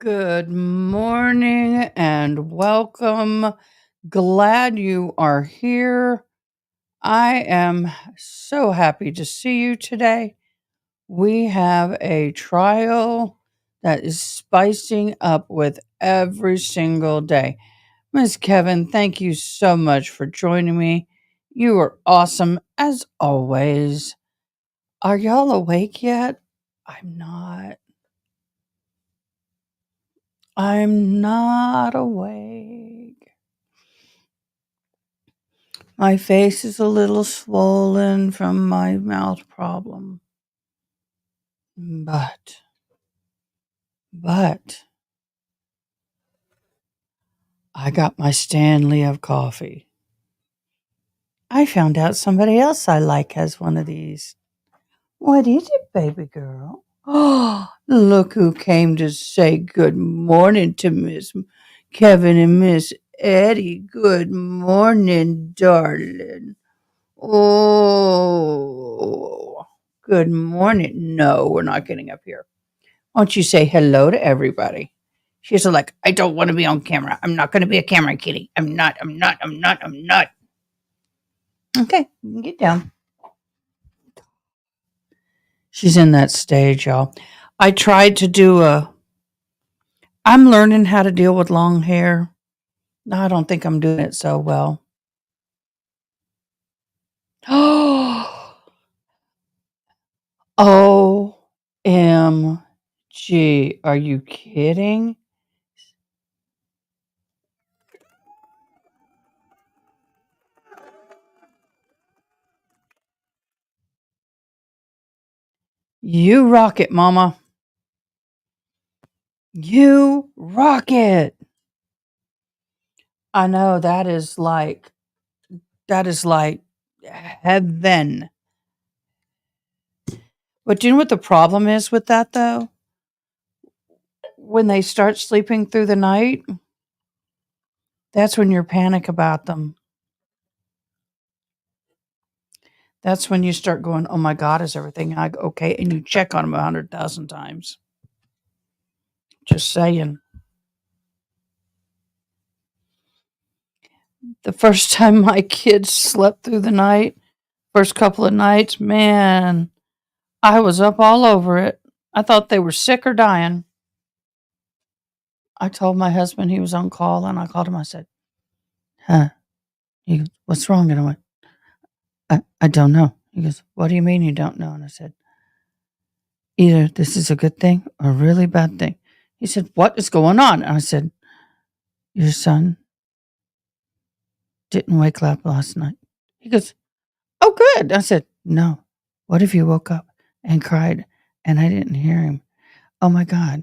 Good morning and welcome. Glad you are here. I am so happy to see you today. We have a trial that is spicing up with every single day. Miss Kevin, thank you so much for joining me. You are awesome as always. Are y'all awake yet? I'm not. I'm not awake. My face is a little swollen from my mouth problem. But I got my Stanley of coffee. I found out somebody else I like has one of these. What is it, baby girl? Oh, look who came to say good morning to Miss Kevin and Miss Eddie. Good morning, darling. Oh, good morning. No, we're not getting up here. Why don't you say hello to everybody? She's like, I don't want to be on camera. I'm not going to be a camera kitty. I'm not. Okay, you can get down. She's in that stage, y'all. I tried to do I'm learning how to deal with long hair. I don't think I'm doing it so well. OMG. Are you kidding? You rock it, mama. You rock it. I know that is like heaven. But do you know what the problem is with that though? When they start sleeping through the night, that's when you're panic about them. That's when you start going, "Oh my god, is everything okay?" And you check on them 100,000 times. Just saying. The first time my kids slept through the night, first couple of nights, man, I was up all over it. I thought they were sick or dying. I told my husband he was on call, and I called him. I said, "Huh?" He goes, "What's wrong?" And I went, I don't know." He goes, "What do you mean you don't know?" And I said, "Either this is a good thing or a really bad thing." He said, "What is going on?" And I said, "Your son didn't wake up last night." He goes, "Oh, good." I said, "No. What if you woke up and cried and I didn't hear him? Oh my God.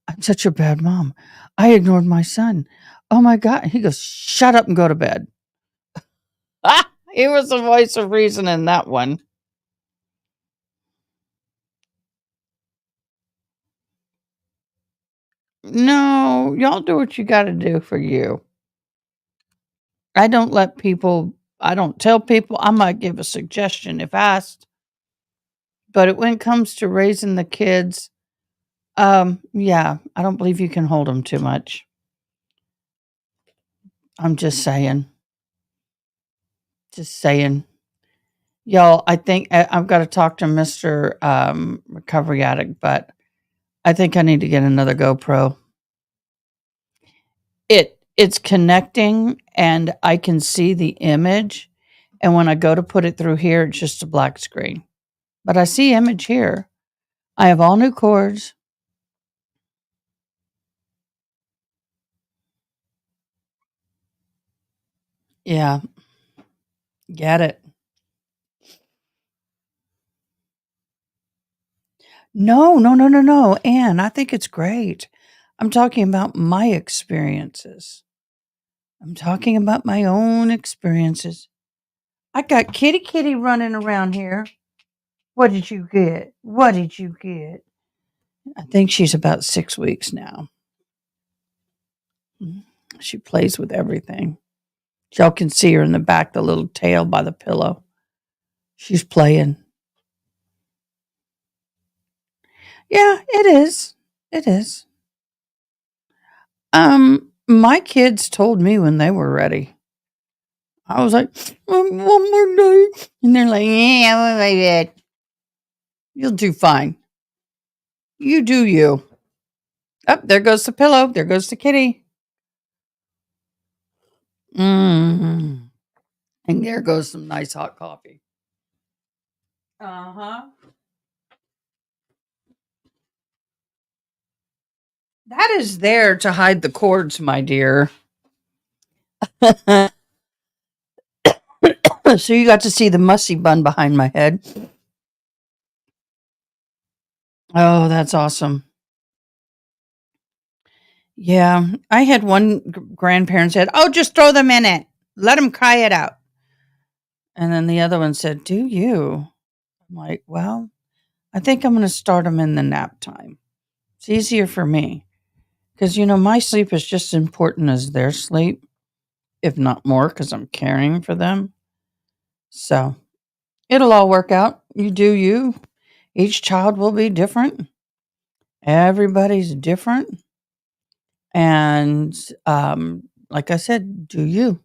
I'm such a bad mom. I ignored my son. Oh my God." He goes, "Shut up and go to bed." Ah, he was the voice of reason in that one. No, y'all do what you got to do for you. I don't tell people. I might give a suggestion if asked, but when it comes to raising the kids, yeah, I don't believe you can hold them too much. I'm just saying. Just saying. Y'all, I think I've got to talk to Mr. Recovery Addict, but I think I need to get another GoPro. It's connecting and I can see the image. And when I go to put it through here, it's just a black screen. But I see image here. I have all new cords. Yeah, get it. No. Anne, I think it's great. I'm talking about my experiences. I'm talking about my own experiences. I got Kitty running around here. What did you get? What did you get? I think she's about 6 weeks now. Mm. She plays with everything. Y'all can see her in the back, the little tail by the pillow. She's playing. Yeah, it is. It is. My kids told me when they were ready. I was like, one more day. And they're like, yeah, I want my bed. You'll do fine. You do you. Up there goes the pillow. There goes the kitty. Mm. And there goes some nice hot coffee. Uh huh. That is there to hide the cords, my dear. So you got to see the musty bun behind my head. Oh, that's awesome. Yeah, I had one grandparent said, "Oh, just throw them in it. Let them cry it out." And then the other one said, "Do you?" I'm like, "Well, I think I'm going to start them in the nap time. It's easier for me because my sleep is just as important as their sleep, if not more, because I'm caring for them. So it'll all work out. You do you. Each child will be different. Everybody's different, and like I said, do you."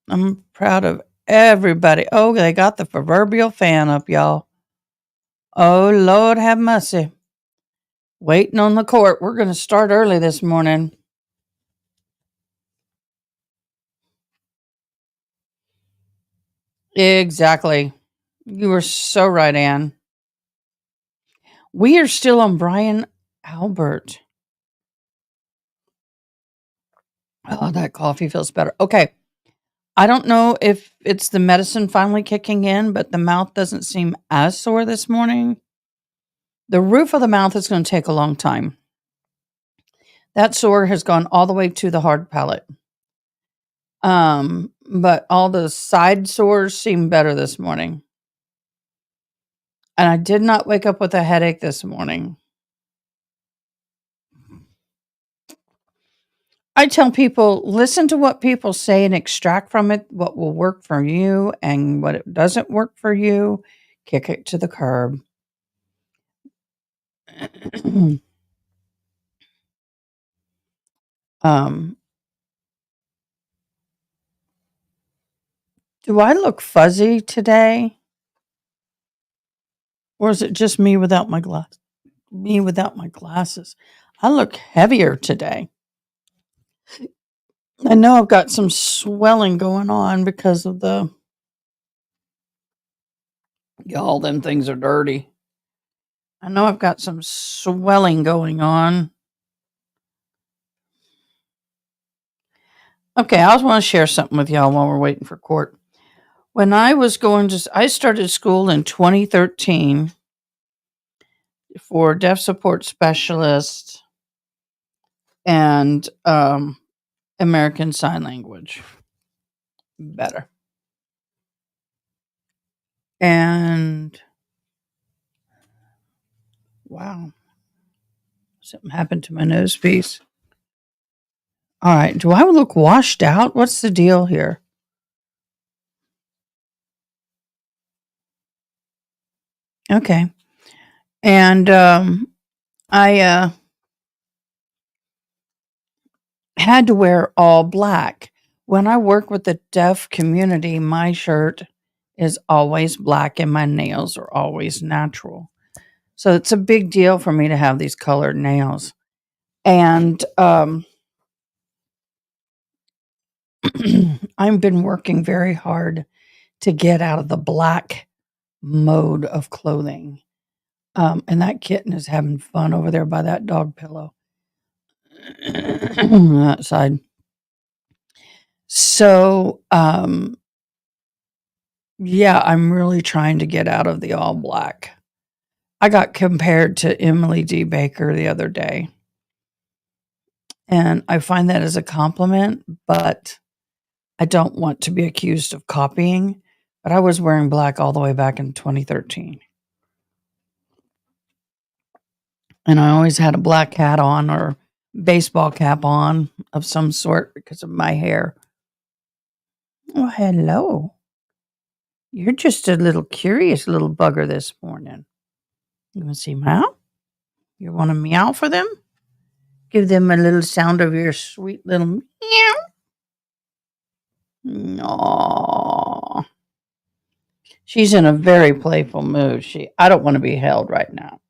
I'm proud of everybody. Oh, they got the proverbial fan up, y'all. Oh, Lord have mercy. Waiting on the court. We're going to start early this morning. Exactly. You were so right, Anne. We are still on Brian Albert. Oh, that coffee feels better. Okay. I don't know if it's the medicine finally kicking in, but the mouth doesn't seem as sore this morning. The roof of the mouth is going to take a long time. That sore has gone all the way to the hard palate. But all the side sores seem better this morning. And I did not wake up with a headache this morning. I tell people, listen to what people say and extract from it what will work for you, and what it doesn't work for you, kick it to the curb. um, do I look fuzzy today? Or is it just me without my glass? Me without my glasses. I look heavier today. I know I've got some swelling going on because of y'all, them things are dirty. I know I've got some swelling going on. Okay, I also want to share something with y'all while we're waiting for court. When I started school in 2013 for deaf support specialist and American Sign Language. Better. And wow, something happened to my nose piece. All right, do I look washed out? What's the deal here? Okay. And I had to wear all black. When I work with the deaf community, my shirt is always black and my nails are always natural. So it's a big deal for me to have these colored nails. And I've been working very hard to get out of the black mode of clothing. And that kitten is having fun over there by that dog pillow on that side. So, yeah, I'm really trying to get out of the all black. I got compared to Emily D. Baker the other day. And I find that as a compliment, but I don't want to be accused of copying. But I was wearing black all the way back in 2013. And I always had a black hat on or baseball cap on of some sort because of my hair. Oh, hello. You're just a little curious little bugger this morning. You want to see meow? You want to meow for them? Give them a little sound of your sweet little meow. Aww. She's in a very playful mood. I don't want to be held right now.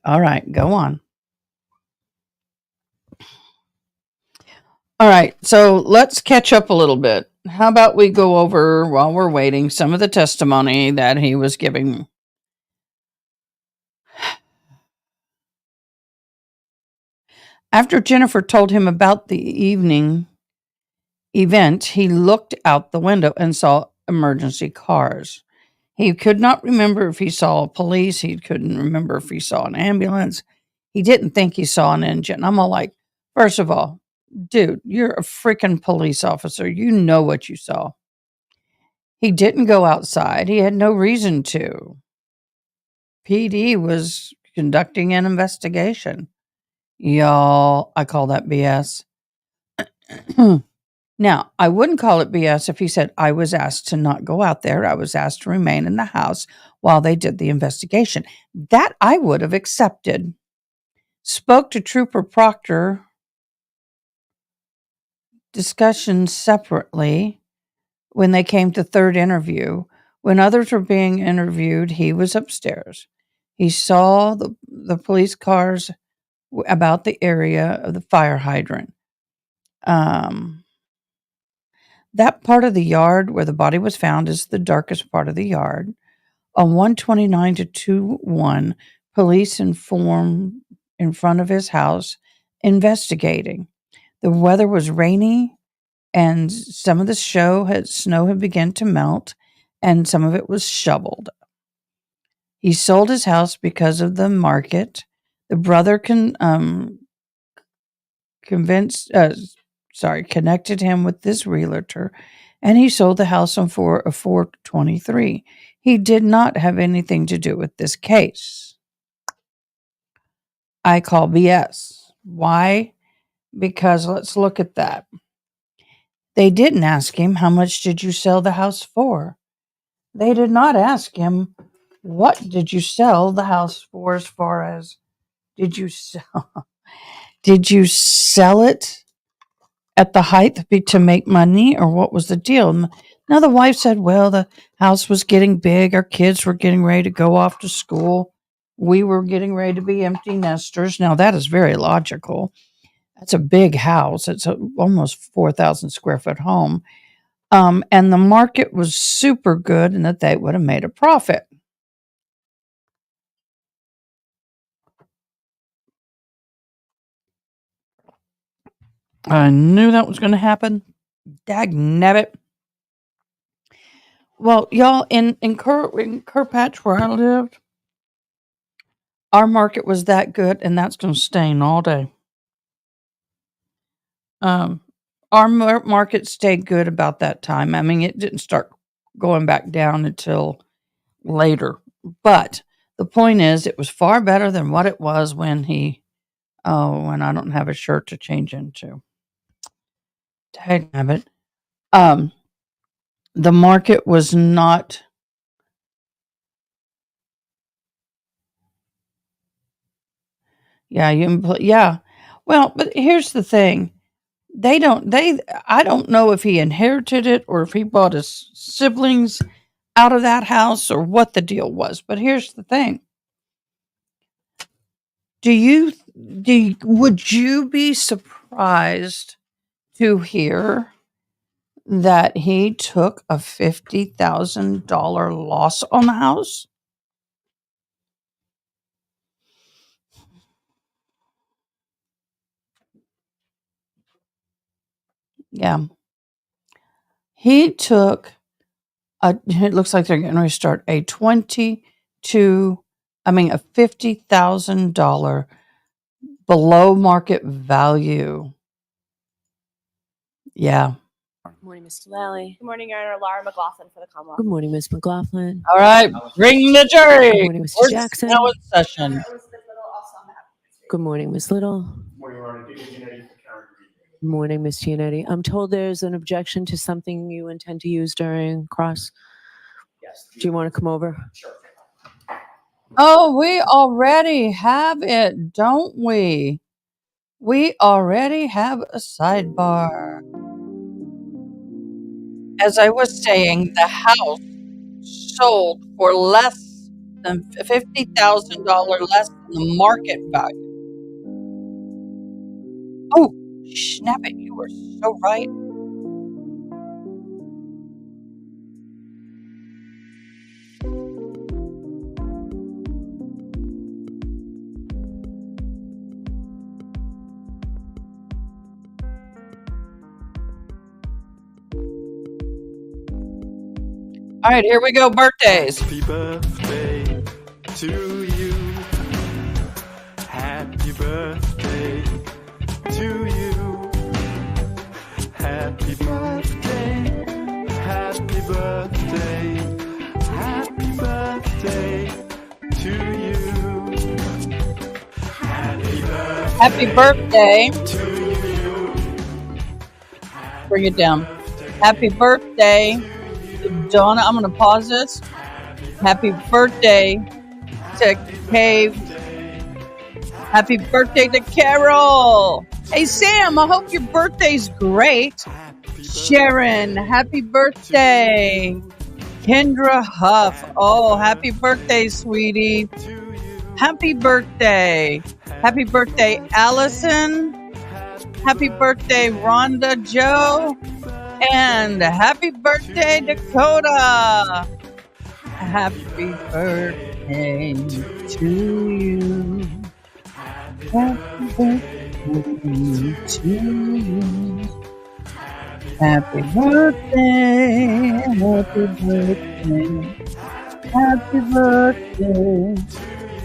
All right, go on. All right, so let's catch up a little bit. How about we go over, while we're waiting, some of the testimony that he was giving? After Jennifer told him about the evening event, he looked out the window and saw emergency cars. He could not remember if he saw police. He couldn't remember if he saw an ambulance. He didn't think he saw an engine. I'm all like, first of all, dude, you're a freaking police officer. You know what you saw. He didn't go outside. He had no reason to. PD was conducting an investigation. Y'all, I call that BS. Now, I wouldn't call it BS if he said, I was asked to not go out there. I was asked to remain in the house while they did the investigation. That I would have accepted. Spoke to Trooper Proctor. Discussions separately when they came to third interview. When others were being interviewed, he was upstairs. He saw the police cars about the area of the fire hydrant. That part of the yard where the body was found is the darkest part of the yard. On 129 to 21, police informed in front of his house investigating. The weather was rainy and some of the snow had begun to melt and some of it was shoveled. He sold his house because of the market. The brother connected him with this realtor, and he sold the house on 423. He did not have anything to do with this case. I call BS. Why? Because let's look at that. They didn't ask him, how much did you sell the house for? They did not ask him, what did you sell the house for, as far as did you sell it at the height to make money, or what was the deal? Now the wife said, well, the house was getting big. Our kids were getting ready to go off to school. We were getting ready to be empty nesters. Now that is very logical. That's a big house. It's almost 4,000 square foot home. And the market was super good and that they would have made a profit. I knew that was going to happen. Dagnabbit. Well, y'all, in Kerpatch, where I lived, our market was that good, and that's going to stain all day. Our market stayed good about that time. I mean, it didn't start going back down until later. But the point is, it was far better than what it was when when I don't have a shirt to change into. Dagnabbit. The market was not. Yeah. Well, but here's the thing. I don't know if he inherited it or if he bought his siblings out of that house or what the deal was. But here's the thing. Would you be surprised to hear that he took a $50,000 loss on the house? Yeah. He took it looks like they're going to start a $50,000 below market value. Yeah. Good morning, Mr. Lally. Good morning, Your Honor. Laura McLaughlin for the Commonwealth. Good morning, Ms. McLaughlin. All right. Bring the jury. Good morning, Mr. Jackson. Now in session. Good morning, Ms. Little. Good morning, Your Honor. Good morning, Ms. Giannetti. I'm told there's an objection to something you intend to use during cross. Yes. Do you want to come over? Sure. Oh, we already have it, don't we? we already have a sidebar. As I was saying, the house sold for less than $50,000 less than the market value. Oh, snap it, you were so right. All right, here we go. Birthdays. Happy birthday to you. Happy birthday to you. Happy birthday. Happy birthday. Happy birthday to you. Happy birthday. Happy birthday. To you. Bring it down. Happy birthday, Donna. I'm going to pause this. Happy birthday to Cave. Happy birthday to Carol. Hey, Sam, I hope your birthday's great. Sharon, happy birthday. Kendra Huff. Oh, happy birthday, sweetie. Happy birthday. Happy birthday, Allison. Happy birthday, Rhonda Joe. And happy birthday, Dakota. Happy birthday to you. Happy birthday to you. Happy birthday, happy birthday, happy birthday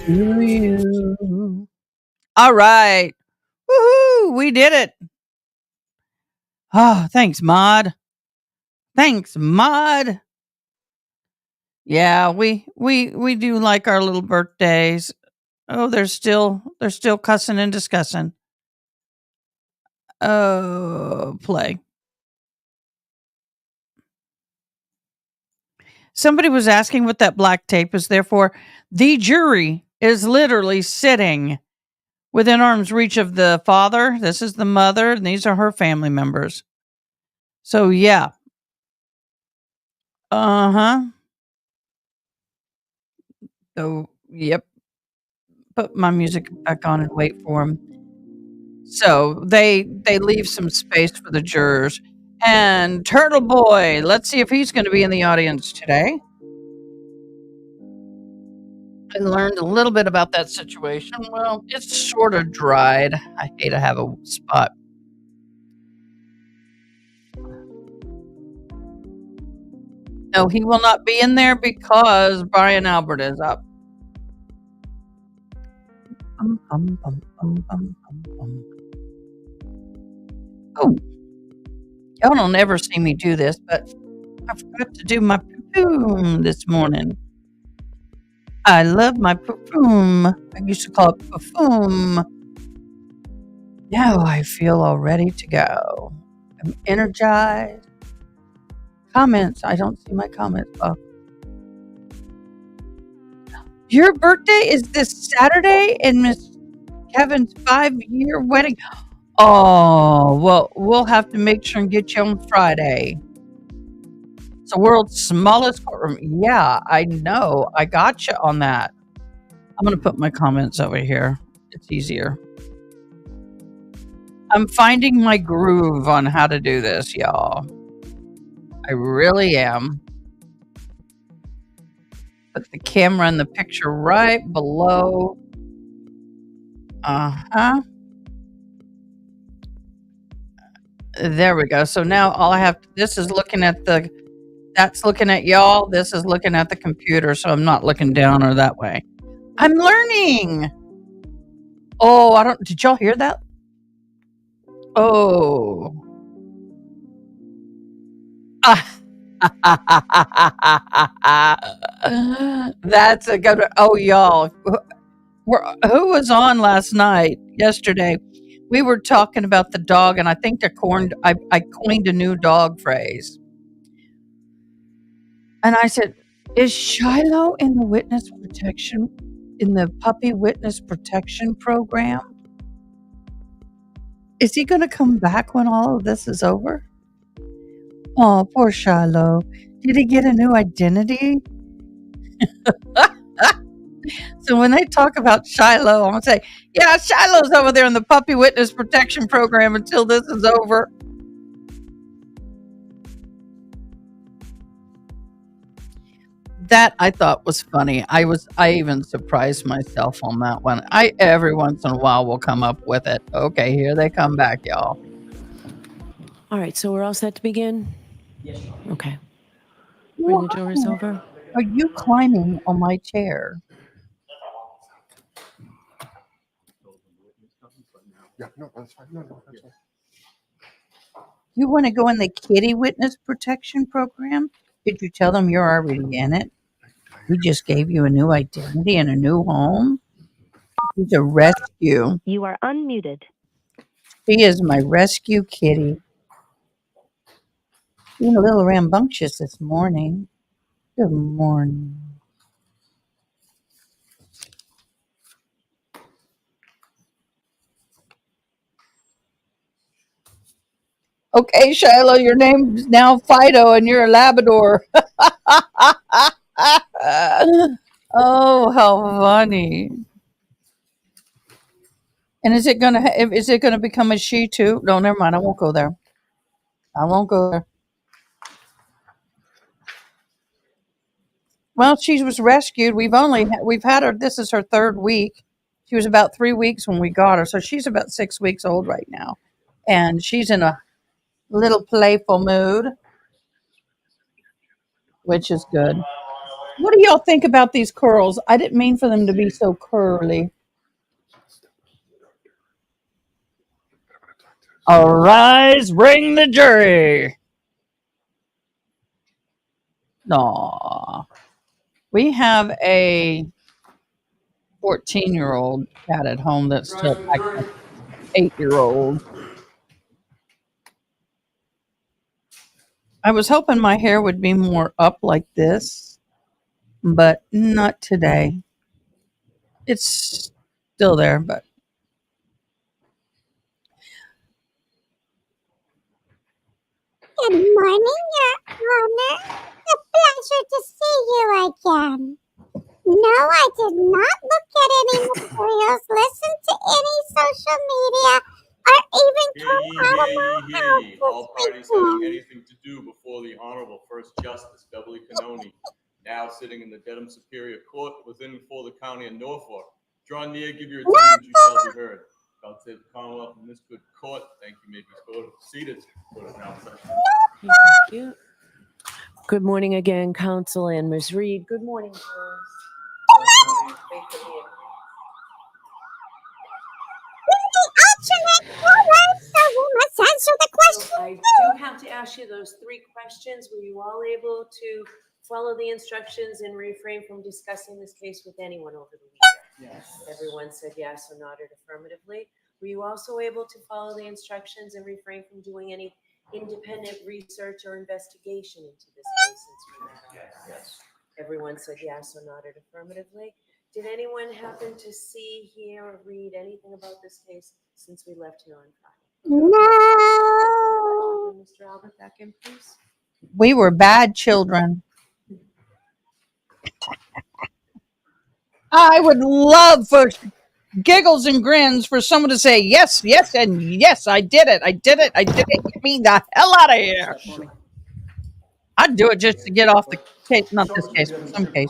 to you. All right. Woohoo, we did it. Oh, thanks, Mod. Thanks, Mod. Yeah, we do like our little birthdays. Oh, they're still cussing and discussing. Oh, play. Somebody was asking what that black tape is there for. The jury is literally sitting within arm's reach of the father. This is the mother, and these are her family members. So, yeah. Uh-huh. So, yep. Put my music back on and wait for them. So, they leave some space for the jurors. And Turtle Boy, let's see if he's going to be in the audience today. I learned a little bit about that situation. Well, it's sort of dried. I hate to have a spot. No, he will not be in there because Brian Albert is up. Oh, y'all don't ever see me do this, but I forgot to do my perfume this morning. I love my perfume. I used to call it perfume. Now I feel all ready to go. I'm energized. Comments. I don't see my comments. Oh. Your birthday is this Saturday and Miss Kevin's 5-year wedding. Oh, well, we'll have to make sure and get you on Friday. It's the world's smallest courtroom. Yeah, I know. I got you on that. I'm going to put my comments over here. It's easier. I'm finding my groove on how to do this, y'all. I really am. Put the camera and the picture right below. Uh-huh. There we go. So now all I have, this is looking at that's looking at y'all. This is looking at the computer. So I'm not looking down or that way. I'm learning. Oh, did y'all hear that? Oh. That's a good one. Oh, y'all. Who was on yesterday? We were talking about the dog, and I think I coined a new dog phrase. And I said, is Shiloh in the puppy witness protection program? Is he going to come back when all of this is over? Oh, poor Shiloh. Did he get a new identity? So when they talk about Shiloh, I'm going to say, yeah, Shiloh's over there in the puppy witness protection program until this is over. That I thought was funny. I even surprised myself on that one. I every once in a while will come up with it. Okay, here they come back, y'all. All right, so we're all set to begin? Yes, Your Honor. Okay. Bring the doors Wow. over. Are you climbing on my chair? Yeah, no, that's fine. No, that's fine. You want to go in the kitty witness protection program? Did you tell them you're already in it? We just gave you a new identity and a new home. She's a rescue. You are unmuted. She is my rescue kitty. Being a little rambunctious this morning. Good morning. Okay, Shiloh, your name's now Fido and you're a Labrador. Oh, how funny. And is it gonna become a she too? No, never mind. I won't go there. I won't go there. Well, she was rescued. We've had her. This is her third week. She was about 3 weeks when we got her, so she's about 6 weeks old right now, and she's in a little playful mood, which is good. What do y'all think about these curls? I didn't mean for them to be so curly. Arise, bring the jury. Aw. We have a 14-year-old cat at home that's still acting like an 8-year-old. I was hoping my hair would be more up like this, but not today. It's still there, but Good morning, Your Honor. A pleasure to see you again. No, I did not look at any materials, listen to any social media, or even come out of my house All this parties having weekend. anything to do before the Honorable First Justice Beverly Cannoni, now sitting in the Dedham Superior Court within for the County of Norfolk. Draw near, give your attendance, you shall be heard. God save the Commonwealth in this good court. Thank you. May be seated. Court is now in session. Thank you. Good morning again, Counsel and Ms. Reed. Good morning, girls. Alternate forward, so we must answer the question. I do have to ask you those 3 questions. Were you all able to follow the instructions and refrain from discussing this case with anyone over the weekend? Yes. Everyone said yes or nodded affirmatively. Were you also able to follow the instructions and refrain from doing any independent research or investigation into this case since we met on Friday? Yes. Everyone said yes or nodded affirmatively. Did anyone happen to see, hear, or read anything about this case since we left here on Friday? No. Mr. Albert, back in, please. we were bad children. I would love for giggles and grins for someone to say yes, yes, and yes, I did it. I did it. I did it. Get me the hell out of here. I'd do it just to get off the case, not this case, but some case.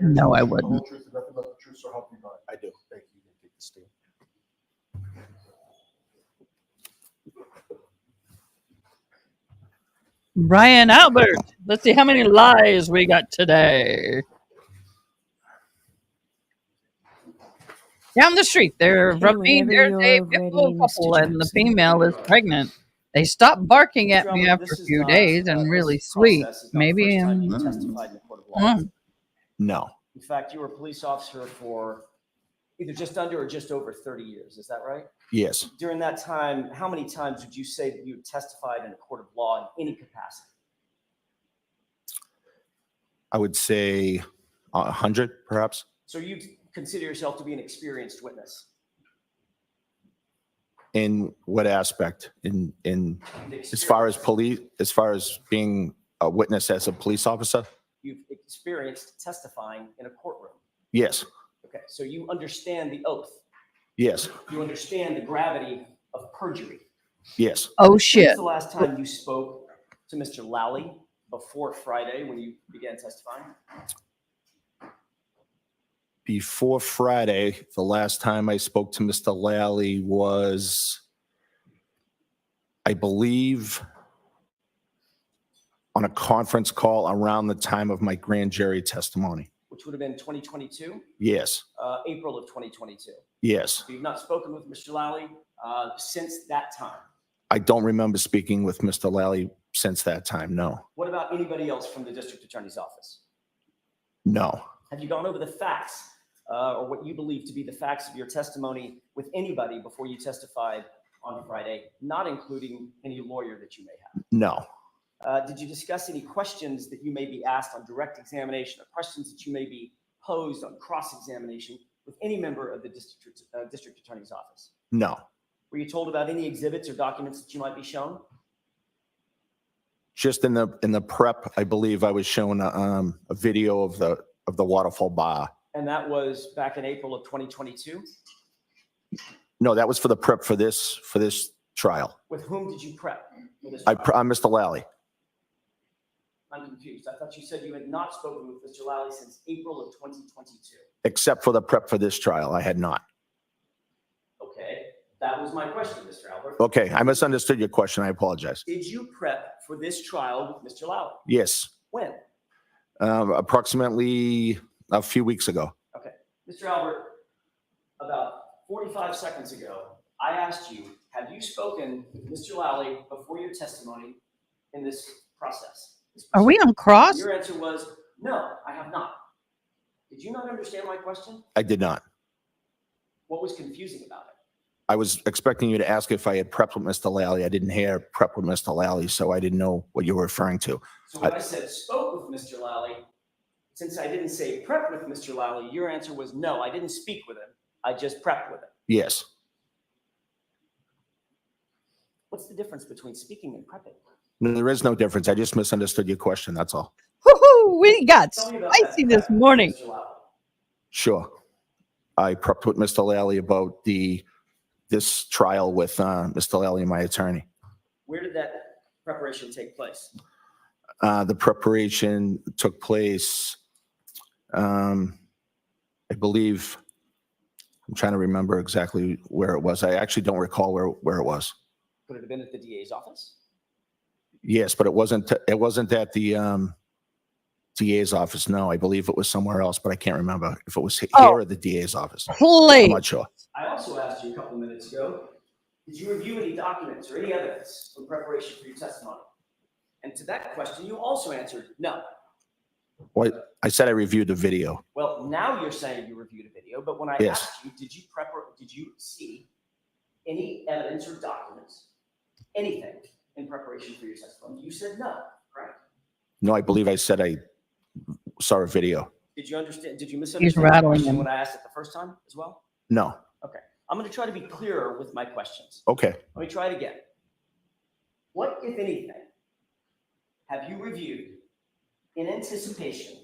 No, I wouldn't. I do. Thank you. Take the stand. Brian Albert. Let's see how many lies we got today. Down the street, they're from me. Whenever There's a you're pit ready, bull Mr. couple, and the Jackson. female is pregnant. They stopped barking at me after a few days, and really sweet. Maybe Testified in the court of law. No. In fact, you were a police officer for either just under or just over 30 years. Is that right? Yes. During that time, how many times would you say that you testified in a court of law in any capacity? I would say 100, perhaps. So you consider yourself to be an experienced witness? In what aspect? In The as far as experience as far as being a witness as a police officer? you've experienced testifying in a courtroom. Yes. Okay, so you understand the oath. Yes. You understand the gravity of perjury. Yes. Oh, When shit. was the last time you spoke to Mr. Lally before Friday when you began testifying? Before Friday, the last time I spoke to Mr. Lally was, I believe, on a conference call around the time of my grand jury testimony. Which would have been 2022, Yes. April of 2022. Yes. So you've not spoken with Mr. Lally since that time. I don't remember speaking with Mr. Lally since that time. No. What about anybody else from the district attorney's office? No. Have you gone over the facts or what you believe to be the facts of your testimony with anybody before you testified on Friday, not including any lawyer that you may have? No. Did you discuss any questions that you may be asked on direct examination or questions that you may be posed on cross-examination with any member of the district attorney's office? No. Were you told about any exhibits or documents that you might be shown? Just in the prep, I believe I was shown a video of the waterfall bar. And that was back in April of 2022. No, that was for the prep for this trial. With whom did you prep for this I'm trial? Mr. Lally. I'm confused. I thought you said you had not spoken with Mr. Lally since April of 2022. Except for the prep for this trial, I had not. Okay, that was my question, Mr. Albert. Okay, I misunderstood your question. I apologize. Did you prep for this trial with Mr. Lally? Yes, When? approximately a few weeks ago. Okay, Mr. Albert, about 45 seconds ago, I asked you, have you spoken with Mr. Lally before your testimony in this process? Are we on cross? Your answer was, no, I have not. Did you not understand my question? I did not. What was confusing about it? I was expecting you to ask if I had prepped with Mr. Lally. I didn't hear prep with Mr. Lally, so I didn't know what you were referring to. So when I said spoke with Mr. Lally, since I didn't say prep with Mr. Lally, your answer was no, I didn't speak with him. I just prepped with him. Yes. What's the difference between speaking and prepping? No, there is no difference. I just misunderstood your question. That's all. Woohoo! We got Tell me about that spicy this prep with morning. Mr. Lally. Sure. I prepped with Mr. Lally about this trial with Mr. Lally, my attorney. Where did that preparation take place? The preparation took place, I believe, I'm trying to remember exactly where it was. I actually don't recall where it was. Could it have been at the DA's office? Yes, but it wasn't at the DA's office. No, I believe it was somewhere else, but I can't remember if it was here or the DA's office. I'm Please. not sure. I also asked you a couple minutes ago, did you review any documents or any evidence in preparation for your testimony? And to that question, you also answered no. Well, I said I reviewed the video. Well, now you're saying you reviewed a video, but when I Yes. asked you, did you see any evidence or documents, anything in preparation for your testimony? You said no, correct? No, I believe I said I saw a video. Did you understand? Did you misunderstand the rattling question him. when I asked it the first time as well? No. Okay. I'm going to try to be clearer with my questions. Okay. Let me try it again. What, if anything, have you reviewed in anticipation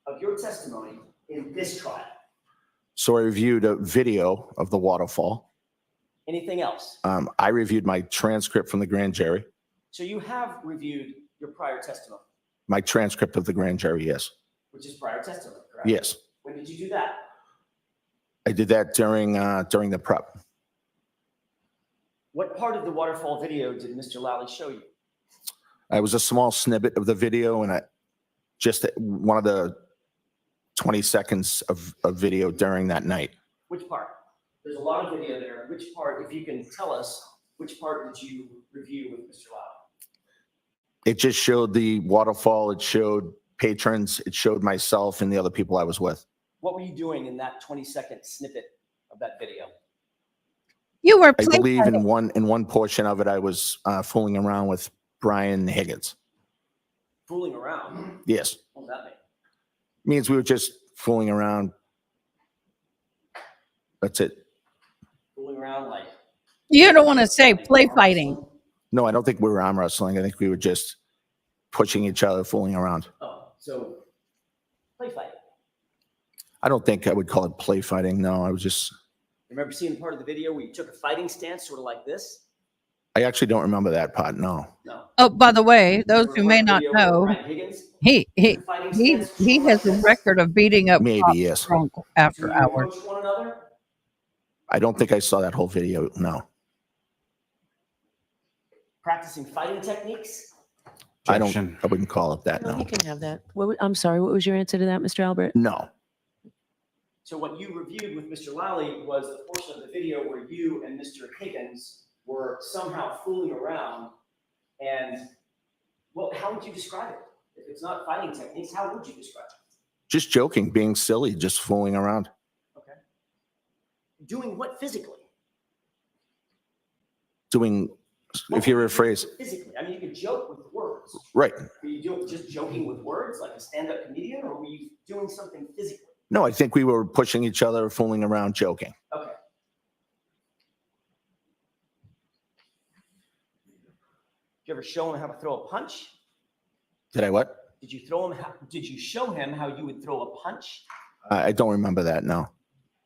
of your testimony in this trial? So I reviewed a video of the waterfall. Anything else? I reviewed my transcript from the grand jury. So you have reviewed your prior testimony, My transcript of the grand jury, yes. which is prior testimony, correct? Yes. When did you do that? I did that during the prep. What part of the waterfall video did Mr. Lally show you? It was a small snippet of the video, and just one of the 20 seconds of video during that night. Which part? There's a lot of video there. Which part, if you can tell us, which part did you review with Mr. Lally? It just showed the waterfall. It showed patrons. It showed myself and the other people I was with. What were you doing in that 20-second snippet of that video? You were I playing. believe in one portion of it, I was fooling around with Brian Higgins. Fooling around? Yes. What does that mean? Means we were just fooling around. That's it. Fooling around like You don't want to say play Arm fighting. wrestling? No, I don't think we were arm wrestling. I think we were just pushing each other, fooling around. Oh, so play fighting. I don't think I would call it play fighting. No, I was just, Remember seeing part of the video where you took a fighting stance, sort of like this? I actually don't remember that part. No. No. Oh, by the way, those Remember who part may of the not video where know, Brian Higgins he took a fighting stance, sort he of has like a this? record of beating up Maybe, cops yes. drunk So after you hours. approached one another? I don't think I saw that whole video. No. Practicing fighting techniques? I wouldn't call it that. No, No. you can have that. I'm sorry, what was your answer to that, Mr. Albert? No. So what you reviewed with Mr. Lally was the portion of the video where you and Mr. Higgins were somehow fooling around. And, well, how would you describe it? If it's not fighting techniques, how would you describe it? Just joking, being silly, just fooling around. Okay. Doing what physically? Doing, if you rephrase, Physically. I mean, you could joke with words. right. Were you just joking with words like a stand-up comedian, or were you doing something physically? No, I think we were pushing each other, fooling around, joking. Okay. Did you ever show him how to throw a punch? Did I what? Did you show him how you would throw a punch? I don't remember that. No.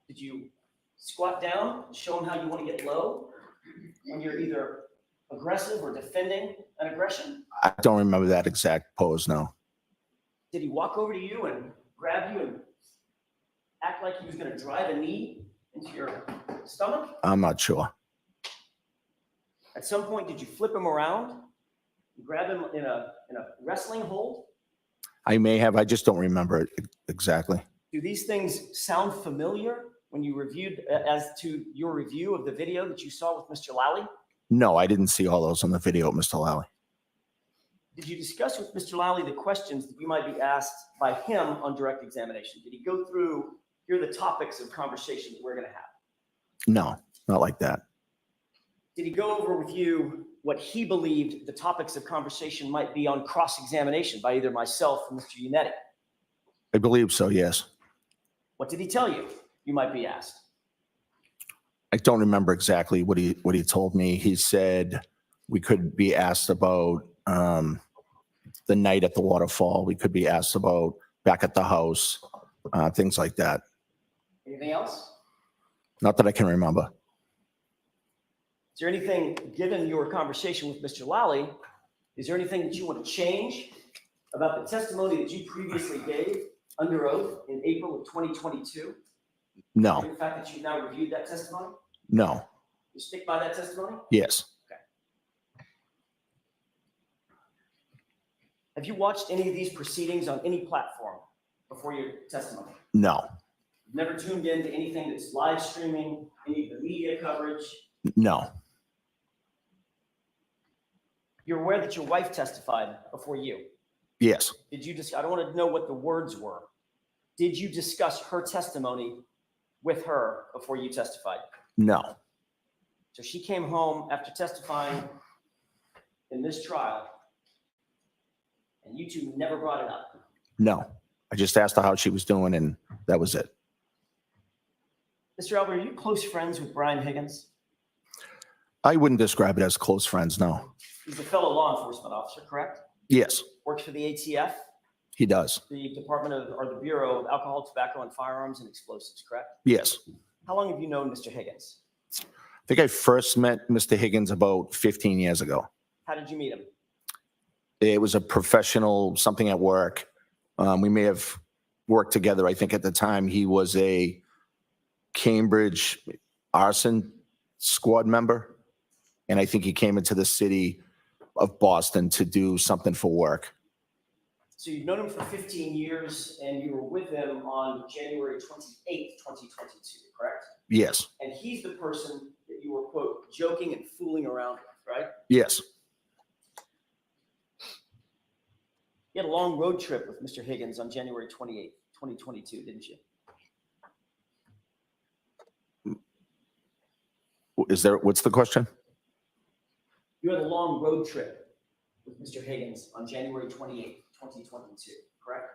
Did you squat down, show him how you want to get low when you're either aggressive or defending an aggression? I don't remember that exact pose. No. Did he walk over to you and grab you and act like he was going to drive a knee into your stomach? I'm not sure. At some point, did you flip him around and grab him in a wrestling hold? I may have. I just don't remember it exactly. Do these things sound familiar when you reviewed as to your review of the video that you saw with Mr. Lally? No, I didn't see all those on the video, Mr. Lally. Did you discuss with Mr. Lally the questions that you might be asked by him on direct examination? Did he go through, here are the topics of conversation that we're going to have? No, not like that. Did he go over with you what he believed the topics of conversation might be on cross-examination by either myself or Mr. Unetti? I believe so, yes. What did he tell you you might be asked? I don't remember exactly what he told me. He said we could be asked about the night at the waterfall. We could be asked about back at the house, things like that. Anything else? Not that I can remember. Is there anything, given your conversation with Mr. Lally, is there anything that you want to change about the testimony that you previously gave under oath in April of 2022? No, The fact that you've now reviewed that testimony? no, You stick by that testimony? yes. Have you watched any of these proceedings on any platform before your testimony? No, You've never tuned in to anything that's live streaming, any of the media coverage? no, You're aware that your wife testified before you. yes. Did you I don't want to know what the words were. Did you discuss her testimony with her before you testified? No, So she came home after testifying in this trial, and you two never brought it up. no. I just asked her how she was doing, and that was it. Mr. Albert, are you close friends with Brian Higgins? I wouldn't describe it as close friends, no. He's a fellow law enforcement officer, correct? Yes, Works for the ATF, he does. the the Bureau of Alcohol, Tobacco, and Firearms and Explosives, correct? Yes. How long have you known Mr. Higgins? I think I first met Mr. Higgins about 15 years ago. How did you meet him? It was a professional, something at work. We may have worked together. I think at the time he was a Cambridge arson squad member. And I think he came into the city of Boston to do something for work. So you've known him for 15 years, and you were with him on January 28th, 2022, correct? Yes, And he's the person that you were, quote, joking and fooling around with, right? yes. You had a long road trip with Mr. Higgins on January 28th, 2022, didn't you? What's the question? You had a long road trip with Mr. Higgins on January 28th, 2022, correct?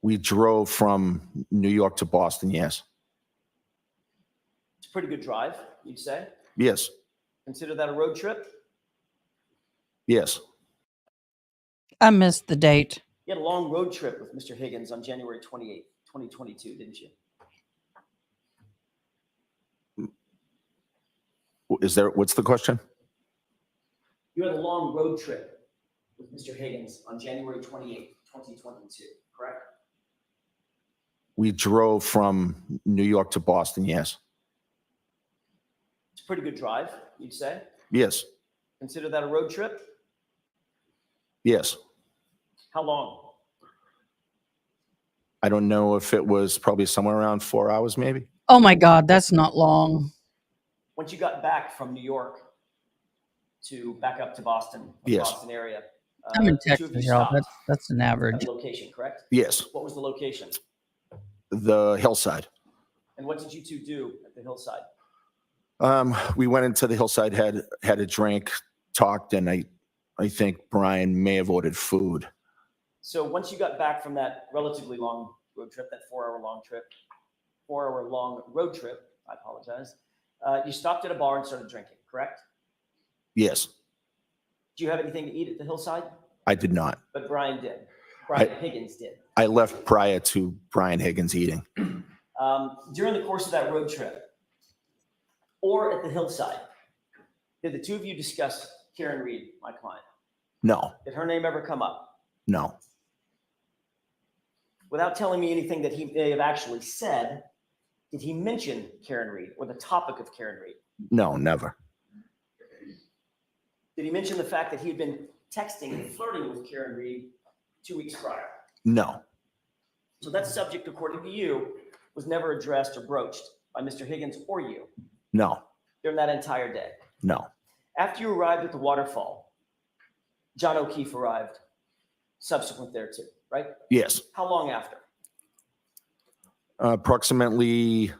We drove from New York to Boston, yes. a pretty good drive, you'd say. Yes. Consider that a road trip? Yes. I missed the date. You had a long road trip with Mr. Higgins on January 28th, 2022, didn't you? What's the question? You had a long road trip with Mr. Higgins on January 28th, 2022, correct? We drove from New York to Boston, yes. It's a pretty good drive, you'd say. Yes. Consider that a road trip? Yes. How long? I don't know if it was probably somewhere around 4 hours, maybe. Oh my God, that's not long. Once you got back from New York to back up to Boston, the Yes. Boston area, I'm in the two of you Texas, y'all. stopped That's an at average. a location, correct? Yes. What was the location? The hillside. And what did you two do at the hillside? We went into the hillside, had a drink, talked, and I think Brian may have ordered food. So once you got back from that relatively long road trip, that 4 hour long road trip, I apologize, you stopped at a bar and started drinking, correct? Yes. Do you have anything to eat at the hillside? I did not. But Brian did. Brian Higgins did. I left prior to Brian Higgins eating. During the course of that road trip or at the hillside, did the two of you discuss Karen Reed, my client? No. Did her name ever come up? No. Without telling me anything that he may have actually said, did he mention Karen Reed or the topic of Karen Reed? No, never. Did he mention the fact that he had been texting and flirting with Karen Reed 2 weeks prior? No. So that subject, according to you, was never addressed or broached by Mr. Higgins or you No. during that entire day. No. After you arrived at the waterfall, John O'Keefe arrived subsequent thereto, right? Yes. How long after? Approximately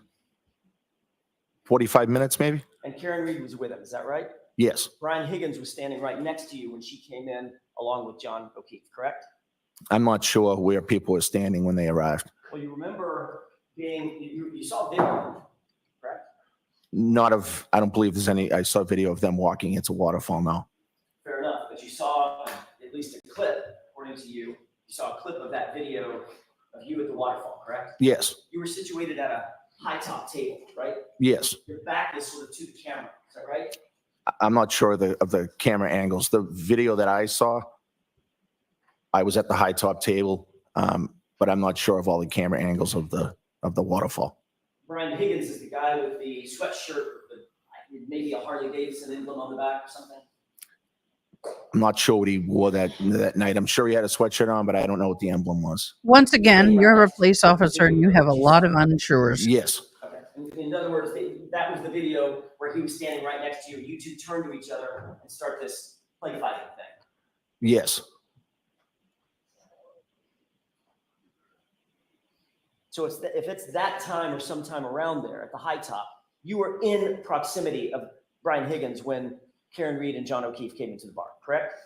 45 minutes, maybe? And Karen Reed was with him, is that right? Yes. Brian Higgins was standing right next to you when she came in along with John O'Keefe, correct? I'm not sure where people were standing when they arrived. Well, you remember you saw video, correct? I don't believe there's any, I saw video of them walking into waterfall now. Fair enough, but you saw at least a clip, according to you, you saw a clip of that video of you at the waterfall, correct? Yes. You were situated at a high top table, right? Yes. Your back is sort of to the camera, is that right? I'm not sure of the camera angles. The video that I saw, I was at the high top table, but I'm not sure of all the camera angles of the waterfall. Brian Higgins is the guy with the sweatshirt with maybe a Harley Davidson emblem on the back or something. I'm not sure what he wore that night. I'm sure he had a sweatshirt on, but I don't know what the emblem was. Once again, you're a police officer and you have a lot of unsures. Yes. Okay. In other words, that was the video where he was standing right next to you. You two turn to each other and start this play fighting thing. Yes. So if it's that time or sometime around there at the high top, you were in proximity of Brian Higgins when Karen Reed and John O'Keefe came into the bar, correct?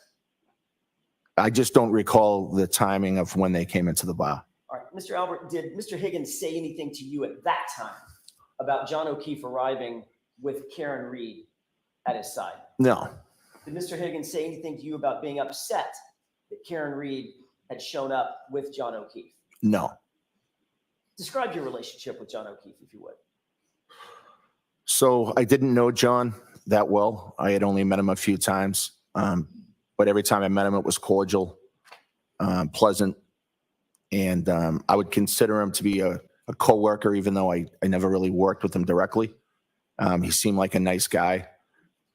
I just don't recall the timing of when they came into the bar. All right, Mr. Albert, did Mr. Higgins say anything to you at that time about John O'Keefe arriving with Karen Reed at his side? No. Did Mr. Higgins say anything to you about being upset that Karen Reed had shown up with John O'Keefe? No. Describe your relationship with John O'Keefe, if you would. So I didn't know John that well. I had only met him a few times, but every time I met him, it was cordial, pleasant, and I would consider him to be a coworker, even though I never really worked with him directly. He seemed like a nice guy.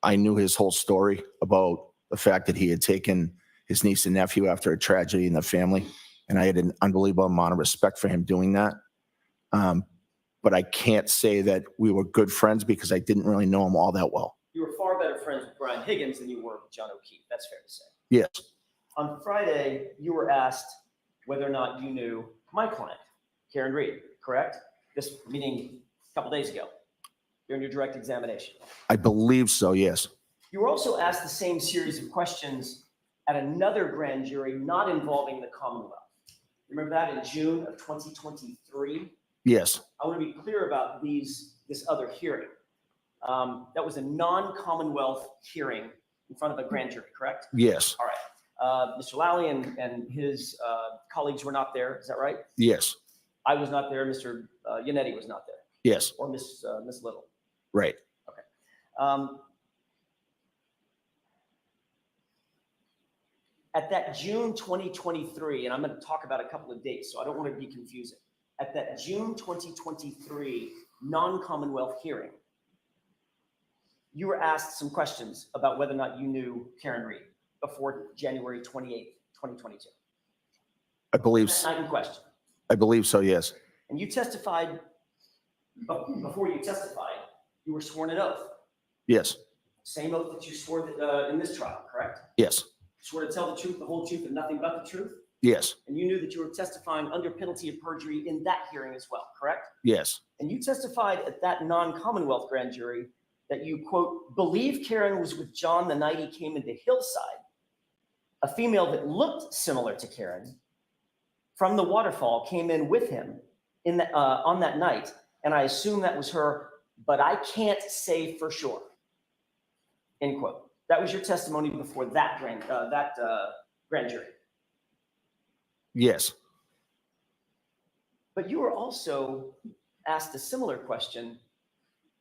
I knew his whole story about the fact that he had taken his niece and nephew after a tragedy in the family, and I had an unbelievable amount of respect for him doing that. But I can't say that we were good friends because I didn't really know him all that well. You were far better friends with Brian Higgins than you were with John O'Keefe. That's fair to say. Yes. On Friday, you were asked whether or not you knew my client, Karen Reed, correct? This meeting a couple days ago during your direct examination. I believe so, yes. You were also asked the same series of questions at another grand jury not involving the Commonwealth. Remember that in June of 2023? Yes. I want to be clear about this other hearing. That was a non-Commonwealth hearing in front of a grand jury, correct? Yes. All right. Mr. Lally and his colleagues were not there. Is that right? Yes. I was not there. Mr. Yannetti was not there, Yes. or Miss Little. Right. At that June 2023, and I'm going to talk about a couple of dates, so I don't want to be confusing. At that June 2023 non-Commonwealth hearing, you were asked some questions about whether or not you knew Karen Reed before January 28th, 2022. I believe. That night in question. I believe so. Yes. And you testified, before you testified, you were sworn an oath. Yes. Same oath that you swore in this trial, correct? Yes. Swore to tell the truth, the whole truth, and nothing but the truth? Yes. And you knew that you were testifying under penalty of perjury in that hearing as well, correct? Yes. And you testified at that non-Commonwealth grand jury that you, quote, believe Karen was with John the night he came into Hillside, a female that looked similar to Karen from the waterfall came in with him on that night, and I assume that was her, but I can't say for sure, end quote. That was your testimony before that grand jury. Yes. But you were also asked a similar question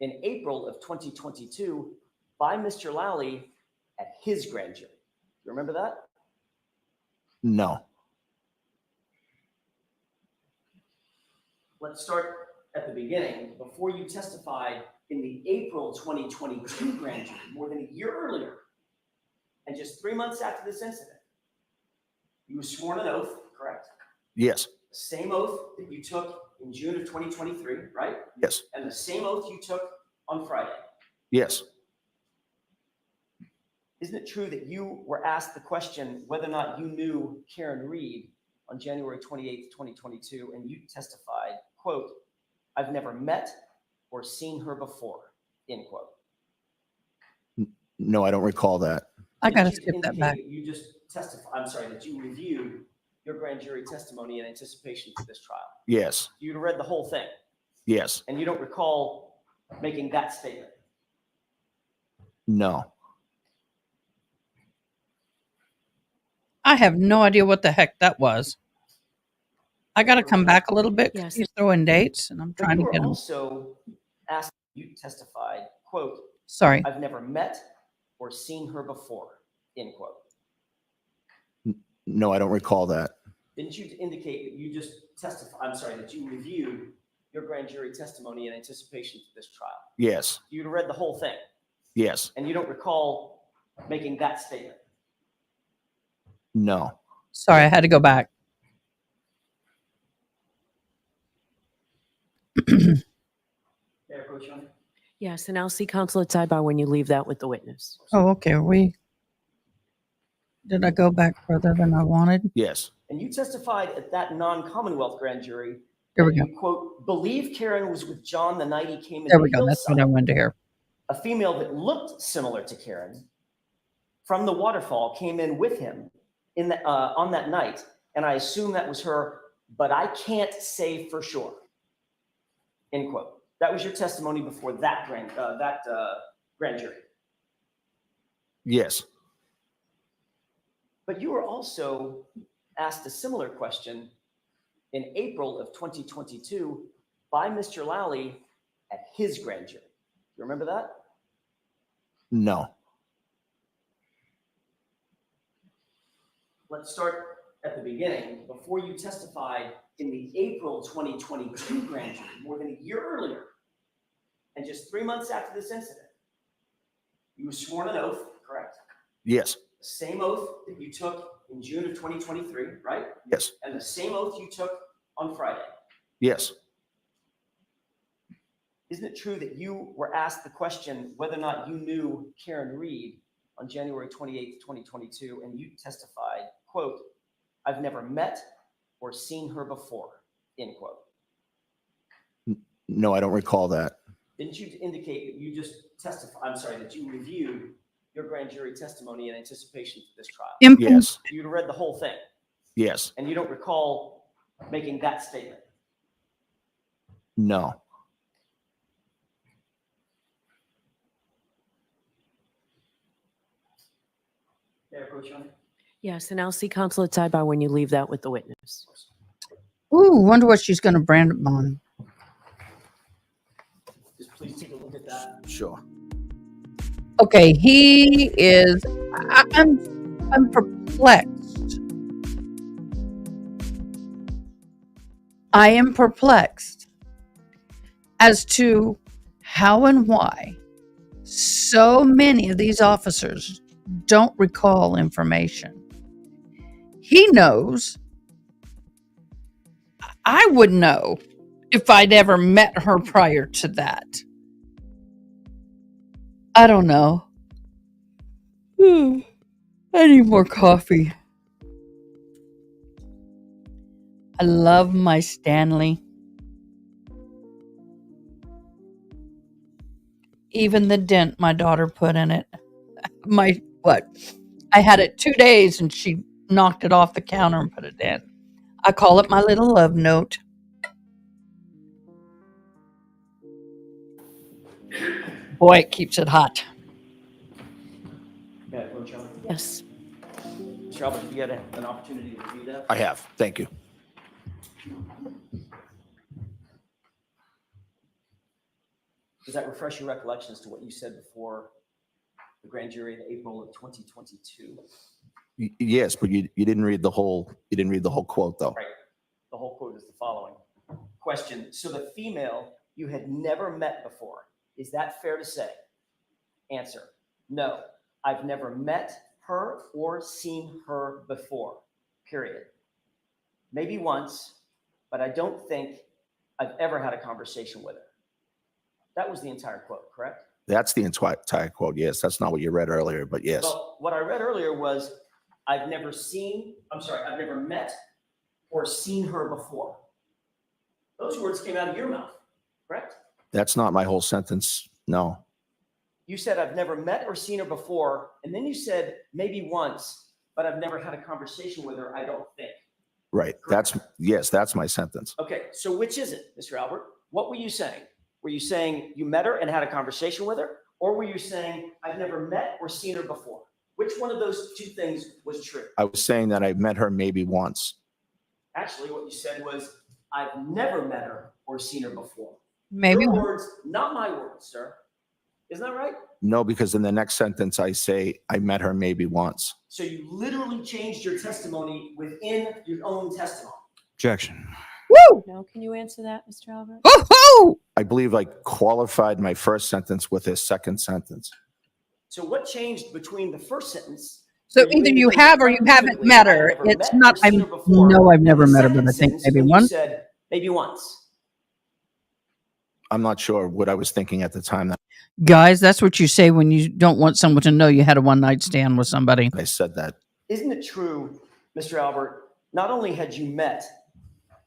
in April of 2022 by Mr. Lally at his grand jury. You remember that? No. Let's start at the beginning. Before you testified in the April 2022 grand jury, more than a year earlier, and just 3 months after this incident, you were sworn an oath, correct? Yes. The same oath that you took in June of 2023, right? Yes. And the same oath you took on Friday. Yes. Isn't it true that you were asked the question whether or not you knew Karen Reed on January 28th, 2022, and you testified, quote, I've never met or seen her before, end quote. No, I don't recall that. I got to Didn't you skip that indicate back. that you just testified, I'm sorry, that you reviewed your grand jury testimony in anticipation for this trial? Yes. You'd read the whole thing, Yes. and you don't recall making that statement? No. I have no idea what the heck that was. I got to come back a little bit because Yes. he's throwing dates and I'm But trying you to were get them. also asked, you testified, quote, Sorry. I've never met or seen her before, end quote. No, I don't recall that. Didn't you indicate that you just testified, I'm sorry, that you reviewed your grand jury testimony in anticipation for this trial? Yes. You'd read the whole thing, Yes. and you don't recall making that statement? No. Sorry, I had to go back. Mayor Pro Tem? Yes, and I'll see counsel at sidebar when you leave that with the witness. Oh, okay. Did I go back further than I wanted? Yes. And you testified at that non-Commonwealth grand jury There we that go. you, quote, believe Karen was with John the night he came into There we go. That's what I Hillside, wanted to hear. a female that looked similar to Karen from the waterfall came in with him on that night, and I assume that was her, but I can't say for sure, end quote. That was your testimony before that grand jury. Yes. But you were also asked a similar question in April of 2022 by Mr. Lally at his grand jury. You remember that? No. Let's start at the beginning. Before you testified in the April 2022 grand jury, more than a year earlier, and just 3 months after this incident, you were sworn an oath, correct? Yes. The same oath that you took in June of 2023, right? Yes. And the same oath you took on Friday. Yes. Isn't it true that you were asked the question whether or not you knew Karen Reed on January 28th, 2022, and you testified, quote, I've never met or seen her before, end quote. No, I don't recall that. Didn't you indicate that you just testified, I'm sorry, that you reviewed your grand jury testimony in anticipation for this trial? Yes. You'd read the whole thing, Yes. and you don't recall making that statement? No. May I approach you on it? Yes, and I'll see counsel at sidebar when you leave that with the witness. Ooh, wonder what she's going to brand him on. Just please take a look at that. Sure. Okay, he is. I'm perplexed. I am perplexed as to how and why so many of these officers don't recall information. He knows. I would know if I'd ever met her prior to that. I don't know. I need more coffee. I love my Stanley. Even the dent my daughter put in it. I had it 2 days and she knocked it off the counter and put it in. I call it my little love note. Boy, it keeps it hot. May I approach you on it? Yes. Mr. Albert, have you had an opportunity to review that? I have. Thank you. Does that refresh your recollection as to what you said before the grand jury in April of 2022? Yes, but you didn't read the whole quote though. Right. The whole quote is the following. Question. So the female you had never met before, is that fair to say? Answer. No, I've never met her or seen her before, period. Maybe once, but I don't think I've ever had a conversation with her. That was the entire quote, correct? That's the entire quote. Yes, that's not what you read earlier, but yes. Well, what I read earlier was, I've never met or seen her before. Those words came out of your mouth, correct? That's not my whole sentence. No. You said, I've never met or seen her before, and then you said, maybe once, but I've never had a conversation with her, I don't think. Right. Correct. That's my sentence. Okay, so which is it, Mr. Albert? What were you saying? Were you saying you met her and had a conversation with her? Or were you saying, I've never met or seen her before? Which one of those two things was true? I was saying that I met her maybe once. Actually, what you said was, I've never met her or seen her before. Maybe. Your words, not my words, sir. Isn't that right? No, because in the next sentence I say I met her maybe once. So you literally changed your testimony within your own testimony. Objection. Woo! No, can you answer that, Mr. Albert? Woohoo! I believe I qualified my first sentence with his second sentence. So what changed between the first sentence? So where either you indicated have or you haven't unequivocally, met "I've her. never It's met not, or seen I'm, her before," no, I've and never the met her, but second I think sentence maybe when you once. said maybe once. I'm not sure what I was thinking at the time that Guys, that's what you say when you don't want someone to know you had a one night stand with somebody. I said that. Isn't it true, Mr. Albert, not only had you met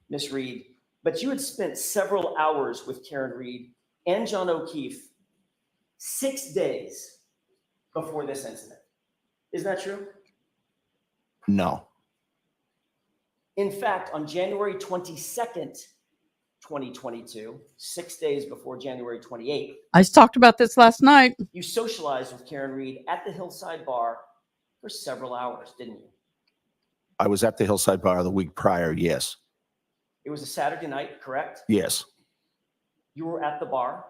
Miss Reed, but you had spent several hours with Karen Reed and John O'Keefe 6 days before this incident. Isn't that true? No. In fact, on January 22nd, 2022, 6 days before January 28th, I talked about this last night. you socialized with Karen Reed at the Hillside Bar for several hours, didn't you? I was at the Hillside Bar the week prior. Yes. It was a Saturday night, correct? Yes. You were at the bar.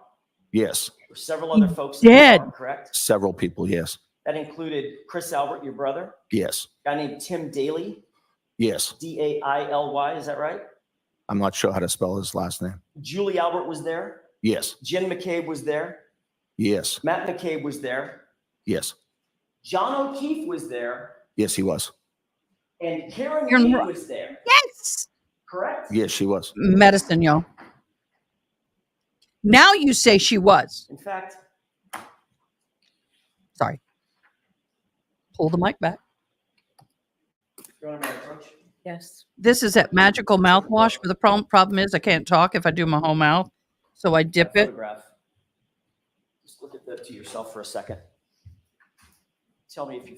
Yes. There were several other folks at the did. bar, correct? Several people. Yes. That included Chris Albert, your brother, Yes. a guy named Tim Daly, Yes. Daily, is that right? I'm not sure how to spell his last name. Julie Albert was there. Yes. Jen McCabe was there. Yes. Matt McCabe was there. Yes. John O'Keefe was there. Yes, he was. And Karen You're Reed right. was there, Yes. correct? Yes, she was. Medicine, y'all. Now you say she was. In fact, Sorry. Pull the mic back. Your Honor, may I approach? Yes. This is that magical mouthwash, but the problem is I can't talk if I do my whole mouth. So I dip That it. photograph. Just look at that to yourself for a second. Tell me if you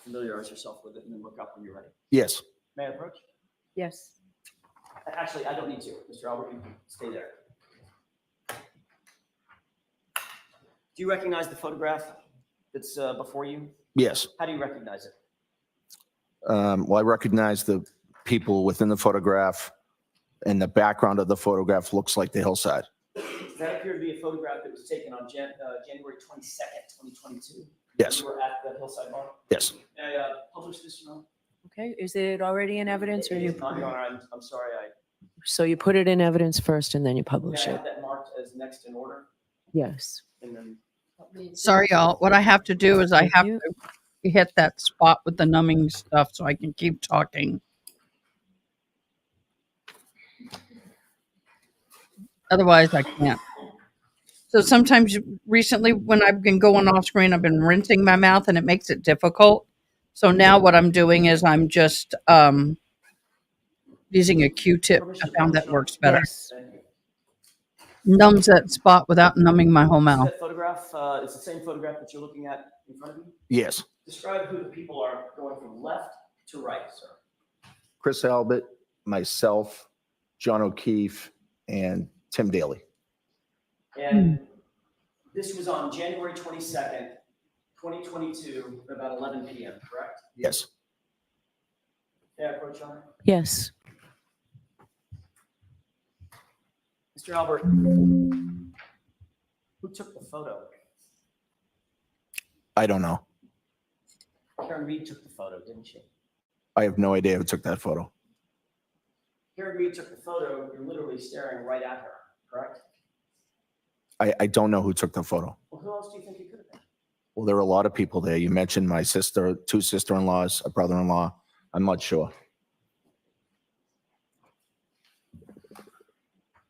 familiarize yourself with it, and then look up when you're ready. Yes. May I approach? Yes. Actually, I don't need to. Mr. Albert, you can stay there. Do you recognize the photograph that's before you? Yes. How do you recognize it? Well, I recognize the people within the photograph, and the background of the photograph looks like the hillside. That appeared to be a photograph that was taken on January 22nd, 2022. Yes. You were at the Hillside Bar. Yes. May I publish this, Your Honor? Okay, is it already in evidence or It you? is not, Your Honor. I'm sorry. So you put it in evidence first and then you I publish it? have that marked as next in order, Yes. and then Sorry, y'all. What I have to do is I Thank have you. to hit that spot with the numbing stuff so I can keep talking. Otherwise, I can't. So sometimes recently when I've been going off screen, I've been rinsing my mouth and it makes it difficult. So now what I'm doing is I'm just using a Q-tip. I found that works better. Yes. thank you. Numbs that spot without numbing my whole See mouth. that photograph? It's the same photograph that you're looking at in front of you? Yes. Describe who the people are going from left to right, sir. Chris Albert, myself, John O'Keefe, and Tim Daly. And this was on January 22nd, 2022, about 11 p.m., correct? Yes. Yeah, approach, Your Honor. Yes. Mr. Albert, who took the photo? I don't know. Karen Reed took the photo, didn't she? I have no idea who took that photo. Karen Reed took the photo. You're literally staring right at her, correct? I don't know who took the photo. Well, who else do you think it could have been? Well, there were a lot of people there. You mentioned my sister, two sister-in-laws, a brother-in-law. I'm not sure.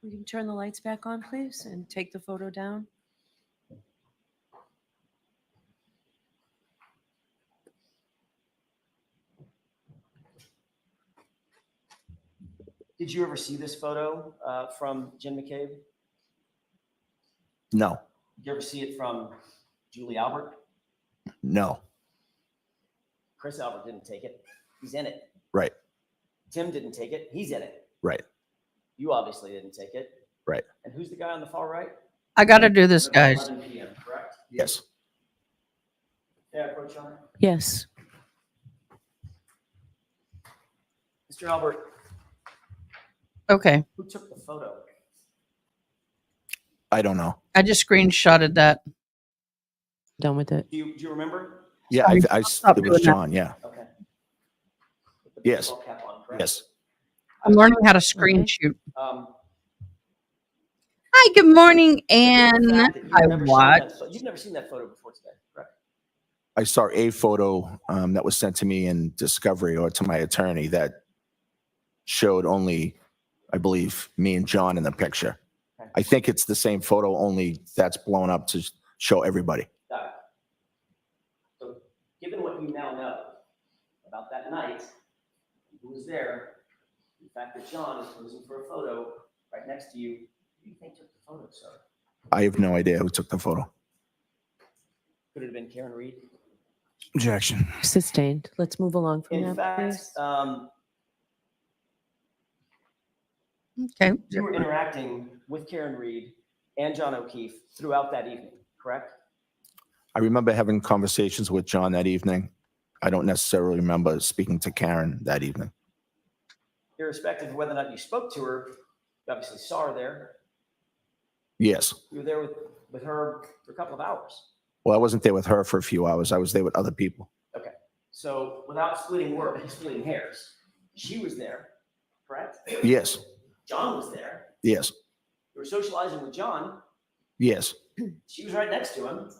We can turn the lights back on, please, and take the photo down. Did you ever see this photo from Jen McCabe? No, Did you ever see it from Julie Albert? no. Chris Albert didn't take it. He's in it. Right, Tim didn't take it. He's in it. right, You obviously didn't take it. right. And who's the guy on the far right? I got to do this, About guys. 11 p.m., correct? Yes. Yeah, approach, Your Honor. Yes. Mr. Albert, Okay. who took the photo? I don't know. I just screenshotted that. Done with it. Do you remember? Yeah, Stop it was doing that. John, yeah. Okay. With the Yes. baseball cap on, correct? Yes. I'm learning how to screen Okay. shoot. Um, Hi, good morning, the Anne. fact that you've I never seen watched. you've never seen that photo before today, correct? I saw a photo that was sent to me in Discovery or to my attorney that showed only, I believe, me and John in the picture. Okay. I think it's the same photo, only that's blown up to show everybody. Got it. So, given what you now know about that night, who was there, the fact that John is posing for a photo right next to you, who do you think took the photo, sir? I have no idea who took the photo. Could it have been Karen Reed? Objection. Sustained. Let's move along from In that, fact, please. Okay. you were interacting with Karen Reed and John O'Keefe throughout that evening, correct? I remember having conversations with John that evening. I don't necessarily remember speaking to Karen that evening. Irrespective of whether or not you spoke to her, you obviously saw her there. Yes. You were there with her for a couple of hours. Well, I wasn't there with her for a few hours. I was there with other people. Okay. So without splitting hairs, she was there, correct? Yes. John was there. Yes. You were socializing with John. Yes. She was right next to him.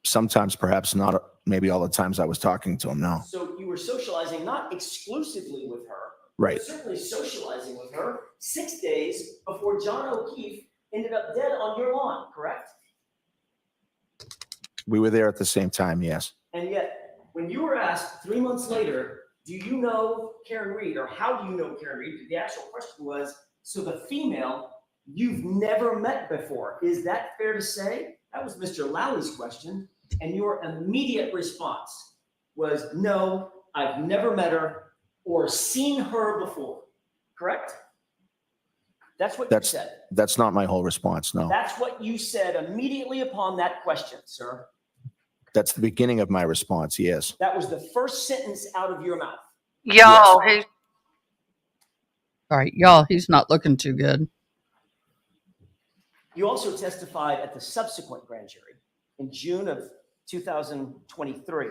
Sometimes, perhaps not, maybe all the times I was talking to him. No. So you were socializing not exclusively with her, Right. but certainly socializing with her 6 days before John O'Keefe ended up dead on your lawn, correct? We were there at the same time. Yes. And yet, when you were asked 3 months later, do you know Karen Reed, or how do you know Karen Reed? The actual question was, so the female you've never met before. Is that fair to say? That was Mr. Lowry's question. And your immediate response was, no, I've never met her or seen her before. Correct? That's what you said. That's not my whole response. No. That's what you said immediately upon that question, sir. That's the beginning of my response, yes. That was the first sentence out of your mouth. Y'all, he's all right. Y'all, he's not looking too good. You also testified at the subsequent grand jury in June of 2023.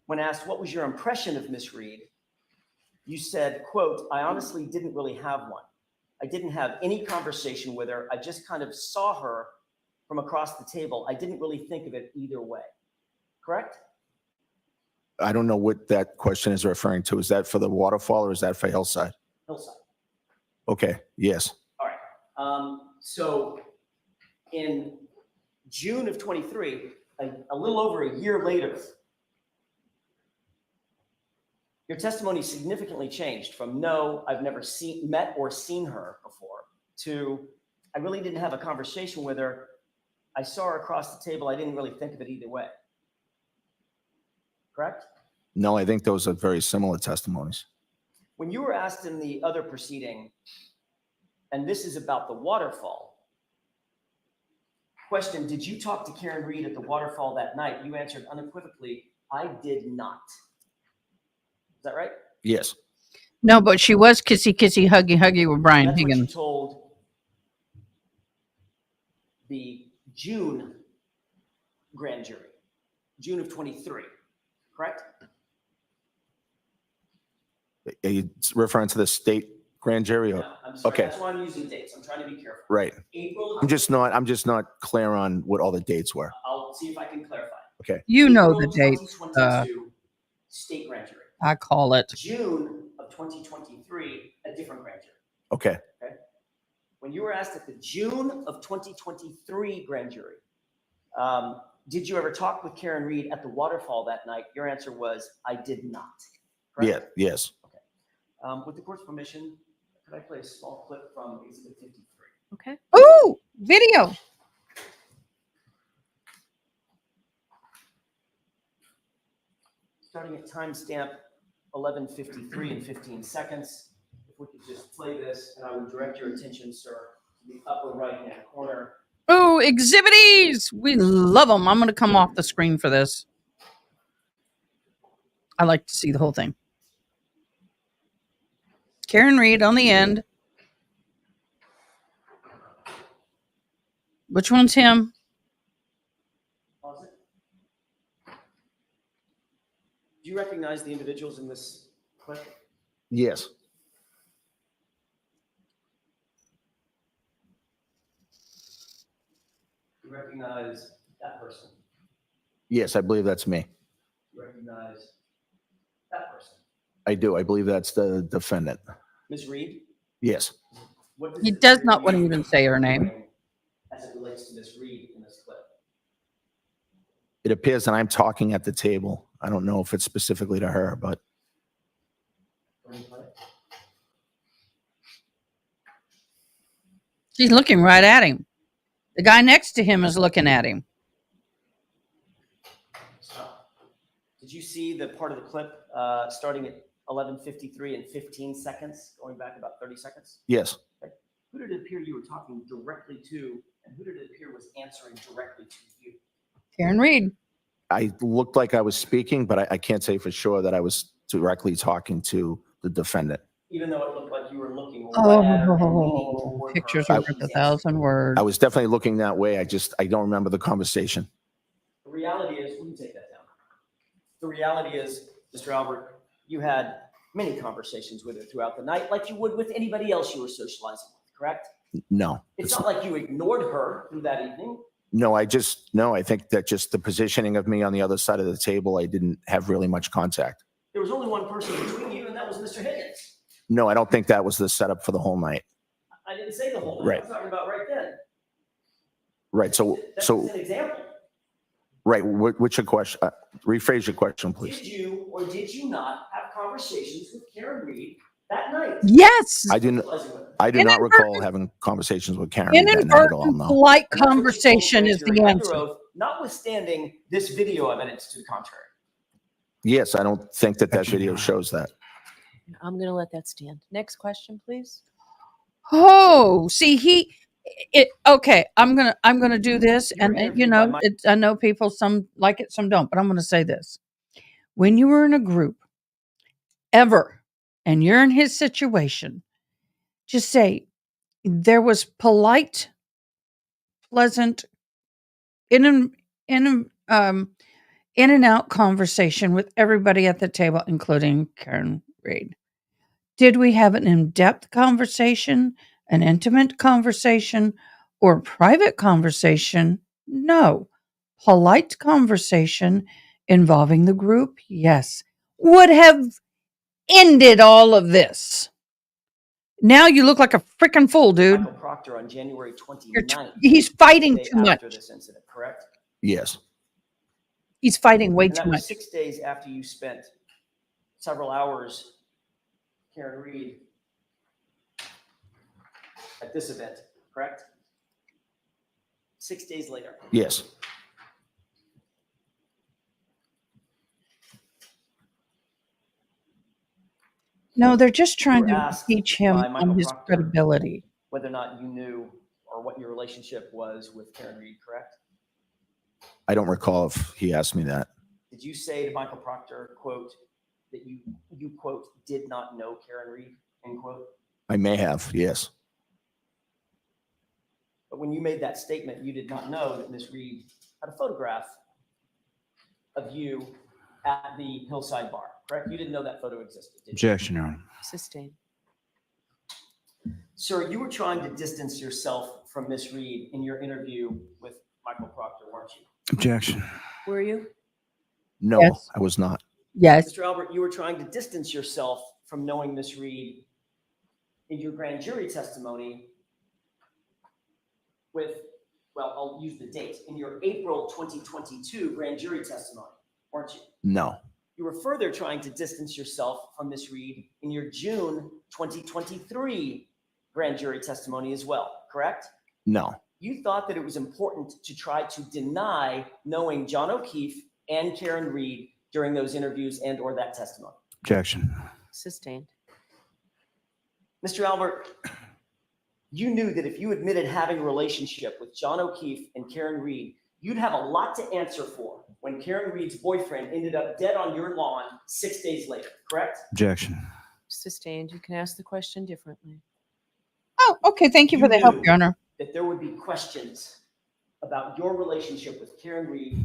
When asked what was your impression of Miss Reed, you said, quote, "I honestly didn't really have one. I didn't have any conversation with her. I just kind of saw her from across the table. I didn't really think of it either way." Correct? I don't know what that question is referring to. Is that for the waterfall or is that for Hillside? Hillside. Okay, yes. All right. So in June of 23, a little over a year later, your testimony significantly changed from "no, I've never met or seen her before" to "I really didn't have a conversation with her. I saw her across the table. I didn't really think of it either way." Correct? No, I think those are very similar testimonies. When you were asked in the other proceeding, and this is about the waterfall, question, did you talk to Karen Reed at the waterfall that night? You answered unequivocally, "I did not." Is that right? Yes. No, but she was kissy, kissy, huggy, huggy with Brian That's what you Higgins. told the June grand jury, June of 23, correct? Are you referring to the state grand jury? Or? No, I'm sorry. Okay. That's why I'm using dates. I'm trying to be careful. Right. April. I'm just not clear on what all the dates were. I'll see if I can clarify. Okay. You know April the date. 2022, state grand jury. I call it. June of 2023, a different grand jury. Okay. When you were asked at the June of 2023 grand jury, did you ever talk with Karen Reed at the waterfall that night? Your answer was, "I did not." Correct? Yeah. Yes. With the court's permission, could I play a small clip from Exhibit 53? Okay. Ooh, video. Starting at timestamp 11:53 and 15 seconds. If we could just play this, and I would direct your attention, sir, to the upper right-hand corner. Ooh, exhibitees. We love them. I'm going to come off the screen for this. I like to see the whole thing. Karen Reed on the end. Which one's him? Pause it. Do you recognize the individuals in this clip? Yes. Do you recognize that person? Yes, I believe that's me. Do you recognize that person? I do. I believe that's the defendant. Ms. Reed? Yes. What He it does appear not to want to you even say her name. as it relates to Ms. Reed in this clip? It appears that I'm talking at the table. I don't know if it's specifically to her, but Let me play it. She's looking right at him. The guy next to him is looking at him. Stop. Did you see the part of the clip starting at 11:53 and 15 seconds, going back about 30 seconds? yes. Who did it appear you were talking directly to, and who did it appear was answering directly to you? Karen Reed. I looked like I was speaking, but I can't say for sure that I was directly talking to the defendant. Even though it looked like you were looking right at her and leaning Oh, toward pictures her are as worth she's 1,000 words. I was definitely looking that way. I don't remember the conversation. The reality is, let me take that down. The reality is, Mr. Albert, you had many conversations with her throughout the night, like you would with anybody else you were socializing with, correct? No. It's not like you ignored her through that evening. No, I think that just the positioning of me on the other side of the table, I didn't have really much contact. There was only one person between you, and that was Mr. Higgins. No, I don't think that was the setup for the whole night. I didn't say the whole thing. Right. I'm talking about right then. Right. So, That's an example. right. What's your question? Rephrase your question, please. Did you or did you not have conversations with Karen Reed that night? Yes. I do not recall having conversations with Karen that night at all. Inadvertent, No. polite And that's what you told conversation is grand the jury under answer. oath, notwithstanding this video evidence to the contrary. Yes, I don't think that video shows that. I'm going to let that stand. Next question, please. Oh, see, Okay, I'm gonna do this, You were and you interviewed by know, Mike. I know people, some like it, some don't, but I'm gonna say this: when you were in a group, ever, and you're in his situation, just say there was polite, pleasant, in and in and out conversation with everybody at the table, including Karen Reed. Did we have an in-depth conversation, an intimate conversation, or private conversation? No. Polite conversation involving the group? Yes. Would have ended all of this. Now you look like a freaking fool, dude. Michael Proctor on January You're 29th, he's the fighting day too much. after this incident, correct? Yes. He's fighting way And too that was much. 6 days after you spent several hours, Karen Reed, at this event, correct? 6 days later. Yes. No, they're just You trying were to asked impeach him by Michael on his Proctor credibility. whether or not you knew or what your relationship was with Karen Reed, correct? I don't recall if he asked me that. Did you say to Michael Proctor, quote, that you quote, did not know Karen Reed, end quote? I may have, yes. But when you made that statement, you did not know that Ms. Reed had a photograph of you at the Hillside Bar, correct? You didn't know that photo existed, did you? Objection, Your Honor. Sustained. Sir, you were trying to distance yourself from Ms. Reed in your interview with Michael Proctor, weren't you? Objection. Were you? No, Yes. I was not. Yes. Mr. Albert, you were trying to distance yourself from knowing Ms. Reed in your grand jury testimony with, well, I'll use the date, in your April 2022 grand jury testimony, weren't you? No. You were further trying to distance yourself from Ms. Reed in your June 2023 grand jury testimony as well, correct? No. You thought that it was important to try to deny knowing John O'Keefe and Karen Reed during those interviews and or that testimony. Objection. Sustained. Mr. Albert, you knew that if you admitted having a relationship with John O'Keefe and Karen Reed, you'd have a lot to answer for when Karen Reed's boyfriend ended up dead on your lawn 6 days later, correct? Objection. Sustained. You can ask the question differently. Oh, okay. Thank you for the help, Your Honor. That there would be questions about your relationship with Karen Reed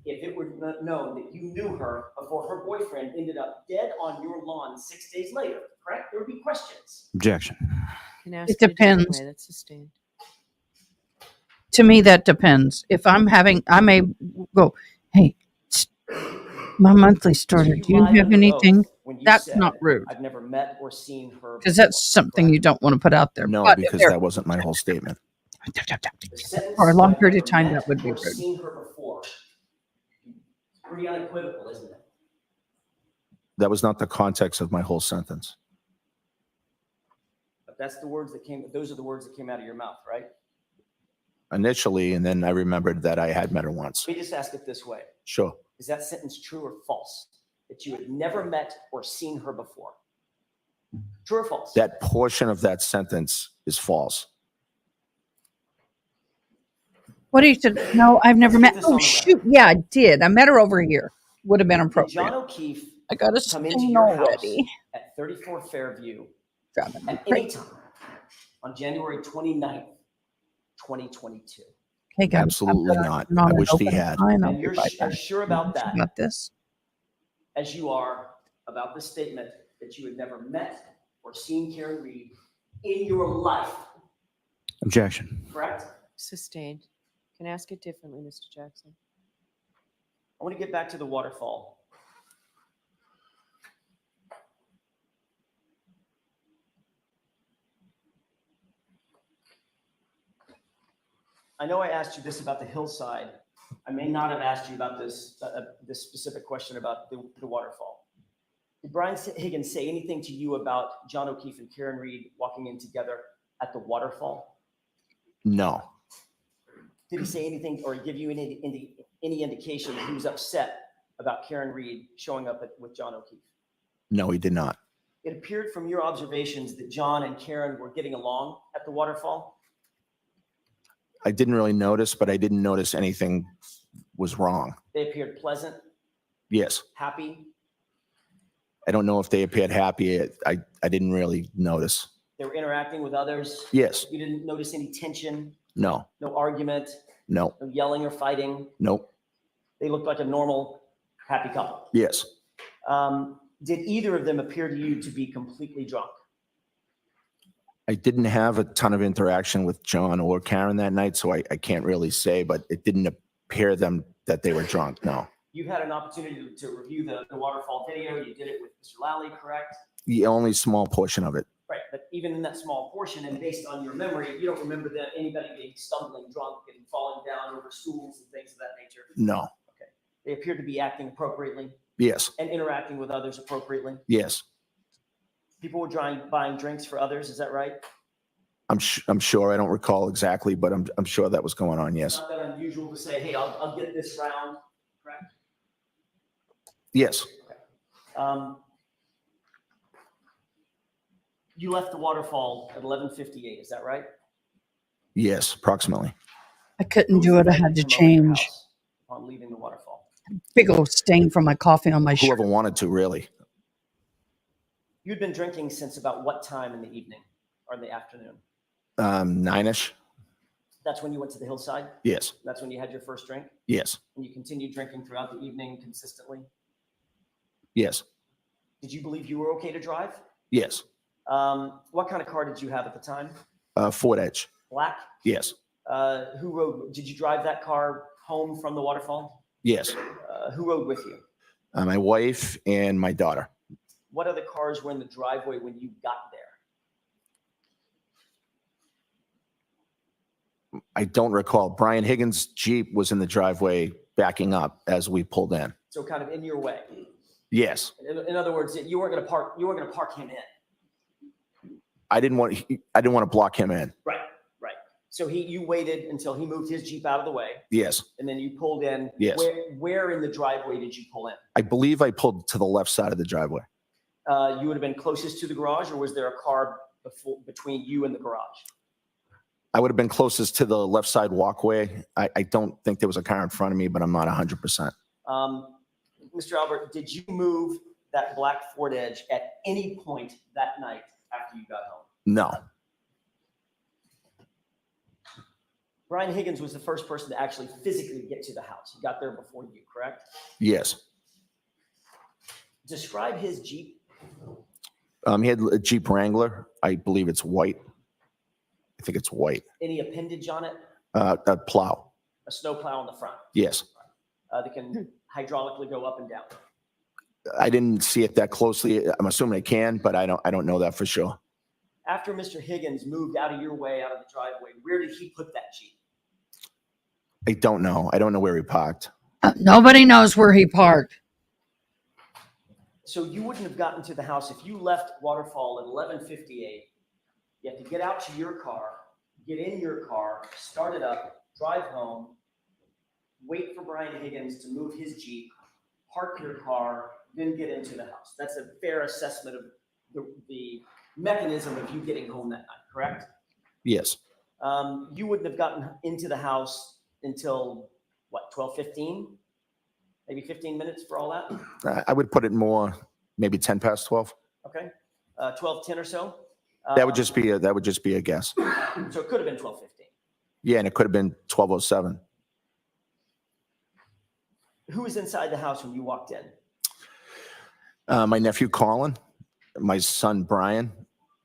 if it were known that you knew her before her boyfriend ended up dead on your lawn 6 days later, correct? There would be questions. Objection. You can ask It a different depends. way. That's sustained. To me, that depends. If I'm having, I may go, hey, my monthly started. Do you lied have under anything? oath when you That's said, not rude, I've never met or seen her because before, that's something correct? you don't want to put out there. No, But because there- that wasn't my whole statement. The sentence, for a long "I've period of never time, met that would be or rude. seen her before." Pretty unequivocal, isn't it? That was not the context of my whole sentence. But that's the words that came, those are the words that came out of your mouth, right? Initially, and then I remembered that I had met her once. Let me just ask it this way. Sure. Is that sentence true or false? That you had never met or seen her before? True or false? That portion of that sentence is false. What do you said? No, I've never Let's get met. this Oh, on the shoot. Yeah, I did. I met her over here. Would have been Did John appropriate. O'Keefe I got a come into stain your already. house at 34 Fairview Driving me at any crazy. time on January 29th, 2022? Hey, guys, Absolutely not. I wished he had. And you're as sure about that About this. as you are about the statement that you had never met or seen Karen Reed in your life, Objection. correct? Sustained. Can ask it differently, Mr. Jackson. I want to get back to the waterfall. I know I asked you this about the hillside. I may not have asked you about this specific question about the waterfall. Did Brian Higgins say anything to you about John O'Keefe and Karen Reed walking in together at the waterfall? No. Did he say anything or give you any indication that he was upset about Karen Reed showing up with John O'Keefe? No, he did not. It appeared from your observations that John and Karen were getting along at the waterfall. I didn't really notice, but I didn't notice anything was wrong. They appeared pleasant, Yes. happy. I don't know if they appeared happy. I didn't really notice. They were interacting with others. Yes. You didn't notice any tension, No. no argument, No. no yelling or fighting. Nope. They looked like a normal, happy couple. Yes. Did either of them appear to you to be completely drunk? I didn't have a ton of interaction with John or Karen that night, so I can't really say, but it didn't appear them that they were drunk. No. You had an opportunity to review the waterfall video. You did it with Mr. Lally, correct? The only small portion of it. Right, but even in that small portion, and based on your memory, you don't remember that anybody being stumbling drunk and falling down over stools and things of that nature? No. Okay. They appear to be acting appropriately Yes. and interacting with others appropriately. Yes. People were buying drinks for others, is that right? I'm sure. I don't recall exactly, but I'm sure that was going on. It's Yes. not that unusual to say, hey, I'll get this round, correct? Yes. You left the waterfall at 11:58, is that right? Yes. Approximately. I couldn't do it. I had to Who promoted your change. house upon leaving the waterfall? Big old stain from my coffee on my shirt. Whoever wanted to, really. You'd been drinking since about what time in the evening or in the afternoon? 9-ish. That's when you went to the hillside? Yes. That's when you had your first drink? Yes. And you continued drinking throughout the evening consistently? Yes. Did you believe you were okay to drive? Yes. What kind of car did you have at the time? Ford Edge. Black? Yes. Did you drive that car home from the waterfall? Yes. Who rode with you? My wife and my daughter. What other cars were in the driveway when you got there? I don't recall. Brian Higgins' Jeep was in the driveway backing up as we pulled in. So kind of in your way. Yes. In other words, you weren't going to park him in. I didn't want to block him in. Right. So you waited until he moved his Jeep out of the way, Yes. and then you pulled in. Yes. Where in the driveway did you pull in? I believe I pulled to the left side of the driveway. You would have been closest to the garage, or was there a car between you and the garage? I would have been closest to the left side walkway. I don't think there was a car in front of me, but I'm not 100%. Mr. Albert, did you move that black Ford Edge at any point that night after you got home? No. Brian Higgins was the first person to actually physically get to the house. He got there before you, correct? Yes. Describe his Jeep. He had a Jeep Wrangler. I believe it's white. I think it's white. Any appendage on it? A plow. A snow plow on the front Yes. that can hydraulically go up and down. I didn't see it that closely. I'm assuming it can, but I don't know that for sure. After Mr. Higgins moved out of your way, out of the driveway, where did he put that Jeep? I don't know. I don't know where he parked. Nobody knows where he parked. So you wouldn't have gotten to the house if you left Waterfall at 11:58. You have to get out to your car, get in your car, start it up, drive home, wait for Brian Higgins to move his Jeep, park your car, then get into the house. That's a fair assessment of the mechanism of you getting home that night, correct? Yes. You wouldn't have gotten into the house until, what, 12:15? Maybe 15 minutes for all that? I would put it more, maybe 10 past 12. Okay. 12:10 or so? That would just be a guess. So it could have been 12:15. Yeah, and it could have been 12:07. Who was inside the house when you walked in? My nephew Colin, my son Brian,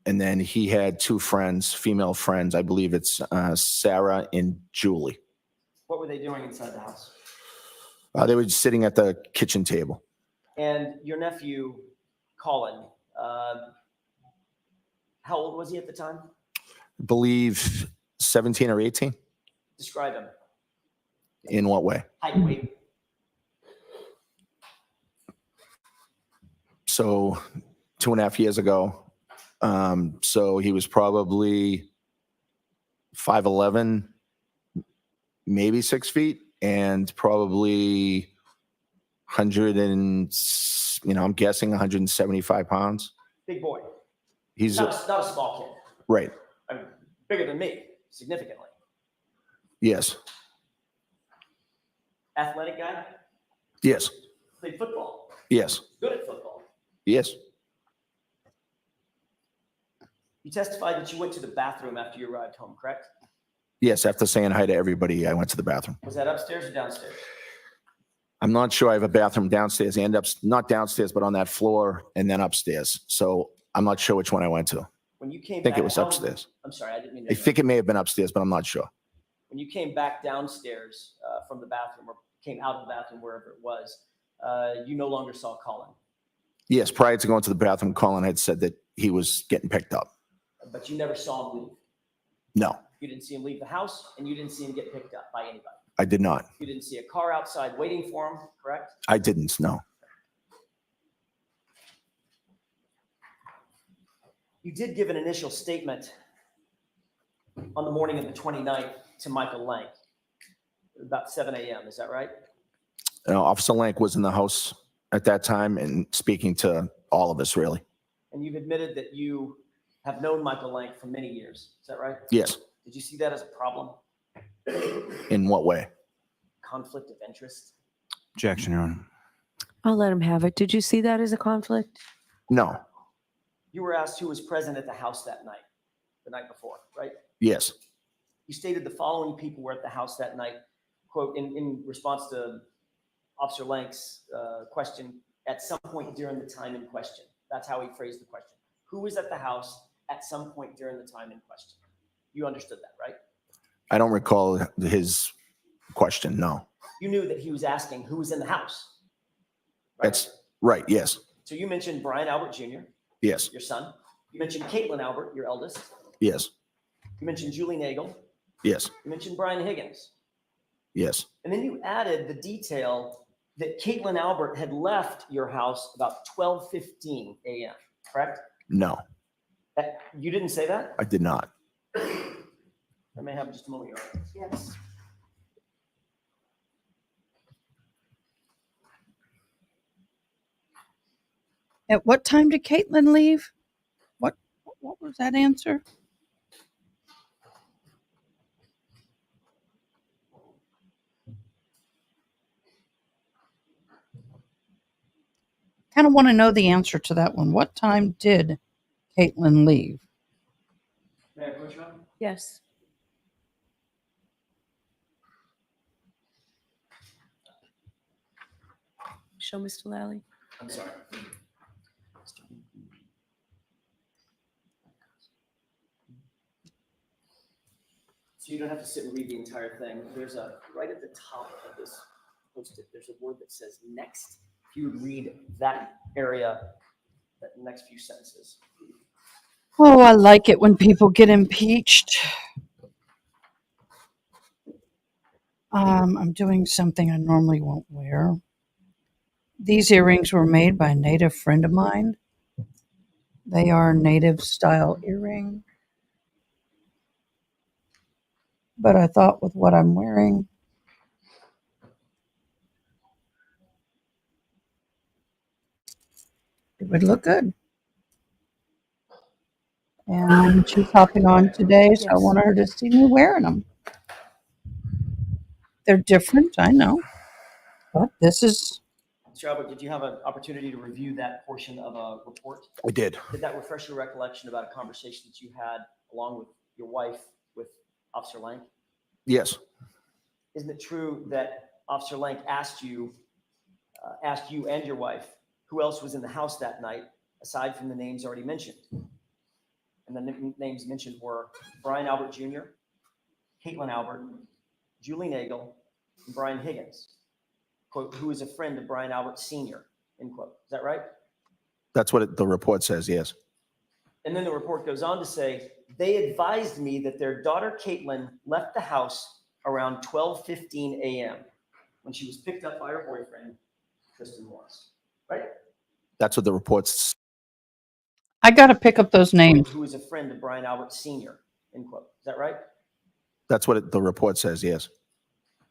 and then he had two friends, female friends. I believe it's Sarah and Julie. What were they doing inside the house? They were just sitting at the kitchen table. And your nephew, Colin, how old was he at the time? I believe 17 or 18. Describe him. In what way? Height, weight. So 2.5 years ago. So he was probably 5'11", maybe 6 feet, and probably 100 and, I'm guessing 175 pounds. Big boy. He's Not a small kid. right. I mean, bigger than me, significantly. Yes. Athletic guy? Yes. Played football? Yes. Good at football? Yes. You testified that you went to the bathroom after you arrived home, correct? Yes. After saying hi to everybody, I went to the bathroom. Was that upstairs or downstairs? I'm not sure. I have a bathroom downstairs and not downstairs, but on that floor and then upstairs. So I'm not sure which one I went to. When you came I think back, it was upstairs. I'm sorry, I didn't mean to I interrupt. think it may have been upstairs, but I'm not sure. When you came back downstairs from the bathroom or came out of the bathroom, wherever it was, you no longer saw Colin, Yes. Prior to going to the bathroom, Colin had said that he was getting picked up. but you never saw him leave. No, You didn't see him leave the house, and you didn't see him get picked up by anybody. I did not. You didn't see a car outside waiting for him, correct? I didn't. No. You did give an initial statement on the morning of the 29th to Michael Lank, about 7 a.m. Is that right? Officer Lank was in the house at that time and speaking to all of us, really. And you've admitted that you have known Michael Lank for many years. Is that right? Yes. Did you see that as a problem? In what way? Conflict of interest? Objection, Your Honor. I'll let him have it. Did you see that as a conflict? No. You were asked who was present at the house that night, the night before, right? Yes. You stated the following people were at the house that night, quote, in response to Officer Lank's question, at some point during the time in question. That's how he phrased the question. Who was at the house at some point during the time in question? You understood that, right? I don't recall his question. No. You knew that he was asking who was in the house. Right? That's right. Yes. So you mentioned Brian Albert Jr., Yes. your son. You mentioned Caitlin Albert, your eldest. Yes. You mentioned Julie Nagel. Yes. You mentioned Brian Higgins. Yes. And then you added the detail that Caitlin Albert had left your house about 12:15 a.m., correct? No, You didn't say that? I did not. I may have just a moment, Your Honor. Yes. At what time did Caitlin leave? What was that answer? Kind of want to know the answer to that one. What time did Caitlin leave? May I approach, Your Honor? Yes. Show Mr. Lally. I'm sorry. So you don't have to sit and read the entire thing. There's right at the top of this post-it, there's a word that says next. If you would read that area, that next few sentences. Oh, I like it when people get impeached. I'm doing something I normally won't wear. These earrings were made by a native friend of mine. They are native style earring. But I thought with what I'm wearing, it would look good. And she's hopping on today, so I Yes. wanted her to see me wearing them. They're different, I know. But this is, Mr. Albert, did you have an opportunity to review that portion of a report? I did. Did that refresh your recollection about a conversation that you had along with your wife with Officer Lank? Yes. Isn't it true that Officer Lank asked you and your wife who else was in the house that night aside from the names already mentioned? And the names mentioned were Brian Albert Jr., Caitlin Albert, Julie Nagel, and Brian Higgins, quote, who is a friend of Brian Albert Sr., end quote. Is that right? That's what the report says. Yes. And then the report goes on to say, they advised me that their daughter Caitlin left the house around 12:15 a.m. when she was picked up by her boyfriend, Tristan Morris, right? That's what the reports. I got to pick up those names. Who is a friend of Brian Albert Sr., end quote. Is that right? That's what the report says. Yes.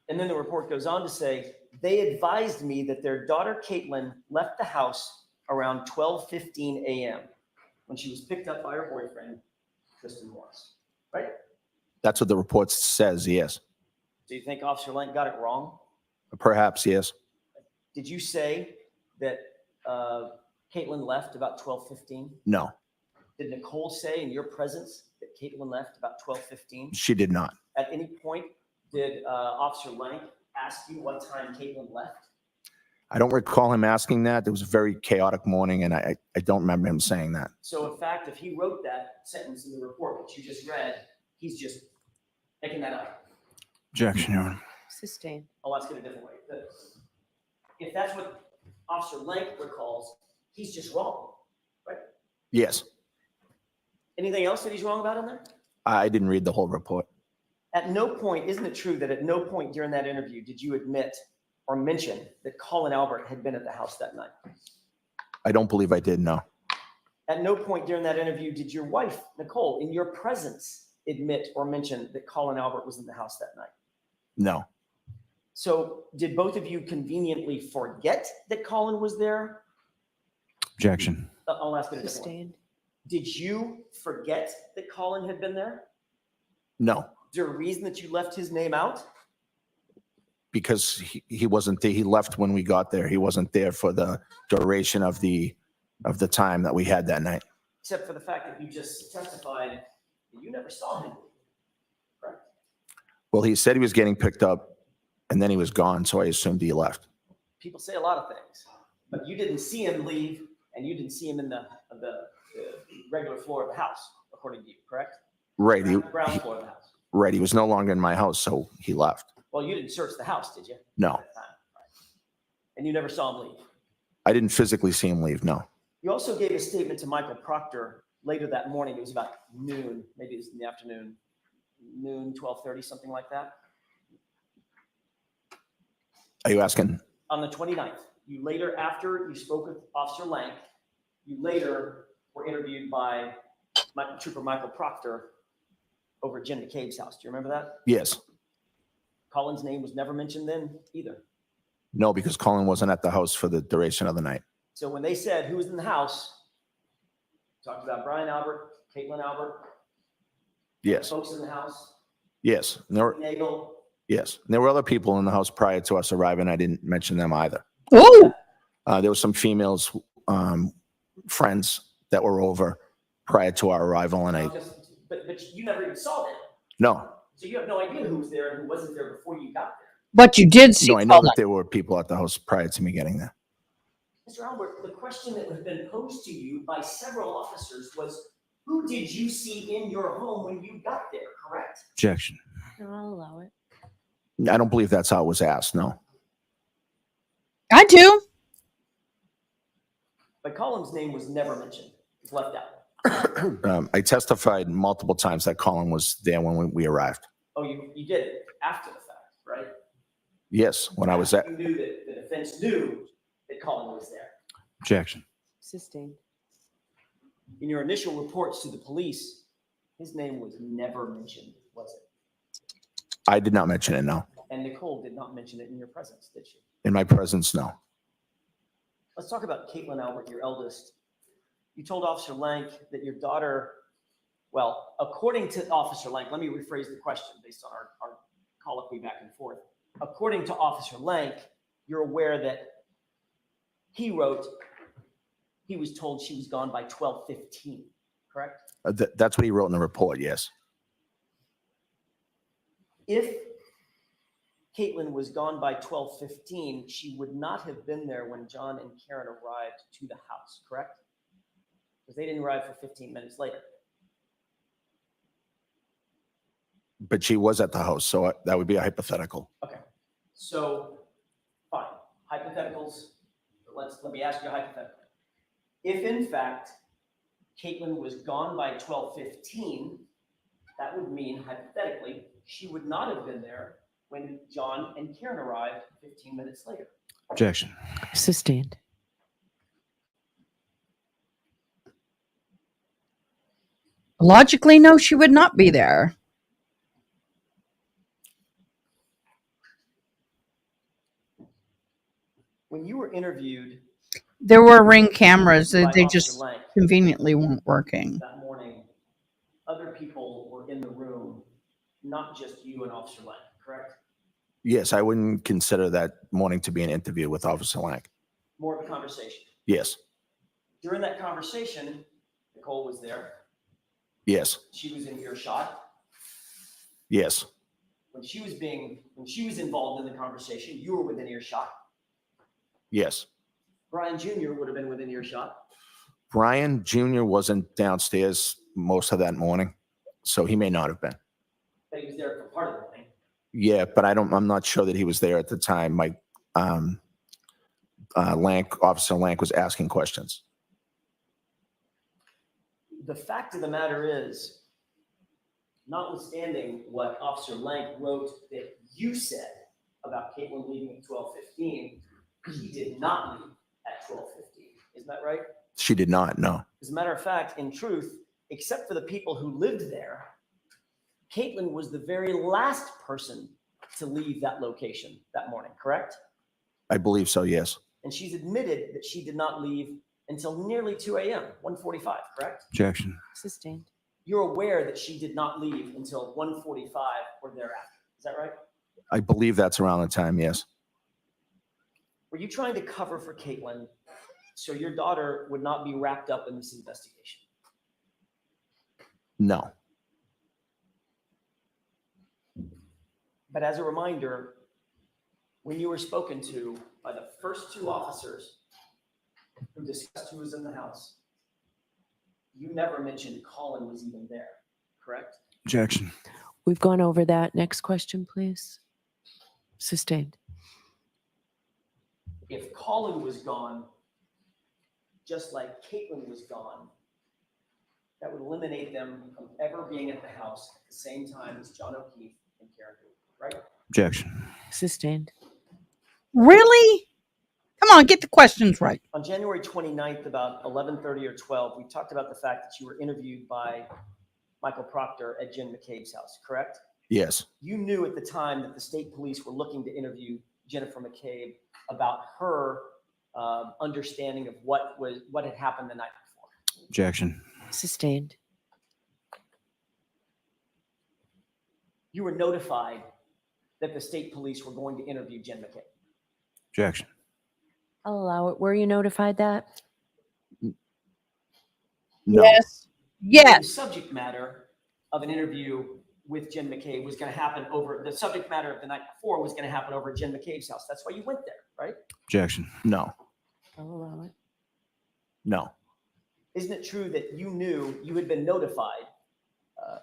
And then the report goes on to say, they advised me that their daughter Caitlin left the house around 12:15 a.m. when she was picked up by her boyfriend, Tristan Morris, right? That's what the report says. Yes. Do you think Officer Lang got it wrong? Perhaps, yes. Did you say that Caitlin left about 12:15? No, Did Nicole say in your presence that Caitlin left about 12:15? she did not. At any point, did Officer Lang ask you what time Caitlin left? I don't recall him asking that. It was a very chaotic morning, and I don't remember him saying that. So in fact, if he wrote that sentence in the report that you just read, he's just making that up. Objection, Your Honor. Sustained. I'll ask it a different way. If that's what Officer Lang recalls, he's just wrong, right? Yes, Anything else that he's wrong about in there? I didn't read the whole report. At no point, isn't it true that at no point during that interview did you admit or mention that Colin Albert had been at the house that night? I don't believe I did, no. At no point during that interview did your wife, Nicole, in your presence, admit or mention that Colin Albert was in the house that night? No. So did both of you conveniently forget that Colin was there? Objection. I'll ask it a different way. Sustained. Did you forget that Colin had been there? No, Is there a reason that you left his name out? because he wasn't there. He left when we got there. He wasn't there for the duration of the time that we had that night. Except for the fact that you just testified that you never saw him. Correct? Well, he said he was getting picked up, and then he was gone, so I assumed he left. People say a lot of things, but you didn't see him leave, and you didn't see him in the regular floor of the house, according to you, correct? Right, Ground floor of the house. right. He was no longer in my house, so he left. Well, you didn't search the house, did you? No, At that time? Right. And you never saw him leave. I didn't physically see him leave, no. You also gave a statement to Michael Proctor later that morning. It was about noon, maybe it was in the afternoon, noon, 12:30, something like that. Are you asking? On the 29th, you later, after you spoke with Officer Lang, you later were interviewed by Trooper Michael Proctor over at Jim McCabe's house. Do you remember that? Yes. Colin's name was never mentioned then either. No, because Colin wasn't at the house for the duration of the night. So when they said who was in the house, talked about Brian Albert, Caitlin Albert, Yes, folks in the house, yes. And there Nagel. were other people in the house prior to us arriving. I didn't mention them either. Oh, There were some females, friends that were over prior to our arrival, and But you never even saw them. no, So you have no idea who was there and who wasn't there before you got there. but you did see no, I know Colin. that there were people at the house prior to me getting there. Mr. Albert, the question that had been posed to you by several officers was, who did you see in your home when you got there, correct? Objection. No, I'll allow it. I don't believe that's how it was asked, no. I do. But Colin's name was never mentioned. It was left out. I testified multiple times that Colin was there when we arrived. Oh, you did it after the fact, right? Yes, when I was at. You knew that the defense knew that Colin was there. Objection. Sustained. In your initial reports to the police, his name was never mentioned, was it? I did not mention it, no. And Nicole did not mention it in your presence, did she? In my presence, no. Let's talk about Caitlin Albert, your eldest. You told Officer Lank that your daughter, well, according to Officer Lank, let me rephrase the question based on our colloquy back and forth. According to Officer Lank, you're aware that he wrote he was told she was gone by 12:15, correct? That's what he wrote in the report, yes. If Caitlin was gone by 12:15, she would not have been there when John and Karen arrived to the house, correct? Because they didn't arrive for 15 minutes later. But she was at the house, so that would be a hypothetical. Okay, so fine, hypotheticals. Let me ask you a hypothetical. If in fact Caitlin was gone by 12:15, that would mean hypothetically she would not have been there when John and Karen arrived 15 minutes later. Objection. Sustained. Logically, no, she would not be there. When you were interviewed There were Ring cameras. by They Officer just Lank conveniently weren't working. that morning, other people were in the room, not just you and Officer Lank, correct? Yes, I wouldn't consider that morning to be an interview with Officer Lang. More of a conversation. Yes, During that conversation, Nicole was there. yes, She was in earshot. yes, When she was involved in the conversation, you were within earshot. yes. Brian Jr. would have been within earshot. Brian Jr. wasn't downstairs most of that morning, so he may not have been. But he was there for part of the morning. Yeah, but I'm not sure that he was there at the time. Officer Lank was asking questions. The fact of the matter is, notwithstanding what Officer Lank wrote that you said about Caitlin leaving at 12:15, he did not leave at 12:15. Isn't that right? She did not, no. As a matter of fact, in truth, except for the people who lived there, Caitlin was the very last person to leave that location that morning, correct? I believe so, yes. And she's admitted that she did not leave until nearly 2 a.m., 1:45, correct? Objection. Sustained. You're aware that she did not leave until 1:45 or thereafter. Is that right? I believe that's around the time, yes. Were you trying to cover for Caitlin so your daughter would not be wrapped up in this investigation? No, But as a reminder, when you were spoken to by the first two officers who discussed who was in the house, you never mentioned Colin was even there, correct? objection. We've gone over that. Next question, please. Sustained. If Colin was gone, just like Caitlin was gone, that would eliminate them from ever being at the house at the same time as John O'Keefe and Karen Hoover, right? Objection. Sustained. Really? Come on, get the questions right. On January 29th, about 11:30 or 12, we talked about the fact that you were interviewed by Michael Proctor at Jen McCabe's house, correct? Yes, You knew at the time that the state police were looking to interview Jennifer McCabe about her understanding of what had happened the night before. objection. Sustained. You were notified that the state police were going to interview Jen McCabe. Objection. I'll allow it. Were you notified that? No, Yes. The Yes. subject matter of an interview with Jen McCabe was going to happen the subject matter of the night before was going to happen over at Jen McCabe's house. That's why you went there, right? objection. No, I'll allow it. no, Isn't it true that you knew you had been notified,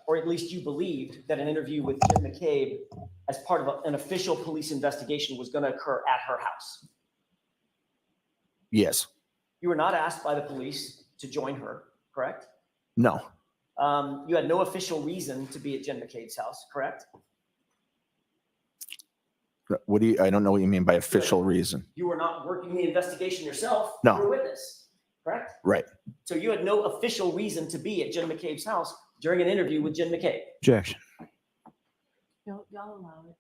or at least you believed that an interview with Jen McCabe as part of an official police investigation was going to occur at her house? yes, You were not asked by the police to join her, correct? no, You had no official reason to be at Jen McCabe's house, correct? I don't know what you mean by official reason. You were not working the investigation yourself. No. You were a witness, correct? Right. So you had no official reason to be at Jen McCabe's house during an interview with Jen McCabe. Objection. No, y'all allow it.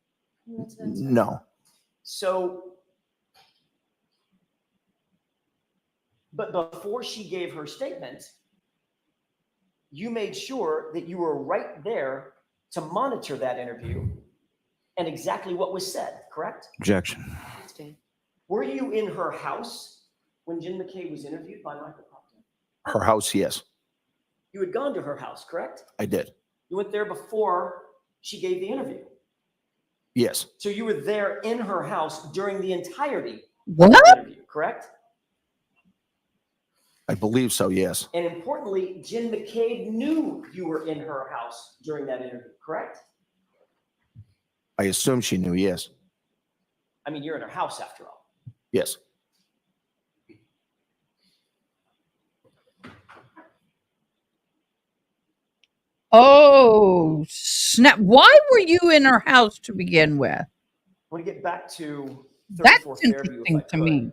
No, So, but before she gave her statement, you made sure that you were right there to monitor that interview and exactly what was said, correct? objection. Sustained. Were you in her house when Jen McCabe was interviewed by Michael Proctor? Her house, yes, You had gone to her house, correct? I did. You went there before she gave the interview. Yes, So you were there in her house during the entirety of What? the interview, correct? I believe so, yes. And importantly, Jen McCabe knew you were in her house during that interview, correct? I assume she knew, yes, I mean, you're in her house after all. yes. Oh, snap. Why were you in her house to begin with? I want to get back to That's 34 Fairview, if interesting I to could, me.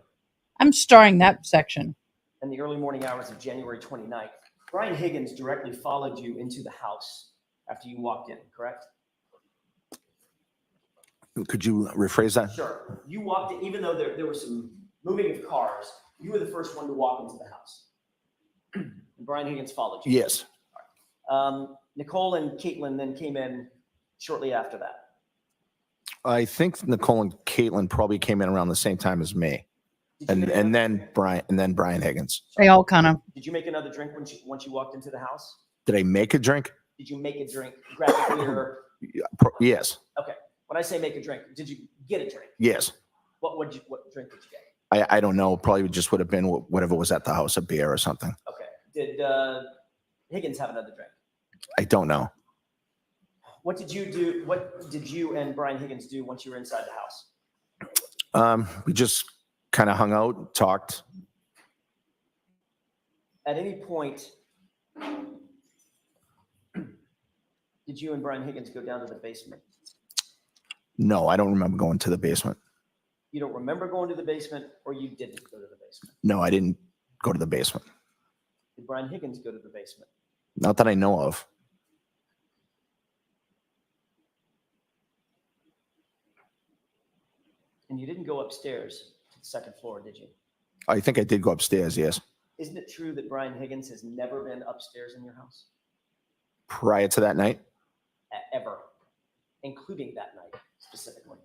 I'm starring that section. in the early morning hours of January 29th. Brian Higgins directly followed you into the house after you walked in, correct? Could you rephrase that? Sure. You walked in, even though there was some moving of cars, you were the first one to walk into the house. And Brian Higgins followed you. Yes, Nicole and Caitlin then came in shortly after that. I think Nicole and Caitlin probably came in around the same time as me, Did you and make and another- then Brian Higgins. They all kind of. Did you make another drink once you walked into the house? Did I make a drink? Did you make a drink? Grab a beer? Yes. Okay. When I say make a drink, did you get a drink? Yes. What drink did you get? I don't know. Probably just would have been whatever was at the house, a beer or something. Okay. Did Higgins have another drink? I don't know. What did you do? What did you and Brian Higgins do once you were inside the house? We just kind of hung out, talked. At any point, did you and Brian Higgins go down to the basement? No, I don't remember going to the basement. You don't remember going to the basement, or you didn't go to the basement? No, I didn't go to the basement. Did Brian Higgins go to the basement? Not that I know of. And you didn't go upstairs to the second floor, did you? I think I did go upstairs, yes. Isn't it true that Brian Higgins has never been upstairs in your house? Prior to that night? Ever, including that night specifically.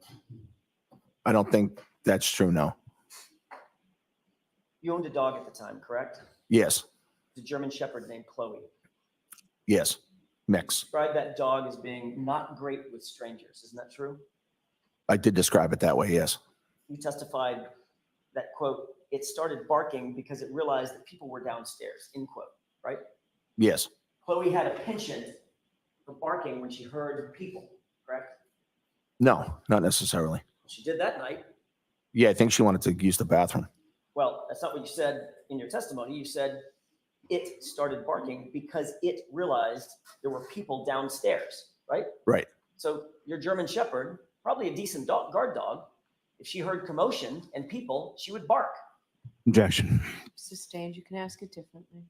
I don't think that's true, no. You owned a dog at the time, correct? Yes, The German Shepherd named Chloe. yes. Mix. Describe that dog as being not great with strangers. Isn't that true? I did describe it that way, yes. You testified that, quote, it started barking because it realized that people were downstairs, end quote, right? Yes. Chloe had a penchant for barking when she heard people, correct? No, not necessarily. She did that night. Yeah, I think she wanted to use the bathroom. Well, that's not what you said in your testimony. You said it started barking because it realized there were people downstairs, right? Right. So your German Shepherd, probably a decent dog, guard dog, if she heard commotion and people, she would bark. Objection. Sustained. You can ask it differently.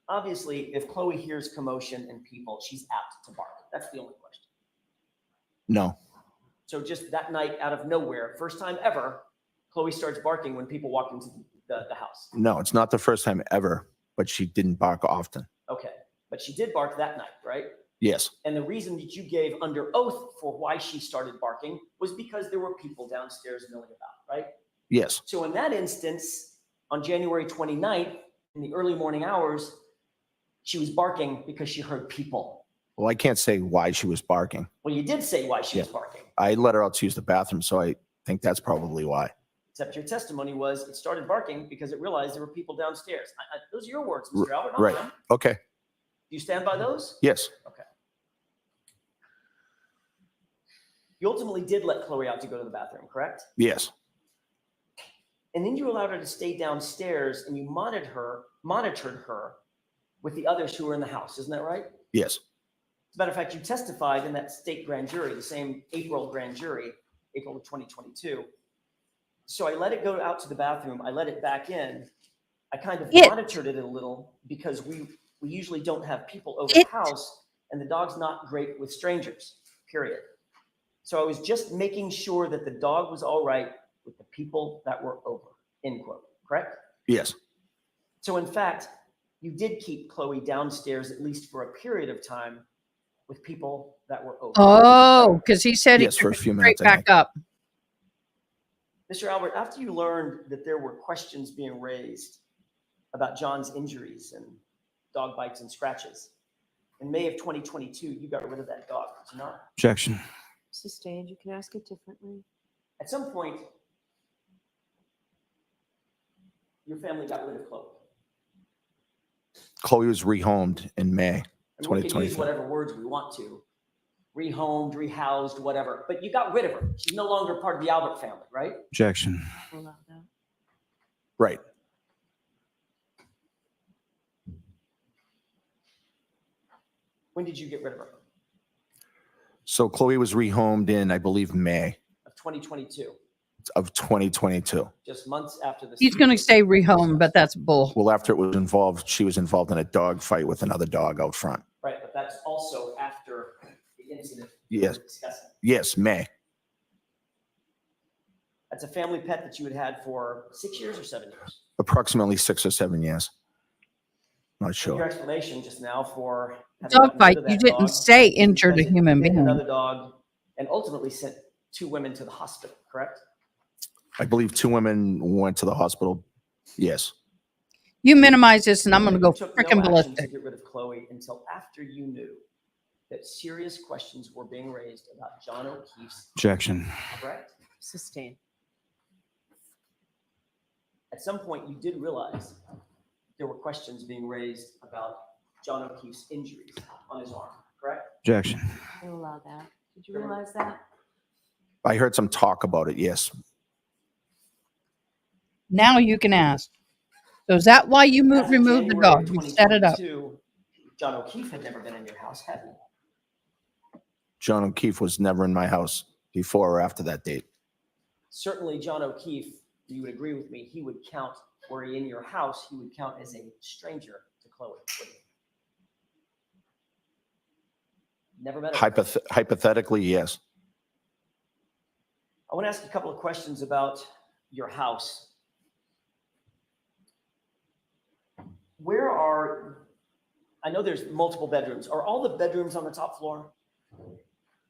Obviously, if Chloe hears commotion and people, she's apt to bark. That's the only question. No. So just that night, out of nowhere, first time ever, Chloe starts barking when people walk into the house. No, it's not the first time ever, but she didn't bark often. Okay, but she did bark that night, right? Yes. And the reason that you gave under oath for why she started barking was because there were people downstairs milling about, right? Yes. So in that instance, on January 29th, in the early morning hours, she was barking because she heard people. Well, I can't say why she was barking. Well, you did say why she was barking, I let her out to use the bathroom, so I think that's probably why. except your testimony was it started barking because it realized there were people downstairs. Those are your words, Mr. Albert. not Right. mine. Okay. Do you stand by those? Yes. Okay. You ultimately did let Chloe out to go to the bathroom, correct? Yes. And then you allowed her to stay downstairs and you monitored her with the others who were in the house. Isn't that right? Yes. As a matter of fact, you testified in that state grand jury, the same April grand jury, April of 2022. So I let it go out to the bathroom. I let it back in. I kind of monitored it a little because we usually don't have people over the house and the dog's not great with strangers, period. So I was just making sure that the dog was all right with the people that were over, end quote, correct? Yes. So in fact, you did keep Chloe downstairs at least for a period of time with people that were over. Oh, because he said Yes, he for a took few it minutes, straight I back up. Mr. Albert, after you learned that there were questions being raised about John's injuries and dog bites and scratches, in May of 2022, you got rid of that dog, did you not? Objection. Sustained. You can ask it differently. At some point, your family got rid of Chloe. Chloe was rehomed in May And we can use 2024. whatever words we want to, rehomed, rehoused, whatever, but you got rid of her. She's no longer part of the Albert family, right? Objection. Allow that. Right. When did you get rid of her? So Chloe was rehomed in, I believe, May Of 2022, of 2022. just months after this. He's going to say rehome, but that's bull. Well, after it was involved, she was involved in a dog fight with another dog out front. Right, but that's also after the incident Yes. we're discussing. Yes, May. That's a family pet that you had for 6 years or 7 years. Approximately 6 or 7 years. Not Your sure. explanation just now for having Dog gotten rid fight, of you that didn't dog say injured a because it human bit being. another dog and ultimately sent 2 women to the hospital, correct? I believe 2 women went to the hospital. Yes. You minimize this and I'm going to You go took freaking no action to ballistic. get rid of Chloe until after you knew that serious questions were being raised about John O'Keefe's, Objection. correct? Sustain. At some point, you did realize there were questions being raised about John O'Keefe's injuries on his arm, correct? Objection. You allow that. Did you realize that? I heard some talk about it. Yes. Now you can ask. So is that why you As of removed the January of dog? You set it up. 2022, John O'Keefe had never been in your house, had he? John O'Keefe was never in my house before or after that date. Certainly, John O'Keefe, you would agree with me, he would count, were he in your house, he would count as a stranger to Chloe. Wouldn't he? Never met her. Hypothetically, yes. I want to ask you a couple of questions about your house. I know there's multiple bedrooms. Are all the bedrooms on the top floor?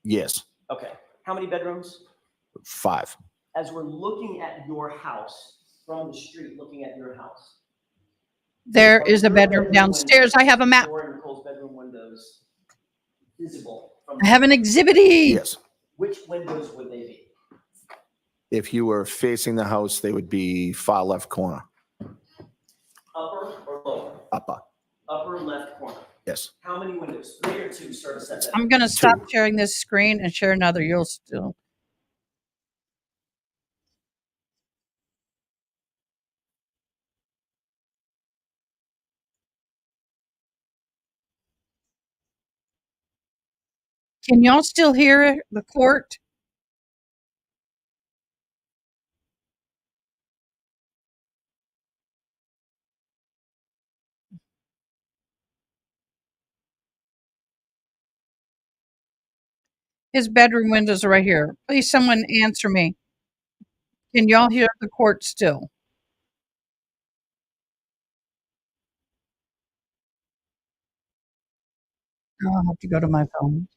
Yes. Okay. How many bedrooms? 5. As we're looking at your house from the street, looking at your house. There are is a your bedroom downstairs. I have a map. Door and Nicole's bedroom windows visible from. I have an exhibit E. Yes. Which windows would they be? If you were facing the house, they would be far left corner. Upper or lower? Upper. Upper left corner. Yes. How many windows? 3 or 2, sort of set that. I'm going to stop sharing this screen and share another. You'll still. Can y'all still hear the court? His bedroom windows are right here. Please, someone answer me. Can y'all hear the court still? Oh, I'll have to go to my phone.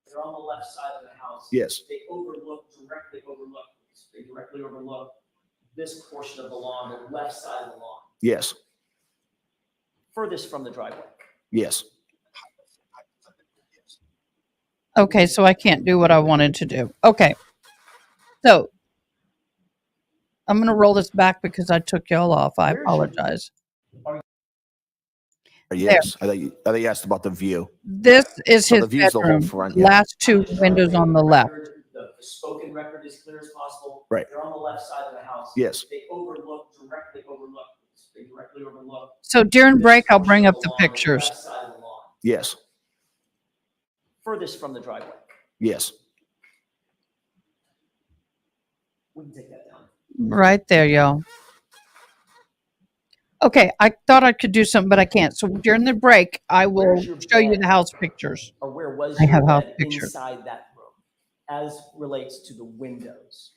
They're on the left side of the house. Yes. They directly overlook this portion of the lawn, the left side of the lawn, Yes. furthest from the driveway. Yes. Okay, so I can't do what I wanted to do. Okay. So I'm going to roll this back because I took y'all off. I Where's your- apologize. Yes. I thought you asked about the view. This is So his the view's the whole bedroom. front, yeah. Last 2 windows on the left. The spoken record is clear as possible. Right. They're on the left side of the house. Yes. They directly overlook. So during this break, I'll bring portion up of the lawn, pictures. left side of the lawn, Yes. furthest from the driveway. Yes. We can take that down. Right there, y'all. Okay, I thought I could do something, but I can't. So during the break, I will Where's your show you bed? the house pictures. Or where was I your have house bed pictures. inside that room as relates to the windows?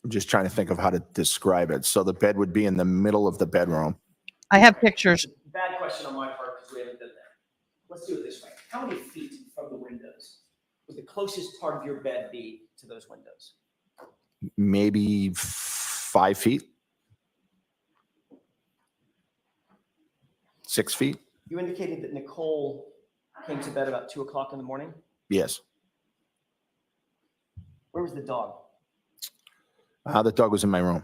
I'm just trying to think of how to describe it. So the bed would be in the middle of the bedroom. I have pictures. Bad question on my part because we haven't done that. Let's do it this way. How many feet from the windows would the closest part of your bed be to those windows? Maybe 5 feet. 6 feet. You indicated that Nicole came to bed about 2 o'clock in the morning. Yes. Where was the dog? The dog was in my room.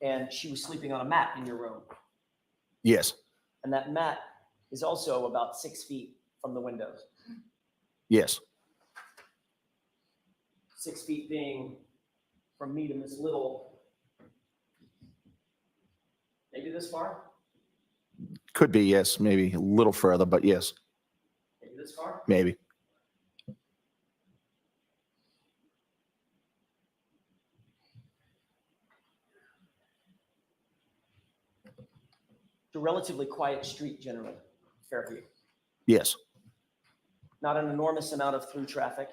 And she was sleeping on a mat in your room. Yes. And that mat is also about 6 feet from the windows. Yes. 6 feet being from me to Miss Little. Maybe this far? Could be, yes. Maybe a little further, but yes. Maybe this far? Maybe. It's a relatively quiet street generally, Fairview. Yes. Not an enormous amount of through traffic,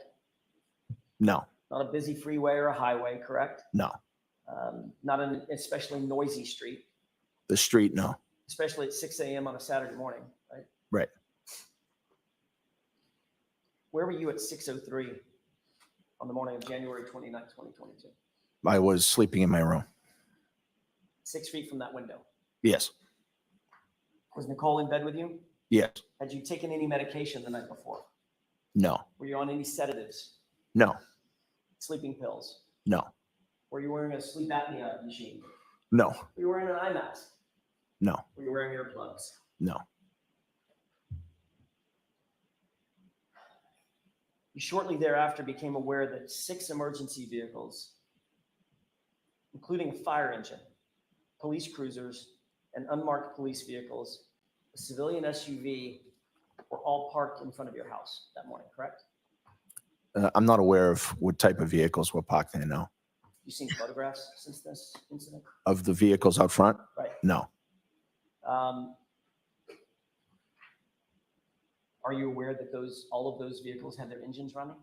No. not a busy freeway or a highway, correct? No. Not an especially noisy street, The street, no. especially at 6 a.m. on a Saturday morning, right? Right. Where were you at 6:03 on the morning of January 29th, 2022? I was sleeping in my room. 6 feet from that window. Yes. Was Nicole in bed with you? Yes. Had you taken any medication the night before? No. Were you on any sedatives, No. sleeping pills? No. Were you wearing a sleep apnea machine? No. Were you wearing an eye mask? No. Were you wearing earplugs? No. You shortly thereafter became aware that 6 emergency vehicles, including a fire engine, police cruisers, and unmarked police vehicles, a civilian SUV, were all parked in front of your house that morning, correct? I'm not aware of what type of vehicles were parked there, no. You seen photographs since this incident? Of the vehicles out front? Right. No. Are you aware that all of those vehicles had their engines running?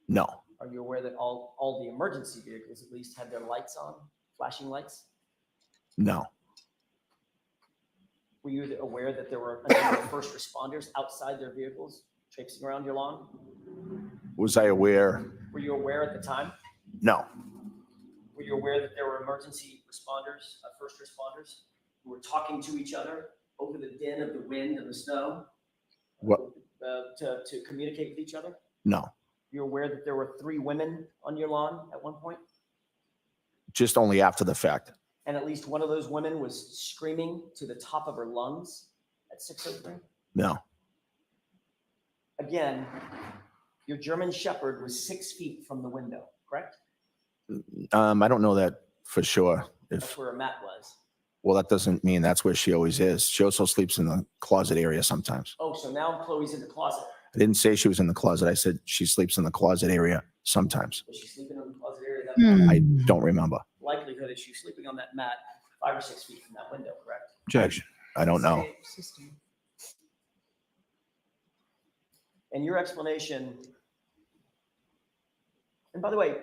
No. Are you aware that all the emergency vehicles at least had their lights on, flashing lights? No. Were you aware that there were a number of first responders outside their vehicles traipsing around your lawn? Was I aware? Were you aware at the time? No. Were you aware that there were emergency responders, first responders, who were talking to each other over the din of the wind and the snow? What? To communicate with each other? No. You're aware that there were 3 women on your lawn at one point? Just only after the fact. And at least one of those women was screaming to the top of her lungs at 6:03? No. Again, your German Shepherd was 6 feet from the window, correct? I don't know that for sure. That's where her mat was. Well, that doesn't mean that's where she always is. She also sleeps in the closet area sometimes. Oh, so now Chloe's in the closet. I didn't say she was in the closet. I said she sleeps in the closet area sometimes. Was she sleeping in the closet area? I don't remember. Likelihood is she's sleeping on that mat 5 or 6 feet from that window, correct? Judge, I don't know. And your explanation, and by the way,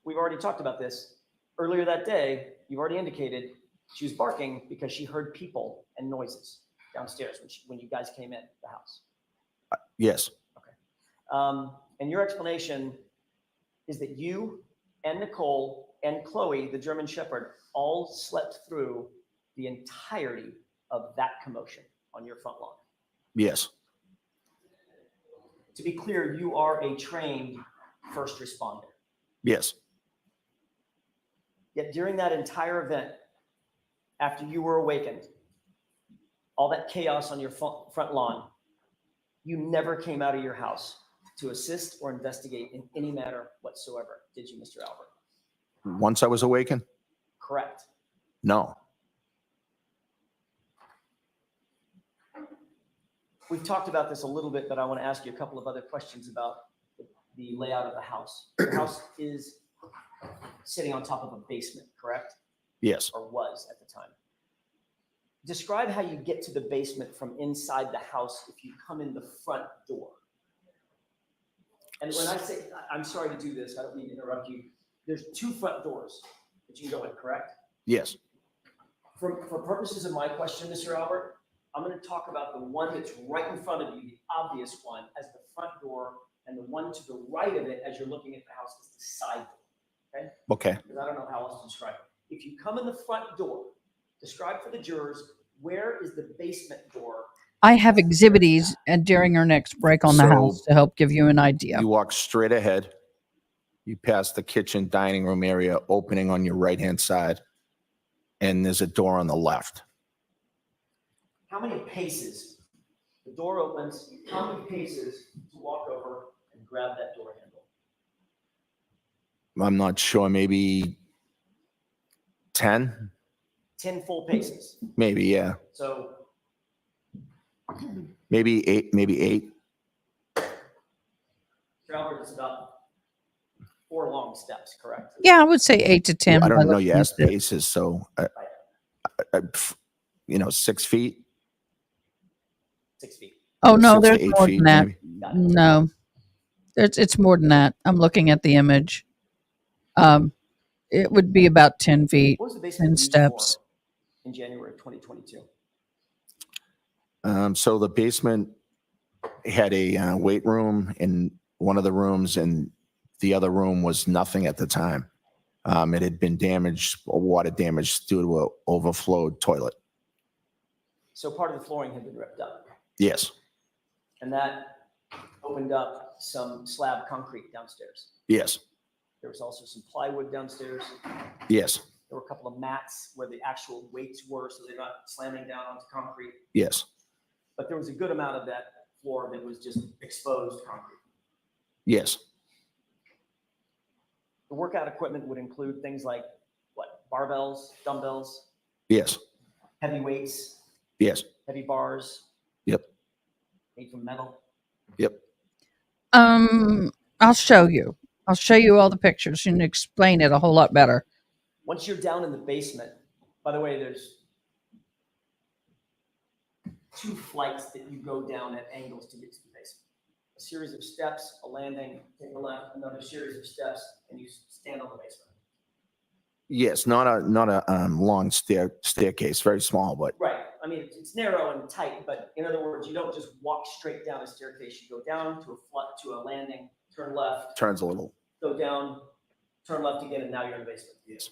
we've already talked about this. Earlier that day, you've already indicated she was barking because she heard people and noises downstairs when you guys came in the house. Yes. And your explanation is that you and Nicole and Chloe, the German Shepherd, all slept through the entirety of that commotion on your front lawn. Yes. To be clear, you are a trained first responder. Yes. Yet during that entire event, after you were awakened, all that chaos on your front lawn, you never came out of your house to assist or investigate in any manner whatsoever, did you, Mr. Albert? Once I was awakened? Correct. No. We've talked about this a little bit, but I want to ask you a couple of other questions about the layout of the house. Your house is sitting on top of a basement, correct? Yes. Or was at the time. Describe how you get to the basement from inside the house if you come in the front door. And when I say, I'm sorry to do this, I don't mean to interrupt you. There's 2 front doors that you can go in, correct? Yes. For purposes of my question, Mr. Albert, I'm going to talk about the one that's right in front of you, the obvious one, as the front door, and the one to the right of it as you're looking at the house is the side door. Okay? Okay. Because I don't know how else to describe it. If you come in the front door, describe for the jurors, where is the basement door? I have exhibits during our next break on the So, house to help give you an idea. You walk straight ahead. You pass the kitchen dining room area opening on your right-hand side, and there's a door on the left. How many paces? The door opens. How many paces to walk over and grab that door handle? I'm not sure, maybe 10? 10 full paces. Maybe, yeah. So Maybe 8, maybe 8. Mr. Albert, it's about 4 long steps, correct? Yeah, I would say 8 to 10. I by don't know. looking You at asked this. paces, so 6 feet, 6 feet. Oh, no, 6 there's to 8 more feet, than that. maybe. Got it. No, it's more than that. I'm looking at the image. It would be about 10 feet, What was the 10 basement used steps. for in January of 2022? So the basement had a weight room in one of the rooms, and the other room was nothing at the time. It had been damaged, or water damage due to an overflowed toilet. So part of the flooring had been ripped up, Yes, and that opened up some slab concrete downstairs. yes, There was also some plywood downstairs. yes, There were a couple of mats where the actual weights were, so they're not slamming down onto concrete. yes, But there was a good amount of that floor that was just exposed concrete. yes, The workout equipment would include things like what? Barbells, dumbbells, yes, heavy weights, yes, heavy bars yep, made from metal. yep. I'll show you. I'll show you all the pictures and explain it a whole lot better. Once you're down in the basement, by the way, there's 2 flights that you go down at angles to get to the basement. A series of steps, a landing, take a left, another series of steps, and you stand on the basement. Yes, not a long staircase, very small, but Right. I mean, it's narrow and tight, but in other words, you don't just walk straight down a staircase. You go down to a landing, turn left, turns a little. go down, turn left again, and now you're in the basement. Yes.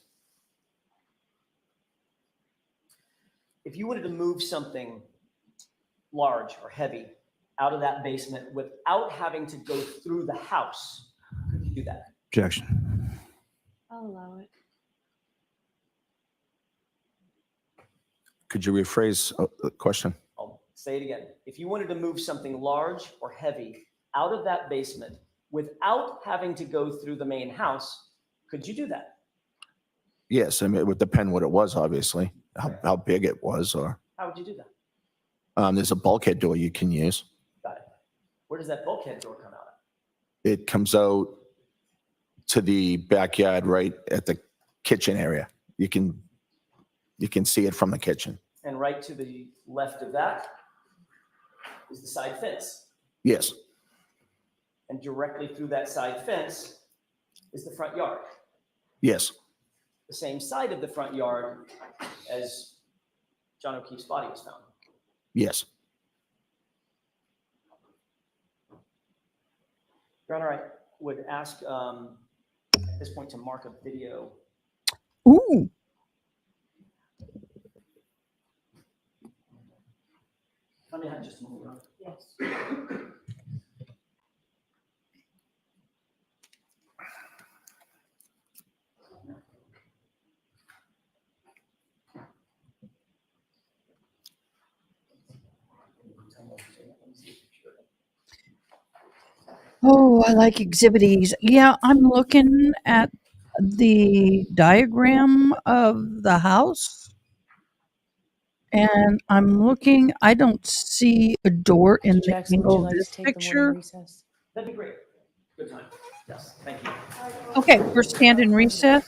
If you wanted to move something large or heavy out of that basement without having to go through the house, could you do that? Objection. I'll allow it. Could you rephrase the question? I'll say it again. If you wanted to move something large or heavy out of that basement without having to go through the main house, could you do that? Yes, I mean, it would depend what it was, obviously, how big it was, or How would you do that? there's a bulkhead door you can use. Got it. Where does that bulkhead door come out of? It comes out to the backyard right at the kitchen area. You can see it from the kitchen. And right to the left of that is the side fence. Yes, And directly through that side fence is the front yard. yes, The same side of the front yard as John O'Keefe's body was found. yes. Your Honor, I would ask at this point to mark a video. Ooh, Let me have just a moment. Yes. oh, I like exhibits. Yeah, I'm looking at the diagram of the house. And I'm looking, I don't see a door in Mr. the Jackson, would you angle of like to this take the picture. morning recess? That'd be great. Good time. Yes, thank you. Okay, we're standing recess.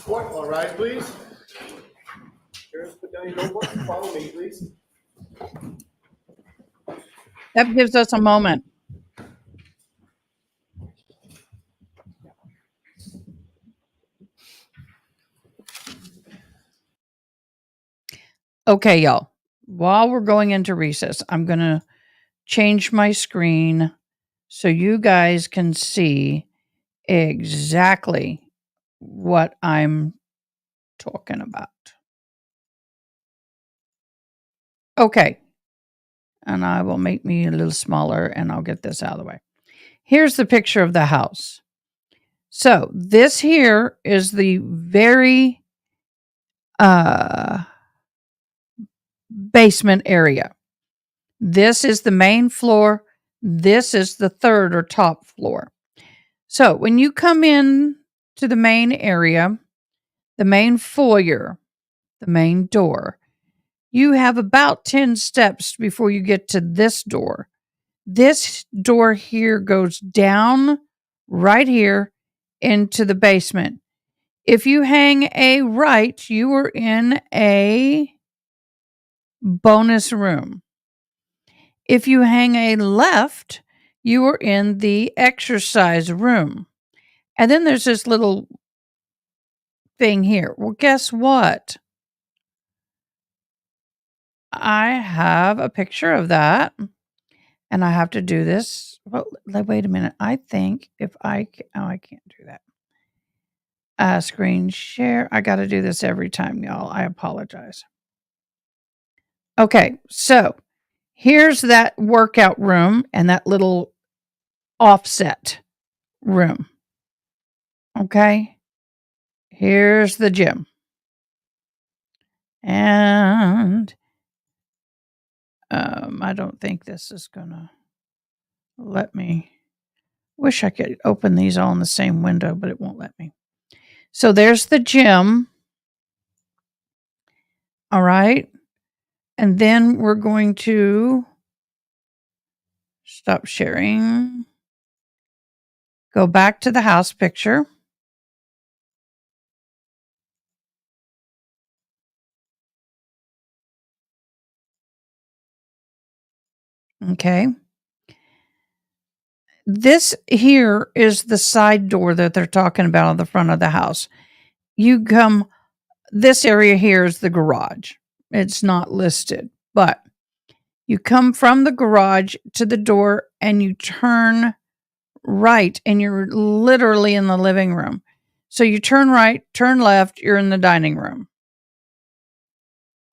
Court, all rise, please. Sheriff, put down your notebook and follow me, please. That gives us a moment. Okay, y'all. While we're going into recess, I'm going to change my screen so you guys can see exactly what I'm talking about. Okay. And I will make me a little smaller and I'll get this out of the way. Here's the picture of the house. So this here is the very basement area. This is the main floor. This is the third or top floor. So when you come in to the main area, the main foyer, the main door, you have about 10 steps before you get to this door. This door here goes down right here into the basement. If you hang a right, you are in a bonus room. If you hang a left, you are in the exercise room. And then there's this little thing here. Well, guess what? I have a picture of that. And I have to do this. Well, wait a minute. I think if I can't do that. Screen share. I got to do this every time, y'all. I apologize. Okay, so here's that workout room and that little offset room. Okay, here's the gym. And I don't think this is going to let me. Wish I could open these all in the same window, but it won't let me. So there's the gym. All right. And then we're going to stop sharing. Go back to the house picture. Okay. This here is the side door that they're talking about on the front of the house. This area here is the garage. It's not listed, but you come from the garage to the door and you turn right, and you're literally in the living room. So you turn right, turn left, you're in the dining room.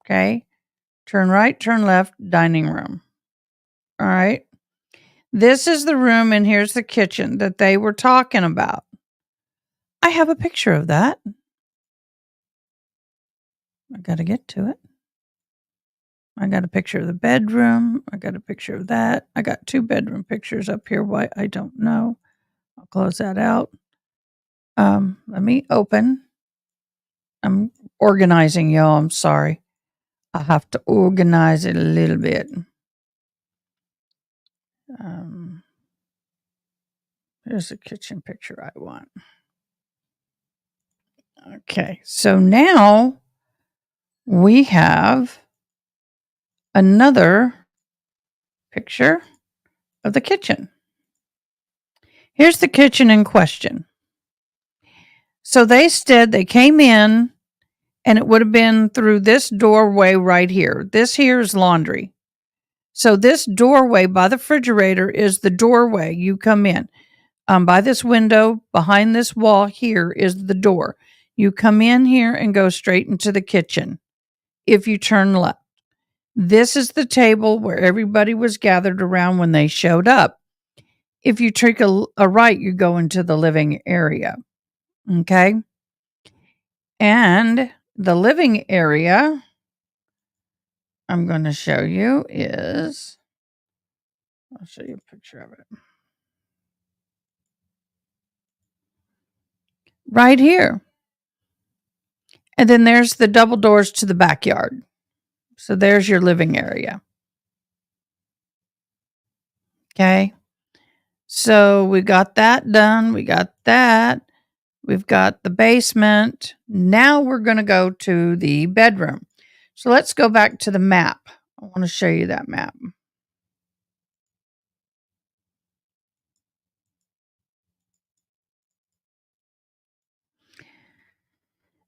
Okay. Turn right, turn left, dining room. All right. This is the room, and here's the kitchen that they were talking about. I have a picture of that. I got to get to it. I got a picture of the bedroom. I got a picture of that. I got 2 bedroom pictures up here. Why? I don't know. I'll close that out. Let me open. I'm organizing, y'all. I'm sorry. I have to organize it a little bit. Here's the kitchen picture I want. Okay, so now we have another picture of the kitchen. Here's the kitchen in question. So they said they came in and it would have been through this doorway right here. This here is laundry. So this doorway by the refrigerator is the doorway you come in. By this window, behind this wall here is the door. You come in here and go straight into the kitchen if you turn left. This is the table where everybody was gathered around when they showed up. If you take a right, you go into the living area. Okay. And the living area I'm going to show you is, I'll show you a picture of it. Right here. And then there's the double doors to the backyard. So there's your living area. Okay. So we got that done. We got that. We've got the basement. Now we're going to go to the bedroom. So let's go back to the map. I want to show you that map.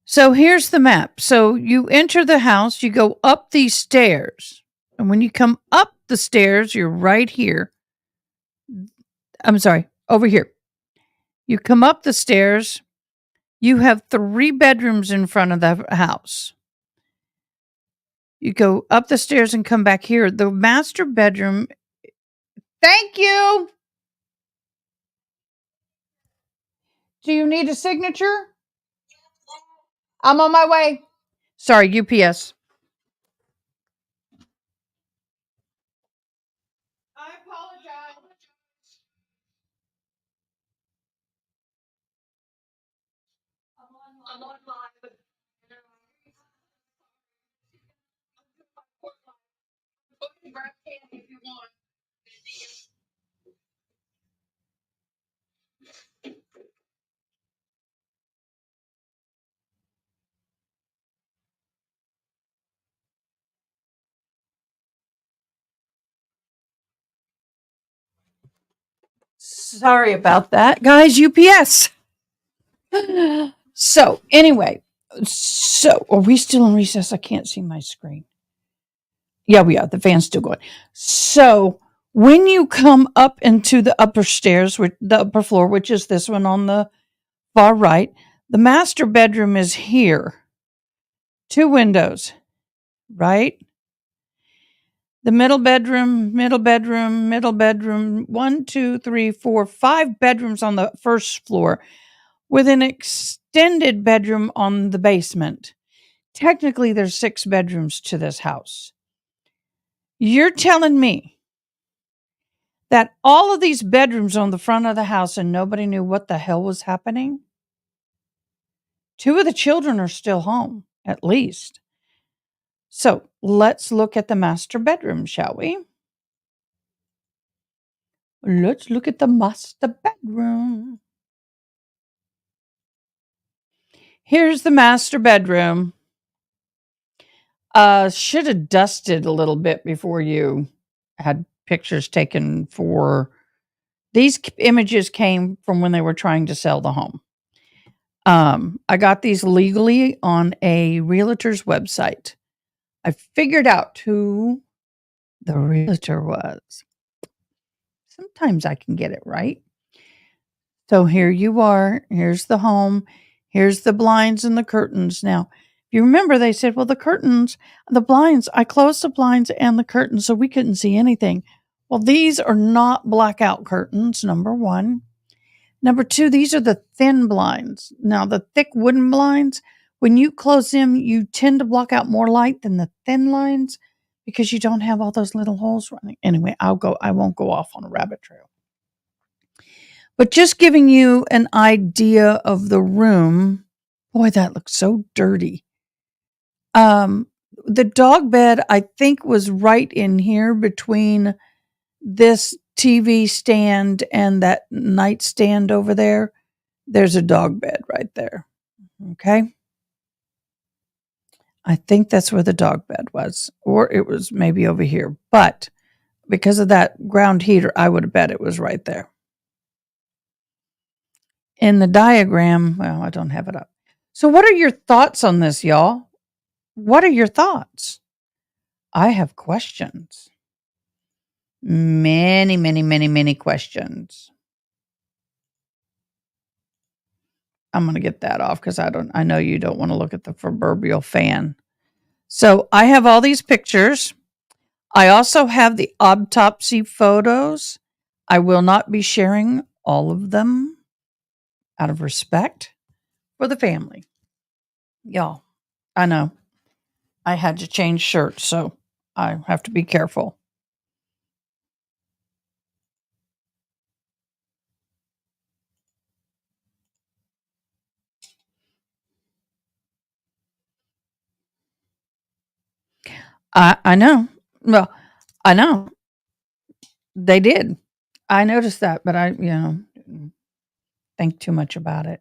So here's the map. So you enter the house, you go up these stairs. And when you come up the stairs, you're right here. I'm sorry, over here. You come up the stairs. You have 3 bedrooms in front of the house. You go up the stairs and come back here. The master bedroom. Thank you. Do you need a signature? I'm on my way. Sorry, UPS. I apologize. I'm on live. If you want. Sorry about that, guys. UPS. So, anyway, are we still in recess? I can't see my screen. Yeah, we are. The fan's still going. So, when you come up into the upper stairs, the upper floor, which is this one on the far right, the master bedroom is here. 2 windows, right? The middle bedroom, 1, 2, 3, 4, 5 bedrooms on the first floor with an extended bedroom on the basement. Technically, there's 6 bedrooms to this house. You're telling me that all of these bedrooms on the front of the house and nobody knew what the hell was happening? 2 of the children are still home, at least. So let's look at the master bedroom, shall we? Let's look at the master bedroom. Here's the master bedroom. Should have dusted a little bit before you had pictures taken for these images came from when they were trying to sell the home. I got these legally on a realtor's website. I figured out who the realtor was. Sometimes I can get it right. So here you are. Here's the home. Here's the blinds and the curtains. Now, if you remember, they said, well, the blinds, I closed the blinds and the curtains so we couldn't see anything. Well, these are not blackout curtains, number 1. Number 2, these are the thin blinds. Now, the thick wooden blinds, when you close them, you tend to block out more light than the thin lines because you don't have all those little holes running. Anyway, I won't go off on a rabbit trail. But just giving you an idea of the room. Boy, that looks so dirty. The dog bed, I think, was right in here between this TV stand and that nightstand over there. There's a dog bed right there. Okay. I think that's where the dog bed was, or it was maybe over here. But because of that ground heater, I would have bet it was right there. In the diagram, well, I don't have it up. So what are your thoughts on this, y'all? What are your thoughts? I have questions. Many, many, many, many questions. I'm going to get that off because I know you don't want to look at the proverbial fan. So I have all these pictures. I also have the autopsy photos. I will not be sharing all of them out of respect for the family. Y'all, I know. I had to change shirts, so I have to be careful. I know. Well, I know. They did. I noticed that, but I didn't think too much about it.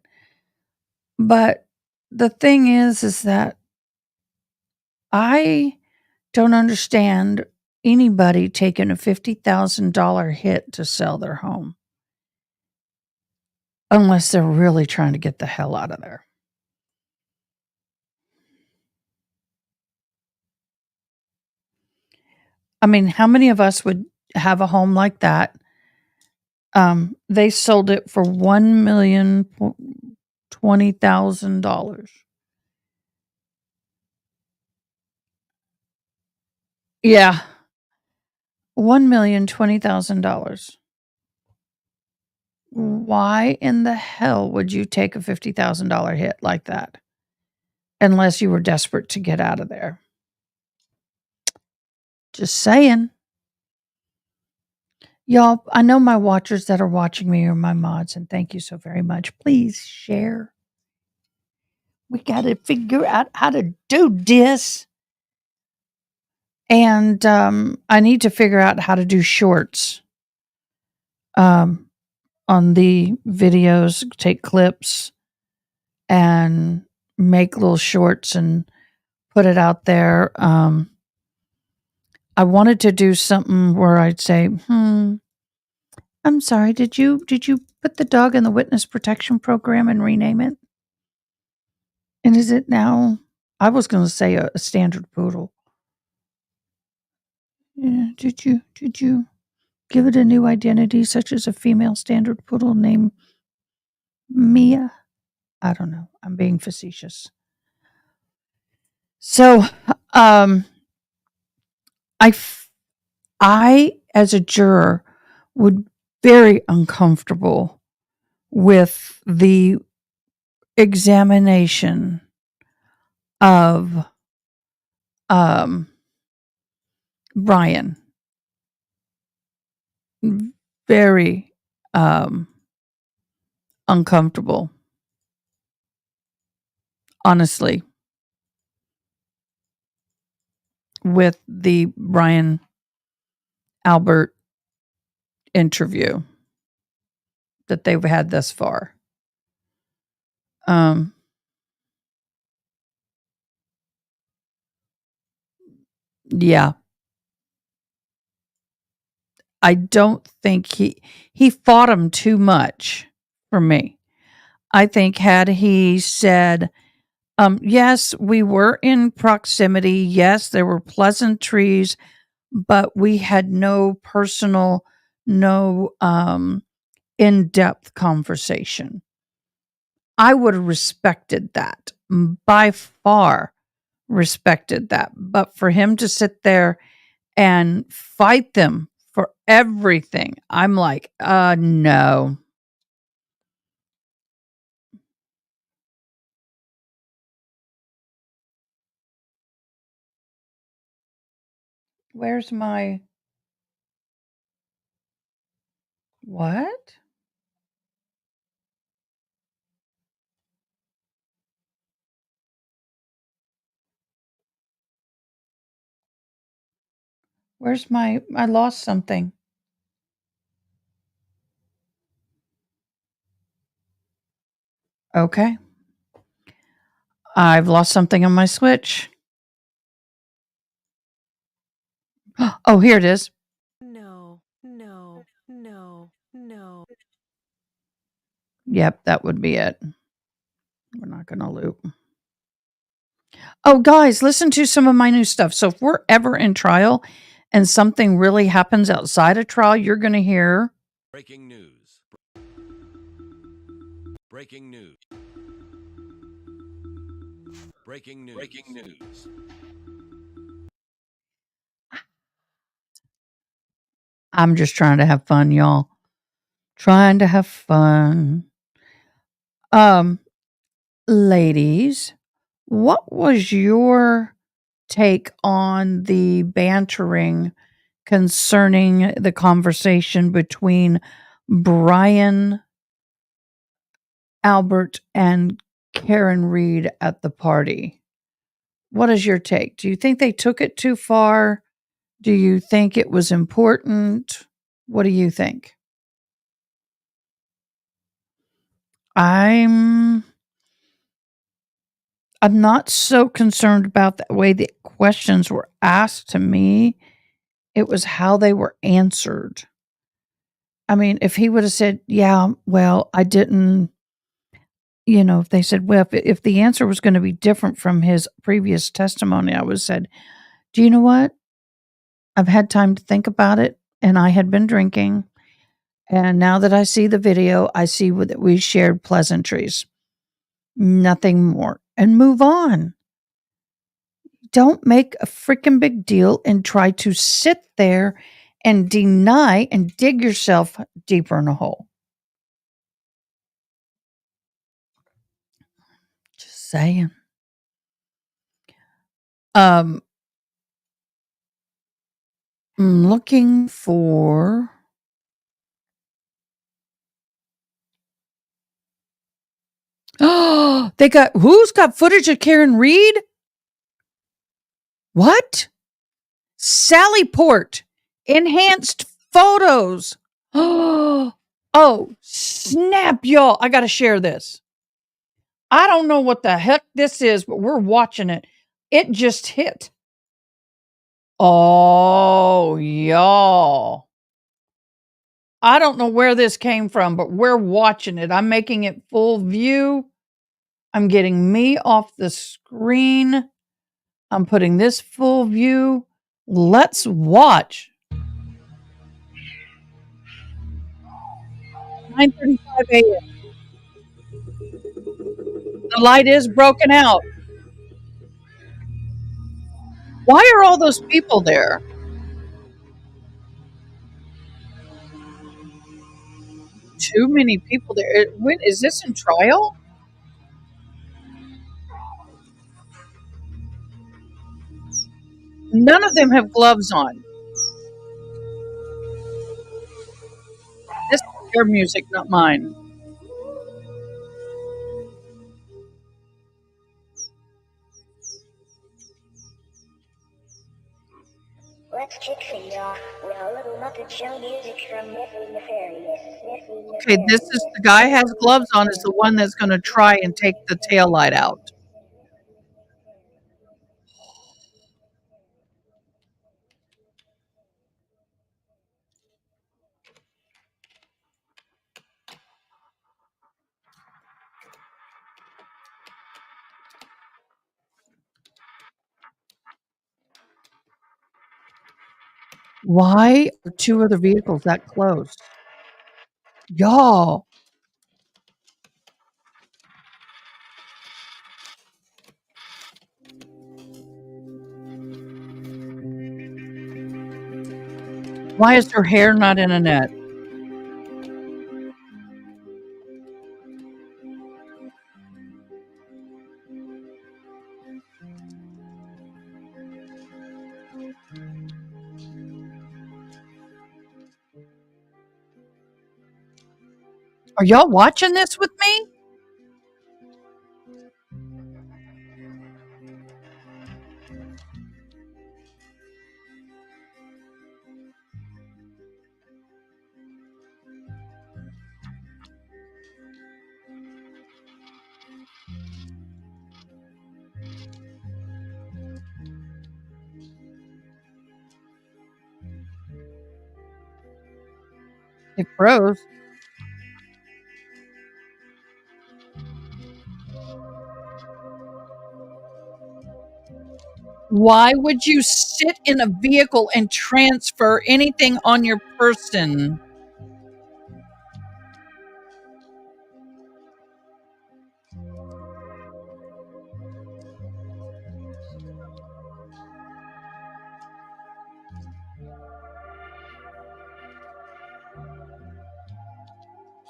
But the thing is that I don't understand anybody taking a $50,000 hit to sell their home unless they're really trying to get the hell out of there. I mean, how many of us would have a home like that? They sold it for $1,020,000. Yeah, $1,020,000. Why in the hell would you take a $50,000 hit like that? Unless you were desperate to get out of there. Just saying. Y'all, I know my watchers that are watching me are my mods, and thank you so very much. Please share. We got to figure out how to do this. And I need to figure out how to do shorts on the videos, take clips and make little shorts and put it out there. I wanted to do something where I'd say, I'm sorry, did you put the dog in the witness protection program and rename it? And is it now, I was gonna say a standard poodle. Yeah, did you give it a new identity such as a female standard poodle named Mia? I don't know. I'm being facetious. So, I as a juror would very uncomfortable with the examination of Brian. Very uncomfortable, honestly, with the Brian Albert interview that they've had thus far. Yeah. I don't think he fought him too much for me. I think had he said, yes, we were in proximity. Yes, there were pleasantries, but we had no personal, no in-depth conversation. I would have respected that, by far respected that. But for him to sit there and fight them for everything, I'm like, no. Where's my what? Where's my I lost something. Okay. I've lost something on my Switch. Oh, here it is. No. Yep, that would be it. We're not going to loop. Oh, guys, listen to some of my new stuff. So if we're ever in trial and something really happens outside of trial, you're going to hear Breaking news. Breaking news. Breaking news. Breaking news. I'm just trying to have fun, y'all. Trying to have fun. Ladies, what was your take on the bantering concerning the conversation between Brian Albert and Karen Reed at the party? What is your take? Do you think they took it too far? Do you think it was important? What do you think? I'm not so concerned about the way the questions were asked to me. It was how they were answered. I mean, if he would have said, yeah, well, I didn't, if they said, well, if the answer was going to be different from his previous testimony, I would have said, do you know what? I've had time to think about it and I had been drinking. And now that I see the video, I see that we shared pleasantries. Nothing more. And move on. Don't make a freaking big deal and try to sit there and deny and dig yourself deeper in a hole. Just saying. I'm looking for oh, who's got footage of Karen Reed? What? Sally Port. Enhanced photos. Oh, snap, y'all. I got to share this. I don't know what the heck this is, but we're watching it. It just hit. Oh, y'all. I don't know where this came from, but we're watching it. I'm making it full view. I'm getting me off the screen. I'm putting this full view. Let's watch. 9:35 a.m. The light is broken out. Why are all those people there? Too many people there. When is this in trial? None of them have gloves on. This is their music, not mine. Let's kick things off with a little Muppet Show music from Mrs. Nefarious. Okay, this is the guy has gloves on is the one that's going to try and take the tail light out. Why are two other vehicles that close? Y'all. Why is her hair not in a net? Are y'all watching this with me? It froze. Why would you sit in a vehicle and transfer anything on your person?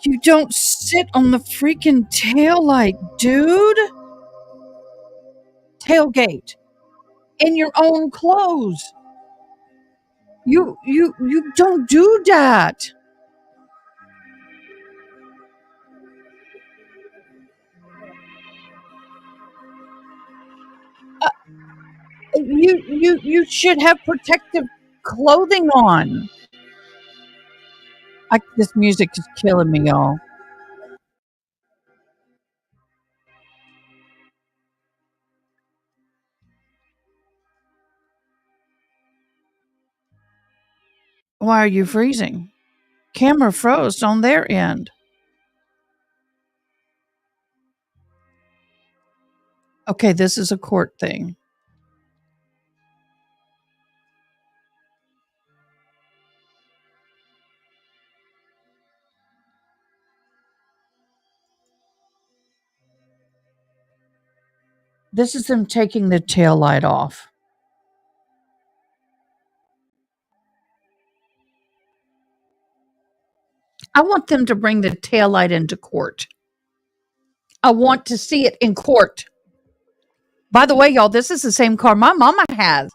You don't sit on the freaking tail light, dude. Tailgate in your own clothes. You don't do that. Uh, you should have protective clothing on. This music is killing me, y'all. Why are you freezing? Camera froze on their end. Okay, this is a court thing. This is them taking the tail light off. I want them to bring the tail light into court. I want to see it in court. By the way, y'all, this is the same car my mama has.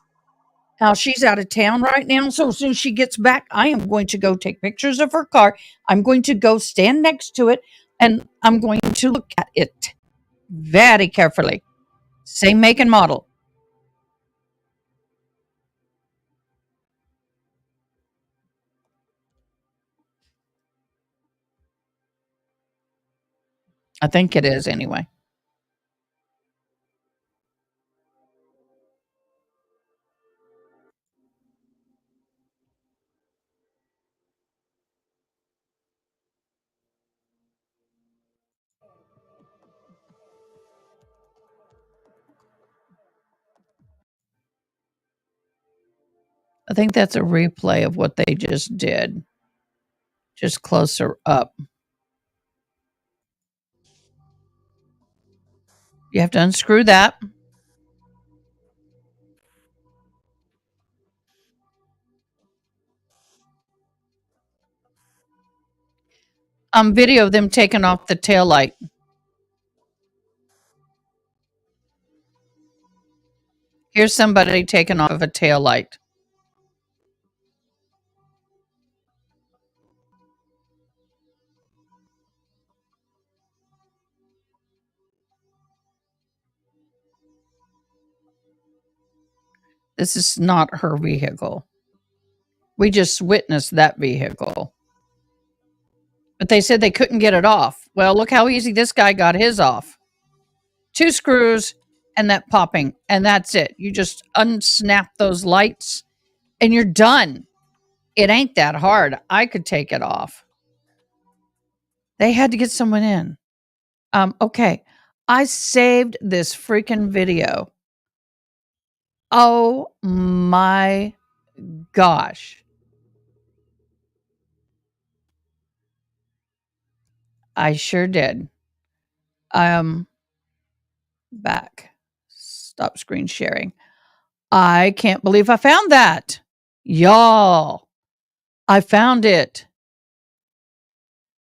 Now she's out of town right now. So as soon as she gets back, I am going to go take pictures of her car. I'm going to go stand next to it and I'm going to look at it very carefully. Same make and model. I think it is anyway. I think that's a replay of what they just did, just closer up. You have to unscrew that. Video of them taking off the tail light. Here's somebody taking off a tail light. This is not her vehicle. We just witnessed that vehicle. But they said they couldn't get it off. Well, look how easy this guy got his off. 2 screws and that popping, and that's it. You just unsnap those lights and you're done. It ain't that hard. I could take it off. They had to get someone in. Okay. I saved this freaking video. Oh my gosh. I sure did. Back. Stop screen sharing. I can't believe I found that. Y'all, I found it.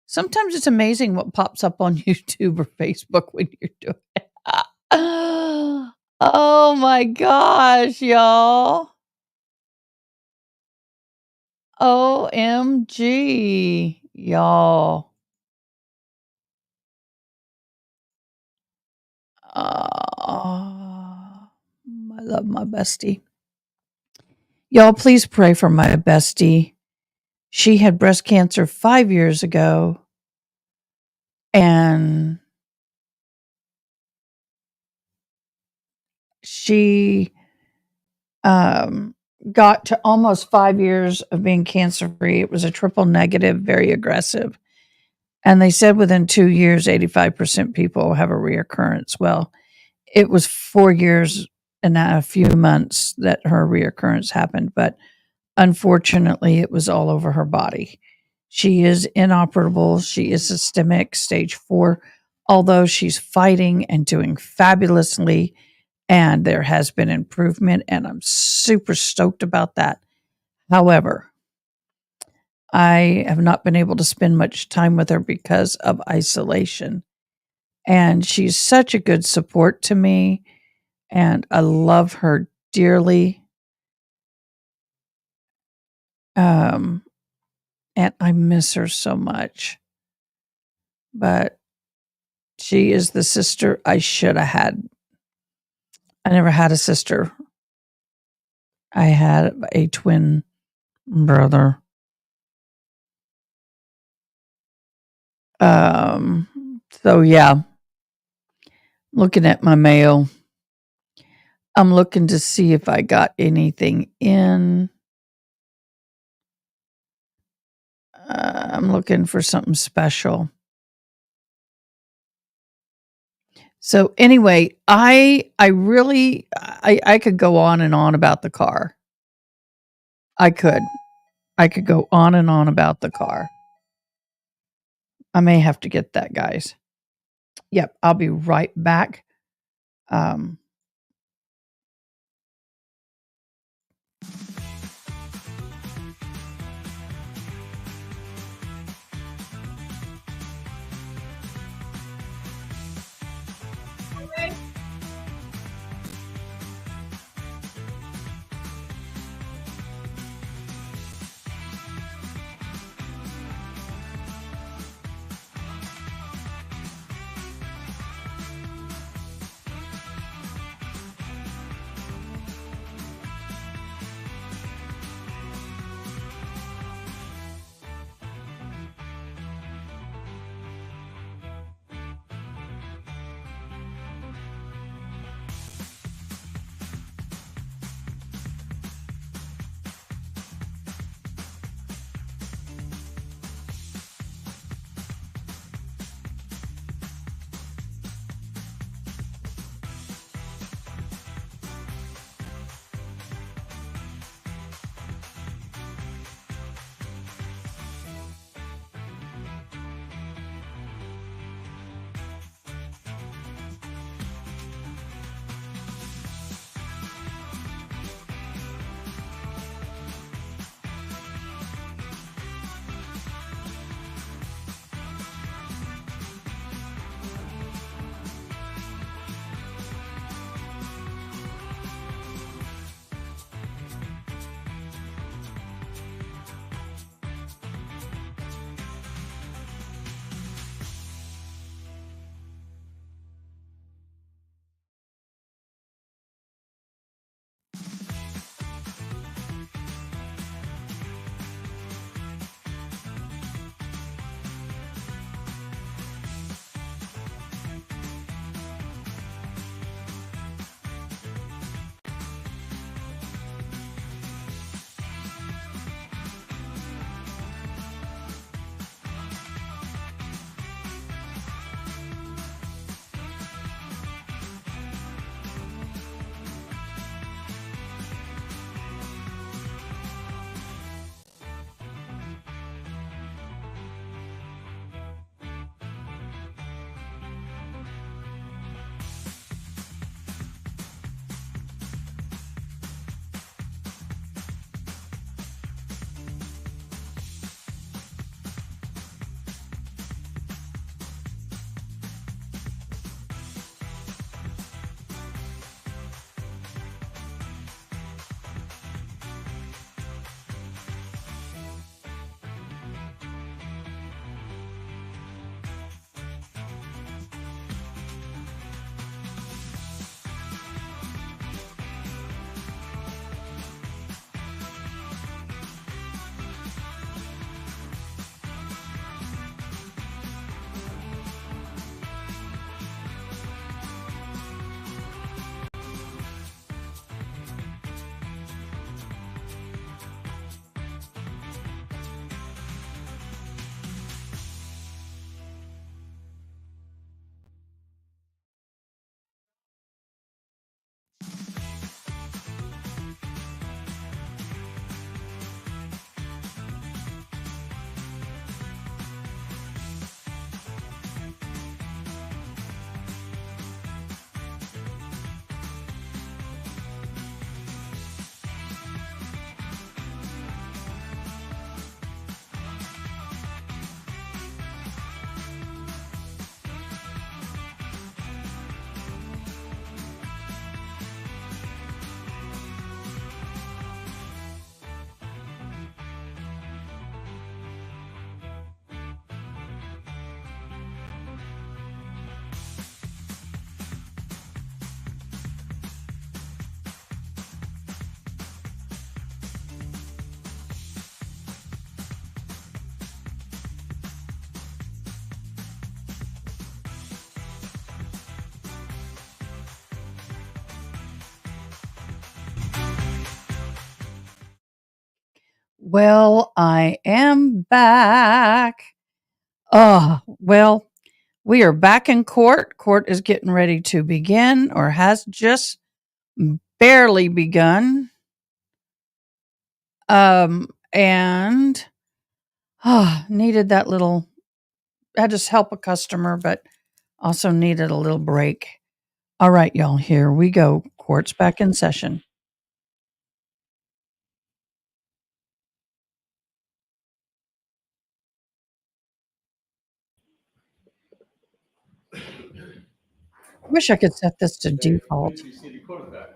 Sometimes it's amazing what pops up on YouTube or Facebook when you're doing it. Oh my gosh, y'all. OMG, y'all. I love my bestie. Y'all, please pray for my bestie. She had breast cancer 5 years ago, and she got to almost 5 years of being cancer free. It was a triple negative, very aggressive. And they said within 2 years, 85% people have a reoccurrence. Well, it was 4 years and a few months that her reoccurrence happened. But unfortunately, it was all over her body. She is inoperable. She is systemic, stage 4, although she's fighting and doing fabulously. And there has been improvement, and I'm super stoked about that. However, I have not been able to spend much time with her because of isolation. And she's such a good support to me, and I love her dearly. And I miss her so much. But she is the sister I should have had. I never had a sister. I had a twin brother. So yeah, looking at my mail. I'm looking to see if I got anything in. I'm looking for something special. So anyway, I could go on and on about the car. I could go on and on about the car. I may have to get that, guys. Yep, I'll be right back. Well, I am back. Well, we are back in court. Court is getting ready to begin or has just barely begun. And needed that little, had to help a customer, but also needed a little break. All right, y'all, here we go. Court's back in session. Wish I could set this to default. Please be seated, quarterback.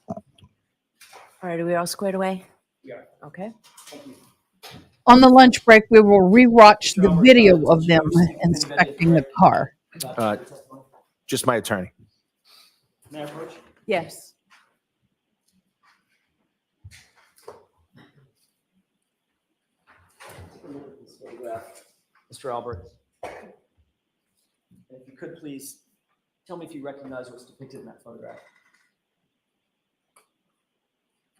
All right, are we all squared away? Yeah. Okay. Thank you. On the lunch break, we will rewatch the Robert, video did of you them speak with anybody inspecting the at car. about the testimony? Just my attorney. May I approach? Yes. Take a look at this photograph, Mr. Albert. And if you could please tell me if you recognize what's depicted in that photograph.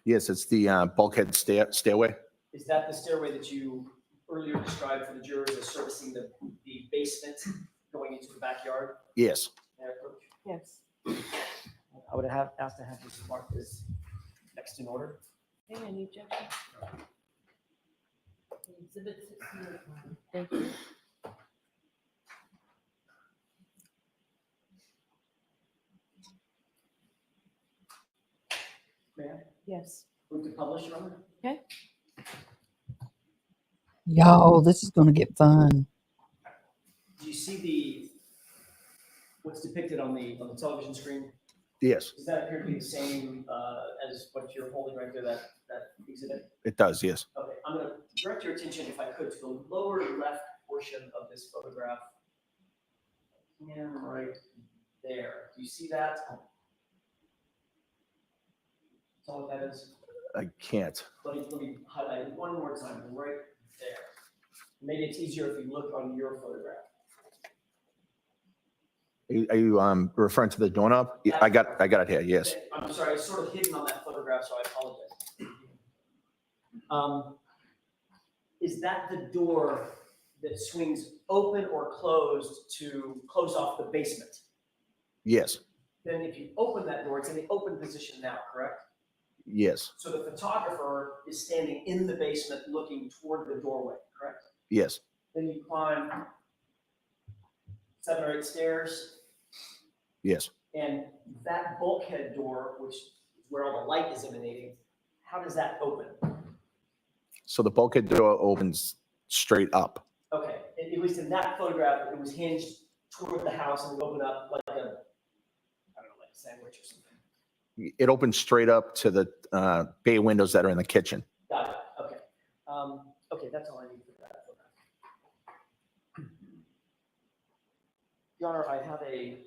Yes, it's the bulkhead stairway. Is that the stairway that you earlier described for the jurors as servicing the basement going into the backyard? Yes. May I approach? Yes. I would have asked to have this marked as next in order. Okay, any objection? Thank you. May I? Yes. Move to publish, Your Honor? Okay. Yo, this is going to get fun. Do you see what's depicted on the television screen? Yes, Does that appear to be the same as what you're holding right there, that exhibit? it does. Yes. Okay, I'm gonna direct your attention, if I could, to the lower left portion of this photograph. And right there. Do you see that? Tell what that is. I can't. Let me highlight it one more time, right there. Maybe it's easier if you look on your photograph. Are you referring to the doorknob? Yeah, I got it here. Yes. I'm sorry, it's sort of hidden on that photograph, so I apologize. Is that the door that swings open or closed to close off the basement? Yes. Then if you open that door, it's in the open position now, correct? Yes. So the photographer is standing in the basement looking toward the doorway, correct? Yes. Then you climb 7 or 8 stairs, Yes. and that bulkhead door, which is where all the light is emanating, how does that open? So the bulkhead door opens straight up. Okay, at least in that photograph, it was hinged toward the house and would open up like I don't know, like a sandwich or something. It opens straight up to the bay windows that are in the kitchen. Got it, okay. Okay, that's all I need for that photograph. Your Honor, I have a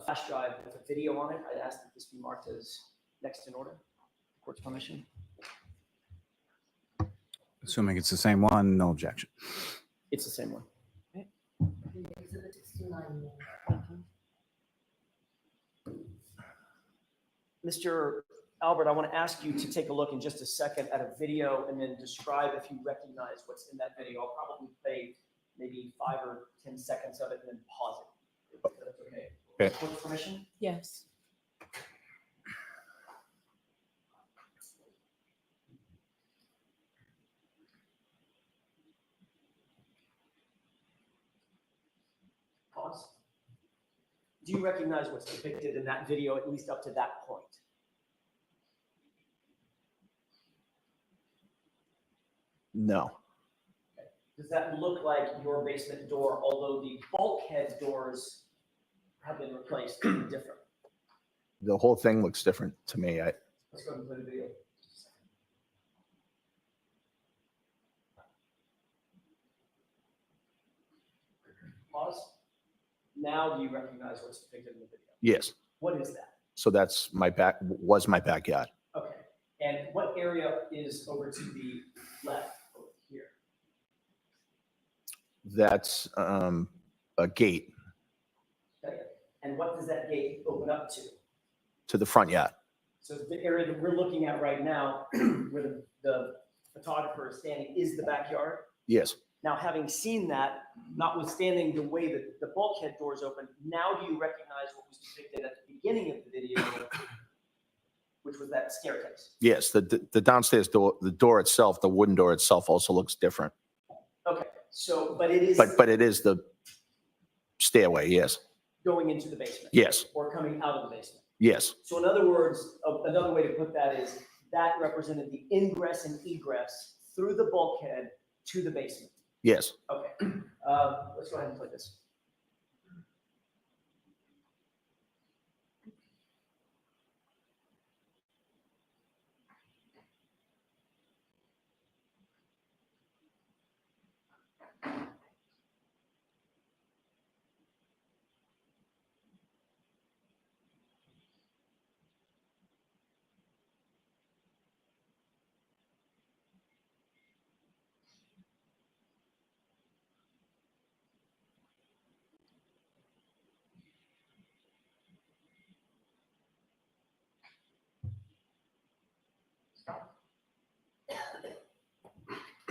flash drive with a video on it. I'd ask that this be marked as next in order. Court's permission. Assuming it's the same one, no objection. It's the same one. Mr. Albert, I want to ask you to take a look in just a second at a video and then describe if you recognize what's in that video. I'll probably play maybe 5 or 10 seconds of it and then pause it. If that's okay. Okay. Court's permission? Yes. Pause. Do you recognize what's depicted in that video, at least up to that point? No. Okay. Does that look like your basement door, although the bulkhead doors have been replaced and different? The whole thing looks different to me. Let's go ahead and play the video. Pause. Now do you recognize what's depicted in the video? Yes. What is that? So that's was my backyard. Okay. And what area is over to the left over here? That's a gate. Okay. And what does that gate open up to? to the front yard. So the area that we're looking at right now, where the photographer is standing, is the backyard. Yes, Now, having seen that, notwithstanding the way that the bulkhead doors open, now do you recognize what was depicted at the beginning of the video, which was that staircase? yes. The downstairs door, the door itself, the wooden door itself also looks different. Okay, so, but it is But it is the stairway, yes. going into the basement? Yes, Or coming out of the basement? yes, So in other words, another way to put that is that represented the ingress and egress through the bulkhead to the basement. yes. Okay, let's go ahead and play this.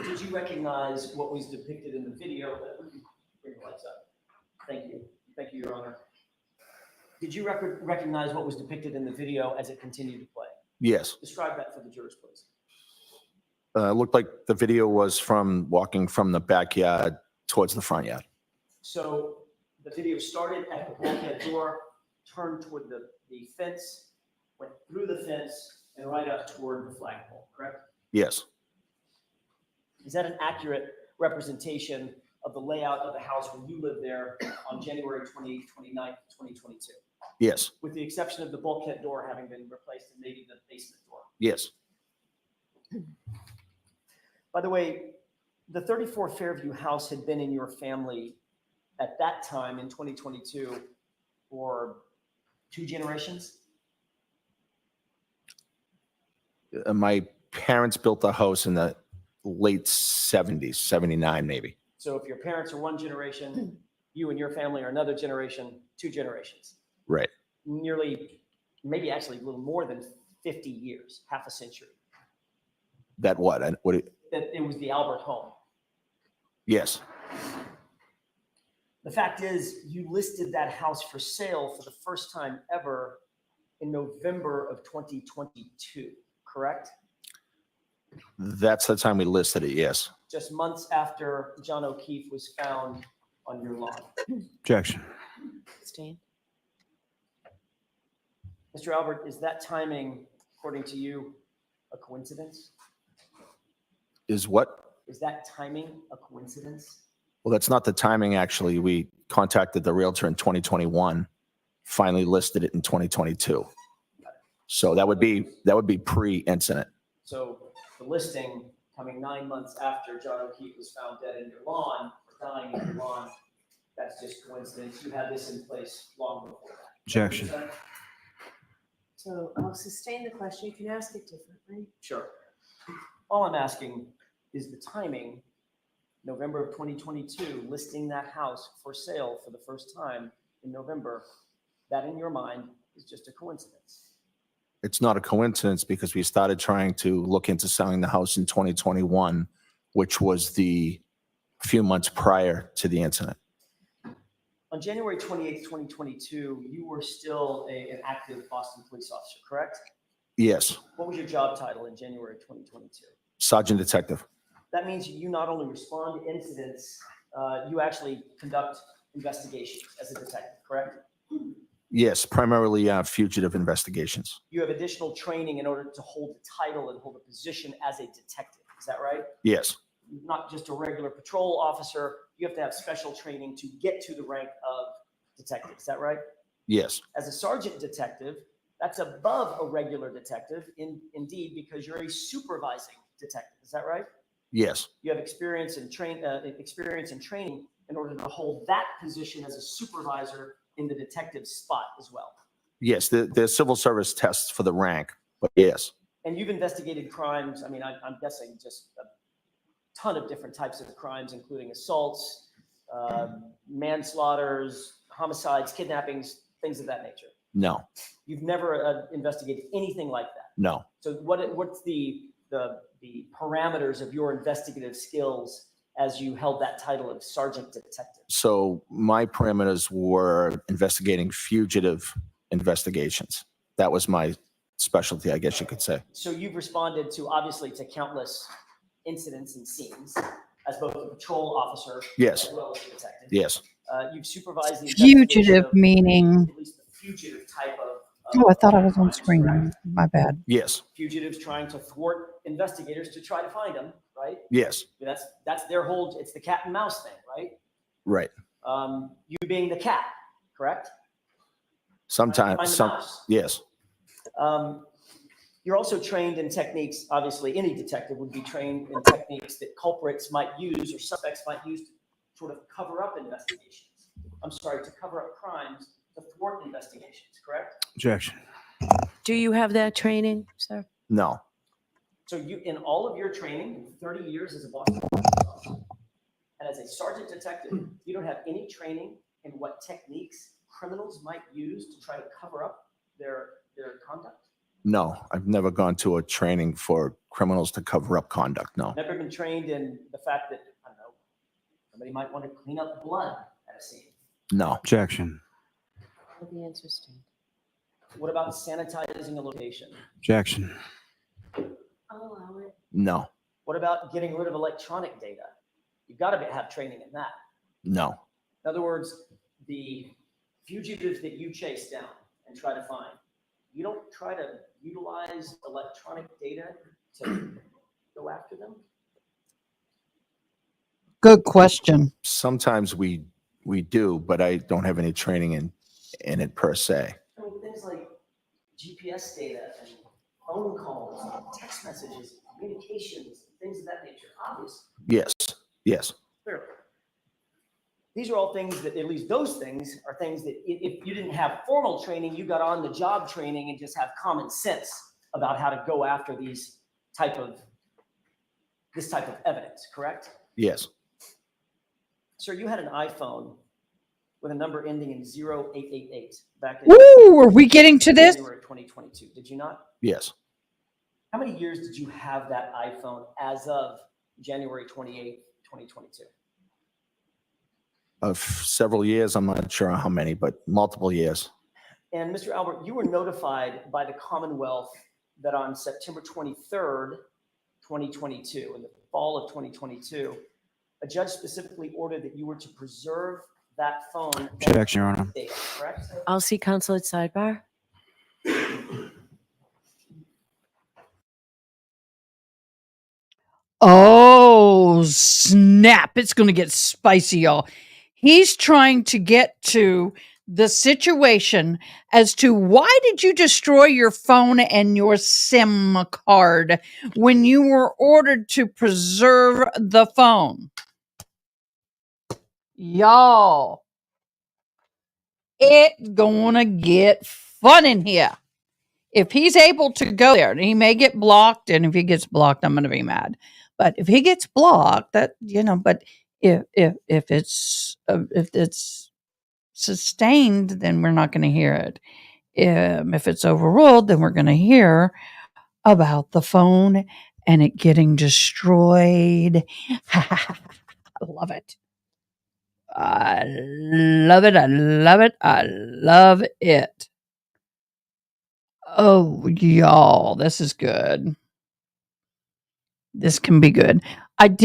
Did you recognize what was depicted in the video? Bring the lights up. Thank you. Thank you, Your Honor. Did you recognize what was depicted in the video as it continued to play? Yes. Describe that for the jurors, please. Looked like the video was from walking from the backyard towards the front yard. So the video started at the bulkhead door, turned toward the fence, went through the fence, and right up toward the flagpole, correct? Yes, Is that an accurate representation of the layout of the house when you lived there on January 28th, 29th, 2022? yes, With the exception of the bulkhead door having been replaced and maybe the basement door. yes. By the way, the 34 Fairview house had been in your family at that time in 2022 for 2 generations? My parents built the house in the late 70s, 79 maybe. So if your parents are 1 generation, you and your family are another generation, 2 generations. Right. Nearly, maybe actually a little more than 50 years, half a century. That what? That it was the Albert home. Yes, The fact is, you listed that house for sale for the first time ever in November of 2022, correct? that's the time we listed it, yes. Just months after John O'Keefe was found on your lawn. Objection. Sustain. Mr. Albert, is that timing, according to you, a coincidence? Is what? Is that timing a coincidence? Well, that's not the timing, actually. We contacted the realtor in 2021, finally listed it in 2022. So that would be pre-incident. So the listing coming 9 months after John O'Keefe was found dead in your lawn, or dying in your lawn, that's just coincidence. You had this in place long before that. Objection. So I'll sustain the question. You can ask it differently. Sure. All I'm asking is the timing, November of 2022, listing that house for sale for the first time in November, that in your mind is just a coincidence. It's not a coincidence because we started trying to look into selling the house in 2021, which was the few months prior to the incident. On January 28th, 2022, you were still an active Boston police officer, correct? Yes, What was your job title in January 2022? Sergeant Detective. That means you not only respond to incidents, you actually conduct investigations as a detective, correct? Yes, primarily fugitive investigations. You have additional training in order to hold the title and hold a position as a detective. Is that right? Yes, Not just a regular patrol officer. You have to have special training to get to the rank of detective. Is that right? yes, As a sergeant detective, that's above a regular detective, indeed, because you're a supervising detective. Is that right? yes, You have experience and training in order to hold that position as a supervisor in the detective spot as well. yes. There's civil service tests for the rank, but yes, And you've investigated crimes. I mean, I'm guessing just a ton of different types of crimes, including assaults, manslaughters, homicides, kidnappings, things of that nature. No, You've never investigated anything like that. no. So what's the parameters of your investigative skills as you held that title of sergeant detective? So my parameters were investigating fugitive investigations. That was my specialty, I guess you could say. So you've responded obviously to countless incidents and scenes as both a patrol officer Yes. as well as a detective. Yes, You've supervised the investigation Fugitive of meaning. at least the fugitive type of Oh, I thought I was on crimes, screen. correct? My bad. yes, Fugitives trying to thwart investigators to try to find them, right? yes, That's their whole, it's the cat and mouse thing, right? right. You being the cat, correct? Sometimes, Find the mouse. yes, You're also trained in techniques, obviously any detective would be trained in techniques that culprits might use or suspects might use to sort of cover up investigations. To cover up crimes, to thwart investigations, correct? Objection. Do you have that training, sir? no, So you, in all of your training, 30 years as a Boston police officer, and as a sergeant detective, you don't have any training in what techniques criminals might use to try to cover up their conduct? no. I've never gone to a training for criminals to cover up conduct, no. Never been trained in the fact that, I don't know, somebody might want to clean up blood at a scene. No, Objection. Will the answer stand? What about sanitizing a location? Objection. I'll allow it. no, What about getting rid of electronic data? You've got to have training in that. no, In other words, the fugitives that you chase down and try to find, you don't try to utilize electronic data to go after them? Good question. sometimes we do, but I don't have any training in it per se. I mean, things like GPS data and phone calls, and text messages, communications, things of that nature, obviously. Yes, yes, Clearly. These are all things that, at least those things, are things that if you didn't have formal training, you got on the job training and just have common sense about how to go after this type of evidence, correct? yes, Sir, you had an iPhone with a number ending in 0888 back in Ooh, are we getting to this? January 2022, did you not? yes. How many years did you have that iPhone as of January 28th, 2022? Of several years, I'm not sure how many, but multiple years. And Mr. Albert, you were notified by the Commonwealth that on September 23rd, 2022, in the fall of 2022, a judge specifically ordered that you were to preserve that phone. Objection, Your Honor. Data, correct? I'll see counsel at sidebar. Oh, snap. It's going to get spicy, y'all. He's trying to get to the situation as to why did you destroy your phone and your SIM card when you were ordered to preserve the phone? Y'all, it's gonna get fun in here. If he's able to go there, and he may get blocked, and if he gets blocked, I'm gonna be mad. But if he gets blocked, but if it's sustained, then we're not going to hear it. If it's overruled, then we're going to hear about the phone and it getting destroyed. I love it. I love it. I love it. I love it. Oh, y'all, this is good. This can be good. I'm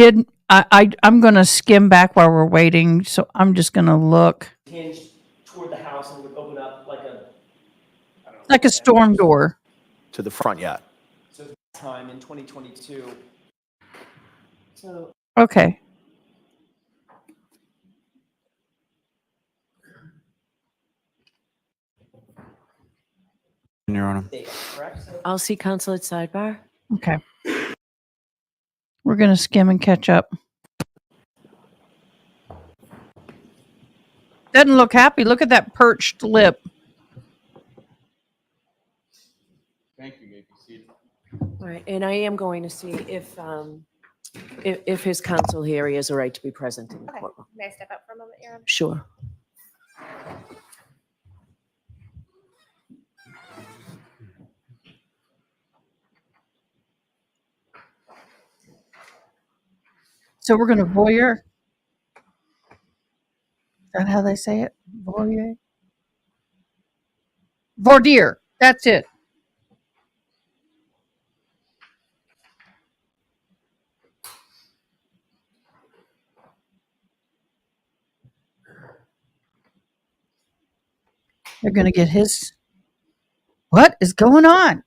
going to skim back while we're waiting. So I'm just going to look Hinged toward the house and would open up like a, I don't know, like a storm door. To the front yard. So that time in 2022. So Okay. Your Honor. data, correct? I'll see counsel at sidebar. Okay. We're going to skim and catch up. Doesn't look happy. Look at that perched lip. Thank you, may be seated. All right, and I am going to see if his counsel here, he has a right to be present in the Okay. courtroom. May I step up for a moment, Your Honor? Sure. So we're going to voyeur. Is that how they say it? Voyeur? Voir dire. That's it. They're going to get his. What is going on?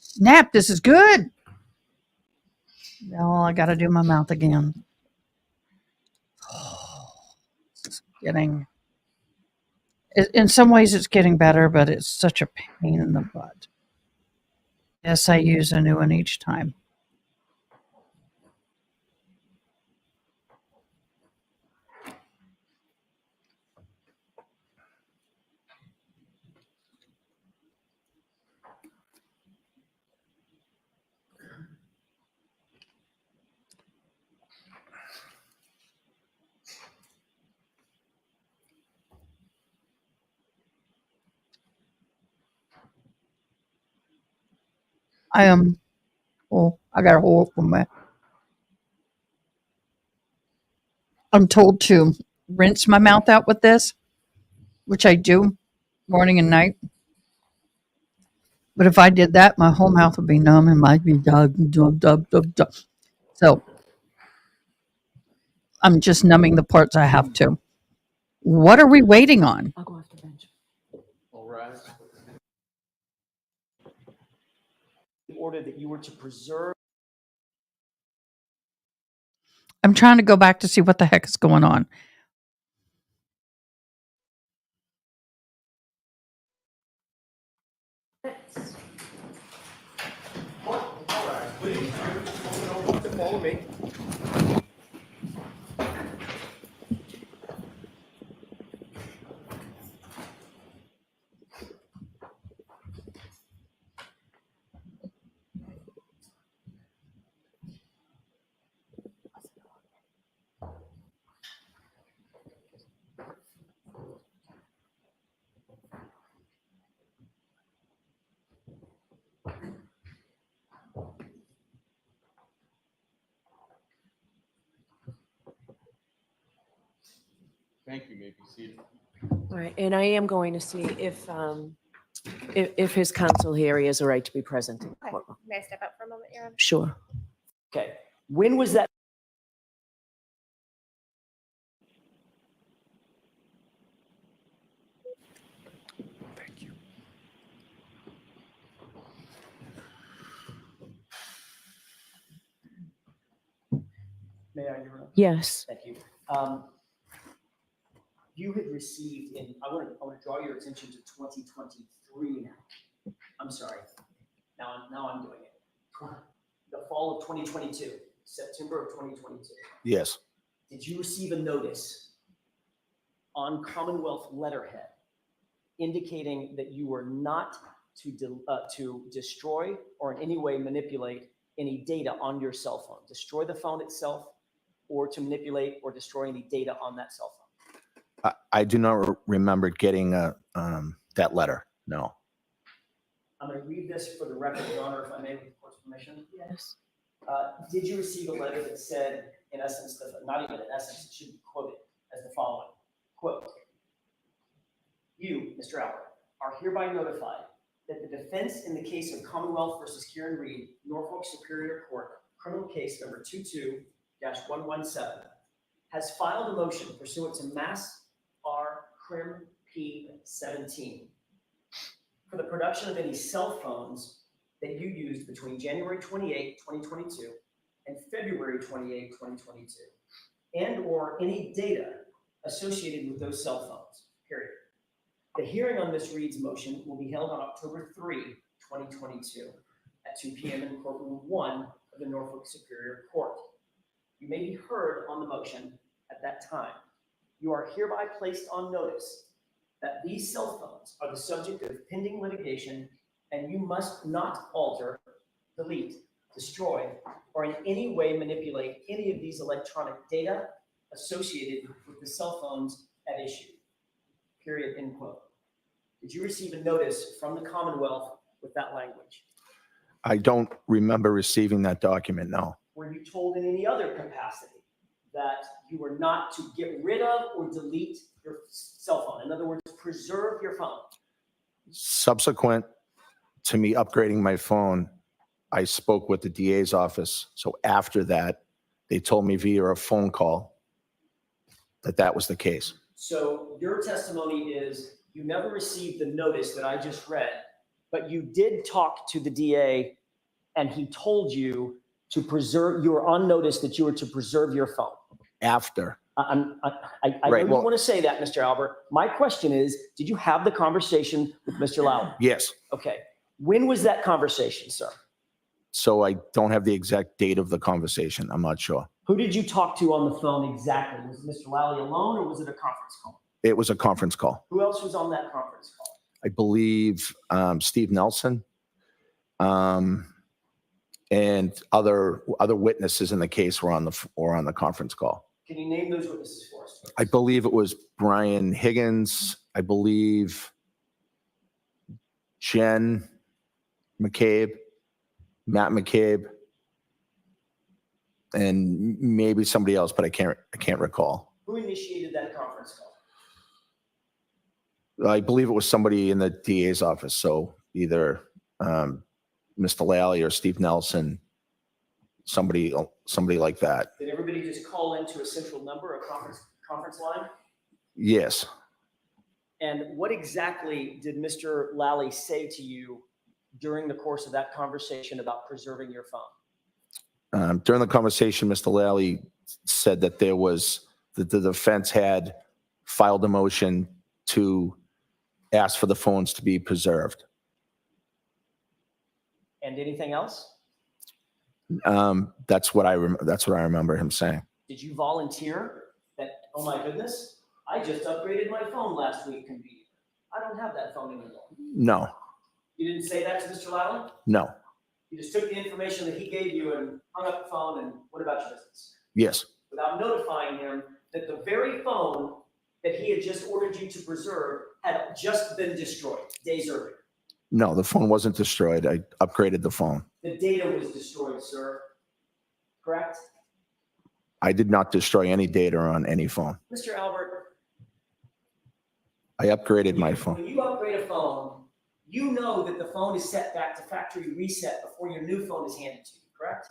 Snap, this is good. No, I got to do my mouth again. It's getting. In some ways, it's getting better, but it's such a pain in the butt. Yes, I use a new one each time. I am. Oh, I got a hole from that. I'm told to rinse my mouth out with this, which I do morning and night. But if I did that, my whole mouth would be numb and might be dub, dub, dub, dub, dub. So I'm just numbing the parts I have to. What are we waiting on? I'll go off the bench. All rise. In order that you were to preserve. I'm trying to go back to see what the heck is going on. All rise, please. Follow me. Thank you. May be seated. All right, and I am going to see if his counsel here, he has a right to be present. in Okay. courtroom. May I step up for a moment, Your Honor? Sure. Okay, when was that? May I, Your Honor? Yes. Thank you. You had received I want to draw your attention to 2023 now. I'm sorry. Now I'm doing it. The fall of 2022, September of 2022. Yes. Did you receive a notice on Commonwealth letterhead indicating that you were not to destroy or in any way manipulate any data on your cell phone, destroy the phone itself, or to manipulate or destroy any data on that cell phone? I do not remember getting that letter. No. I'm going to read this for the record, Your Honor, if I may, with the court's permission. Yes. Did you receive a letter that said, in essence, not even in essence, it should be quoted as the following, quote, "You, Mr. Albert, are hereby notified that the defense in the case of Commonwealth versus Kieran Reed, Norfolk Superior Court, criminal case number 22-117, has filed a motion pursuant to Mass R. Crim P. 17 for the production of any cell phones that you used between January 28, 2022 and February 28, 2022, and or any data associated with those cell phones, period. The hearing on Ms. Reed's motion will be held on October 3, 2022 at 2 p.m. in courtroom 1 of the Norfolk Superior Court. You may be heard on the motion at that time. You are hereby placed on notice that these cell phones are the subject of pending litigation, and you must not alter, delete, destroy, or in any way manipulate any of these electronic data associated with the cell phones at issue. Period, end quote. Did you receive a notice from the Commonwealth with that language? I don't remember receiving that document. No. were you told in any other capacity that you were not to get rid of or delete your cell phone? In other words, preserve your phone. Subsequent to me upgrading my phone, I spoke with the DA's office. So after that, they told me via a phone call that that was the case. So your testimony is you never received the notice that I just read, but you did talk to the DA and he told you to preserve, you were on notice that you were to preserve your phone. After. I Right, know well- you want to say that, Mr. Albert. My question is, did you have the conversation with Mr. Lowry? Yes. Okay. When was that conversation, sir? So I don't have the exact date of the conversation. I'm not sure. Who did you talk to on the phone exactly? Was it Mr. Lowry alone or was it a conference call? It was a conference call. Who else was on that conference call? I believe Steve Nelson and other witnesses in the case were on the conference call. Can you name those witnesses for us? I believe it was Brian Higgins. I believe Jen McCabe, Matt McCabe, and maybe somebody else, but I can't recall. Who initiated that conference call? I believe it was somebody in the DA's office. So either Mr. Lally or Steve Nelson, somebody like that. Did everybody just call into a central number, a conference line? Yes. And what exactly did Mr. Lally say to you during the course of that conversation about preserving your phone? During the conversation, Mr. Lally said that the defense had filed a motion to ask for the phones to be preserved. And anything else? That's what I remember him saying. Did you volunteer that, oh my goodness, I just upgraded my phone last week conveniently. I don't have that phone anymore. No. You didn't say that to Mr. Lally? No. You just took the information that he gave you and hung up the phone and what about your business? Yes. Without notifying him that the very phone that he had just ordered you to preserve had just been destroyed days earlier. No, the phone wasn't destroyed. I upgraded the phone. The data was destroyed, sir. Correct? I did not destroy any data on any phone. Mr. Albert, I upgraded my phone. when you upgrade a phone, you know that the phone is set back to factory reset before your new phone is handed to you, correct?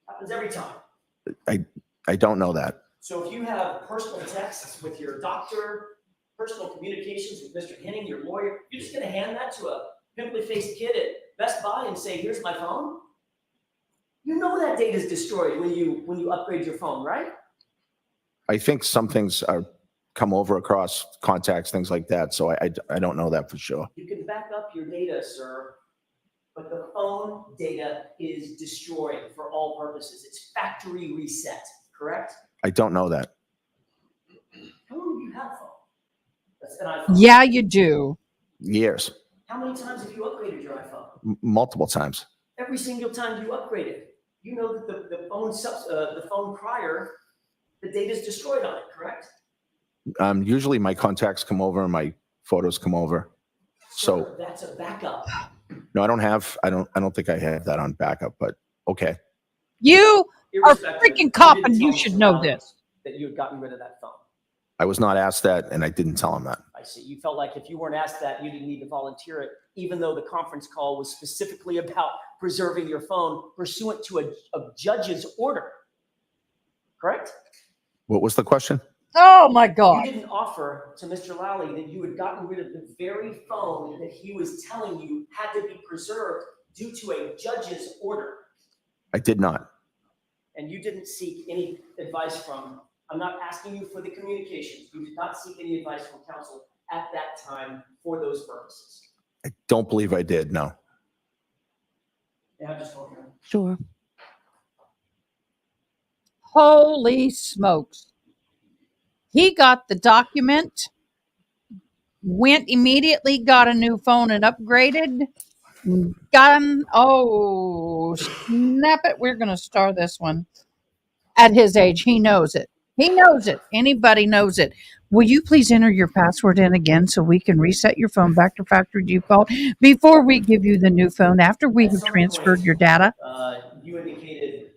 Happens every time. I don't know that. So if you have personal texts with your doctor, personal communications with Mr. Henning, your lawyer, you're just going to hand that to a pimply faced kid at Best Buy and say, here's my phone? You know that data is destroyed when you upgrade your phone, right? I think some things are come over across contacts, things like that. So I don't know that for sure. You can back up your data, sir, but the phone data is destroyed for all purposes. It's factory reset, correct? I don't know that. How long do you have a phone? That's an iPhone. Yeah, you do. Years. How many times have you upgraded your iPhone? Multiple times. Every single time you upgrade it. You know that the phone prior, the data is destroyed on it, correct? Usually my contacts come over and my photos come over. So Sir, that's a backup. no, I don't think I have that on backup, but okay. You are Irrespective, freaking cop you and didn't you tell should Mr. know Lally this. that you had gotten rid of that phone. I was not asked that and I didn't tell him that. I see. You felt like if you weren't asked that, you didn't need to volunteer it, even though the conference call was specifically about preserving your phone pursuant to a judge's order. Correct? What was the question? Oh my You God. didn't offer to Mr. Lally that you had gotten rid of the very phone that he was telling you had to be preserved due to a judge's order. I did not. And you didn't seek any advice from, I'm not asking you for the communications. You did not seek any advice from counsel at that time for those purposes. I don't believe I did. No. Yeah, I'm just talking. Sure. Holy smokes. He got the document, went immediately, got a new phone and upgraded. Got him. Oh, snap it. We're going to star this one. At his age, he knows it. He knows it. Anybody knows it. Will you please enter your password in again so we can reset your phone back to factory default before we give you the new phone after we have transferred your data? You indicated,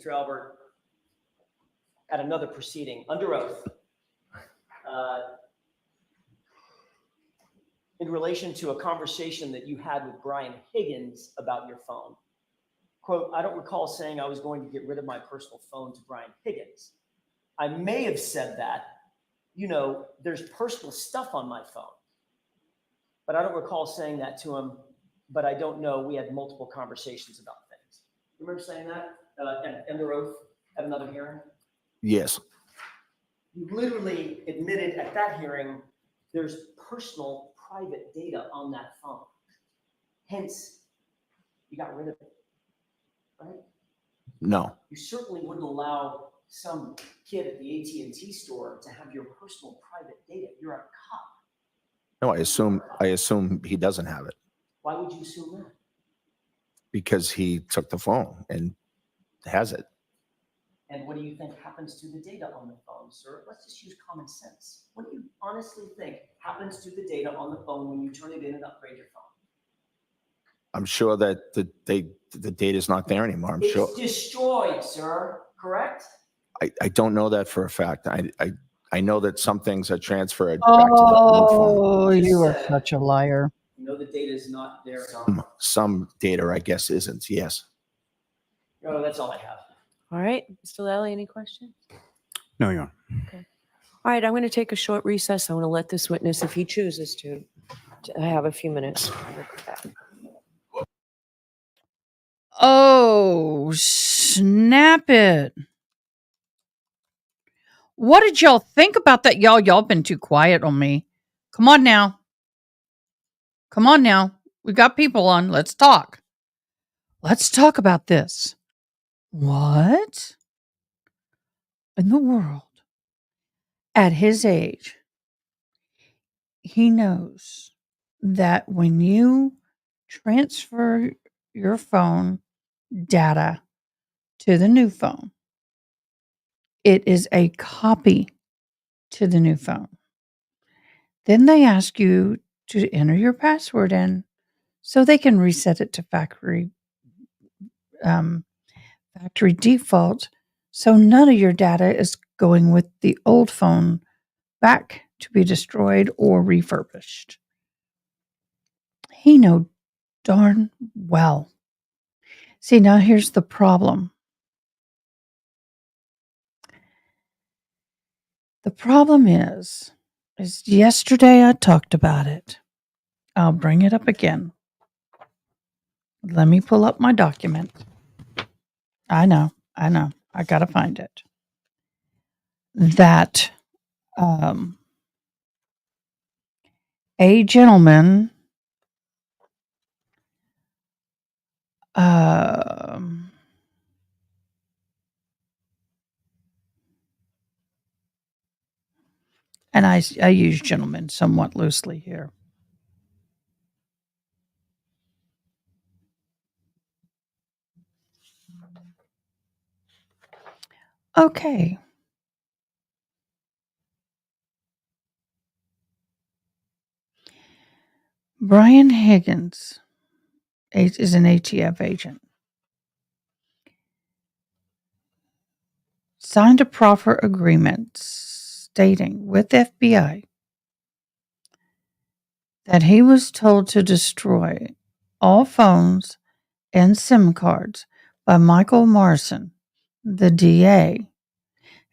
Mr. Albert, at another proceeding, under oath, in relation to a conversation that you had with Brian Higgins about your phone. Quote, I don't recall saying I was going to get rid of my personal phone to Brian Higgins. I may have said that, you know, there's personal stuff on my phone. But I don't recall saying that to him, but I don't know. We had multiple conversations about things. You remember saying that under oath at another hearing? Yes. You literally admitted at that hearing there's personal private data on that phone. Hence, you got rid of it, right? No. You certainly wouldn't allow some kid at the AT&T store to have your personal private data. You're a cop. No, I assume he doesn't have it Why would you assume that? because he took the phone and has it. And what do you think happens to the data on the phone, sir? Let's just use common sense. What do you honestly think happens to the data on the phone when you turn it in and upgrade your phone? I'm sure that the data is not there anymore. I'm sure. It's destroyed, sir, correct? I don't know that for a fact. I know that some things are transferred back to the old phone. Oh, Just you are said- such a liar. You know the data is not there. Some data, I guess, isn't. Yes. No, that's all I have. All right, Mr. Lally, any questions? No, Your Honor. All right, I'm going to take a short recess. I want to let this witness, if he chooses to have a few minutes. Oh, snap it. What did y'all think about that? Y'all been too quiet on me. Come on now. Come on now. We got people on. Let's talk. Let's talk about this. What in the world? At his age, he knows that when you transfer your phone data to the new phone, it is a copy to the new phone. Then they ask you to enter your password in so they can reset it to factory default. So none of your data is going with the old phone back to be destroyed or refurbished. He know darn well. See, now here's the problem. The problem is yesterday I talked about it. I'll bring it up again. Let me pull up my document. I know. I got to find it. That a gentleman and I use gentleman somewhat loosely here. Okay. Brian Higgins is an ATF agent. Signed a proffer agreement stating with FBI that he was told to destroy all phones and SIM cards by Michael Morrison, the DA.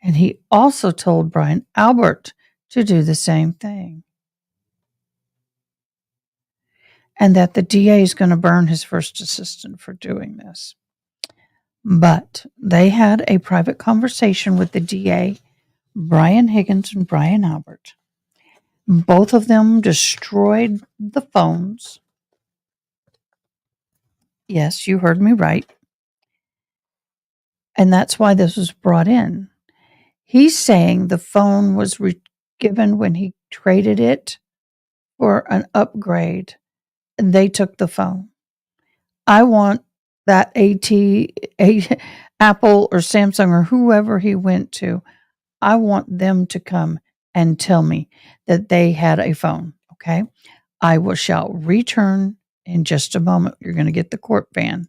And he also told Brian Albert to do the same thing. And that the DA is going to burn his first assistant for doing this. But they had a private conversation with the DA, Brian Higgins and Brian Albert. Both of them destroyed the phones. Yes, you heard me right. And that's why this was brought in. He's saying the phone was given when he traded it for an upgrade, and they took the phone. I want that Apple or Samsung or whoever he went to, I want them to come and tell me that they had a phone, okay? I shall return in just a moment. You're going to get the court van.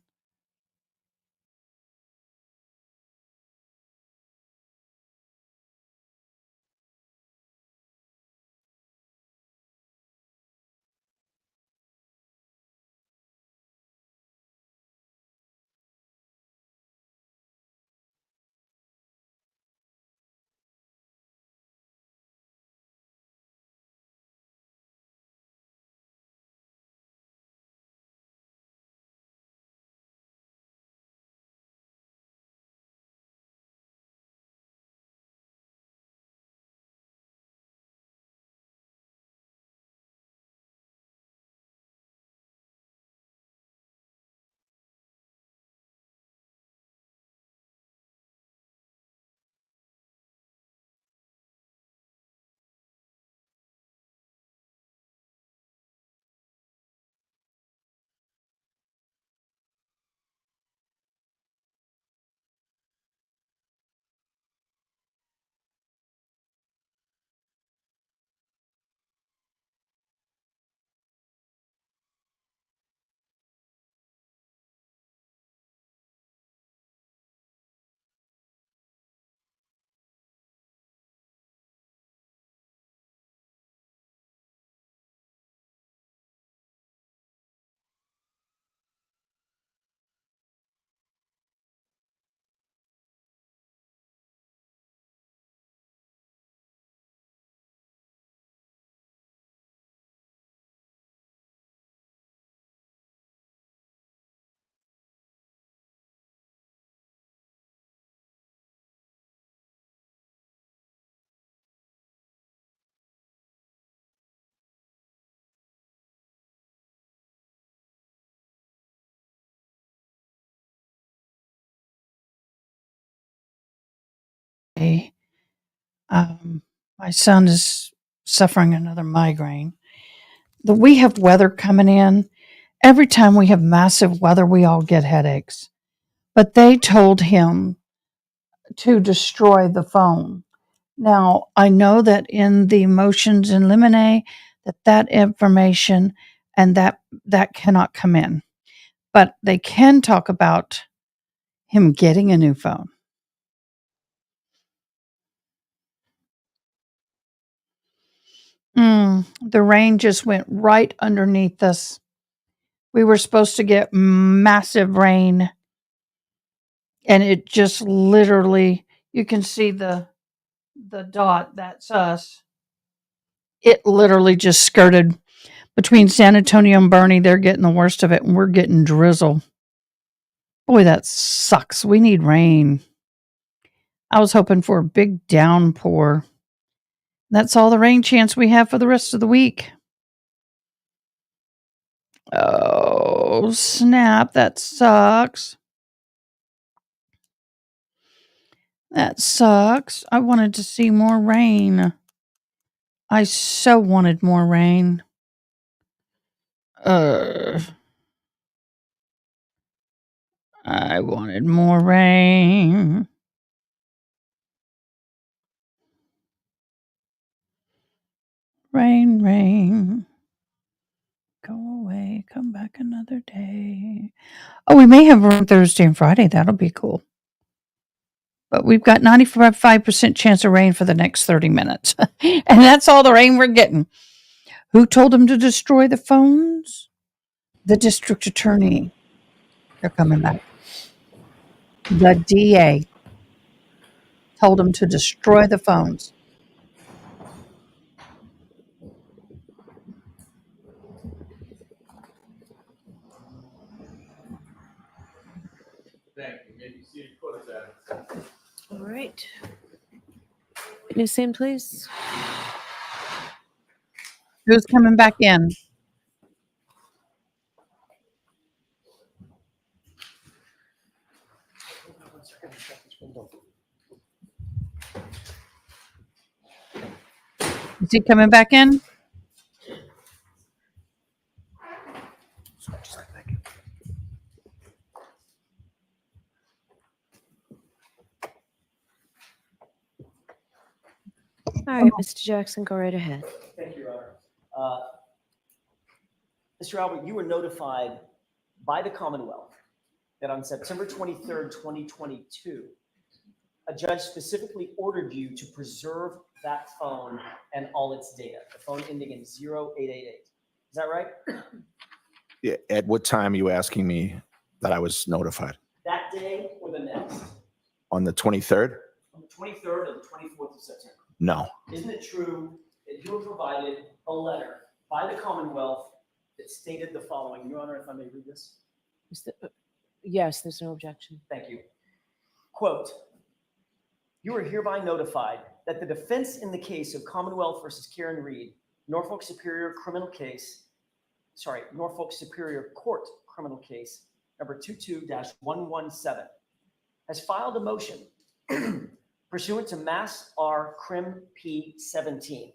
My son is suffering another migraine. We have weather coming in. Every time we have massive weather, we all get headaches. But they told him to destroy the phone. Now, I know that in the motions in limine that information and that cannot come in. But they can talk about him getting a new phone. The rain just went right underneath us. We were supposed to get massive rain, and it just literally, you can see the dot, that's us. It literally just skirted between San Antonio and Bernie. They're getting the worst of it, and we're getting drizzle. Boy, that sucks. We need rain. I was hoping for a big downpour. That's all the rain chance we have for the rest of the week. Oh, snap. That sucks. That sucks. I wanted to see more rain. I so wanted more rain. I wanted more rain. Rain, rain. Go away. Come back another day. Oh, we may have rain Thursday and Friday. That'll be cool. But we've got 95% chance of rain for the next 30 minutes. And that's all the rain we're getting. Who told them to destroy the phones? The district attorney. They're coming back. The DA told them to destroy the phones. Thank you. Maybe see you put us at. All right. Witness in, please. Who's coming back in? Is he coming back in? All right, Mr. Jackson, go right ahead. Thank you, Your Honor. Mr. Albert, you were notified by the Commonwealth that on September 23rd, 2022, a judge specifically ordered you to preserve that phone and all its data, the phone ending in 0888. Is that right? Yeah, at what time are you asking me that I was notified? That day or the next? On the 23rd? On the 23rd or the 24th of September? No. Isn't it true that you were provided a letter by the Commonwealth that stated the following? Your Honor, if I may read this. Yes, there's no objection. Thank you. Quote, you are hereby notified that the defense in the case of Commonwealth versus Karen Reed, Norfolk Superior Court criminal case number 22-117, has filed a motion pursuant to Mass R Crim P 17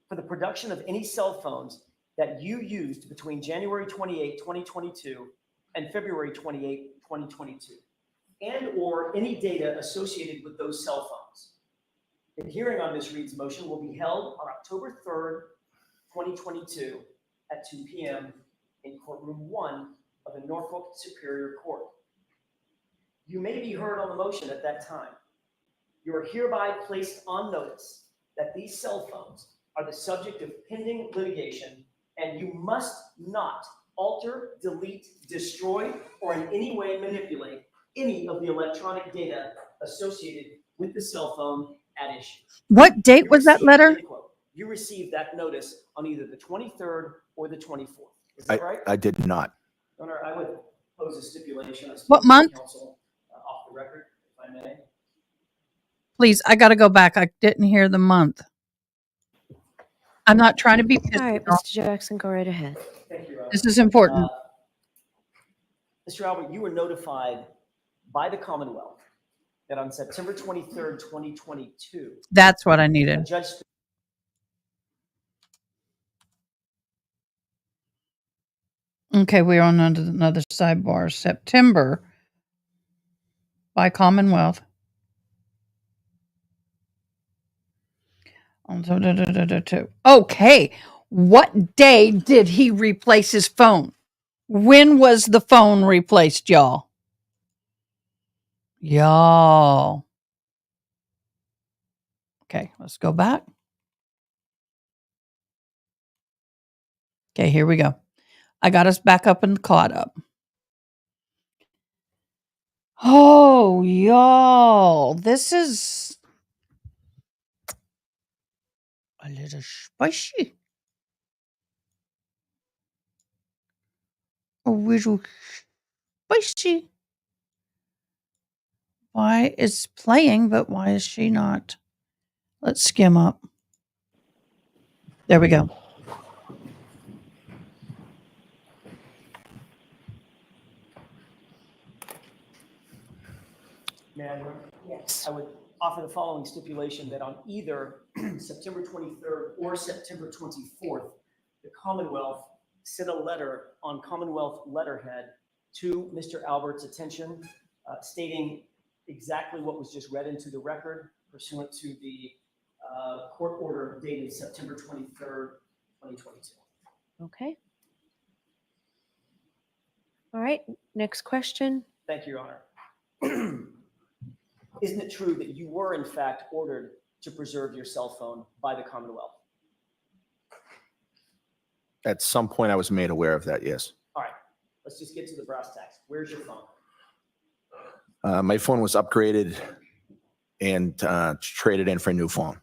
for the production of any cell phones that you used between January 28, 2022 and February 28, 2022, and or any data associated with those cell phones. The hearing on Ms. Reed's motion will be held on October 3rd, 2022 at 2 p.m. in courtroom 1 of the Norfolk Superior Court. You may be heard on the motion at that time. You are hereby placed on notice that these cell phones are the subject of pending litigation, and you must not alter, delete, destroy, or in any way manipulate any of the electronic data associated with the cell phone at issue. What date was that letter? You received that notice on either the 23rd or the 24th. Is that right? I did not. Honor, I would pose a stipulation. What month? Counsel, off the record, if I may. Please, I got to go back. I didn't hear the month. I'm not trying to be pissy. All right, Mr. Jackson, go right ahead. Thank you, Your Honor. This is important. Mr. Albert, you were notified by the Commonwealth that on September 23rd, 2022, That's what I a needed. judge Okay, we're on another sidebar. September by Commonwealth. Okay, what day did he replace his phone? When was the phone replaced, y'all? Y'all. Okay, let's go back. Okay, here we go. I got us back up and caught up. Oh, y'all, this is a little spicy. A little spicy. Why is playing, but why is she not? Let's skim up. There we go. Yes. I would offer the following stipulation that on either September 23rd or September 24th, the Commonwealth sent a letter on Commonwealth letterhead to Mr. Albert's attention, stating exactly what was just read into the record pursuant to the court order dated September 23rd, 2022. Okay. All right, next question. Thank you, Your Honor. Isn't it true that you were in fact ordered to preserve your cell phone by the Commonwealth? At some point, I was made aware of that, yes. All right, let's just get to the brass tacks. Where's your phone? My phone was upgraded and traded in for a new phone.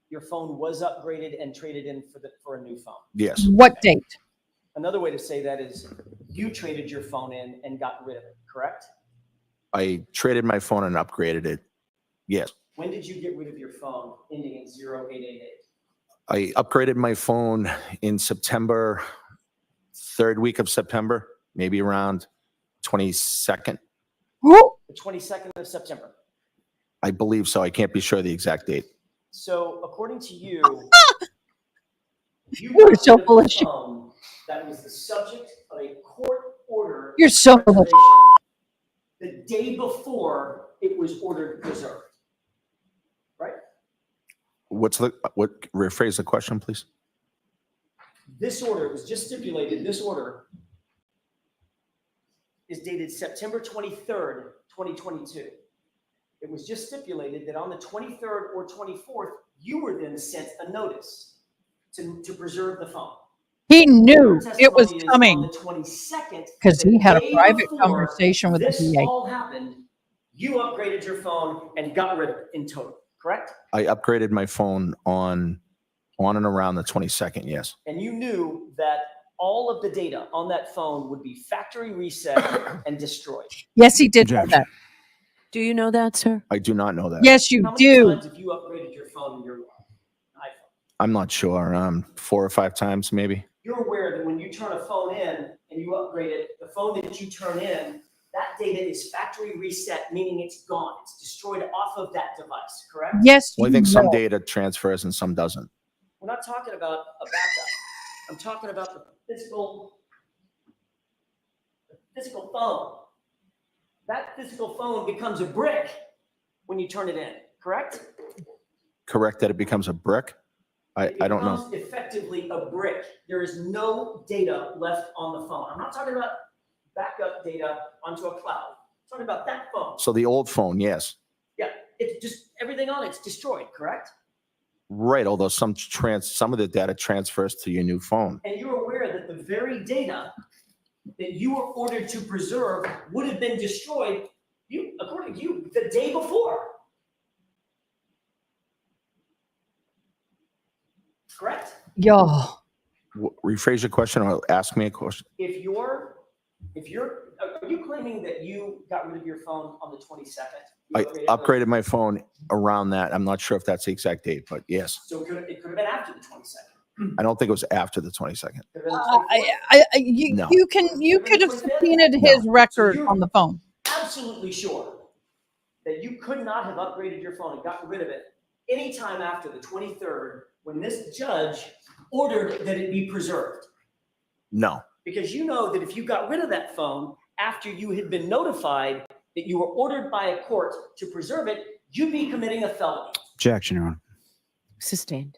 Your phone was upgraded and traded in for a new phone. Yes. What date? Another way to say that is you traded your phone in and got rid of it, correct? I traded my phone and upgraded it. Yes. When did you get rid of your phone ending in 0888? I upgraded my phone in September, third week of September, maybe around 22nd. The 22nd of September. I believe so. I can't be sure of the exact date. So according to you, you You're got so rid of full a of shit. phone that was the subject of a court order. You're so full of preservation the day before it was ordered preserved. Right? Rephrase the question, please? This order, it was just stipulated, this order is dated September 23rd, 2022. It was just stipulated that on the 23rd or 24th, you were then sent a notice to preserve the phone. He knew it was On coming the 22nd, because he had a day private before conversation with the this DA. all happened, you upgraded your phone and got rid of it in total, correct? I upgraded my phone on and around the 22nd, yes. And you knew that all of the data on that phone would be factory reset and destroyed. Yes, he did know Objection. that. Do you know that, sir? I do not know that. Yes, you How many do. times have you upgraded your phone in your iPhone? I'm not sure. 4 or 5 times, maybe. You're aware that when you turn a phone in and you upgrade it, the phone that you turn in, that data is factory reset, meaning it's gone. It's destroyed off of that device, correct? Yes, Well, I you think some know. data transfers and some doesn't. We're not talking about a backup. I'm talking about the physical phone. That physical phone becomes a brick when you turn it in, correct? Correct that it becomes a brick? I don't know. It becomes effectively a brick. There is no data left on the phone. I'm not talking about backup data onto a cloud. I'm talking about that phone. So the old phone, yes. Yeah, it's just everything on it's destroyed, correct? Right, although some of the data transfers to your new phone. And you're aware that the very data that you were ordered to preserve would have been destroyed, according to you, the day before. Correct? Y'all. Rephrase your question or ask me a question. If you're, are you claiming that you got rid of your phone on the 22nd? I upgraded my phone around that. I'm not sure if that's the exact date, but yes. So it could have been after the 22nd. I don't think it was after the 22nd. Could have been the 24th. No. You could have subpoenaed his record on the phone. Absolutely sure that you could not have upgraded your phone and gotten rid of it anytime after the 23rd when this judge ordered that it be preserved? No, Because you know that if you got rid of that phone after you had been notified that you were ordered by a court to preserve it, you'd be committing a felony. Objection, Your Honor. Sustained.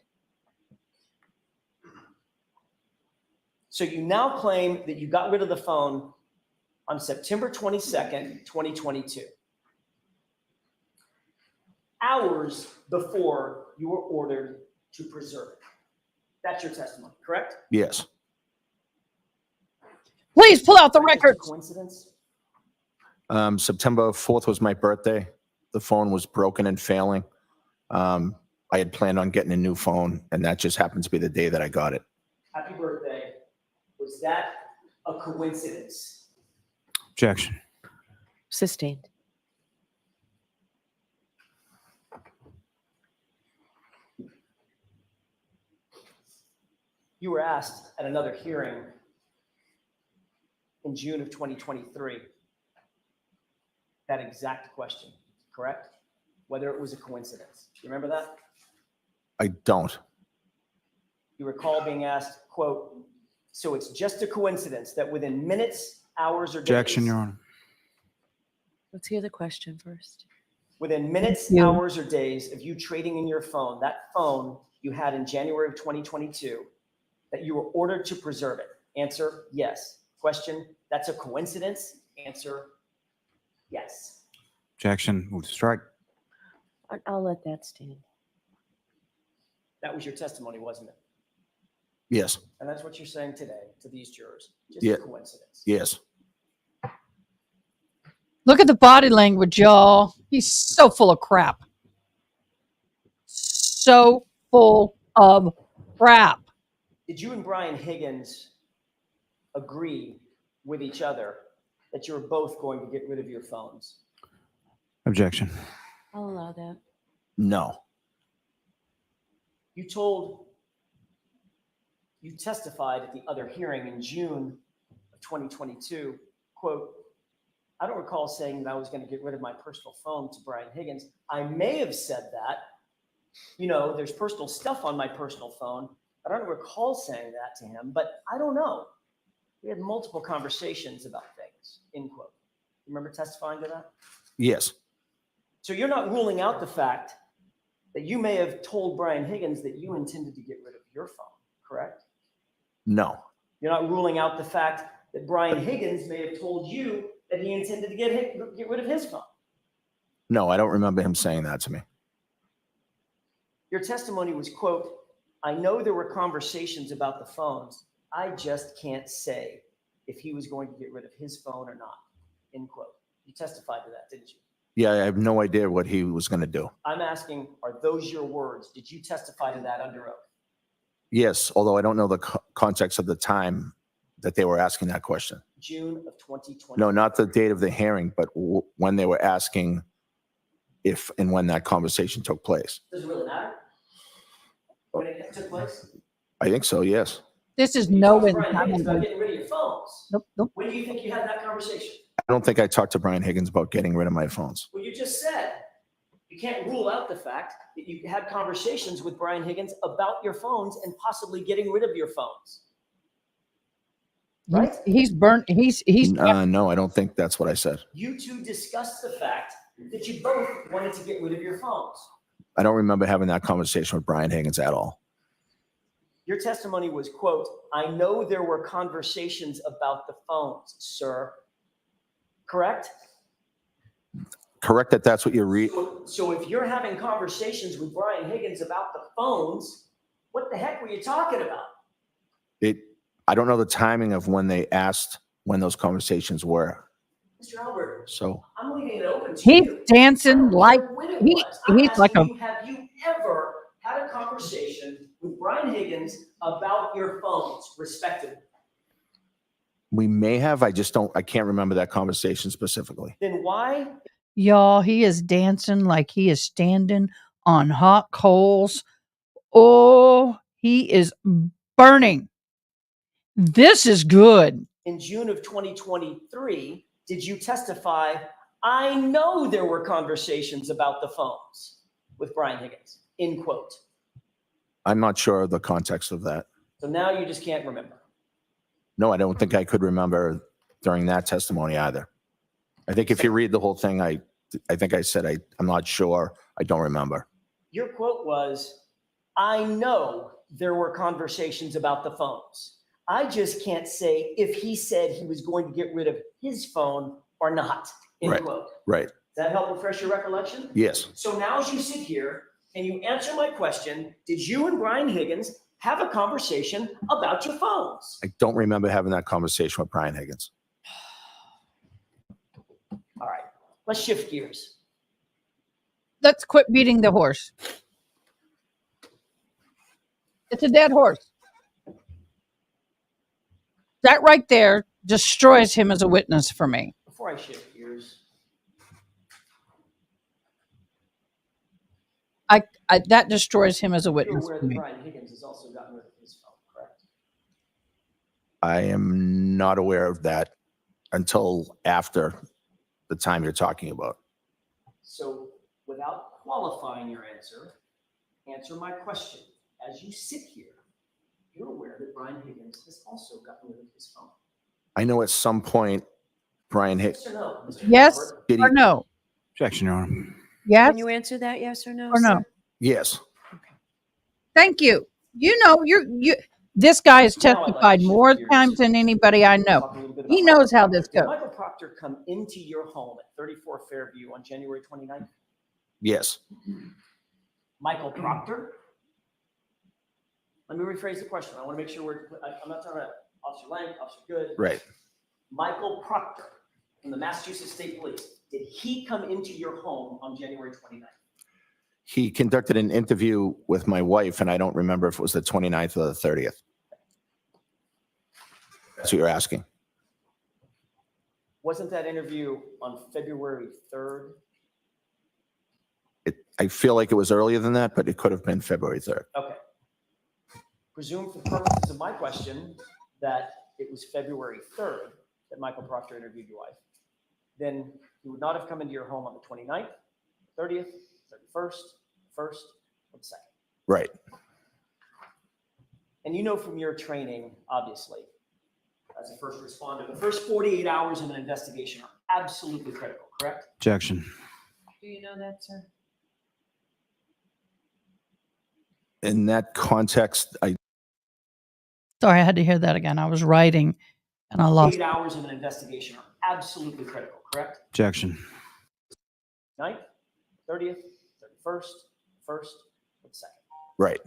So you now claim that you got rid of the phone on September 22nd, 2022, hours before you were ordered to preserve it. That's your testimony, correct? yes. Please pull out the Just a records. coincidence? September 4th was my birthday. The phone was broken and failing. I had planned on getting a new phone, and that just happened to be the day that I got it. Happy birthday. Was that a coincidence? Objection. Sustained. You were asked at another hearing in June of 2023 that exact question, correct? Whether it was a coincidence. You remember that? I don't. You recall being asked, quote, so it's just a coincidence that within minutes, hours, or days. Objection, Your Honor. Let's hear the question first. Within minutes, Thank you. hours, or days of you trading in your phone, that phone you had in January of 2022, that you were ordered to preserve it. Answer, yes. Question, that's a coincidence? Answer, yes. Objection. Move to strike. I'll let that stand. That was your testimony, wasn't it? Yes, And that's what you're saying today to these jurors. Just Yeah. a coincidence. yes. Look at the body language, y'all. He's so full of crap. So full of crap. Did you and Brian Higgins agree with each other that you were both going to get rid of your phones? Objection. I'll allow that. No, You testified at the other hearing in June of 2022, quote, I don't recall saying that I was going to get rid of my personal phone to Brian Higgins. I may have said that. You know, there's personal stuff on my personal phone. I don't recall saying that to him, but I don't know. We had multiple conversations about things, end quote. Remember testifying to that? yes, So you're not ruling out the fact that you may have told Brian Higgins that you intended to get rid of your phone, correct? no, You're not ruling out the fact that Brian Higgins may have told you that he intended to get rid of his phone. no. I don't remember him saying that to me. Your testimony was, quote, I know there were conversations about the phones. I just can't say if he was going to get rid of his phone or not, end quote. You testified to that, didn't you? Yeah, I have no idea what he was going to do. I'm asking, are those your words? Did you testify to that under oath? Yes, although I don't know the context of the time that they were asking that question. June of 2020. No, not the date of the hearing, but when they were asking if and when that conversation took place. Does it really matter when it took place? I think so, yes. This is You no talked to win. Brian Higgins about getting rid of your phones. Nope, nope. When do you think you had that conversation? I don't think I talked to Brian Higgins about getting rid of my phones. Well, you just said you can't rule out the fact that you had conversations with Brian Higgins about your phones and possibly getting rid of your phones. Right? He's burnt. He's No, I don't think that's what I said. You two discussed the fact that you both wanted to get rid of your phones. I don't remember having that conversation with Brian Higgins at all. Your testimony was, quote, I know there were conversations about the phones, sir. Correct? Correct that that's what you read. So if you're having conversations with Brian Higgins about the phones, what the heck were you talking about? I don't know the timing of when they asked when those conversations were. Mr. Albert, So I'm leaving it open to he's you. dancing like When it he- was. I'm he's like asking you, have you ever had a conversation with Brian Higgins about your phones, respectively? we may have, I can't remember that conversation specifically. Then why? y'all. He is dancing like he is standing on hot coals. Oh, he is burning. This is good. In June of 2023, did you testify I know there were conversations about the phones with Brian Higgins, end quote. I'm not sure of the context of that. So now you just can't remember. No, I don't think I could remember during that testimony either. I think if you read the whole thing, I think I said I'm not sure. I don't remember. Your quote was, I know there were conversations about the phones. I just can't say if he said he was going to get rid of his phone or not, end Right. quote. Right. Does that help refresh your recollection? Yes. So now as you sit here and you answer my question, did you and Brian Higgins have a conversation about your phones? I don't remember having that conversation with Brian Higgins. All right, let's shift gears. Let's quit beating the horse. It's a dead horse. That right there destroys him as a witness for me. Before I shift gears, That destroys him as a you're witness aware for that me. Brian Higgins has also gotten rid of his phone, correct? I am not aware of that until after the time you're talking about. So without qualifying your answer, answer my question. As you sit here, you're aware that Brian Higgins has also gotten rid of his phone. I know at some point Brian Higgins. Yes or no, Mr. Yes Robert? Did he? or no? Objection, Your Honor. Yes Can you answer that, yes or no, or no? sir? Yes. Thank you. You know, this guy has Now I'd like to testified shift more gears. times than anybody I know. Talk a little bit He about knows Michael how Proctor. this Did goes. Michael Proctor come into your home at 34 Fairview on January 29th? Yes. Michael Proctor? Let me rephrase the question. I want to make sure I'm not talking about Officer Lang, Officer Good. Right. Michael Proctor from the Massachusetts State Police. Did he come into your home on January 29th? He conducted an interview with my wife, and I don't remember if it was the 29th or the 30th. That's what you're asking. Wasn't that interview on February 3rd? I feel like it was earlier than that, but it could have been February 3rd. Okay. Presume for the purposes of my question that it was February 3rd that Michael Proctor interviewed your wife. Then he would not have come into your home on the 29th, 30th, 31st, 1st, or the 2nd. Right. And you know from your training, obviously, as a first responder, the first 48 hours of an investigation are absolutely critical, correct? Objection. Do you know that, sir? In that context, Sorry, I had to hear that again. I was writing and I lost. 8 hours of an investigation are absolutely critical, correct? Objection. 9th, 30th, 31st, 1st, or the 2nd. right.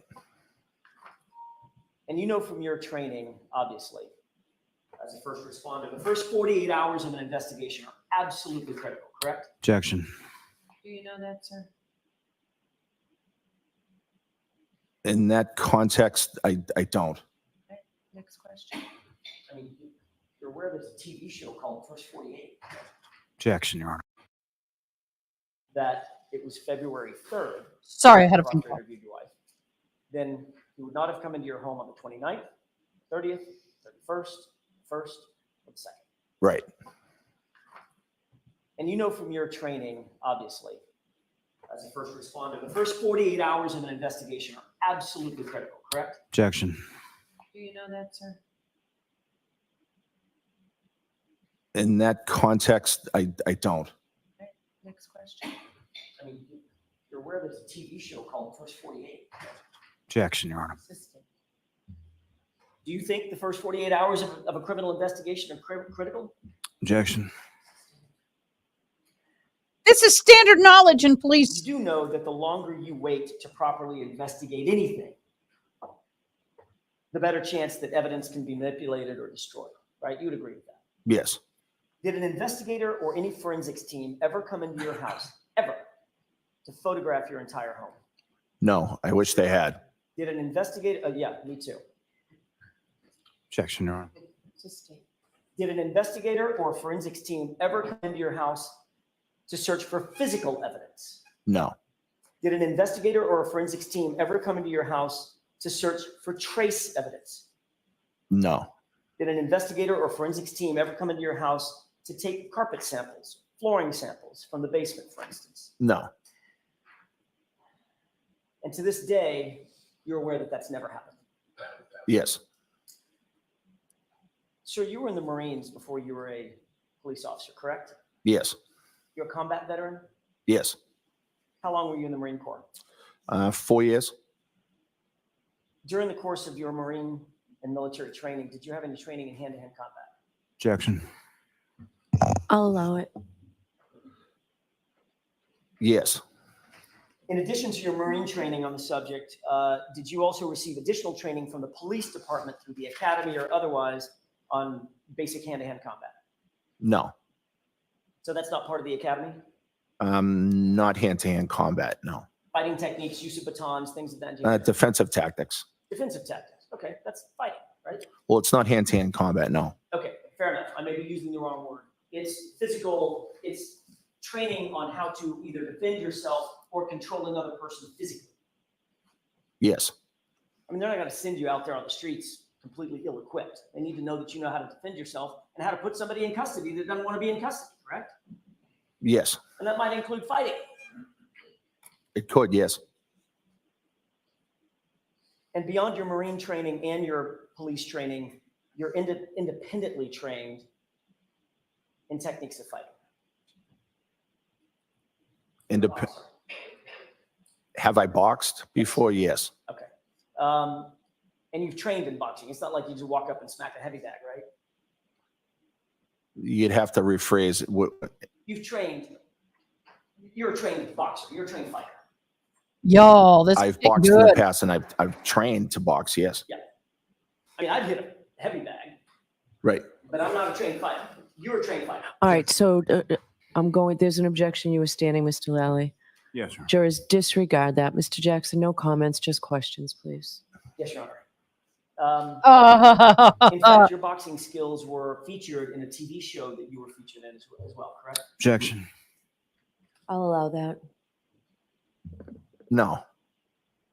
And you know from your training, obviously, as a first responder, the first 48 hours of an investigation are absolutely critical, correct? Objection. Do you know that, sir? In that context, I don't. Next question. I mean, you're aware there's a TV show called First 48 Objection, Your Honor. that it was February 3rd. Sorry, I had a phone Proctor call. interviewed your wife. Then he would not have come into your home on the 29th, 30th, 31st, 1st, or the 2nd. Right. And you know from your training, obviously, as a first responder, the first 48 hours of an investigation are absolutely critical, correct? Objection. Do you know that, sir? In that context, I don't. Next question. I mean, you're aware there's a TV show called First 48. Objection, Your Honor. Assistant. Do you think the first 48 hours of a criminal investigation are critical? Objection. This is standard knowledge in You police. do know that the longer you wait to properly investigate anything, the better chance that evidence can be manipulated or destroyed, right? You would agree with that. Yes. Did an investigator or any forensics team ever come into your house, ever, to photograph your entire home? No, I wish they had. Did an investigator, yeah, me too. Objection, Your Honor. Assistant. Did an investigator or a forensics team ever come into your house to search for physical evidence? No. Did an investigator or a forensics team ever come into your house to search for trace evidence? No. Did an investigator or forensics team ever come into your house to take carpet samples, flooring samples from the basement, for instance? No. And to this day, you're aware that that's never happened. Yes. Sir, you were in the Marines before you were a police officer, correct? Yes. You're a combat veteran? Yes. How long were you in the Marine Corps? 4 years. During the course of your Marine and military training, did you have any training in hand-to-hand combat? Objection. I'll allow it. Yes. In addition to your Marine training on the subject, did you also receive additional training from the police department through the academy or otherwise on basic hand-to-hand combat? No. So that's not part of the academy? Not hand-to-hand combat. No. Fighting techniques, use of batons, things of that nature? Defensive tactics. Defensive tactics. Okay, that's fighting, right? Well, it's not hand-to-hand combat. No. Okay, fair enough. I may be using the wrong word. It's physical, it's training on how to either defend yourself or control another person physically. Yes. I mean, they're not going to send you out there on the streets completely ill-equipped. They need to know that you know how to defend yourself and how to put somebody in custody that doesn't want to be in custody, correct? Yes. And that might include fighting. It could. Yes. And beyond your Marine training and your police training, you're independently trained in techniques of fighting. Have I boxed before? Yes. Okay. And you've trained in boxing. It's not like you just walk up and smack a heavy bag, right? You'd have to rephrase it. You've trained. You're a trained boxer. You're a trained fighter. Y'all, this I've is boxed good. in the past, and I've trained to box. Yes. Yeah. I mean, I've hit a heavy bag, Right. but I'm not a trained fighter. You're a trained fighter. All right, so there's an objection. You were standing, Mr. Lally. Yes, sir. Jurors, disregard that. Mr. Jackson, no comments, just questions, please. Yes, Your Honor. In fact, your boxing skills were featured in a TV show that you were featured in as well, correct? Objection. I'll allow that. No.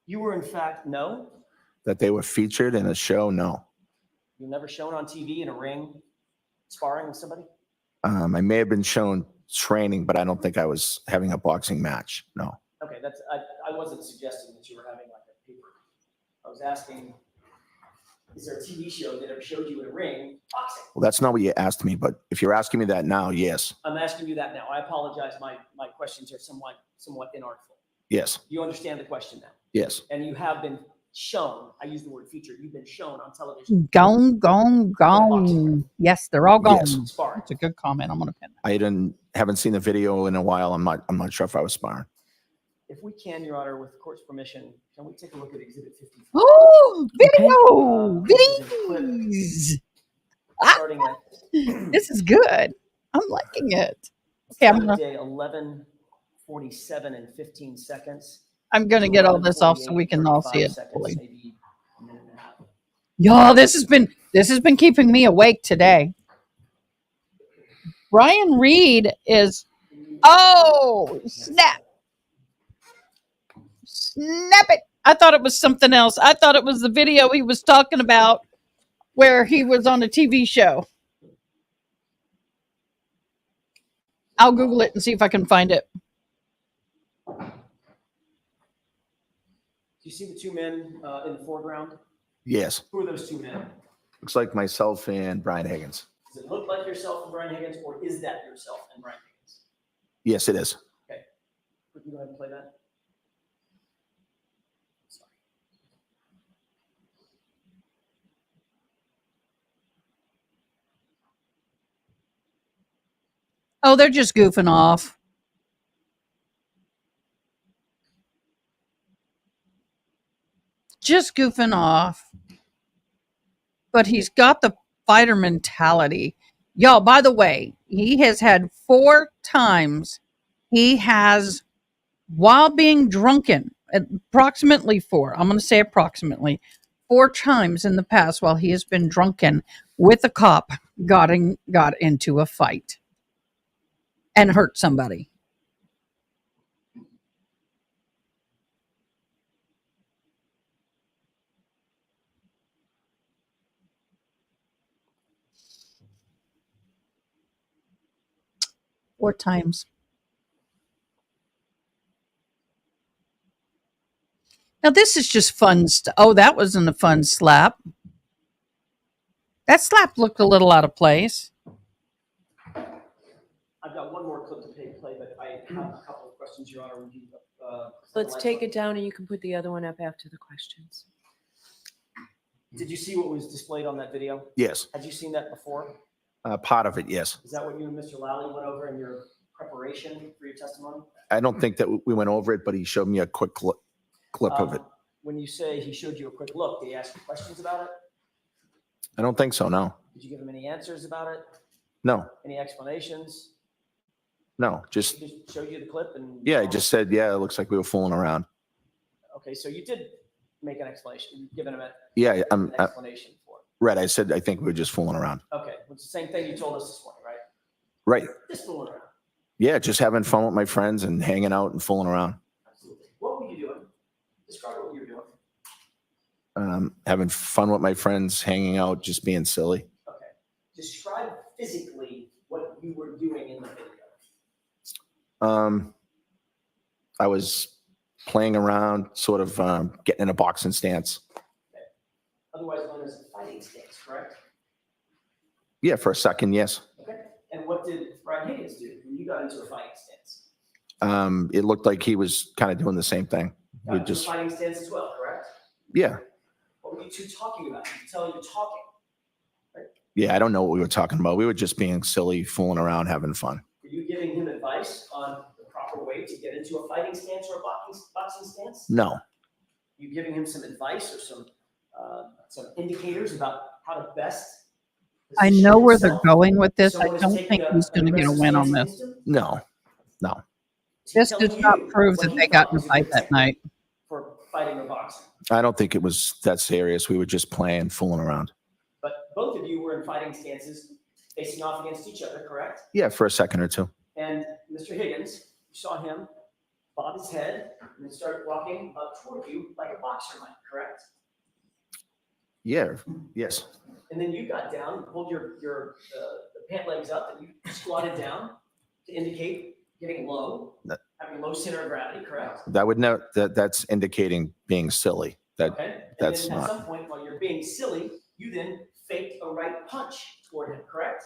You were, in fact, no? That they were featured in a show? No. You were never shown on TV in a ring sparring with somebody? I may have been shown training, but I don't think I was having a boxing match. No. Okay, I wasn't suggesting that you were having like a paper. I was asking, is there a TV show that ever showed you in a ring boxing? Well, that's not what you asked me, but if you're asking me that now, yes. I'm asking you that now. I apologize. My questions are somewhat inartful. Yes. You understand the question now? Yes. And you have been shown, I use the word featured, you've been shown on television. Gone, gone, gone. Yes, they're all gone. Yes. Sparring. That's a good comment. I'm gonna pin that. I haven't seen the video in a while. I'm not sure if I was sparring. If we can, Your Honor, with the court's permission, can we take a look at Exhibit 54? Oh, video, Okay. videos. Starting at This is good. I'm liking it. Okay, I'm gonna day 11:47 and 15 seconds. get all this off so we can all see it 35 fully. seconds, maybe a minute and a half. Y'all, this has been keeping me awake today. Brian Reed is snap it. I thought it was something else. I thought it was the video he was talking about where he was on a TV show. I'll Google it and see if I can find it. Do you see the two men in the foreground? Yes. Who are those two men? Looks like myself and Brian Higgins. Does it look like yourself and Brian Higgins, or is that yourself and Brian Higgins? Yes, it is. Okay. We can go ahead and play that. Sorry. Oh, they're just goofing off. Just goofing off. But he's got the fighter mentality. Y'all, by the way, he has had 4 times while being drunken, approximately 4, I'm going to say approximately 4 times in the past while he has been drunken with a cop, got into a fight and hurt somebody. 4 times. Now this is just fun stuff. Oh, that wasn't a fun slap. That slap looked a little out of place. I've got one more clip to play, but I have a couple of questions, Your Honor. Let's take it down and you can put the other one up after the questions. Did you see what was displayed on that video? Yes. Had you seen that before? Part of it, yes. Is that what you and Mr. Lally went over in your preparation for your testimony? I don't think that we went over it, but he showed me a quick clip of it. When you say he showed you a quick look, did he ask you questions about it? I don't think so, no. Did you give him any answers about it? No, Any explanations? no, just, He just showed you the clip and? yeah, he just said, yeah, it looks like we were fooling around. Okay, so you did make an explanation, you've given him Yeah, an explanation for it. right. I said, I think we were just fooling around. Okay, it's the same thing you told us this morning, right? Right. Just fooling around. Yeah, just having fun with my friends and hanging out and fooling around. Absolutely. What were you doing? Describe what you were doing. Having fun with my friends, hanging out, just being silly. Okay. Describe physically what you were doing in the video. I was playing around, sort of getting in a boxing stance. Okay. Otherwise known as a fighting stance, correct? Yeah, for a second, yes. Okay. And what did Brian Higgins do when you got into a fighting stance? It looked like he was kind of doing the same thing. Got into a fighting stance as well, correct? Yeah. What were you two talking about? You can tell you're talking. Yeah, I don't know what we were talking about. We were just being silly, fooling around, having fun. Were you giving him advice on the proper way to get into a fighting stance or a boxing stance? No. You giving him some advice or some indicators about how to best? I know where they're himself? going with this. I Someone is don't taking think he's going to get a aggressive win on stance this. against him? No. This does not prove what that he they got thought in a was a fight good that night. technique for fighting or boxing. I don't think it was that serious. We were just playing, fooling around. But both of you were in fighting stances facing off against each other, correct? Yeah, for a second or two. And Mr. Higgins, you saw him bob his head and then start walking up toward you like a boxer might, correct? Yeah. Yes. And then you got down, pulled your the pant legs up, and you squatted down to indicate getting low, having low center of gravity, correct? That would know that's indicating being silly. Okay. And That's then at not. some point while you're being silly, you then faked a right punch toward him, correct?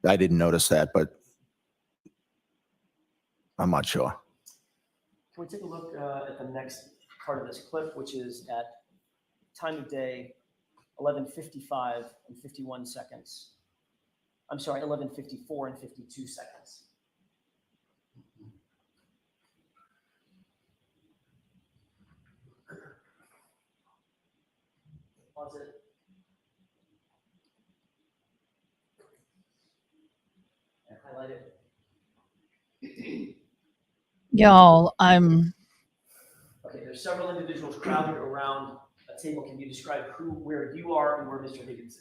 I didn't notice that, but I'm not sure. Can we take a look at the next part of this clip, which is at time of day 11:55 and 51 seconds. I'm sorry, 11:54 and 52 seconds. Pause it. And highlight it. Y'all, Okay, there's several individuals crowded around a table. Can you describe where you are and where Mr. Higgins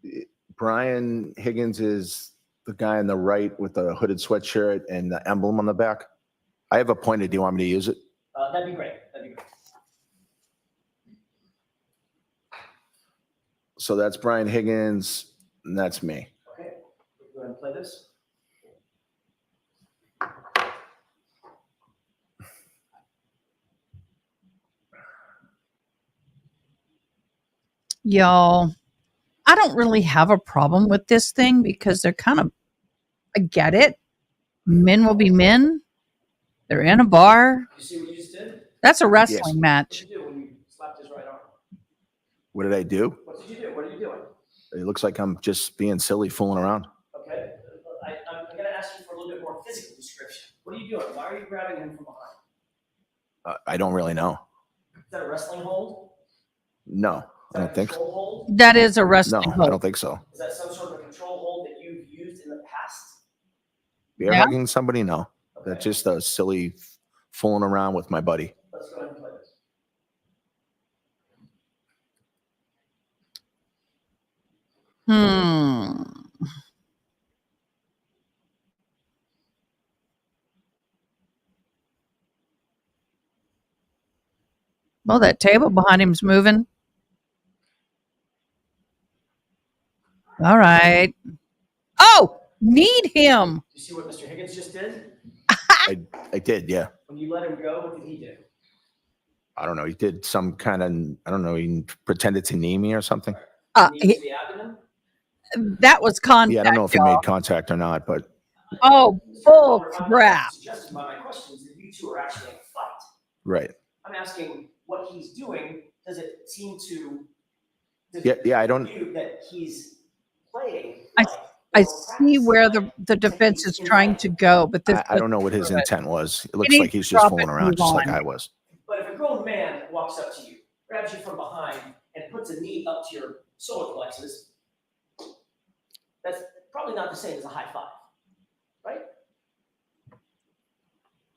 is? Brian Higgins is the guy on the right with the hooded sweatshirt and the emblem on the back. I have a pointer. Do you want me to use it? That'd be great. That'd be great. So that's Brian Higgins, and that's me. Okay, go ahead and play this. y'all, I don't really have a problem with this thing because they're kind of, I get it. Men will be men. They're in a bar. You see what you just did? That's a wrestling What match. did you do when you slapped his right arm? What did I do? What did you do? What are you doing? It looks like I'm just being silly, fooling around. Okay, I'm going to ask you for a little bit more physical description. What are you doing? Why are you grabbing him from behind? I don't really know. Is that a wrestling hold? No, Is I that don't think a so. control hold? That is a No, wrestling I hold. don't think so. Is that some sort of a control hold that you've used in the past? Bear Yeah. hugging somebody? No. Okay. That's just a silly fooling around with my buddy. Let's go ahead and play this. Well, that table behind him's moving. All right. Oh, Need him. You see what Mr. Higgins just did? I did, yeah. When you let him go, what did he do? I don't know. He did some kind of, I don't know, he pretended to knee me or something. Knee to the abdomen? That was contact. Yeah, I don't know if he y'all. made contact or not, but Oh, Mr. bull Palmer, I'm crap. not suggesting by my questions that you two are actually in a fight. right. I'm asking what he's doing. Does it seem to? Does Yeah, it yeah, I appear don't- to you that he's playing. I- like, I or see practicing where like the defense techniques is in trying to fighting? go, but this I don't know what his doesn't prove it. intent was. It He looks needs like to he's just drop fooling it and around, move just like on. I was. But if a grown man walks up to you, grabs you from behind, and puts a knee up to your solar plexus, that's probably not the same as a high five, right?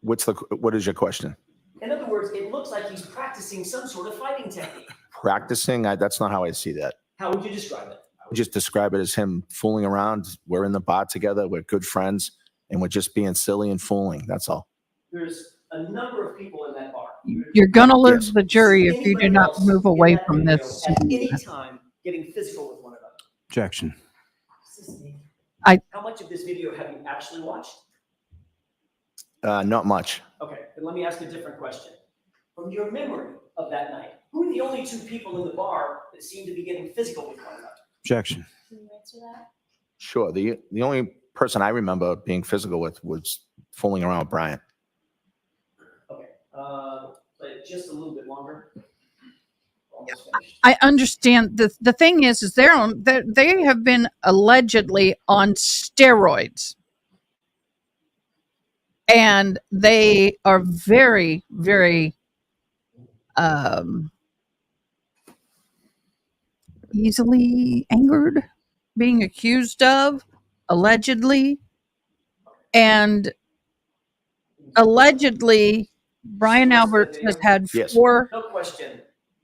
What is your question? In other words, it looks like he's practicing some sort of fighting technique. Practicing? That's not how I see that. How would you describe it? I would just describe it as him fooling around. We're in the bar together. We're good friends, and we're just being silly and fooling. That's all. There's a number of people in that bar. You're going to lose Yes. the jury if you do Anybody not else move in away that from video this at scene. any time getting physical with one another. Objection. How much of this video have you actually watched? Not much. Okay, then let me ask a different question. From your memory of that night, who are the only two people in the bar that seem to be getting physical with one another? Objection. Can you answer that? Sure. The only person I remember being physical with was fooling around with Brian. Okay, play it just a little bit longer. Almost finished. I understand. The thing is they have been allegedly on steroids. And they are very, very easily angered, being accused of, allegedly. And allegedly, Brian Albert has had Yes. 4 No question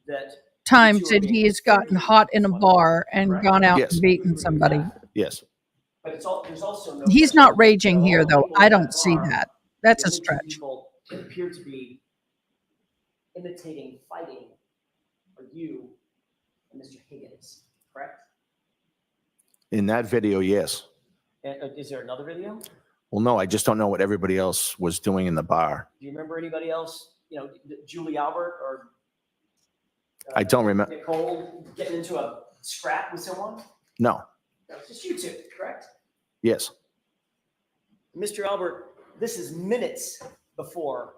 that times you two are that being he has gotten friendly hot in a with one bar and correct? gone out Yes. and beaten somebody. Yes. But there's also no He's question not that raging of all here, the though. people in I that don't see bar, that. That's the a only two stretch. people that appear to be imitating fighting are you and Mr. Higgins, correct? In that video, yes. And is there another video? Well, no, I just don't know what everybody else was doing in the bar. Do you remember anybody else? You know, Julie Albert or I don't remember. Nicole getting into a scrap with someone? No. That was just you two, correct? Yes. Mr. Albert, this is minutes before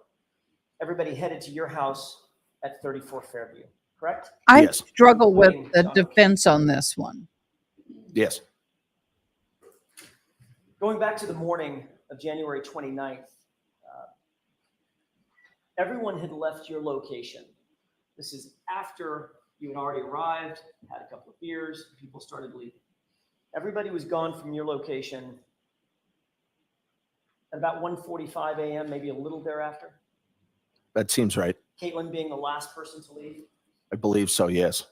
everybody headed to your house at 34 Fairview, correct? I Yes. struggle with Including the Summers. defense on this one. Yes. Going back to the morning of January 29th, everyone had left your location. This is after you had already arrived, had a couple of beers, people started leaving. Everybody was gone from your location at about 1:45 a.m., maybe a little thereafter. That seems right. Caitlin being the last person to leave. I believe so, yes.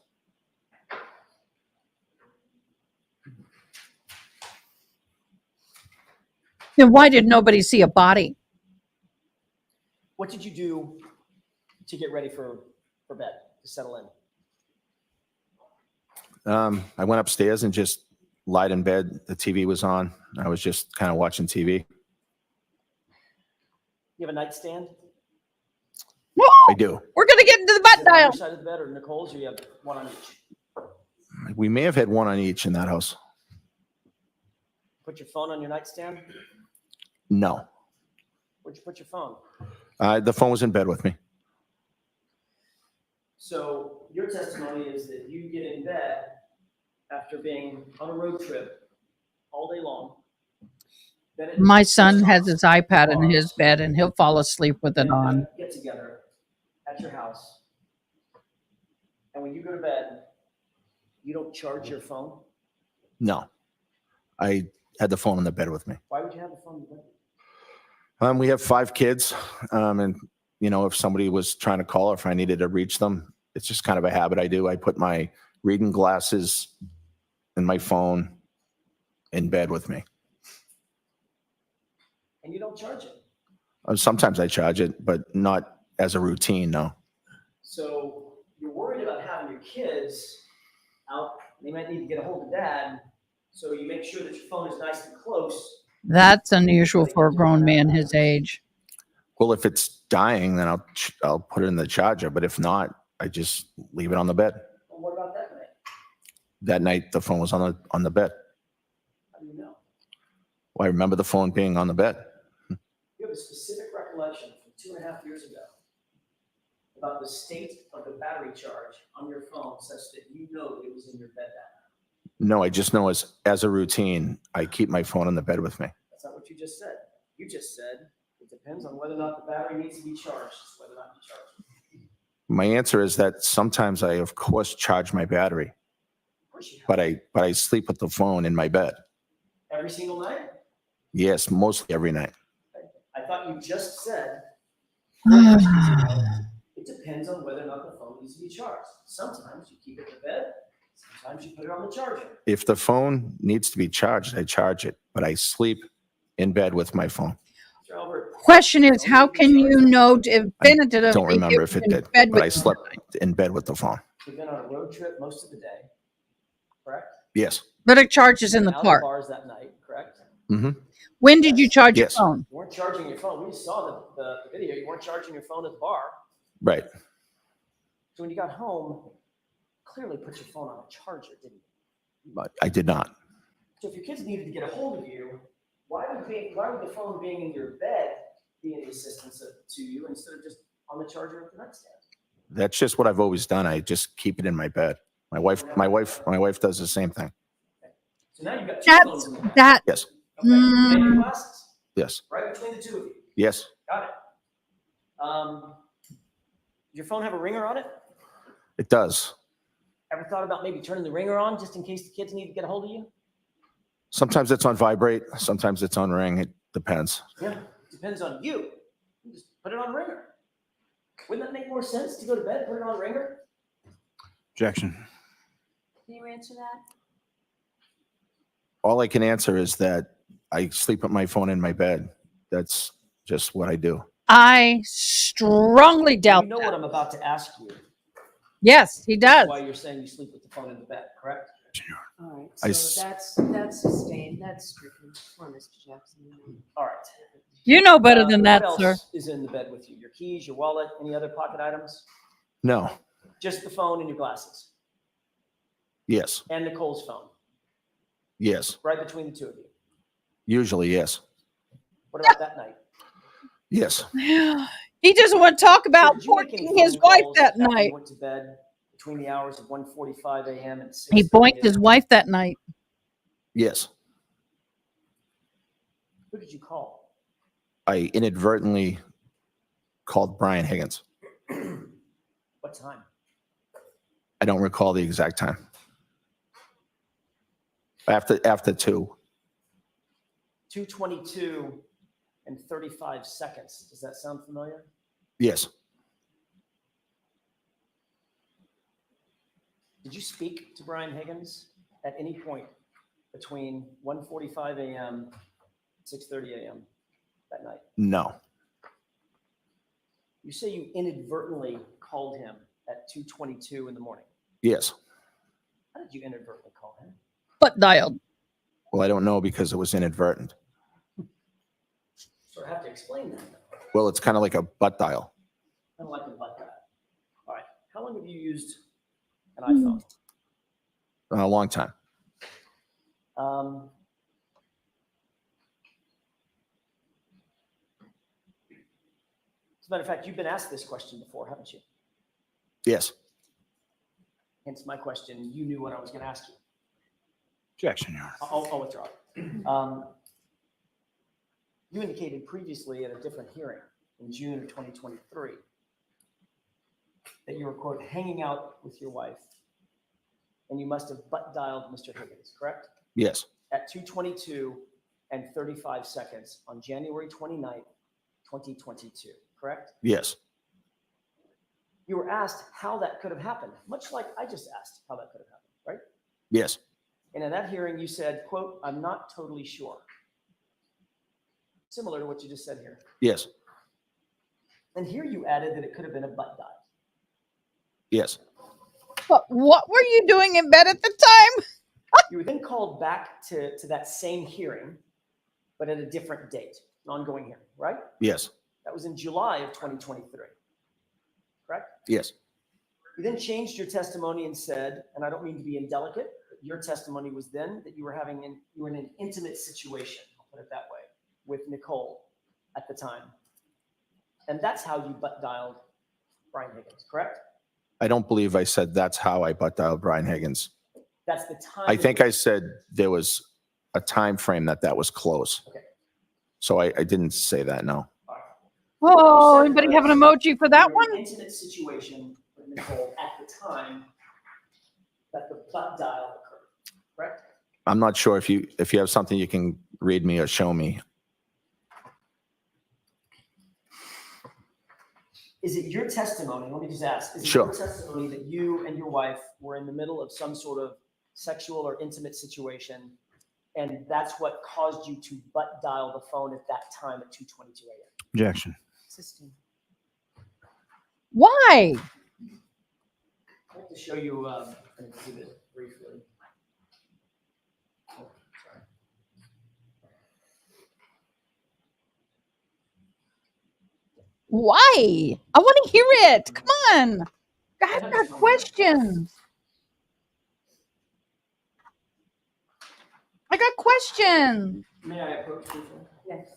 Then why did nobody see a body? What did you do to get ready for bed, to settle in? I went upstairs and just lied in bed. The TV was on. I was just kind of watching TV. You have a nightstand? I do. We're going to get into the Is butt it on dial. your side of the bed or Nicole's, or you have one on each? We may have had one on each in that house. Put your phone on your nightstand? No. Where'd you put your phone? The phone was in bed with me. So your testimony is that you get in bed after being on a road trip all day long. Then at My son has restaurants, his iPad in his bars, bed and he'll fall asleep with it and, on. get together at your house. And when you go to bed, you don't charge your phone. No. I had the phone in the bed with me. Why would you have the phone in bed? We have 5 kids. And, you know, if somebody was trying to call or if I needed to reach them, it's just kind of a habit I do. I put my reading glasses and my phone in bed with me. And you don't charge it. Sometimes I charge it, but not as a routine, no. So you're worried about having your kids out. They might need to get a hold of dad. So you make sure that your phone is nice and close. That's unusual for a grown man his age. Well, if it's dying, then I'll put it in the charger. But if not, I just leave it on the bed. Well, what about that night? That night, the phone was on the bed. How do you know? Well, I remember the phone being on the bed. You have a specific recollection from 2.5 years ago about the state of the battery charge on your phone such that you know that it was in your bed that night. No, I just know as a routine, I keep my phone on the bed with me. That's not what you just said. You just said it depends on whether or not the battery needs to be charged, whether or not you charge it. My answer is that sometimes I, of course, charge my battery, Of course you have. but I sleep with the phone in my bed. Every single night? Yes, mostly every night. I thought you just said 4 questions ago, it depends on whether or not the phone needs to be charged. Sometimes you keep it in the bed, sometimes you put it on the charger. If the phone needs to be charged, I charge it, but I sleep in bed with my phone. Mr. Albert, Question is, how can you know definitively? Don't remember if it in did, bed but with I you? slept in bed with the phone. you've been on a road trip most of the day, correct? Yes. But it charges in the Out of park. bars that night, correct? Mm-hmm. When did you charge your Yes. phone? You weren't charging your phone. We saw the video. You weren't charging your phone at the bar. Right. So when you got home, clearly put your phone on a charger, didn't you? But I did not. So if your kids needed to get a hold of you, why would the phone being in your bed be any assistance to you instead of just on the charger at the nightstand? That's just what I've always done. I just keep it in my bed. My wife does the same thing. So now you've got two phones That's in the bed. that. Yes. Okay. And your glasses, Yes. right between the two of you. Yes. Got it. Your phone have a ringer on it? It does. Ever thought about maybe turning the ringer on just in case the kids need to get a hold of you? Sometimes it's on vibrate. Sometimes it's on ring. It depends. Yeah, depends on you. You just put it on ringer. Wouldn't that make more sense to go to bed, put it on ringer? Objection. Can you answer that? All I can answer is that I sleep with my phone in my bed. That's just what I do. I strongly doubt You know what I'm about to ask you. Yes, he does. Why you're saying you sleep with the phone in the bed, correct? All right, I so s- that's sustained, that's stricken. Poor Mr. Jackson. All right. You know better than that, What sir. else is in the bed with you? Your keys, your wallet, any other pocket items? No. Just the phone and your glasses Yes. and Nicole's phone, Yes. right between the two of you. Usually, yes. What about that night? Yes. He doesn't want to talk about Did you make any porking his phone wife calls that after you night. went to bed between the hours of 1:45 a.m. and 6:30 He boinked his a.m.? wife that night. Yes. Who did you call? I inadvertently called Brian Higgins. What time? I don't recall the exact time. After 2. 2:22 and 35 seconds. Does that sound familiar? Yes. Did you speak to Brian Higgins at any point between 1:45 a.m. and 6:30 a.m. that night? No. You say you inadvertently called him at 2:22 in the morning. Yes. How did you inadvertently call him? Butt dialed. Well, I don't know because it was inadvertent. Sort of have to explain that. Well, it's kind of like a butt dial. I don't like it like that. All right. How long have you used an iPhone? A long time. As a matter of fact, you've been asked this question before, haven't you? Yes. Hence my question. You knew what I was going to ask you. Objection, Your Honor. I'll withdraw it. You indicated previously at a different hearing in June of 2023 that you were, quote, hanging out with your wife and you must have butt dialed Mr. Higgins, correct? Yes. At 2:22 and 35 seconds on January 29th, 2022, correct? Yes. You were asked how that could have happened, much like I just asked how that could have happened, right? Yes. And in that hearing, you said, quote, I'm not totally sure. Similar to what you just said here. Yes. And here you added that it could have been a butt dial. Yes. But what were you doing in bed at the time? You were then called back to that same hearing, but at a different date, an ongoing hearing, right? Yes, That was in July of 2023, correct? yes. You then changed your testimony and said, and I don't mean to be indelicate, but your testimony was then that you were in an intimate situation, I'll put it that way, with Nicole at the time. And that's how you butt dialed Brian Higgins, correct? I don't believe I said that's how I butt dialed Brian Higgins. That's the time. I think I said there was a time frame that was close. Okay. So I didn't say that, no. Oh, You said anybody have an was emoji for that you were in one? an intimate situation with Nicole at the time that the butt dial occurred, correct? I'm not sure if you have something you can read me or show me. Is it your testimony, let me just ask, is it Sure. your testimony that you and your wife were in the middle of some sort of sexual or intimate situation, and that's what caused you to butt dial the phone at that time at 2:22 a.m.? Objection. Assisting. Why? I'd like to show you an exhibit briefly. Oh, sorry. Why? I want to hear it. Come on. I've got questions. I got questions. May I approach briefly? Yes.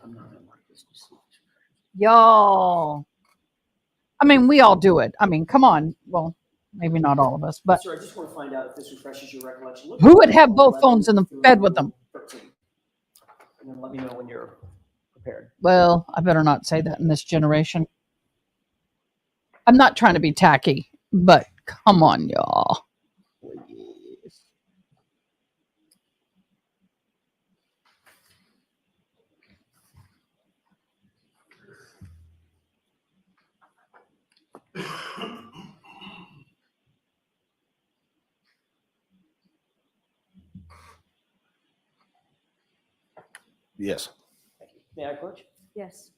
I'm not gonna mark this. Y'all. I mean, we all do it. I mean, come on. Well, maybe not all of us, but Sir, I just want to find out if this refreshes your recollection. Look who would at have both 11 phones in the through bed with them? 13. And then let me know when you're prepared. Well, I better not say that in this generation. I'm not trying to be tacky, but come on, y'all. Please. Yes. Thank you. May I approach? Yes.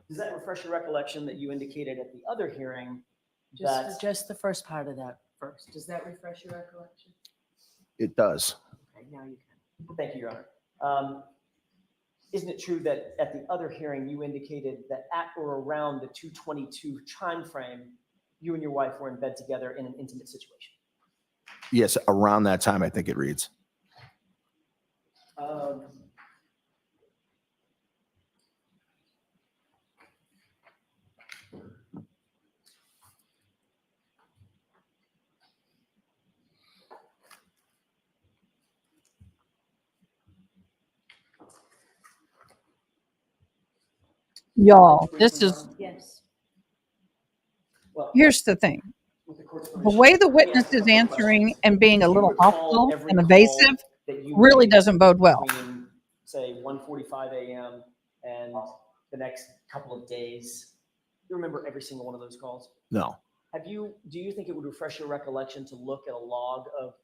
Does that refresh your recollection that you indicated at the other hearing that Just the first part of that first. Does that refresh your recollection? It does. Okay, now you can. Thank you, Your Honor. Isn't it true that at the other hearing, you indicated that at or around the 2:22 timeframe, you and your wife were in bed together in an intimate situation? Yes, around that time, I think it reads. Y'all, this is, Yes. Well, here's the thing. with the court's The permission, way the let me witness ask a is couple of answering questions. and being a Do you little recall hostile every and call evasive that you really made doesn't bode well. between, say, 1:45 a.m. and the next couple of days? You remember every single one of those calls? No. Do you think it would refresh your recollection to look at a log of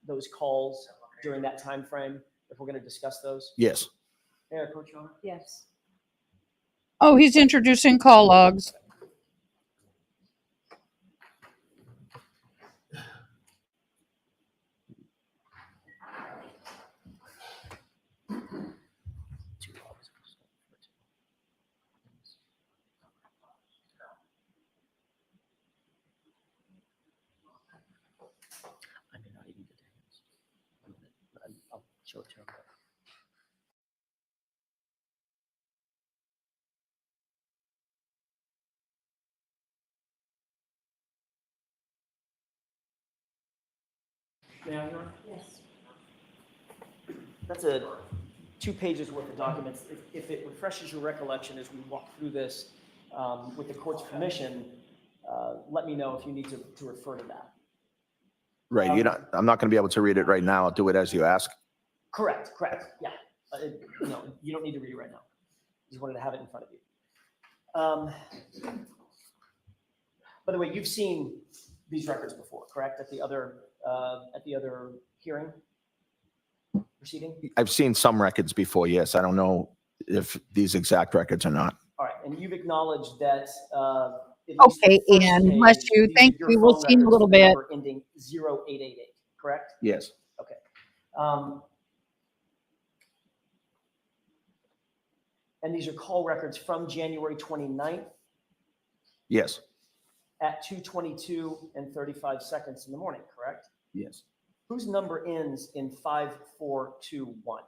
those calls during that time frame if we're going to discuss those? Yes. May I approach, Your Honor? Yes. Oh, he's introducing call logs. I may not even get to his. I'll show it to him. May I, Your Honor? Yes. That's a 2 pages worth of documents. If it refreshes your recollection as we walk through this with the court's permission, let me know if you need to refer to that. Right. I'm not going to be able to read it right now. I'll do it as you ask. Correct. Yeah. No, you don't need to read it right now. Just wanted to have it in front of you. By the way, you've seen these records before, correct? At the other hearing proceeding? I've seen some records before, yes. I don't know if these exact records or not. All right. And you've acknowledged that, at least the Okay, first Ian, bless page, you. these are Thank your you. We'll phone see in a records little for the bit. number ending 0888, correct? Yes. Okay. And these are call records from January 29th Yes. at 2:22 and 35 seconds in the morning, correct? Yes. Whose number ends in 5421?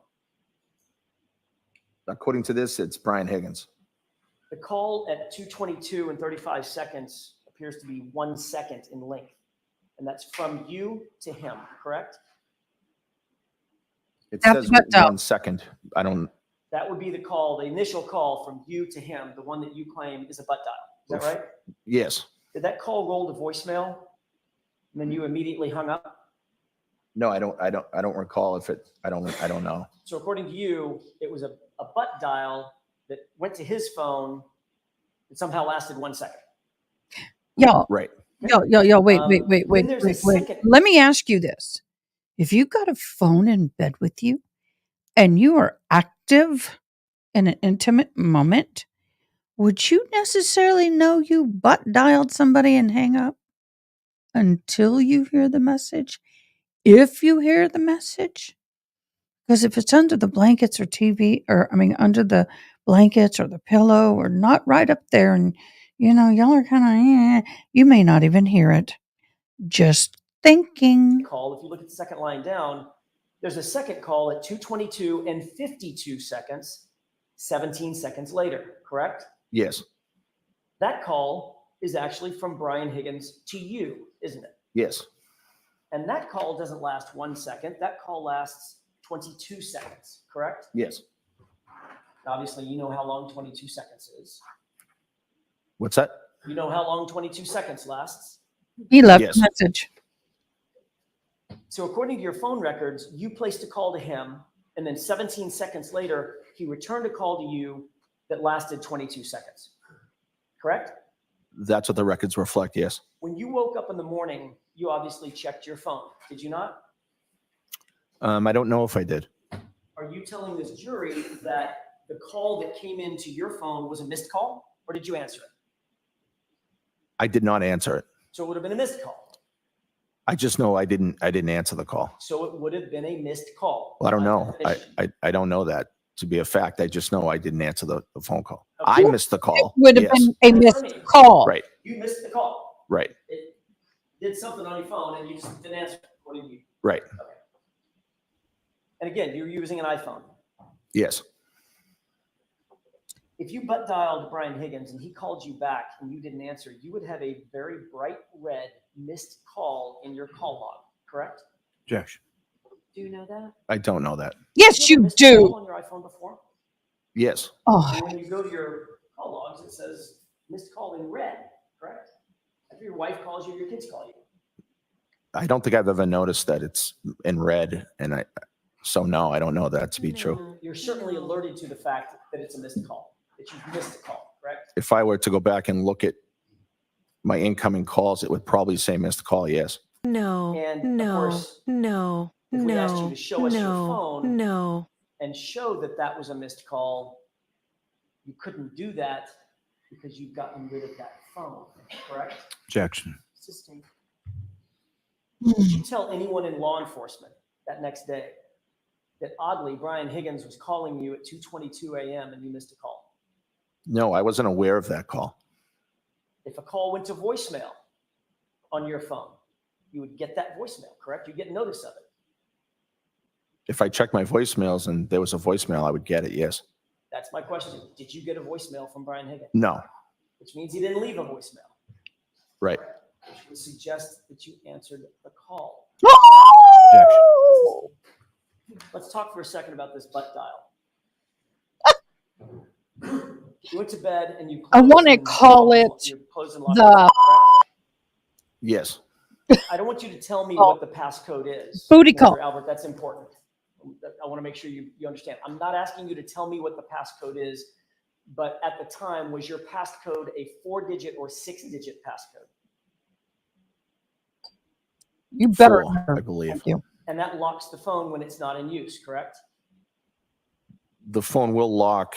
According to this, it's Brian Higgins. The call at 2:22 and 35 seconds appears to be 1 second in length. And that's from you to him, correct? It That's says what, 1 second. I don't. That would be the call, the initial call from you to him, the one that you claim is a butt dial. Is that right? Yes. Did that call roll to voicemail? And then you immediately hung up? No, I don't recall if it. I don't know. So according to you, it was a butt dial that went to his phone that somehow lasted 1 second. Y'all, Right. y'all, wait. Then there's a second. Let me ask you this. If you got a phone in bed with you and you are active in an intimate moment, would you necessarily know you butt dialed somebody and hang up until you hear the message? If you hear the message? Because if it's under the blankets or under the blankets or the pillow or not right up there and, y'all are kind of, you may not even hear it. Just thinking. Call, if you look at the second line down, there's a second call at 2:22 and 52 seconds, 17 seconds later, correct? Yes. That call is actually from Brian Higgins to you, isn't it? Yes. And that call doesn't last 1 second. That call lasts 22 seconds, correct? Yes. Obviously, you know how long 22 seconds is. What's that? You know how long 22 seconds lasts. He left Yes. a message. So according to your phone records, you placed a call to him, and then 17 seconds later, he returned a call to you that lasted 22 seconds, correct? That's what the records reflect. Yes. When you woke up in the morning, you obviously checked your phone, did you not? I don't know if I did. Are you telling this jury that the call that came into your phone was a missed call, or did you answer it? I did not answer it. So it would have been a missed call. I just know I didn't answer the call. So it would have been a missed call. Well, I don't know. I don't know that to be a fact. I just know I didn't answer the phone call. I missed the call. Would have Yes. been a missed call. Right. You missed the call. Right. It did something on your phone and you just didn't answer it, according to you. Right. Okay. And again, you're using an iPhone. Yes. If you butt dialed Brian Higgins and he called you back and you didn't answer, you would have a very bright red missed call in your call log, correct? Objection. Do you know that? I don't know that. Yes, Have you ever missed a call do. on your iPhone before? Yes. Oh, And when you go to your call logs, it says missed call in red, correct? After your wife calls you, your kids call you. I don't think I've ever noticed that it's in red, and so no, I don't know that to be true. You're certainly alerted to the fact that it's a missed call, that you've missed a call, correct? If I were to go back and look at my incoming calls, it would probably say missed call. Yes. No, And of course, no, if we asked you to show us your phone no. and show that that was a missed call, you couldn't do that because you've gotten rid of that phone, correct? Objection. Did you tell anyone in law enforcement that next day that oddly Brian Higgins was calling you at 2:22 a.m. and you missed a call? No, I wasn't aware of that call. If a call went to voicemail on your phone, you would get that voicemail, correct? You'd get notice of it. If I checked my voicemails and there was a voicemail, I would get it. Yes. That's my question. Did you get a voicemail from Brian Higgins? No. Which means he didn't leave a voicemail. Right. Which would suggest that you answered the call. Objection. Let's talk for a second about this butt dial. You went to bed and you I want to and call it you closed and locked the- your phone, correct? Yes. I don't want you to tell me what the passcode is. Booty call. Mr. Albert, that's important. I want to make sure you understand. I'm not asking you to tell me what the passcode is, but at the time, was your passcode a 4-digit or 6-digit passcode? you better. 4, I believe. Thank you. And that locks the phone when it's not in use, correct? The phone will lock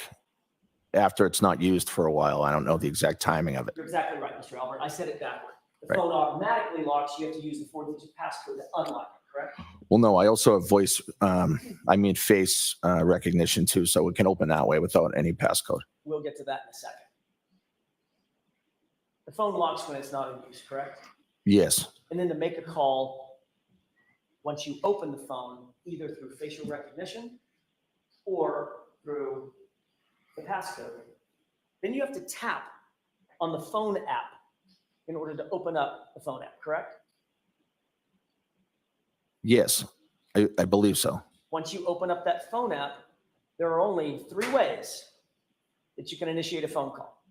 after it's not used for a while. I don't know the exact timing of it. You're exactly right, Mr. Albert. I said it backward. The Right. phone automatically locks. You have to use the 4-digit passcode to unlock it, correct? Well, no, I also have face recognition too, so it can open that way without any passcode. We'll get to that in a second. The phone locks when it's not in use, correct? Yes, And then to make a call, once you open the phone, either through facial recognition or through the passcode, then you have to tap on the phone app in order to open up the phone app, correct? yes, I believe so. Once you open up that phone app, there are only 3 ways that you can initiate a phone call.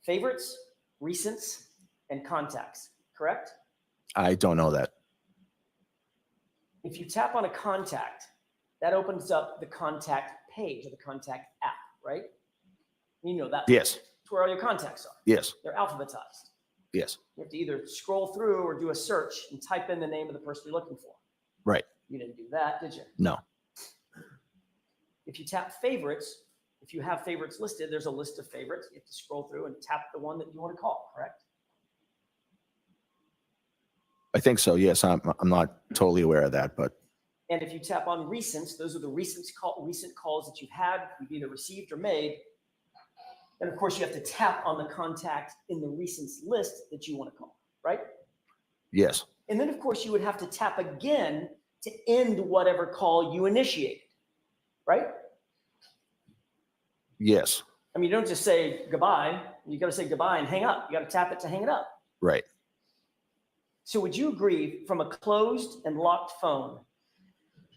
Favorites, recents, and contacts, correct? I don't know that. If you tap on a contact, that opens up the contact page or the contact app, right? You know that. Yes, It's where all your contacts are. yes, They're alphabetized. yes, You have to either scroll through or do a search and type in the name of the person you're looking for. right. You didn't do that, did you? No, If you tap favorites, if you have favorites listed, there's a list of favorites. You have to scroll through and tap the one that you want to call, correct? I think so. Yes, I'm not totally aware of that, but And if you tap on recents, those are the recent calls that you've had, you've either received or made. And of course, you have to tap on the contact in the recents list that you want to call, right? yes, And then, of course, you would have to tap again to end whatever call you initiated, right? yes, I mean, you don't just say goodbye. You got to say goodbye and hang up. You got to tap it to hang it up. right. So would you agree, from a closed and locked phone,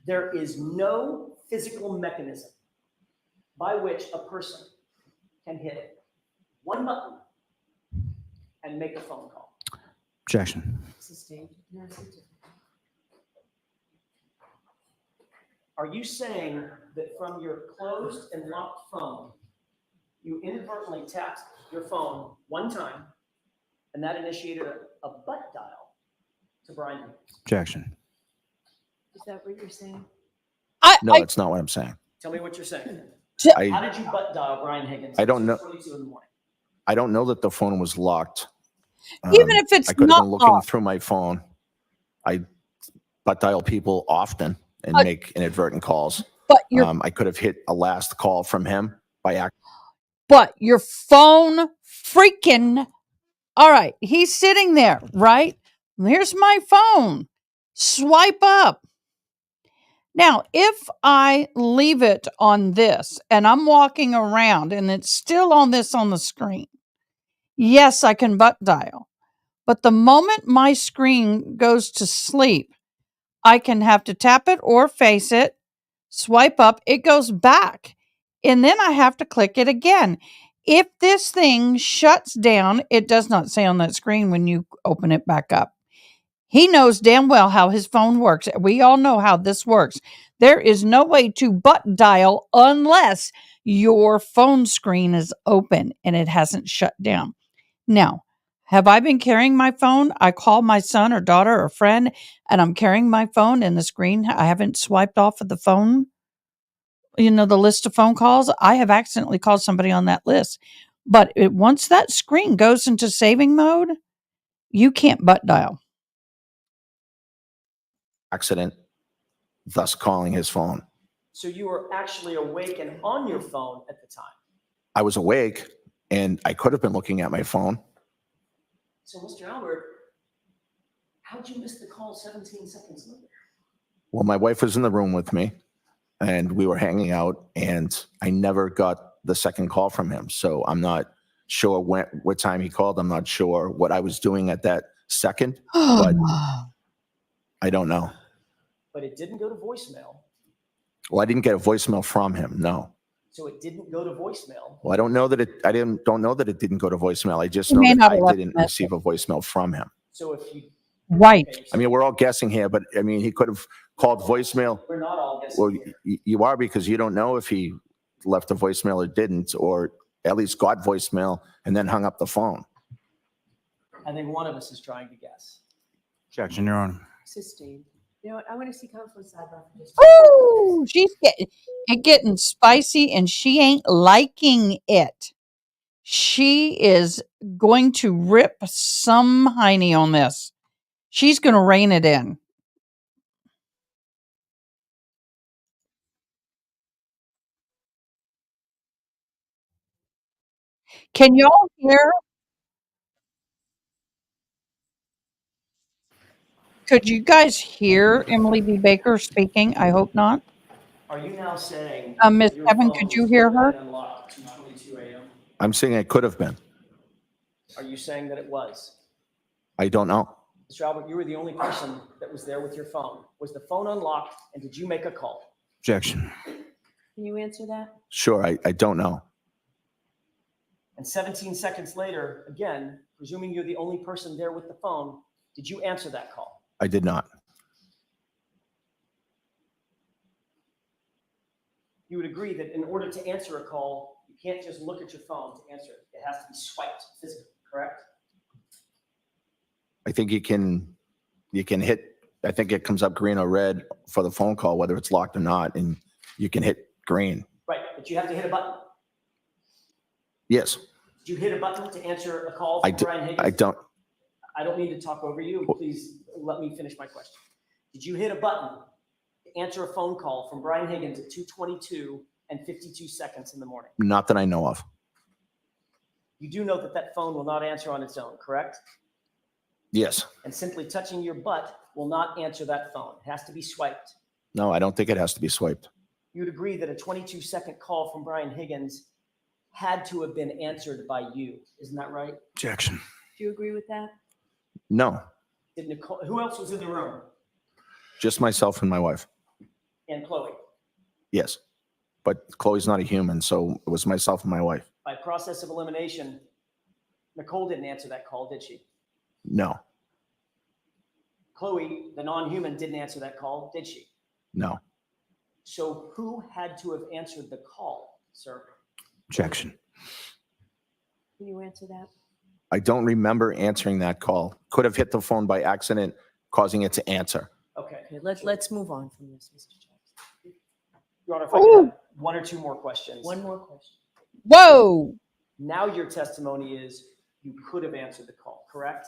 there is no physical mechanism by which a person can hit one button and make a phone call? Objection. Sustained. Are you saying that from your closed and locked phone, you inadvertently tapped your phone one time and that initiated a butt dial to Brian Higgins? Objection. Is that what you're saying? No, that's not what I'm saying. Tell me what you're saying. How I did you butt dial Brian Higgins? I don't know. at 6:22 in the morning? I don't know that the phone was locked. Even if it's I could have not been looking locked. through my phone. I butt dial people often and But- make inadvertent calls. But your I could have hit a last call from him by accident. but your phone freaking all right, he's sitting there, right? Here's my phone. Swipe up. Now, if I leave it on this and I'm walking around and it's still on this on the screen, yes, I can butt dial. But the moment my screen goes to sleep, I can have to tap it or face it, swipe up, it goes back. And then I have to click it again. If this thing shuts down, it does not say on that screen when you open it back up. He knows damn well how his phone works. We all know how this works. There is no way to butt dial unless your phone screen is open and it hasn't shut down. Now, have I been carrying my phone? I call my son or daughter or friend and I'm carrying my phone and the screen, I haven't swiped off of the phone, the list of phone calls. I have accidentally called somebody on that list. But once that screen goes into saving mode, you can't butt dial. Accident, thus calling his phone. So you were actually awake and on your phone at the time. I was awake and I could have been looking at my phone. So, Mr. Albert, how'd you miss the call 17 seconds later? Well, my wife was in the room with me and we were hanging out and I never got the second call from him. So I'm not sure what time he called. I'm not sure what I was doing at that second, but I don't know. But it didn't go to voicemail. Well, I didn't get a voicemail from him. No. So it didn't go to voicemail. Well, I don't know that don't know that it didn't go to voicemail. I just He know may that not have I left didn't a message. receive a voicemail from him. So if you. Right. Okay, I mean, we're all guessing here, but I mean, he could have called voicemail. we're not all guessing. Well, here. you are, because you don't know if he left a voicemail or didn't, or at least got voicemail and then hung up the phone. I think one of us is trying to guess. Objection, Your Honor. Sustained. You know what? I want to see Counselor Sidebar for just. Ooh, she's getting spicy and she ain't liking it. She is going to rip some hiney on this. She's going to rein it in. Can y'all hear? Could you guys hear Emily B. Baker speaking? I hope not. Are you now saying Miss that your Kevin, phone could was you hear fully her? unlocked at 2:22 a.m.? I'm saying it could have been. Are you saying that it was? I don't know. Mr. Albert, you were the only person that was there with your phone. Was the phone unlocked and did you make a call? Objection. Can you answer that? Sure, I don't know. And 17 seconds later, again, presuming you're the only person there with the phone, did you answer that call? I did not. You would agree that in order to answer a call, you can't just look at your phone to answer it. It has to be swiped physically, correct? I think you can hit, I think it comes up green or red for the phone call, whether it's locked or not, and you can hit green. Right, but you have to hit a button. Yes. Did you hit a button to answer a call from Brian Higgins? I don't. I don't mean to talk over you. Please let me finish my question. Did you hit a button to answer a phone call from Brian Higgins at 2:22 and 52 seconds in the morning? Not that I know of. You do know that that phone will not answer on its own, correct? Yes. And simply touching your butt will not answer that phone. It has to be swiped. No, I don't think it has to be swiped. You would agree that a 22-second call from Brian Higgins had to have been answered by you. Isn't that right? Objection. Do you agree with that? No, Did Nicole, who else was in the room? just myself and my wife. And Chloe. Yes. But Chloe's not a human, so it was myself and my wife. By process of elimination, Nicole didn't answer that call, did she? No, Chloe, the non-human, didn't answer that call, did she? no. So who had to have answered the call, sir? Objection. Can you answer that? I don't remember answering that call. Could have hit the phone by accident, causing it to answer. Okay. Okay, let's move on from this, Mr. Jackson. Your Honor, if I could have one or two more questions. One more question. Whoa! Now your testimony is you could have answered the call, correct?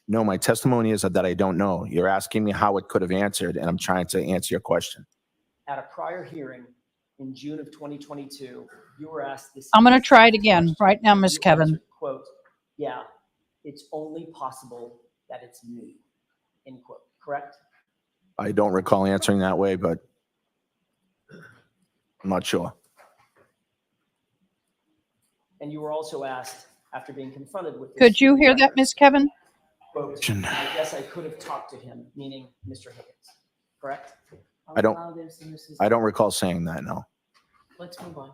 No, my testimony is that I don't know. You're asking me how it could have answered, and I'm trying to answer your question. At a prior hearing in June of 2022, you were asked this. I'm going to try it again right now, Miss You Kevin. answered, quote, yeah, it's only possible that it's me, end quote, correct? I don't recall answering that way, but I'm not sure. And you were also asked, after being confronted with this. Could you hear that, Miss Kevin? Quote, I guess I could have talked to him, meaning Mr. Higgins, correct? I don't- Allow this, and this is- I don't recall saying that, no. Let's move on.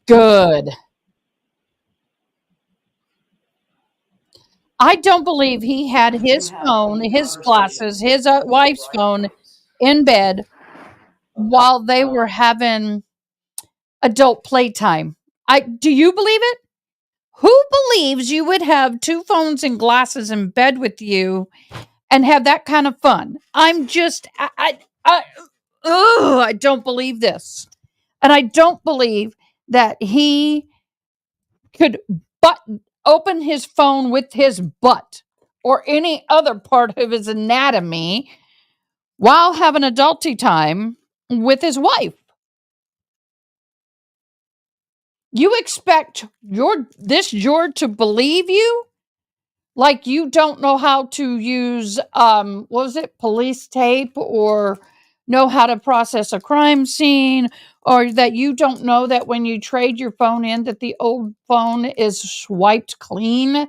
Good. I don't believe he had his phone, his glasses, his wife's phone in bed while they were having adult playtime. Do you believe it? Who believes you would have two phones and glasses in bed with you and have that kind of fun? I don't believe this. And I don't believe that he could open his phone with his butt or any other part of his anatomy while having adulty time with his wife. You expect this George to believe you? Like you don't know how to use what was it, police tape, or know how to process a crime scene, or that you don't know that when you trade your phone in that the old phone is swiped clean.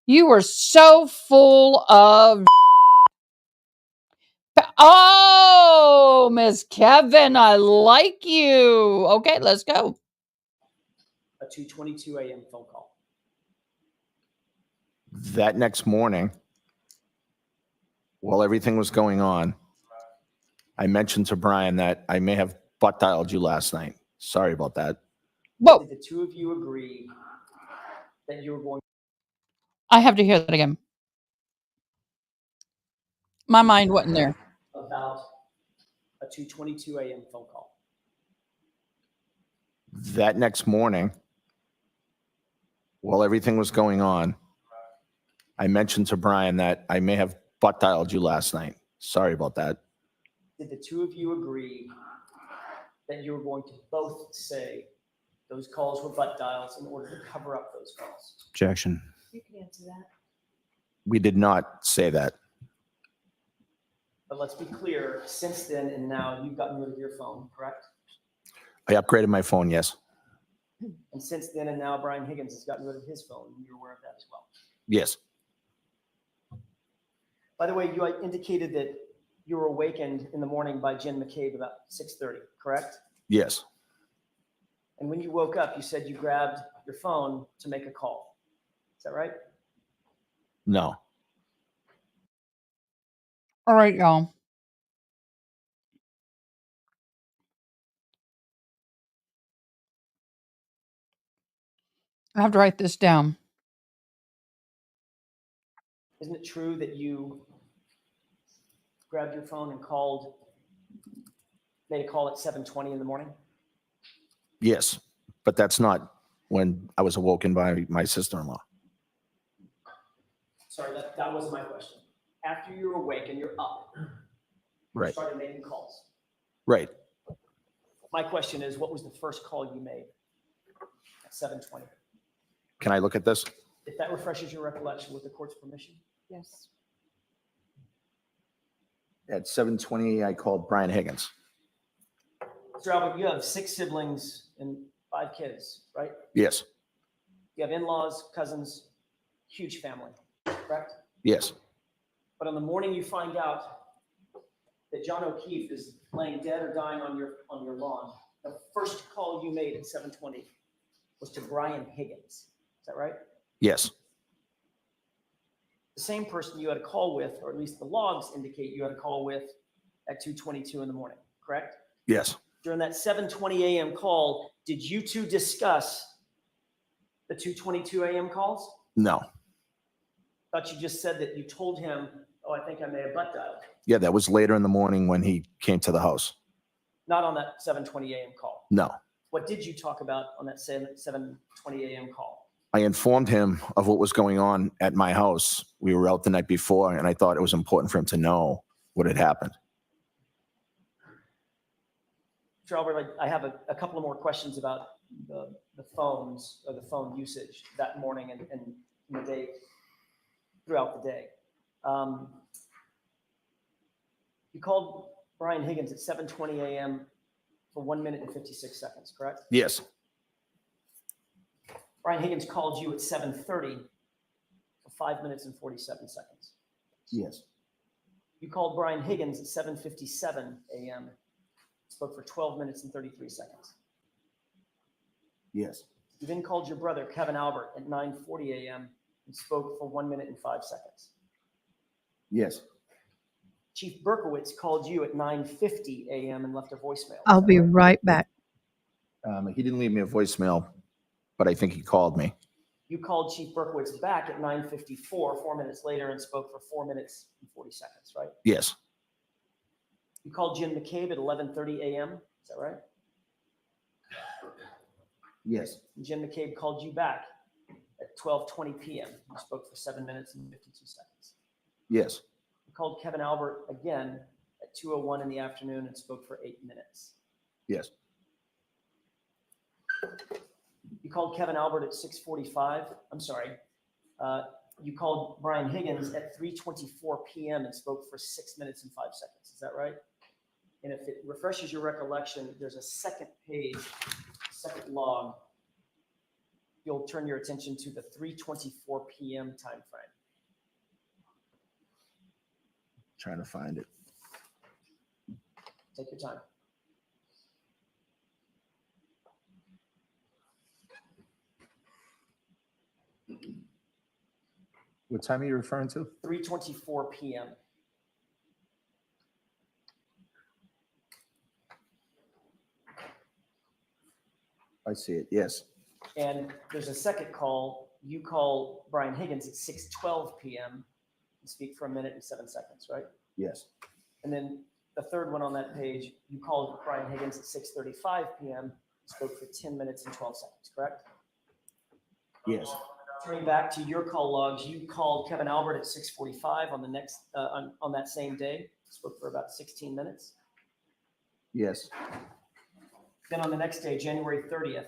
You are so full of oh, Miss Kevin, I like you. Okay, let's go. A 2:22 a.m. phone call. That next morning, while everything was going on, I mentioned to Brian that I may have butt dialed you last night. Sorry about that. Whoa. Did the two of you agree that you were going? I have to hear that again. My mind wasn't there. about a 2:22 a.m. phone call? That next morning, while everything was going on, I mentioned to Brian that I may have butt dialed you last night. Sorry about that. Did the two of you agree that you were going to both say those calls were butt dials in order to cover up those calls? Objection. You can answer that. We did not say that. But let's be clear, since then and now, you've gotten rid of your phone, correct? I upgraded my phone, yes. And since then and now, Brian Higgins has gotten rid of his phone, and you're aware of that as well. Yes. By the way, you indicated that you were awakened in the morning by Jen McCabe about 6:30, correct? Yes. And when you woke up, you said you grabbed your phone to make a call. Is that right? No. All right, y'all. I have to write this down. Isn't it true that you grabbed your phone and made a call at 7:20 in the morning? Yes. But that's not when I was awoken by my sister-in-law. Sorry, that wasn't my question. After you're awake and you're up, you Right. started making calls. Right. My question is, what was the first call you made at 7:20? Can I look at this? If that refreshes your recollection with the court's permission. Yes. At 7:20, I called Brian Higgins. Mr. Albert, you have 6 siblings and 5 kids, right? Yes. You have in-laws, cousins, huge family, correct? Yes. But on the morning you find out that John O'Keefe is laying dead or dying on your lawn, the first call you made at 7:20 was to Brian Higgins. Is that right? Yes. The same person you had a call with, or at least the logs indicate you had a call with at 2:22 in the morning, correct? Yes. During that 7:20 a.m. call, did you two discuss the 2:22 a.m. calls? No. Thought you just said that you told him, oh, I think I may have butt dialed. Yeah, that was later in the morning when he came to the house. Not on that 7:20 a.m. call. No. What did you talk about on that 7:20 a.m. call? I informed him of what was going on at my house. We were out the night before, and I thought it was important for him to know what had happened. Mr. Albert, I have a couple of more questions about the phones or the phone usage that morning and in the day, throughout the day. You called Brian Higgins at 7:20 a.m. for 1 minute and 56 seconds, correct? Yes. Brian Higgins called you at 7:30 for 5 minutes and 47 seconds. Yes. You called Brian Higgins at 7:57 a.m. Spoke for 12 minutes and 33 seconds. Yes. You then called your brother, Kevin Albert, at 9:40 a.m. and spoke for 1 minute and 5 seconds. Yes. Chief Berkowitz called you at 9:50 a.m. and left a voicemail. Is I'll that be right? right back. He didn't leave me a voicemail, but I think he called me. You called Chief Berkowitz back at 9:54, 4 minutes later, and spoke for 4 minutes and 40 seconds, right? Yes. You called Jim McCabe at 11:30 a.m. Is that right? Yes. And Jim McCabe called you back at 12:20 p.m. You spoke for 7 minutes and 52 seconds. Yes. You called Kevin Albert again at 2:01 in the afternoon and spoke for 8 minutes. Yes. You called Kevin Albert at 6:45. I'm sorry. You called Brian Higgins at 3:24 p.m. and spoke for 6 minutes and 5 seconds. Is that right? And if it refreshes your recollection, there's a second page, second log. You'll turn your attention to the 3:24 p.m. time frame. Trying to find it. Take your time. What time are you referring to? 3:24 p.m. I see it. Yes. And there's a second call. You call Brian Higgins at 6:12 p.m. and speak for 1 minute and 7 seconds, right? Yes. And then the third one on that page, you called Brian Higgins at 6:35 p.m., spoke for 10 minutes and 12 seconds, correct? Yes. Turning back to your call logs, you called Kevin Albert at 6:45 on the next on that same day, spoke for about 16 minutes. Yes. Then on the next day, January 30th,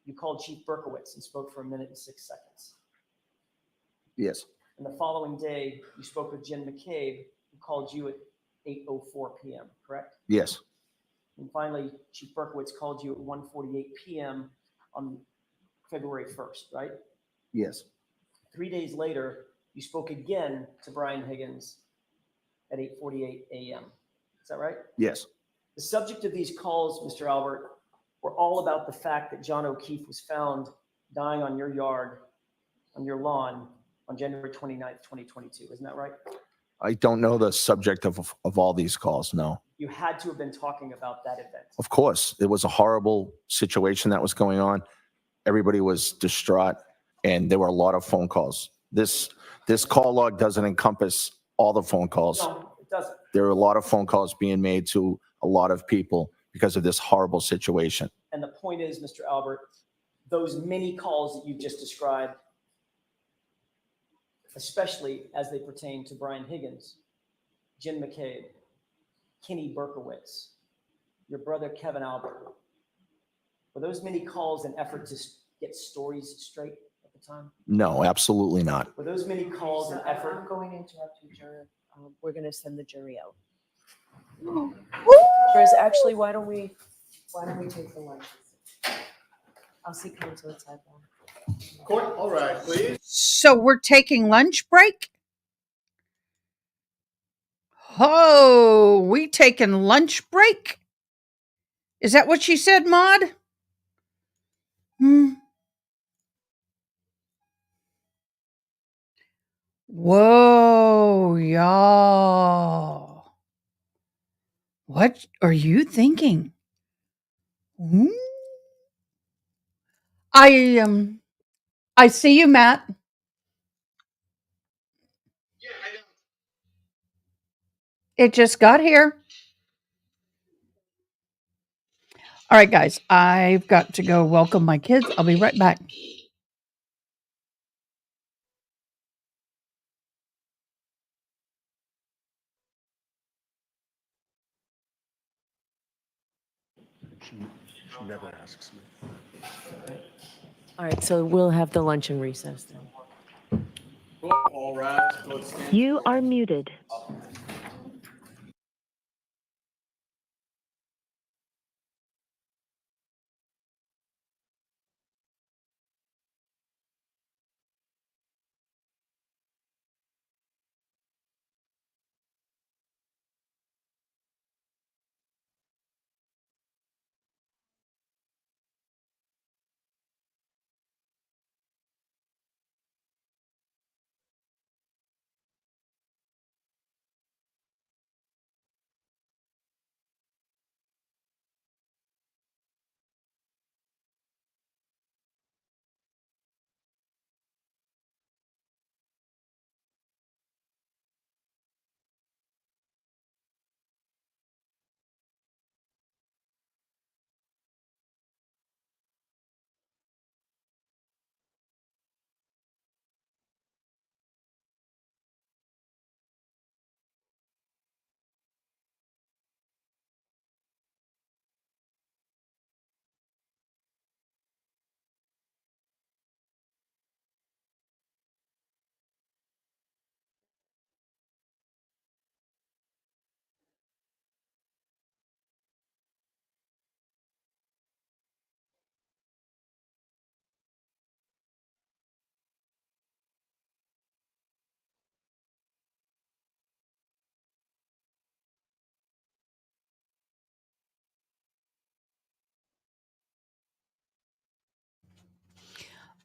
you called Chief Berkowitz and spoke for 1 minute and 6 seconds. Yes. And the following day, you spoke with Jen McCabe, who called you at 8:04 p.m., correct? Yes. And finally, Chief Berkowitz called you at 1:48 p.m. on February 1st, right? Yes. 3 days later, you spoke again to Brian Higgins at 8:48 a.m. Is that right? Yes. The subject of these calls, Mr. Albert, were all about the fact that John O'Keefe was found dying on your yard, on your lawn, on January 29th, 2022. Isn't that right? I don't know the subject of all these calls, no. You had to have been talking about that event. Of course, it was a horrible situation that was going on. Everybody was distraught, and there were a lot of phone calls. This call log doesn't encompass all the phone calls. No, it doesn't. There are a lot of phone calls being made to a lot of people because of this horrible situation. And the point is, Mr. Albert, those many calls that you just described, especially as they pertain to Brian Higgins, Jen McCabe, Kenny Berkowitz, your brother Kevin Albert, were those many calls an effort to get stories straight at the time? No, absolutely not. Were those many calls an effort? I'm going to interrupt you, Jury. We're going to send the jury out. Woo! Chris, actually, why don't we take the lunch? I'll see counsel at sidebar. Court, all right, please. So we're taking lunch break? Oh, we taking lunch break? Is that what she said, Maud? Whoa, y'all. What are you thinking? I see you, Matt. Yeah, I know. It just got here. All right, guys, I've got to go welcome my kids. I'll be right back. She never asks me. All right, so we'll have the lunch and recess then. Court, all rise. Court stands You are adjourned. muted.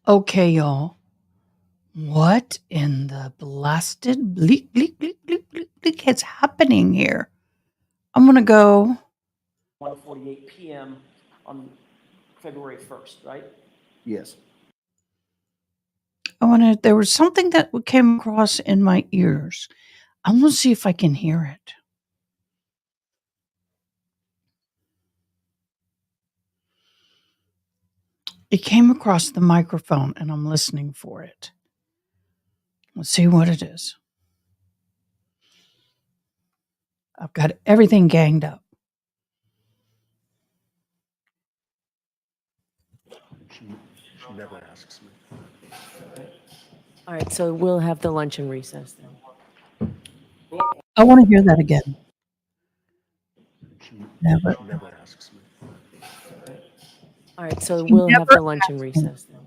Okay, y'all. What in the blasted bleak is happening here? I'm going to go. 1:48 p.m. on February 1st, right? Yes. There was something that came across in my ears. I'm going to see if I can hear it. It came across the microphone and I'm listening for it. Let's see what it is. I've got everything ganged up. She never asks me. All right, so we'll have the luncheon recess then. I want to hear that again. She Never. never asks me. All right, so She we'll have never the luncheon asked me. recess then.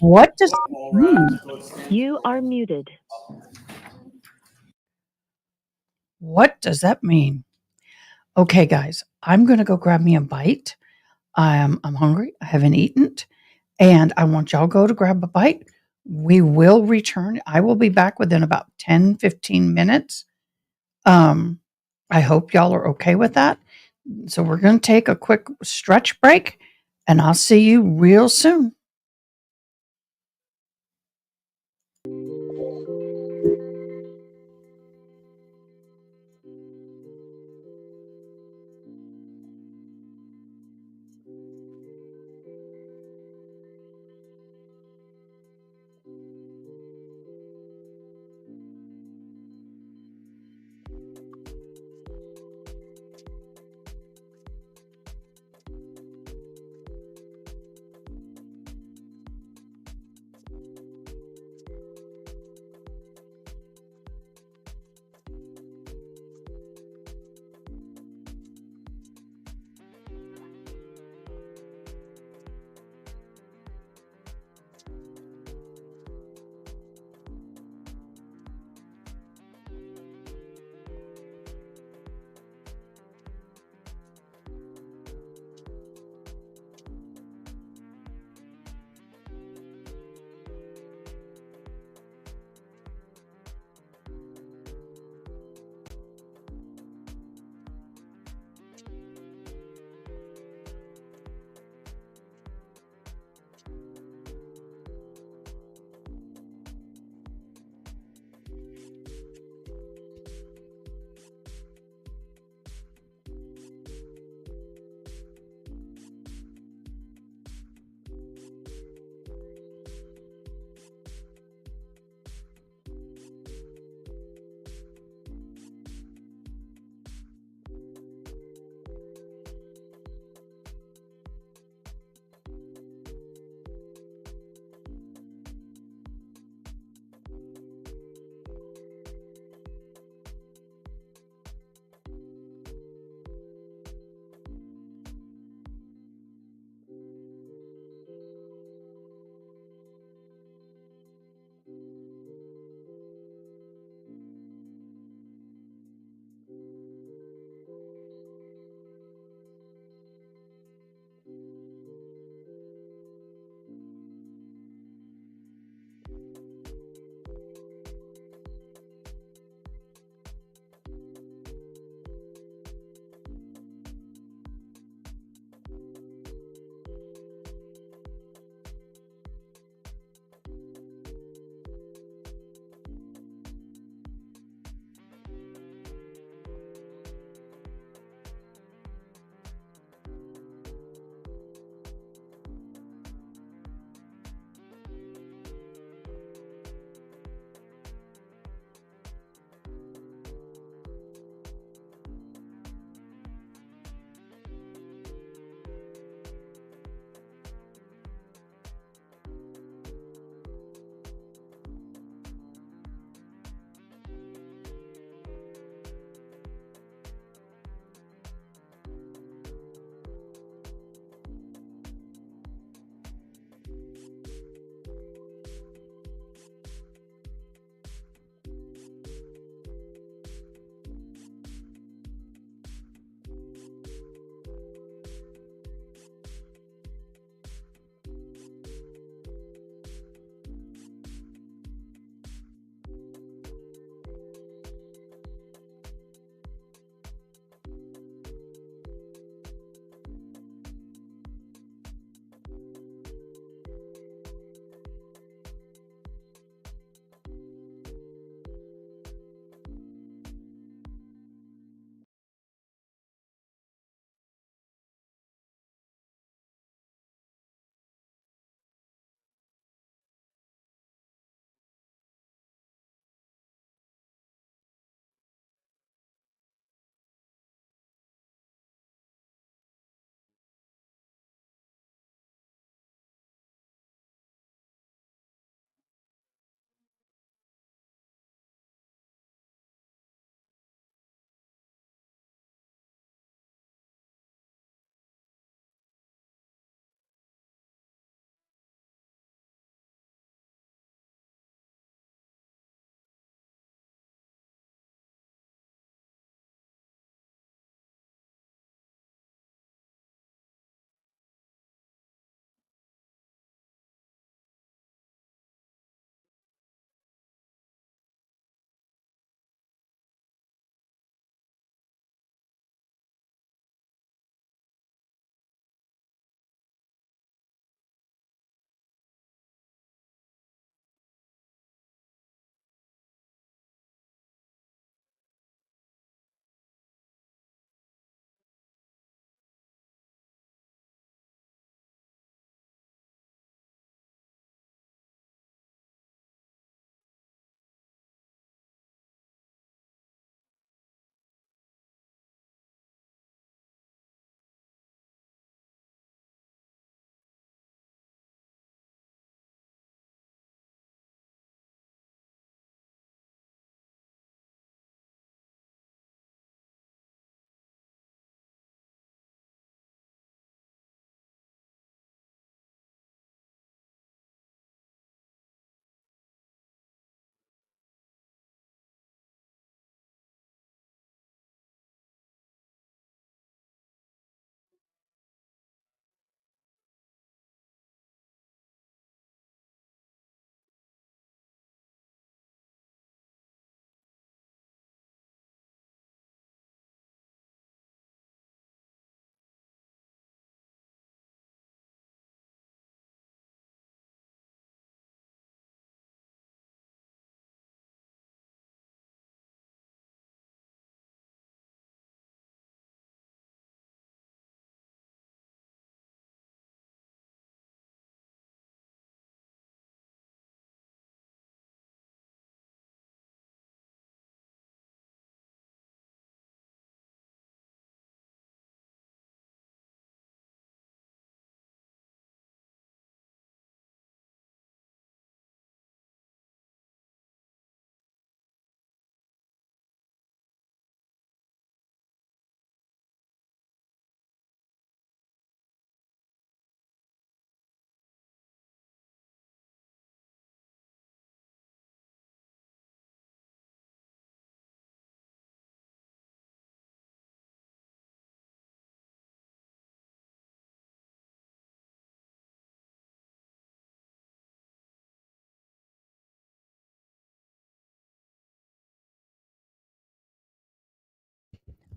What does that All mean? rise, let's stand. You are muted. What does that mean? Okay, guys, I'm going to go grab me a bite. I'm hungry. I haven't eaten, and I want y'all go to grab a bite. We will return. I will be back within about 10, 15 minutes. I hope y'all are okay with that. So we're going to take a quick stretch break, and I'll see you real soon.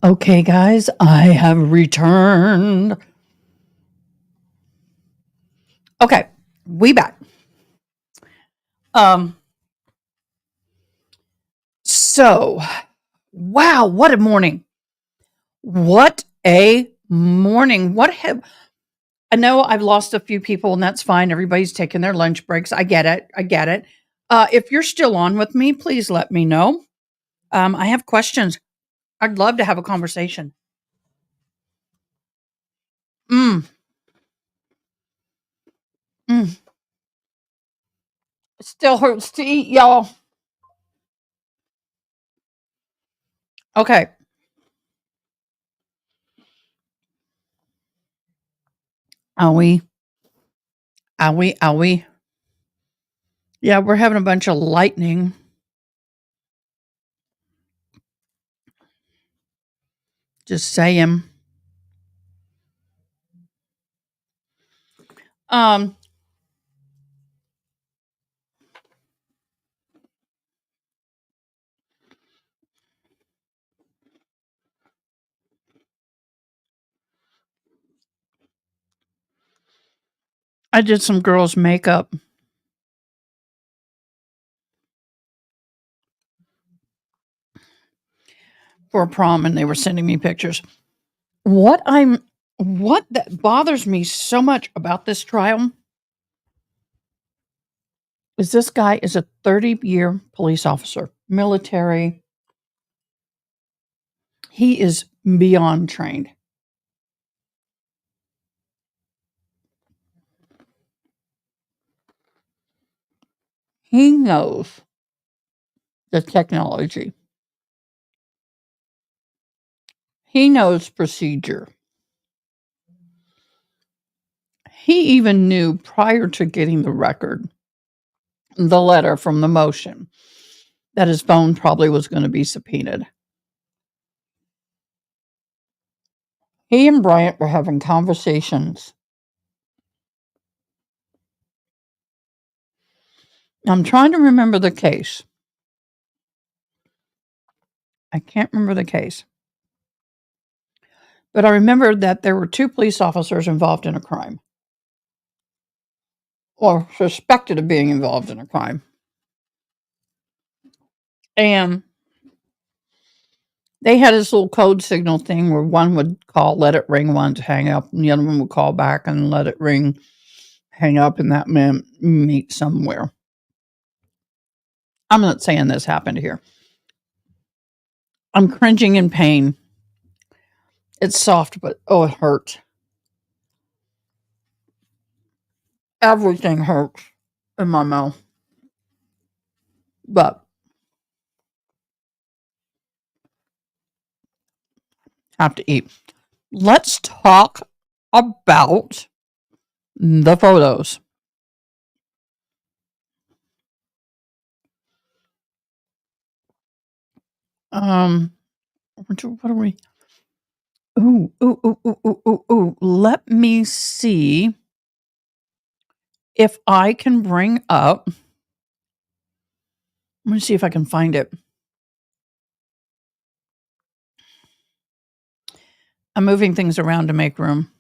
Okay, guys, I have returned. Okay, we back. So, wow, what a morning. What a morning. I know I've lost a few people, and that's fine. Everybody's taking their lunch breaks. I get it. I get it. If you're still on with me, please let me know. I have questions. I'd love to have a conversation. Mm, mm. It still hurts to eat, y'all. Okay. Are we? Are we? Are we? Yeah, we're having a bunch of lightning. Just saying. Um, I did some girls' makeup for a prom, and they were sending me pictures. What that bothers me so much about this trial is this guy is a 30-year police officer, military. He is beyond trained. He knows the technology. He knows procedure. He even knew prior to getting the record, the letter from the motion, that his phone probably was going to be subpoenaed. He and Bryant were having conversations. I'm trying to remember the case. I can't remember the case. But I remember that there were 2 police officers involved in a crime, or suspected of being involved in a crime. And they had this little code signal thing where one would call, let it ring once, hang up, and the other one would call back and let it ring, hang up, and that meant meet somewhere. I'm not saying this happened here. I'm cringing in pain. It's soft, but oh, it hurts. Everything hurts in my mouth. But have to eat. Let's talk about the photos. What are we? Ooh, ooh, ooh, ooh, ooh, ooh, ooh. Let me see if I can bring up. Let me see if I can find it. I'm moving things around to make room.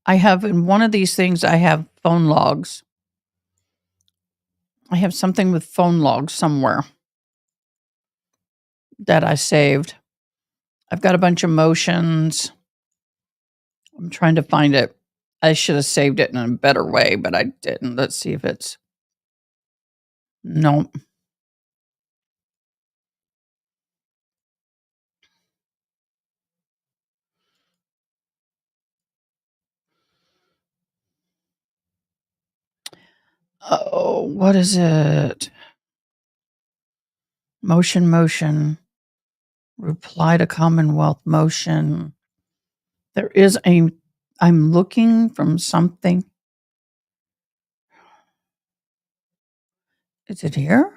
I have in one of these things, I have phone logs. I have something with phone logs somewhere that I saved. I've got a bunch of motions. I'm trying to find it. I should have saved it in a better way, but I didn't. Let's see if it's. Nope. Oh, what is it? Motion. Reply to Commonwealth motion. There is I'm looking from something. Is it here?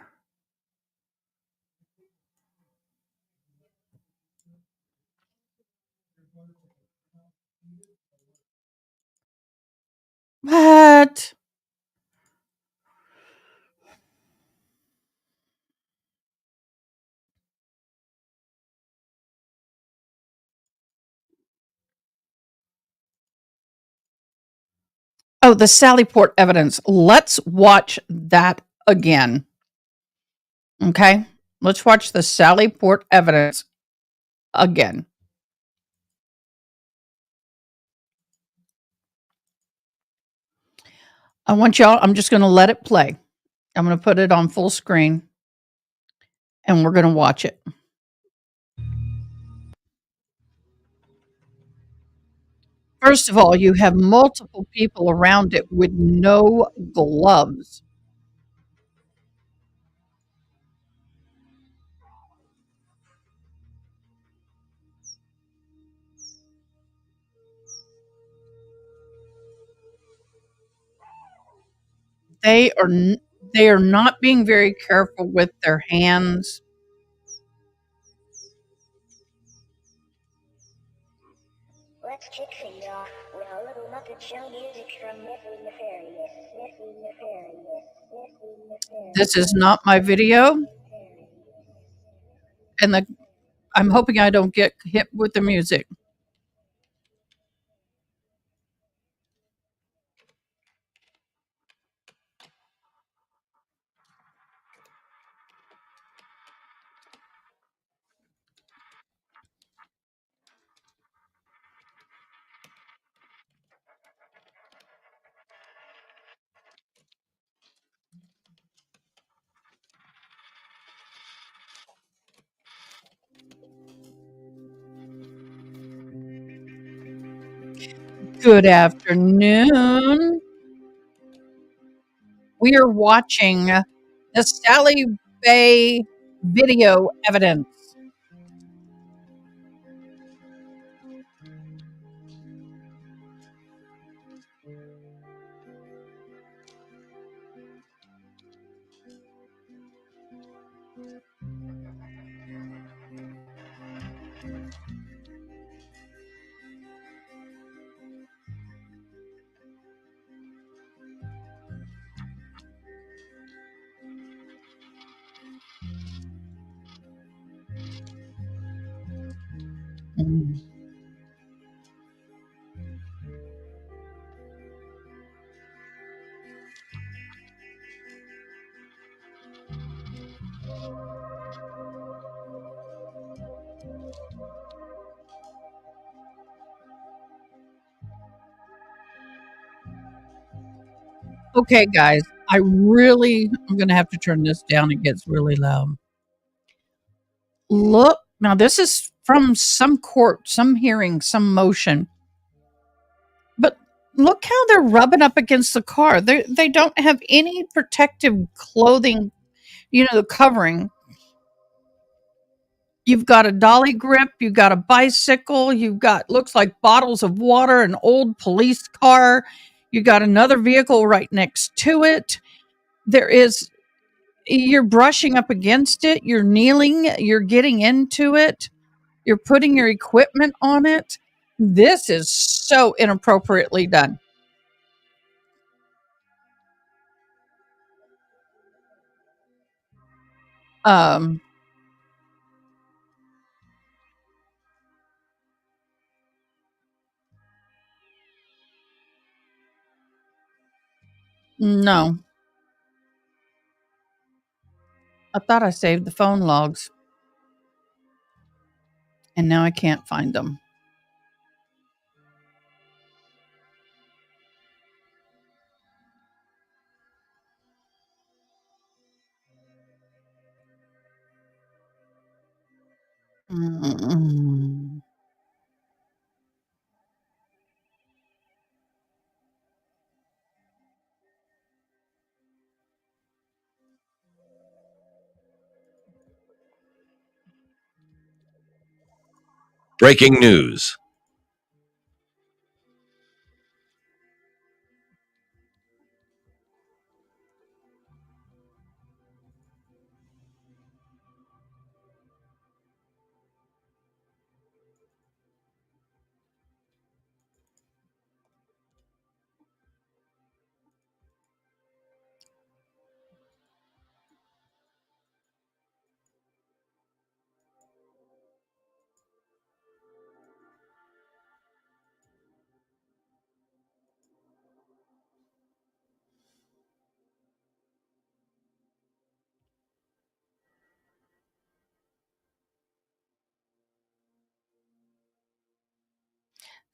What? Oh, the Sallyport evidence. Let's watch that again. Okay? Let's watch the Sallyport evidence again. I want y'all, I'm just going to let it play. I'm going to put it on full screen and we're going to watch it. First of all, you have multiple people around it with no gloves. They are they are not being very careful with their hands. Let's kick things off with a little Muppet Show music from Nippy Nefarious. Nippy Nefarious. Nippy Nefarious. This is not my video, and I'm hoping I don't get hit with the music. Good afternoon. We are watching the Sally Bay video evidence. Mm. Okay, guys, I'm going to have to turn this down. It gets really loud. Look, now this is from some court, some hearing, some motion. But look how they're rubbing up against the car. They don't have any protective clothing, the covering. You've got a dolly grip, you've got a bicycle, you've got looks like bottles of water, an old police car, you got another vehicle right next to it. You're brushing up against it, you're kneeling, you're getting into it, you're putting your equipment on it. This is so inappropriately done. Um no. I thought I saved the phone logs and now I can't find them. Mm. Breaking news.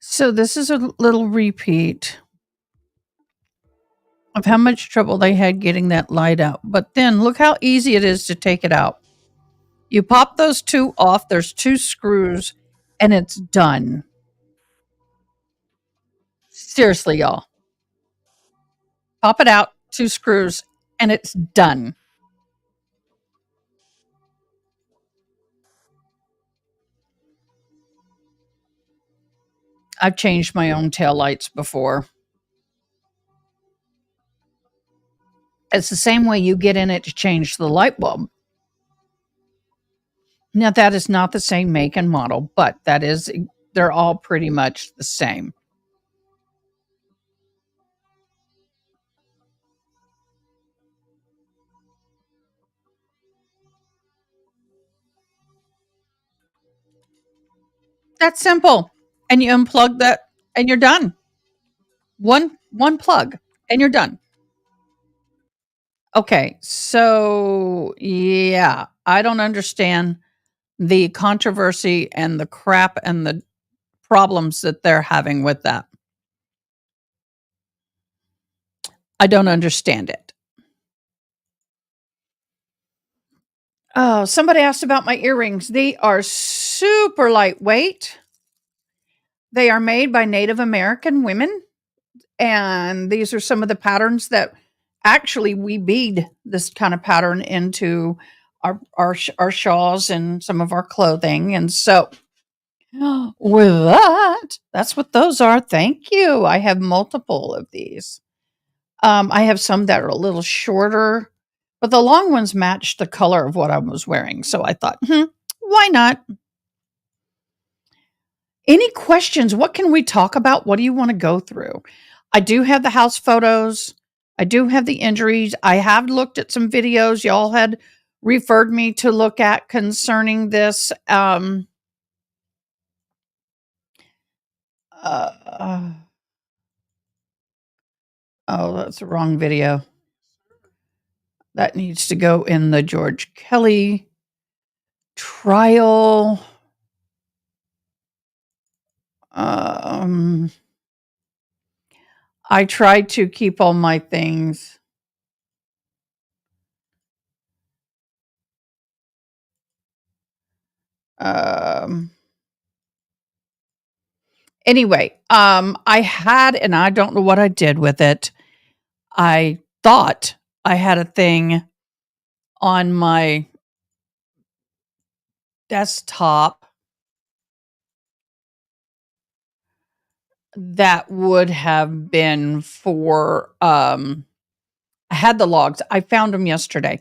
So this is a little repeat of how much trouble they had getting that light out. But then look how easy it is to take it out. You pop those two off, there's 2 screws, and it's done. Seriously, y'all. Pop it out, 2 screws, and it's done. I've changed my own taillights before. It's the same way you get in it to change the light bulb. Now, that is not the same make and model, but they're all pretty much the same. That's simple. And you unplug that and you're done. One plug and you're done. Okay, so yeah, I don't understand the controversy and the crap and the problems that they're having with that. I don't understand it. Oh, somebody asked about my earrings. They are super lightweight. They are made by Native American women. And these are some of the patterns that actually we bead this kind of pattern into our shawls and some of our clothing. And so with that's what those are. Thank you. I have multiple of these. I have some that are a little shorter, but the long ones match the color of what I was wearing. So I thought, why not? Any questions? What can we talk about? What do you want to go through? I do have the house photos. I do have the injuries. I have looked at some videos y'all had referred me to look at concerning this. Oh, that's the wrong video. That needs to go in the George Kelly trial. I tried to keep all my things. Anyway, I had, and I don't know what I did with it. I thought I had a thing on my desktop that would have been for, I had the logs. I found them yesterday.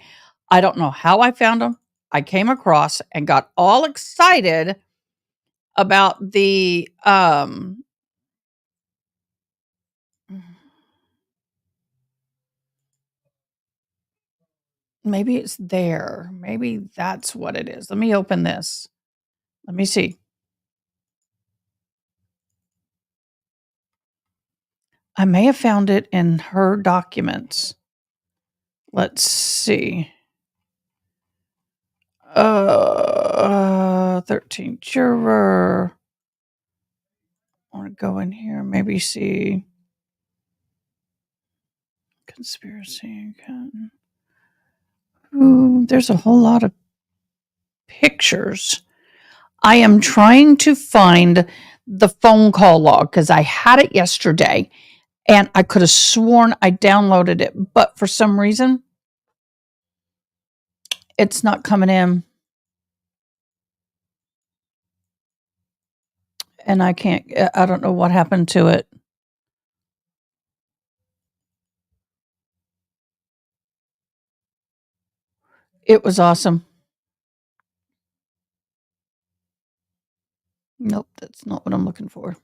I don't know how I found them. I came across and got all excited about the, maybe it's there. Maybe that's what it is. Let me open this. Let me see. I may have found it in her documents. Let's see. 13 juror. I want to go in here, maybe see conspiracy. Ooh, there's a whole lot of pictures. I am trying to find the phone call log because I had it yesterday and I could have sworn I downloaded it, but for some reason, it's not coming in. And I don't know what happened to it. It was awesome. Nope, that's not what I'm looking for.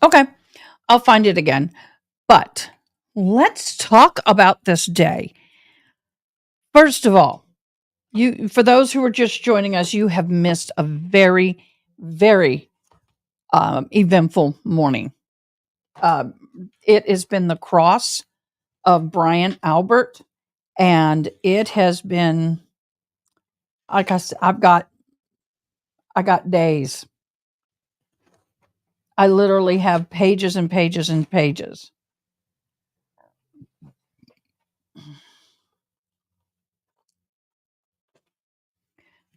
Okay, I'll find it again. But let's talk about this day. First of all, for those who are just joining us, you have missed a very, very eventful morning. It has been the cross of Brian Albert, and it has been, like I said, I got days. I literally have pages and pages and pages.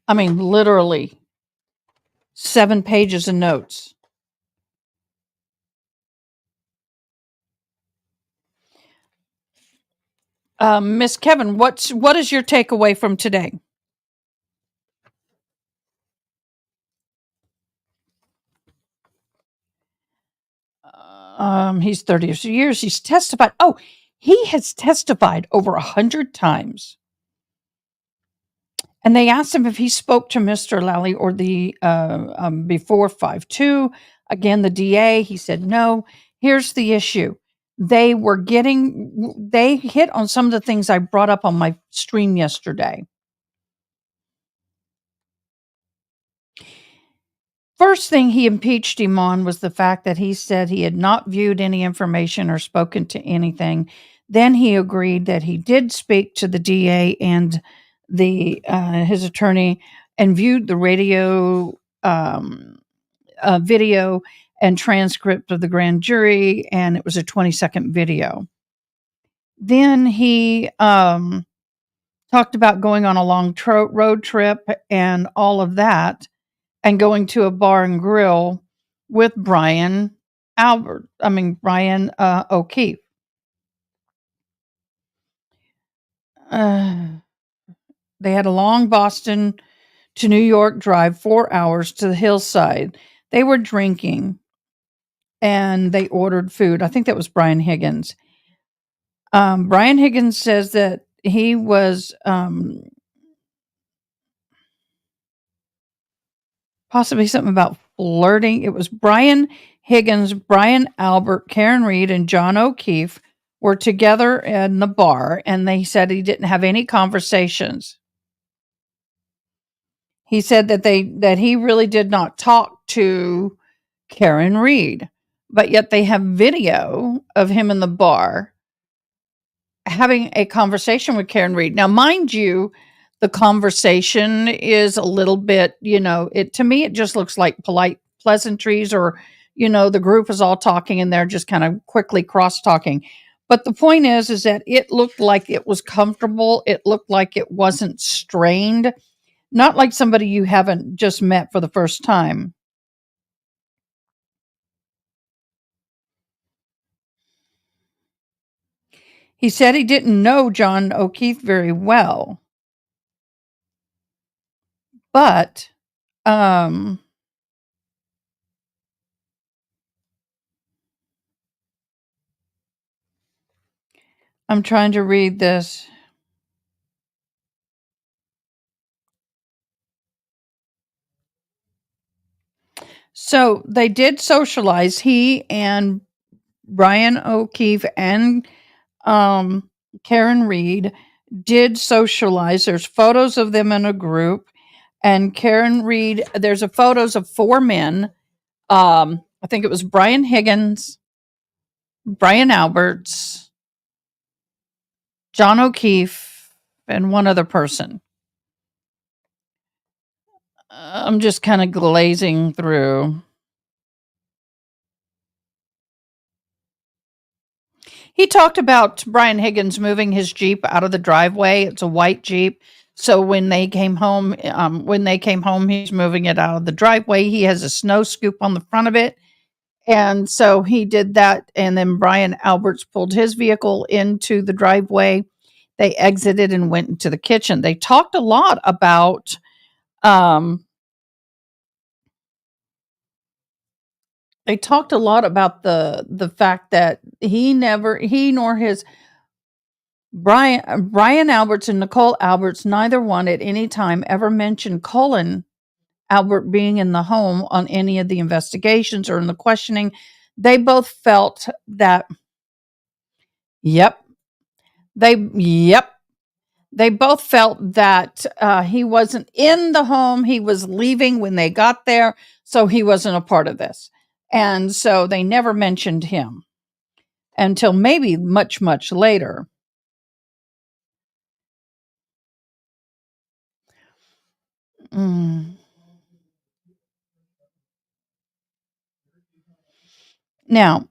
I mean, literally 7 pages of notes. Miss Kevin, what is your takeaway from today? He's 30 years. He's testified. Oh, he has testified over 100 times. And they asked him if he spoke to Mr. Lally or the before 5-2. Again, the DA, he said no. Here's the issue. They hit on some of the things I brought up on my stream yesterday. First thing he impeached him on was the fact that he said he had not viewed any information or spoken to anything. Then he agreed that he did speak to the DA and his attorney and viewed the radio video and transcript of the grand jury, and it was a 20-second video. Then he talked about going on a long road trip and all of that, and going to a bar and grill with Brian O'Keefe. They had a long Boston to New York drive, 4 hours to the hillside. They were drinking and they ordered food. I think that was Brian Higgins. Brian Higgins says that he was possibly something about flirting. It was Brian Higgins, Brian Albert, Karen Reed, and John O'Keefe were together in the bar, and they said he didn't have any conversations. He said that he really did not talk to Karen Reed, but yet they have video of him in the bar having a conversation with Karen Reed. Now, mind you, the conversation is a little bit, to me, it just looks like polite pleasantries, or, the group is all talking and they're just kind of quickly cross talking. But the point is that it looked like it was comfortable. It looked like it wasn't strained, not like somebody you haven't just met for the first time. He said he didn't know John O'Keefe very well, but I'm trying to read this. So they did socialize. He and Brian O'Keefe and Karen Reed did socialize. There's photos of them in a group. And Karen Reed, there's a photos of 4 men. I think it was Brian Higgins, Brian Alberts, John O'Keefe, and one other person. I'm just kind of glazing through. He talked about Brian Higgins moving his Jeep out of the driveway. It's a white Jeep. So when they came home, he's moving it out of the driveway. He has a snow scoop on the front of it. And so he did that. And then Brian Alberts pulled his vehicle into the driveway. They exited and went into the kitchen. They talked a lot about the fact that he nor his Brian Alberts and Nicole Alberts, neither one at any time ever mentioned Colin Albert being in the home on any of the investigations or in the questioning. They both felt that, yep, they both felt that he wasn't in the home. He was leaving when they got there, so he wasn't a part of this. And so they never mentioned him until maybe much, much later. Now,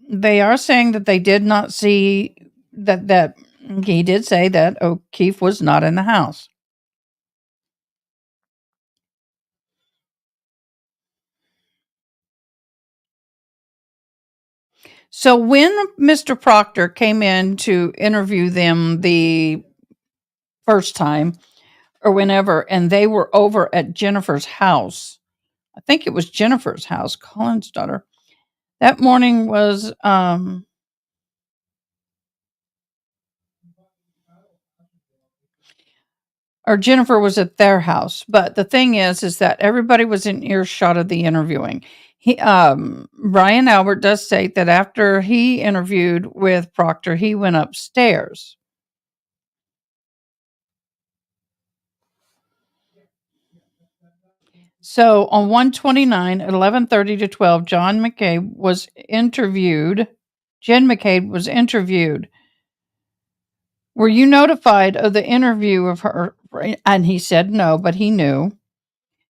they are saying that they did not see that he did say that O'Keefe was not in the house. So when Mr. Proctor came in to interview them the first time or whenever, and they were over at Jennifer's house, I think it was Jennifer's house, Colin's daughter. That morning was or Jennifer was at their house. But the thing is that everybody was in earshot of the interviewing. Brian Albert does state that after he interviewed with Proctor, he went upstairs. So on 129 at 11:30 to 12, Jen McCabe was interviewed. Were you notified of the interview of her? And he said no, but he knew.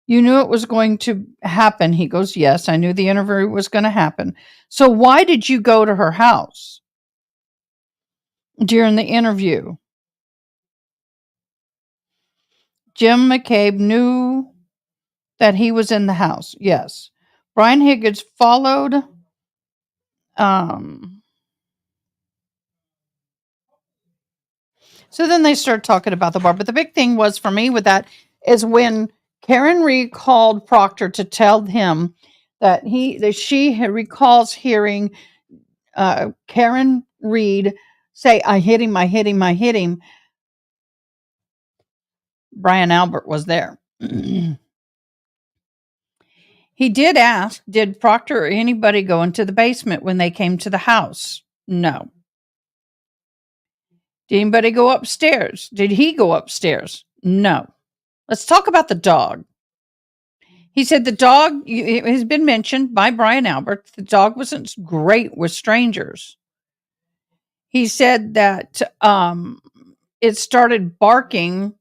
You knew it was going to happen. He goes, yes, I knew the interview was going to happen. So why did you go to her house during the interview? Jim McCabe knew that he was in the house. Yes. Brian Higgins followed. So then they start talking about the bar. But the big thing was for me with that is when Karen Reed called Proctor to tell him that she recalls hearing Karen Reed say, I hit him, I hit him, I hit him. Brian Albert was there. He did ask, did Proctor or anybody go into the basement when they came to the house? No. Did anybody go upstairs? Did he go upstairs? No. Let's talk about the dog. He said the dog, it has been mentioned by Brian Albert, the dog wasn't great with strangers. He said that it started barking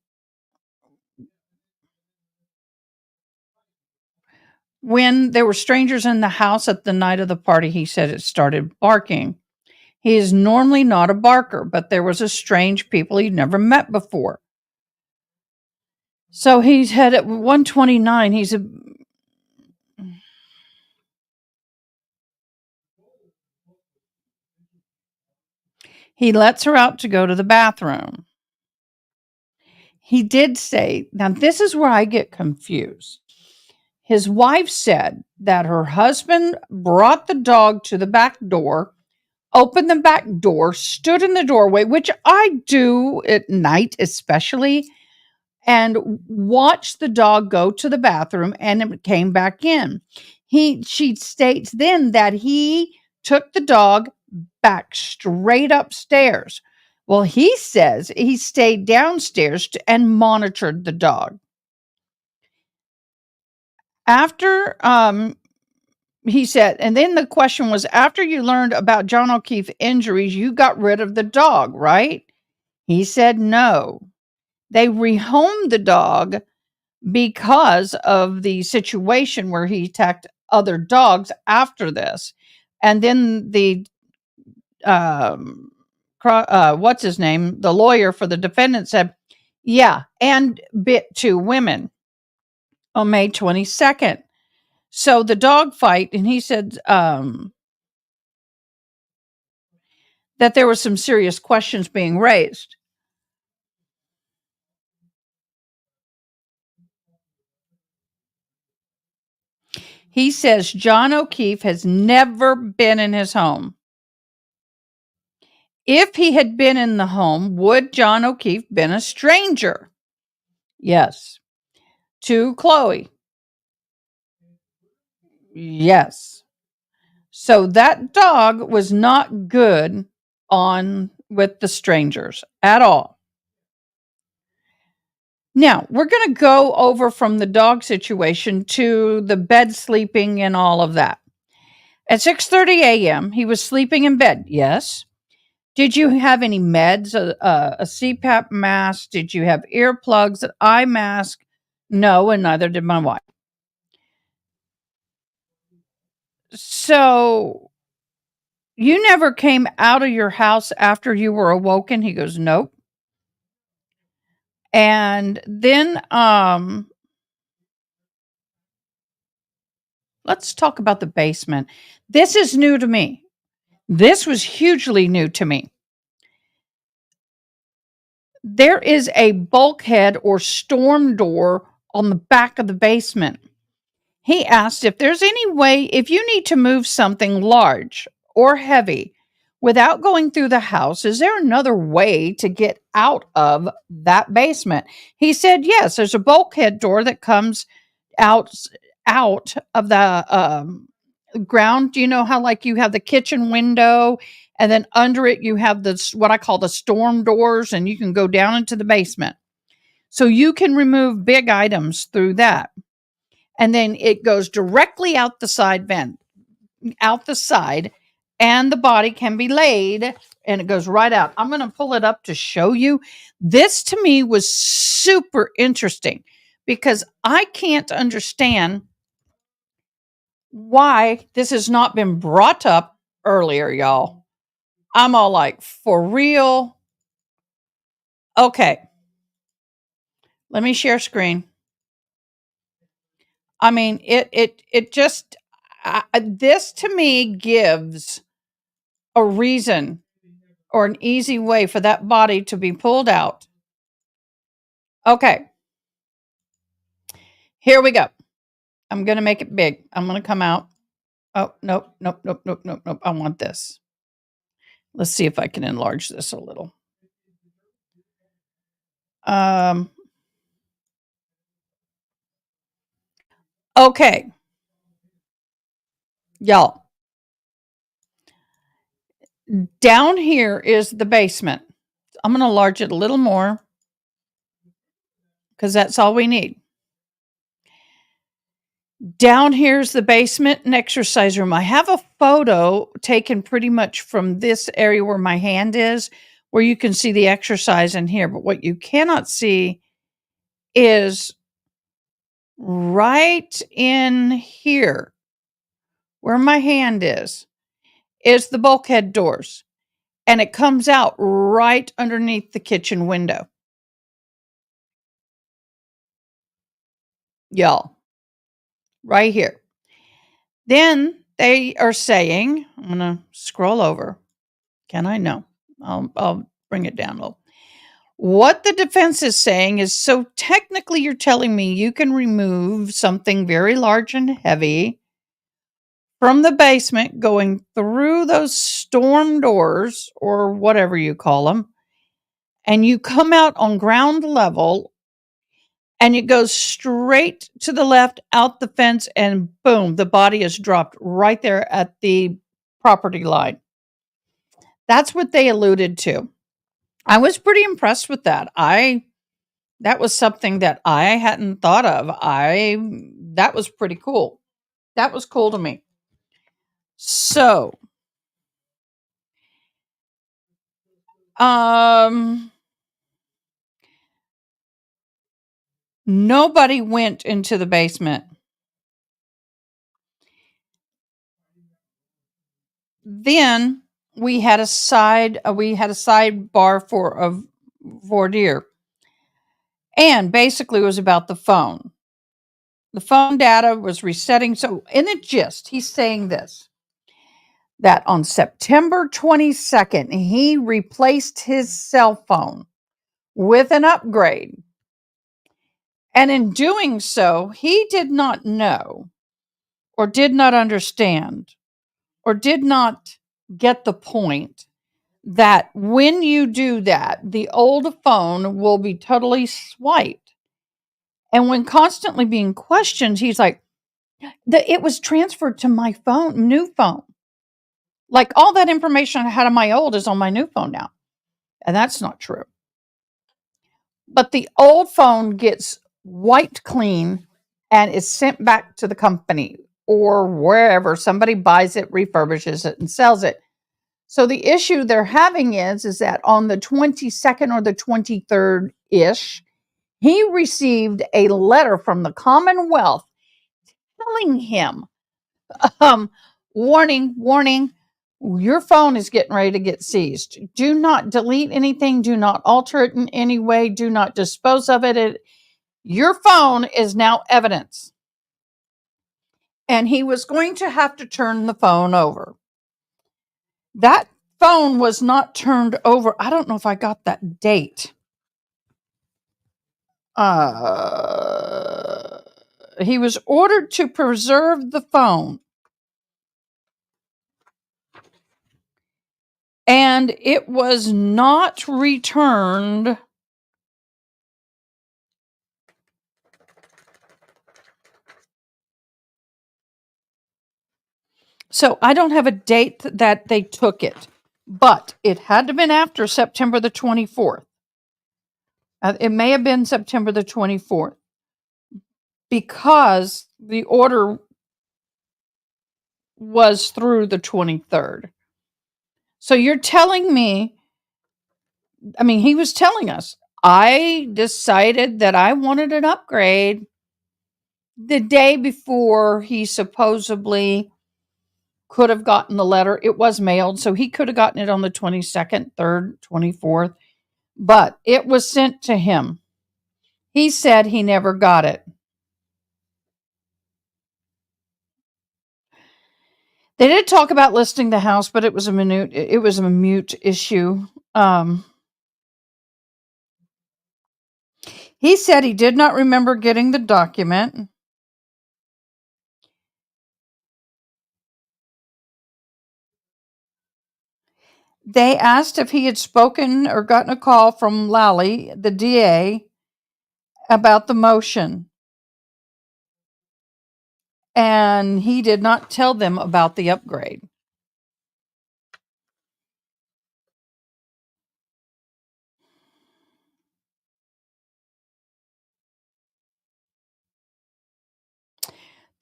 when there were strangers in the house at the night of the party. He said it started barking. He is normally not a barker, but there was a strange people he'd never met before. So he's had at 129, he lets her out to go to the bathroom. He did say, now this is where I get confused. His wife said that her husband brought the dog to the back door, opened the back door, stood in the doorway, which I do at night especially, and watched the dog go to the bathroom and it came back in. She states then that he took the dog back straight upstairs. Well, he says he stayed downstairs and monitored the dog. After he said, and then the question was, after you learned about John O'Keefe's injuries, you got rid of the dog, right? He said no. They rehomed the dog because of the situation where he attacked other dogs after this. And then the what's his name? The lawyer for the defendant said, yeah, and bit 2 women on May 22nd. So the dog fight, and he said that there were some serious questions being raised. He says John O'Keefe has never been in his home. If he had been in the home, would John O'Keefe been a stranger? Yes. To Chloe? Yes. So that dog was not good on with the strangers at all. Now, we're going to go over from the dog situation to the bed sleeping and all of that. At 6:30 a.m., he was sleeping in bed. Yes. Did you have any meds, a CPAP mask? Did you have earplugs, an eye mask? No, and neither did my wife. So You never came out of your house after you were awoken? He goes, nope. And then let's talk about the basement. This is new to me. This was hugely new to me. There is a bulkhead or storm door on the back of the basement. He asked if there's any way, if you need to move something large or heavy without going through the house, is there another way to get out of that basement? He said, yes, there's a bulkhead door that comes out of the ground. Do you know how like you have the kitchen window and then under it you have the what I call the storm doors, and you can go down into the basement. So you can remove big items through that. And then it goes directly out the side vent, out the side, and the body can be laid and it goes right out. I'm going to pull it up to show you. This to me was super interesting because I can't understand why this has not been brought up earlier, y'all. I'm all like, for real? Okay. Let me share screen. I mean, it just, this to me gives a reason or an easy way for that body to be pulled out. Okay. Here we go. I'm going to make it big. I'm going to come out. Oh, nope. I want this. Let's see if I can enlarge this a little. Okay. Y'all. Down here is the basement. I'm going to enlarge it a little more because that's all we need. Down here's the basement and exercise room. I have a photo taken pretty much from this area where my hand is, where you can see the exercise in here. But what you cannot see is right in here, where my hand is the bulkhead doors. And it comes out right underneath the kitchen window. Y'all, right here. Then they are saying, I'm going to scroll over. Can I? No. I'll bring it down a little. What the defense is saying is, so technically you're telling me you can remove something very large and heavy from the basement going through those storm doors or whatever you call them, and you come out on ground level and it goes straight to the left out the fence, and boom, the body is dropped right there at the property line. That's what they alluded to. I was pretty impressed with that. That was something that I hadn't thought of. That was pretty cool. That was cool to me. So, nobody went into the basement. Then we had a sidebar for a voir dire. And basically it was about the phone. The phone data was resetting. So in the gist, he's saying this, that on September 22nd, he replaced his cell phone with an upgrade. And in doing so, he did not know or did not understand or did not get the point that when you do that, the old phone will be totally swiped. And when constantly being questioned, he's like, it was transferred to my phone, new phone. Like all that information I had on my old is on my new phone now. And that's not true. But the old phone gets wiped clean and is sent back to the company or wherever somebody buys it, refurbishes it, and sells it. So the issue they're having is that on the 22nd or the 23rd-ish, he received a letter from the Commonwealth telling him, warning, Your phone is getting ready to get seized. Do not delete anything. Do not alter it in any way. Do not dispose of it. Your phone is now evidence. And he was going to have to turn the phone over. That phone was not turned over. I don't know if I got that date. He was ordered to preserve the phone. And it was not returned. So I don't have a date that they took it, but it had to have been after September the 24th. It may have been September the 24th because the order was through the 23rd. So you're telling me, I mean, he was telling us, I decided that I wanted an upgrade the day before he supposedly could have gotten the letter. It was mailed, so he could have gotten it on the 22nd, 3rd, 24th, but it was sent to him. He said he never got it. They did talk about listing the house, but it was a mute issue. He said he did not remember getting the document. They asked if he had spoken or gotten a call from Lally, the DA, about the motion. And he did not tell them about the upgrade.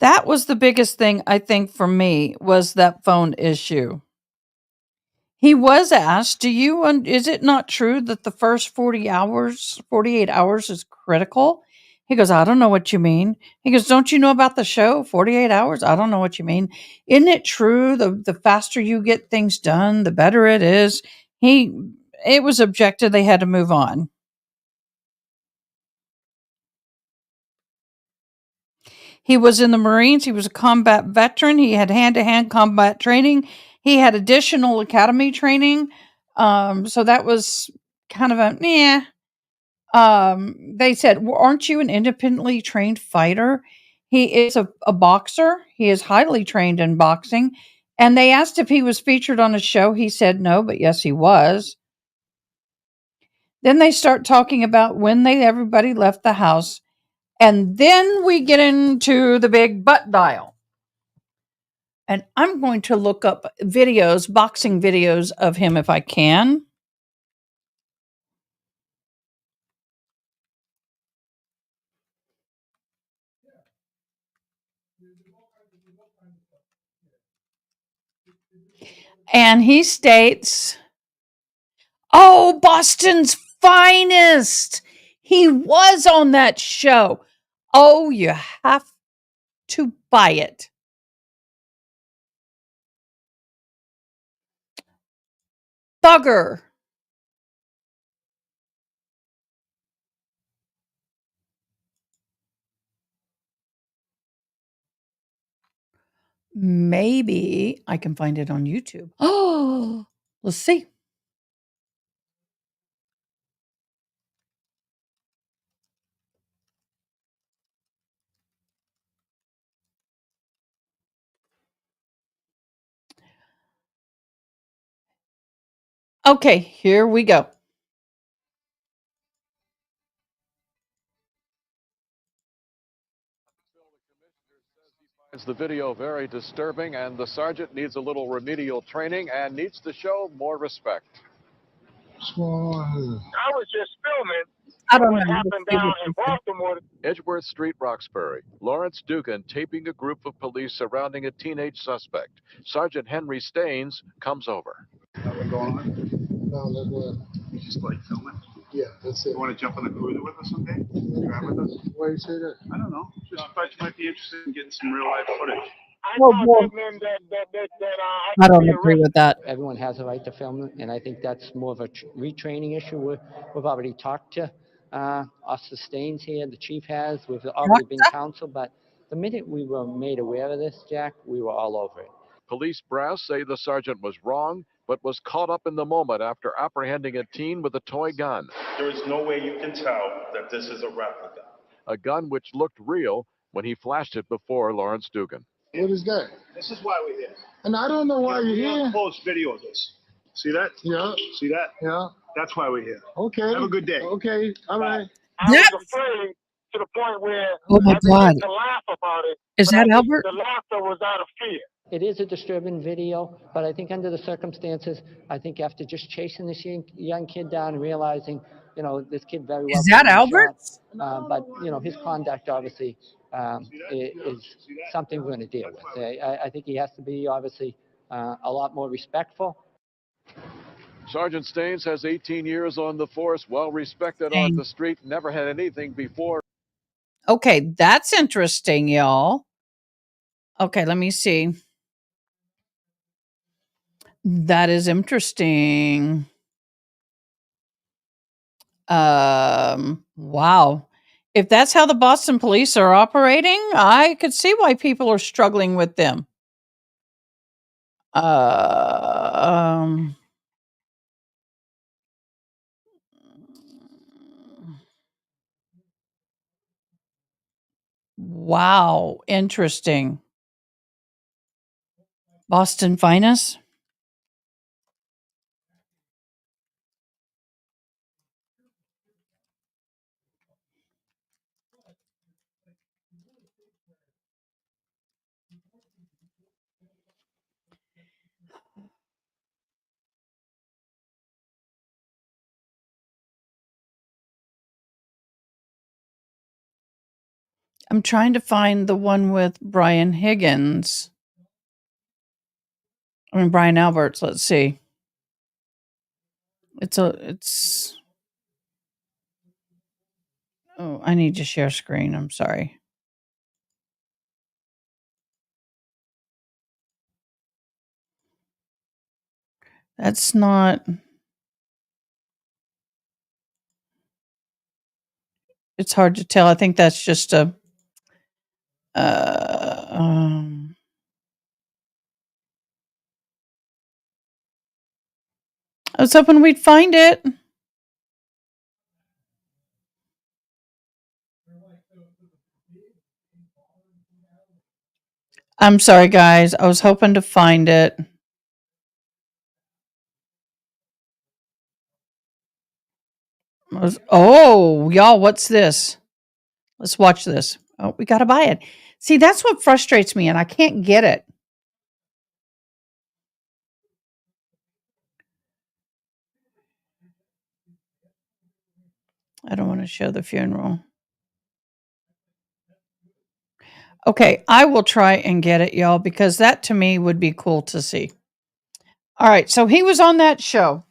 That was the biggest thing, I think, for me, was that phone issue. He was asked, is it not true that the first 48 hours is critical? He goes, I don't know what you mean. He goes, don't you know about the show, 48 hours? I don't know what you mean. Isn't it true the faster you get things done, the better it is? It was objected. They had to move on. He was in the Marines. He was a combat veteran. He had hand-to-hand combat training. He had additional academy training. So that was kind of they said, well, aren't you an independently trained fighter? He is a boxer. He is highly trained in boxing. And they asked if he was featured on a show. He said no, but yes, he was. Then they start talking about when everybody left the house. And then we get into the big butt dial. And I'm going to look up boxing videos of him if I can. And he states, oh, Boston's finest. He was on that show. Oh, you have to buy it. Bugger. Maybe I can find it on YouTube. Oh, let's see. Okay, here we go. Finds the video very disturbing, and the sergeant needs a little remedial training and needs to show more respect. I was just filming I don't what know. happened down in Baltimore. Edgeworth Street, Roxbury. Lawrence Dugan taping a group of police surrounding a teenage suspect. Sergeant Henry Staines comes over. Nothing going on? No, that's what. You just like filming? Yeah, that's it. You want to jump on the cruiser with us someday? Drive with us? Why do you say that? I don't know. Just thought you might be interested in getting some real life footage. I Oh, thought boy. that meant that I I could don't be agree arrested. with that. Everyone has a right to film it, and I think that's more of a retraining issue. We've already talked to Officer Staines here, the chief has. We've already been counseled, but the minute we were made aware of this, Jack, we were all over it. Police brass say the sergeant was wrong, but was caught up in the moment after apprehending a teen with a toy gun. There is no way you can tell that this is a replica. A gun which looked real when he flashed it before Lawrence Dugan. What is that? This is why we're here. And I don't know why you're here. Close video of this. See that? Yeah. See that? Yeah. That's why we're here. Okay. Have a good day. Okay. All right. I was afraid to the point where Oh my God. to laugh about it. Is that Albert? The laughter was out of fear. It is a disturbing video, but I think under the circumstances, I think after just chasing this young kid down and realizing, this kid very well. Is that could be Albert? shot, but, his conduct obviously is something we're going to deal with. I think he has to be obviously a lot more respectful. Sergeant Staines has 18 years on the force, well respected on the street, never had anything before. Okay, that's interesting, y'all. Okay, let me see. That is interesting. Wow. If that's how the Boston police are operating, I could see why people are struggling with them. Wow, interesting. Boston Finest? I'm trying to find the one with Brian Higgins. Brian Alberts, let's see. Oh, I need to share screen. I'm sorry. That's not. It's hard to tell. I think that's just a. I was hoping we'd find it. I'm sorry, guys. I was hoping to find it. Oh, y'all, what's this? Let's watch this. Oh, we got to buy it. See, that's what frustrates me, and I can't get it. I don't want to show the funeral. Okay, I will try and get it, y'all, because that to me would be cool to see. All right, so he was on that show.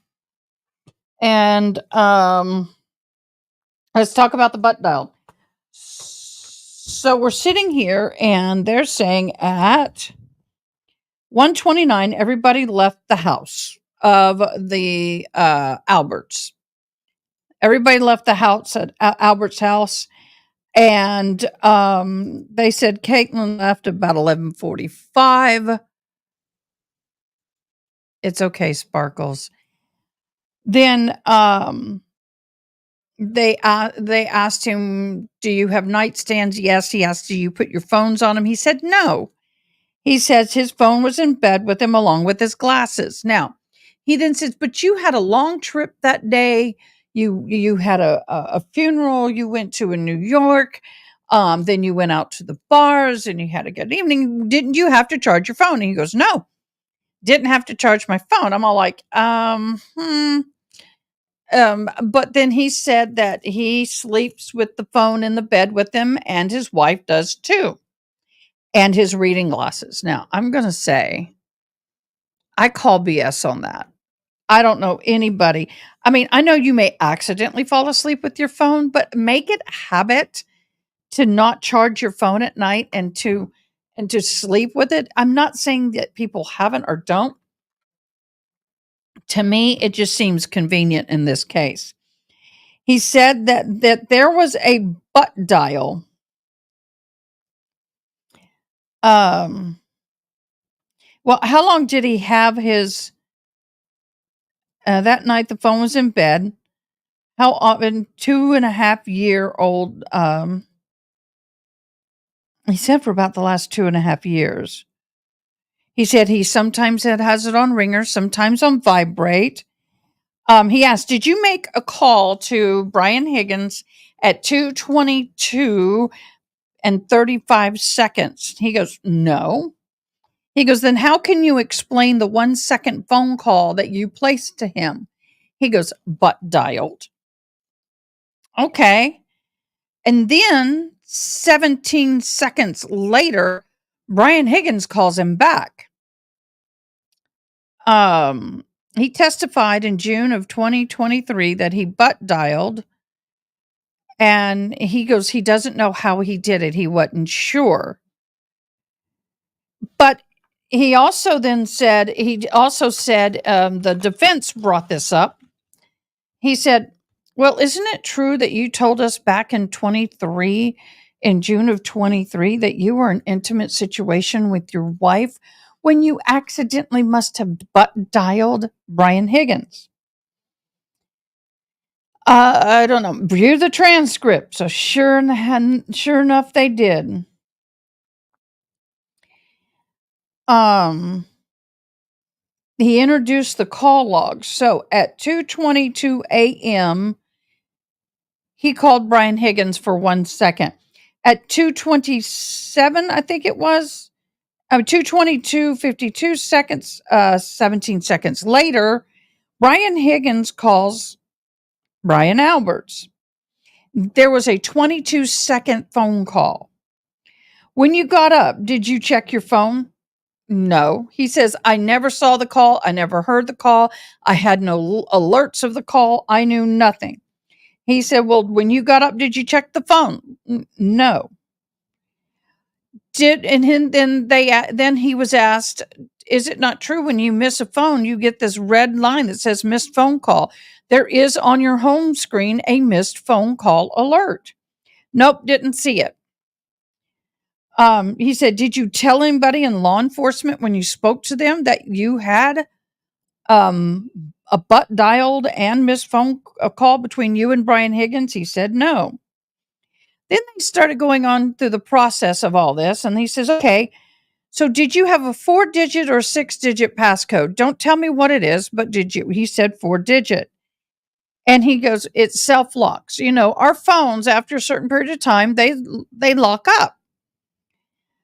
And let's talk about the butt dial. So we're sitting here and they're saying at 1:29, everybody left the house of the Alberts. Everybody left the house at Albert's house. And they said Caitlin left about 11:45. It's okay, Sparkles. Then they asked him, "Do you have nightstands?" Yes. He asked, "Do you put your phones on them?" He said, "No." He says his phone was in bed with him along with his glasses. Now, he then says, "But you had a long trip that day. You had a funeral you went to in New York. Then you went out to the bars and you had a good evening. Didn't you have to charge your phone?" And he goes, "No, didn't have to charge my phone." I'm all like, but then he said that he sleeps with the phone in the bed with him, and his wife does too, and his reading glasses. Now, I'm going to say, I call BS on that. I don't know anybody. I mean, I know you may accidentally fall asleep with your phone, but make it a habit to not charge your phone at night and to and to sleep with it. I'm not saying that people haven't or don't. To me, it just seems convenient in this case. He said that there was a butt dial. Well, how long did he have his? That night, the phone was in bed. How often? 2.5-year-old. He said for about the last 2.5 years. He said he sometimes has it on ringer, sometimes on vibrate. He asked, "Did you make a call to Brian Higgins at 2:22 and 35 seconds?" He goes, "No." He goes, "Then how can you explain the 1-second phone call that you placed to him?" He goes, "Butt dialed." Okay. And then 17 seconds later, Brian Higgins calls him back. He testified in June of 2023 that he butt dialed, and he goes, he doesn't know how he did it. He wasn't sure. But he also said, the defense brought this up. He said, "Well, isn't it true that you told us back in June of 23, that you were in an intimate situation with your wife when you accidentally must have butt dialed Brian Higgins?" I don't know. View the transcript. So sure enough, they did. He introduced the call log. So at 2:22 a.m., he called Brian Higgins for 1 second. At 2:27, I think it was, 2:22, 52 seconds, 17 seconds later, Brian Higgins calls Brian Alberts. There was a 22-second phone call. "When you got up, did you check your phone?" "No." He says, "I never saw the call. I never heard the call. I had no alerts of the call. I knew nothing." He said, "Well, when you got up, did you check the phone?" "No." Then he was asked, "Is it not true when you miss a phone, you get this red line that says missed phone call? There is on your home screen a missed phone call alert." "Nope, didn't see it." He said, "Did you tell anybody in law enforcement when you spoke to them that you had a butt dialed and missed phone call between you and Brian Higgins?" He said, "No." Then they started going on through the process of all this, and he says, "Okay, so did you have a 4-digit or 6-digit passcode? Don't tell me what it is, but did you?" He said 4-digit. And he goes, "It self-locks. You know, our phones, after a certain period of time, they lock up.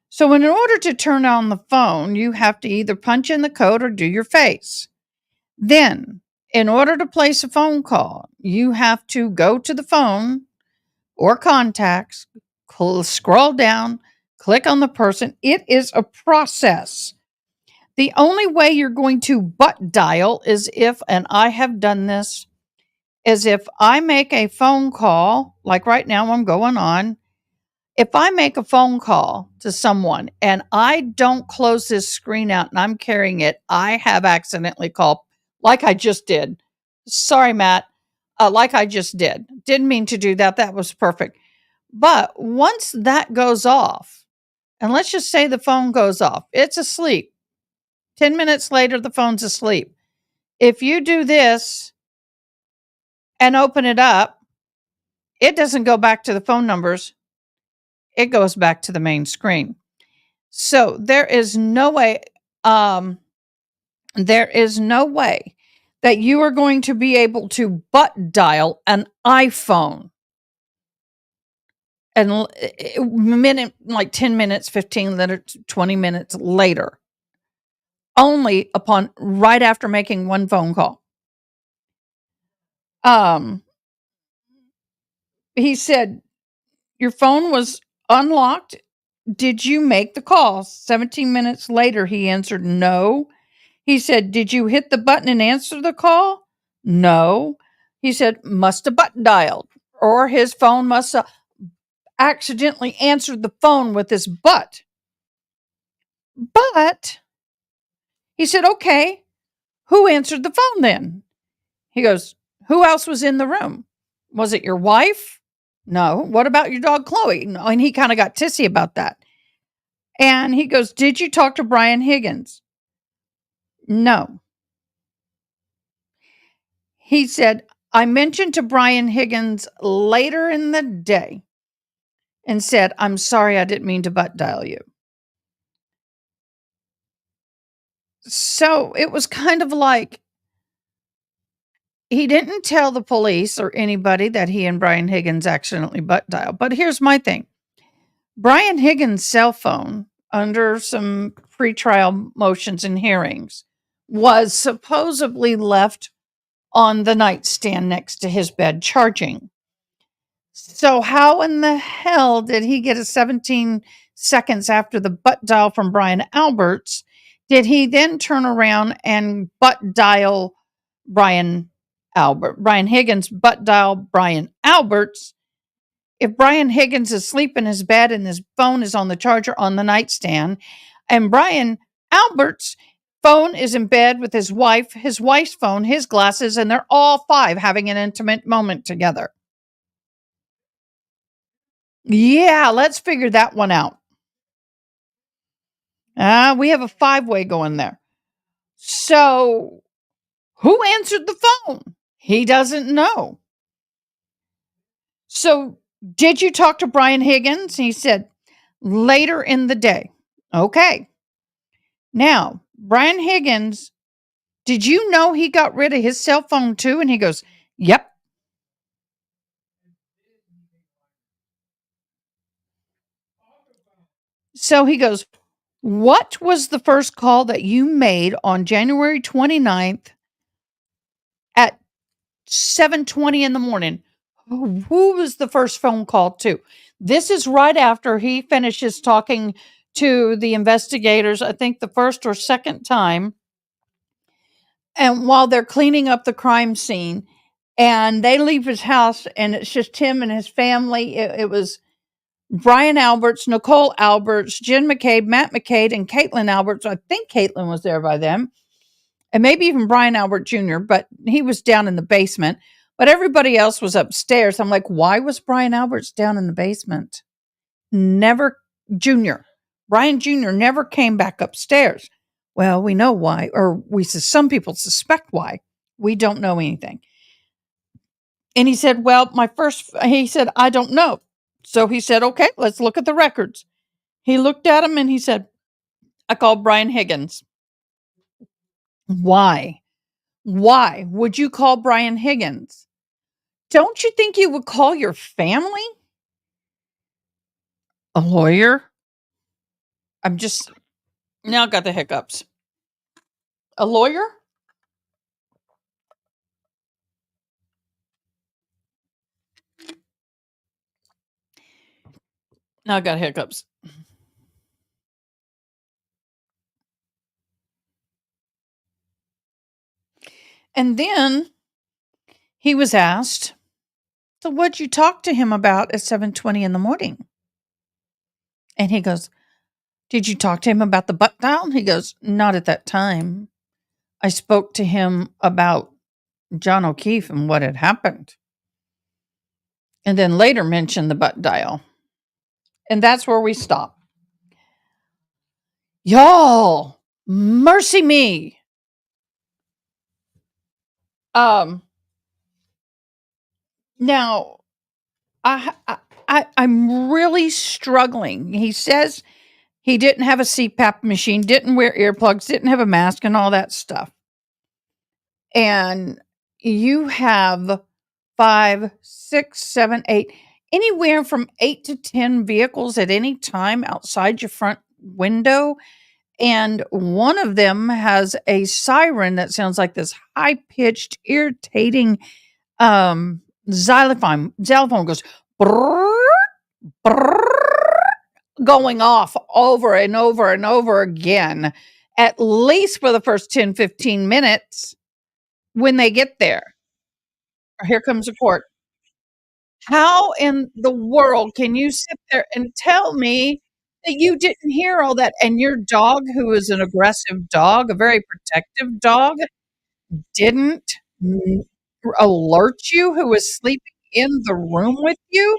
So in order to turn on the phone, you have to either punch in the code or do your face. Then, in order to place a phone call, you have to go to the phone or contacts, scroll down, click on the person. It is a process. The only way you're going to butt dial is if, and I have done this, is if I make a phone call, like right now I'm going on. If I make a phone call to someone and I don't close this screen out and I'm carrying it, I have accidentally called, like I just did. Sorry, Matt. Like I just did. Didn't mean to do that. That was perfect. But once that goes off, and let's just say the phone goes off, it's asleep. 10 minutes later, the phone's asleep. If you do this and open it up, it doesn't go back to the phone numbers. It goes back to the main screen. So there is no way that you are going to be able to butt dial an iPhone and like 10 minutes, 15 minutes, 20 minutes later, only upon right after making one phone call. He said, "Your phone was unlocked. Did you make the call?" 17 minutes later, he answered, "No." He said, "Did you hit the button and answer the call?" "No." He said, "Must have button dialed, or his phone must have accidentally answered the phone with his butt." But he said, okay, who answered the phone then? He goes, who else was in the room? Was it your wife? No. What about your dog, Chloe? No. And he kind of got tissy about that. And he goes, did you talk to Brian Higgins? No. He said, I mentioned to Brian Higgins later in the day and said, I'm sorry, I didn't mean to butt dial you. So it was kind of like he didn't tell the police or anybody that he and Brian Higgins accidentally butt dialed. But here's my thing. Brian Higgins' cell phone, under some pretrial motions and hearings, was supposedly left on the nightstand next to his bed charging. So how in the hell did he get a 17 seconds after the butt dial from Brian Alberts? Did he then turn around and butt dial Brian Higgins butt dial Brian Alberts? If Brian Higgins is asleep in his bed and his phone is on the charger on the nightstand, and Brian Alberts' phone is in bed with his wife's phone, his glasses, and they're all five having an intimate moment together. Yeah, let's figure that one out. We have a 5-way going there. So, who answered the phone? He doesn't know. So, did you talk to Brian Higgins? He said, later in the day. Okay. Now, Brian Higgins, did you know he got rid of his cell phone too? And he goes, yep. So he goes, what was the first call that you made on January 29th at 7:20 in the morning? Who was the first phone call to? This is right after he finishes talking to the investigators, I think the first or second time. And while they're cleaning up the crime scene, and they leave his house, and it's just him and his family. It was Brian Alberts, Nicole Alberts, Jen McCabe, Matt McCabe, and Caitlin Alberts. I think Caitlin was there by then, and maybe even Brian Albert Jr., but he was down in the basement. But everybody else was upstairs. I'm like, why was Brian Alberts down in the basement? Never, Jr. Brian Jr. never came back upstairs. Well, we know why, or some people suspect why. We don't know anything. And he said, well, he said, I don't know. So he said, okay, let's look at the records. He looked at them and he said, I called Brian Higgins. Why? Why would you call Brian Higgins? Don't you think you would call your family? A lawyer? Now got the hiccups. A lawyer? Now I got hiccups. And then he was asked, so what'd you talk to him about at 7:20 in the morning? And he goes, did you talk to him about the butt dial? He goes, not at that time. I spoke to him about John O'Keefe and what had happened. And then later mentioned the butt dial. And that's where we stop. Y'all, mercy me. Now, I'm really struggling. He says he didn't have a CPAP machine, didn't wear earplugs, didn't have a mask, and all that stuff. And you have 5, 6, 7, 8, anywhere from 8 to 10 vehicles at any time outside your front window. And one of them has a siren that sounds like this high-pitched, irritating xylophone goes brrr, brrr, going off over and over and over again, at least for the first 10, 15 minutes when they get there. Here comes the court. How in the world can you sit there and tell me that you didn't hear all that. And your dog, who is an aggressive dog, a very protective dog, didn't alert you, who was sleeping in the room with you?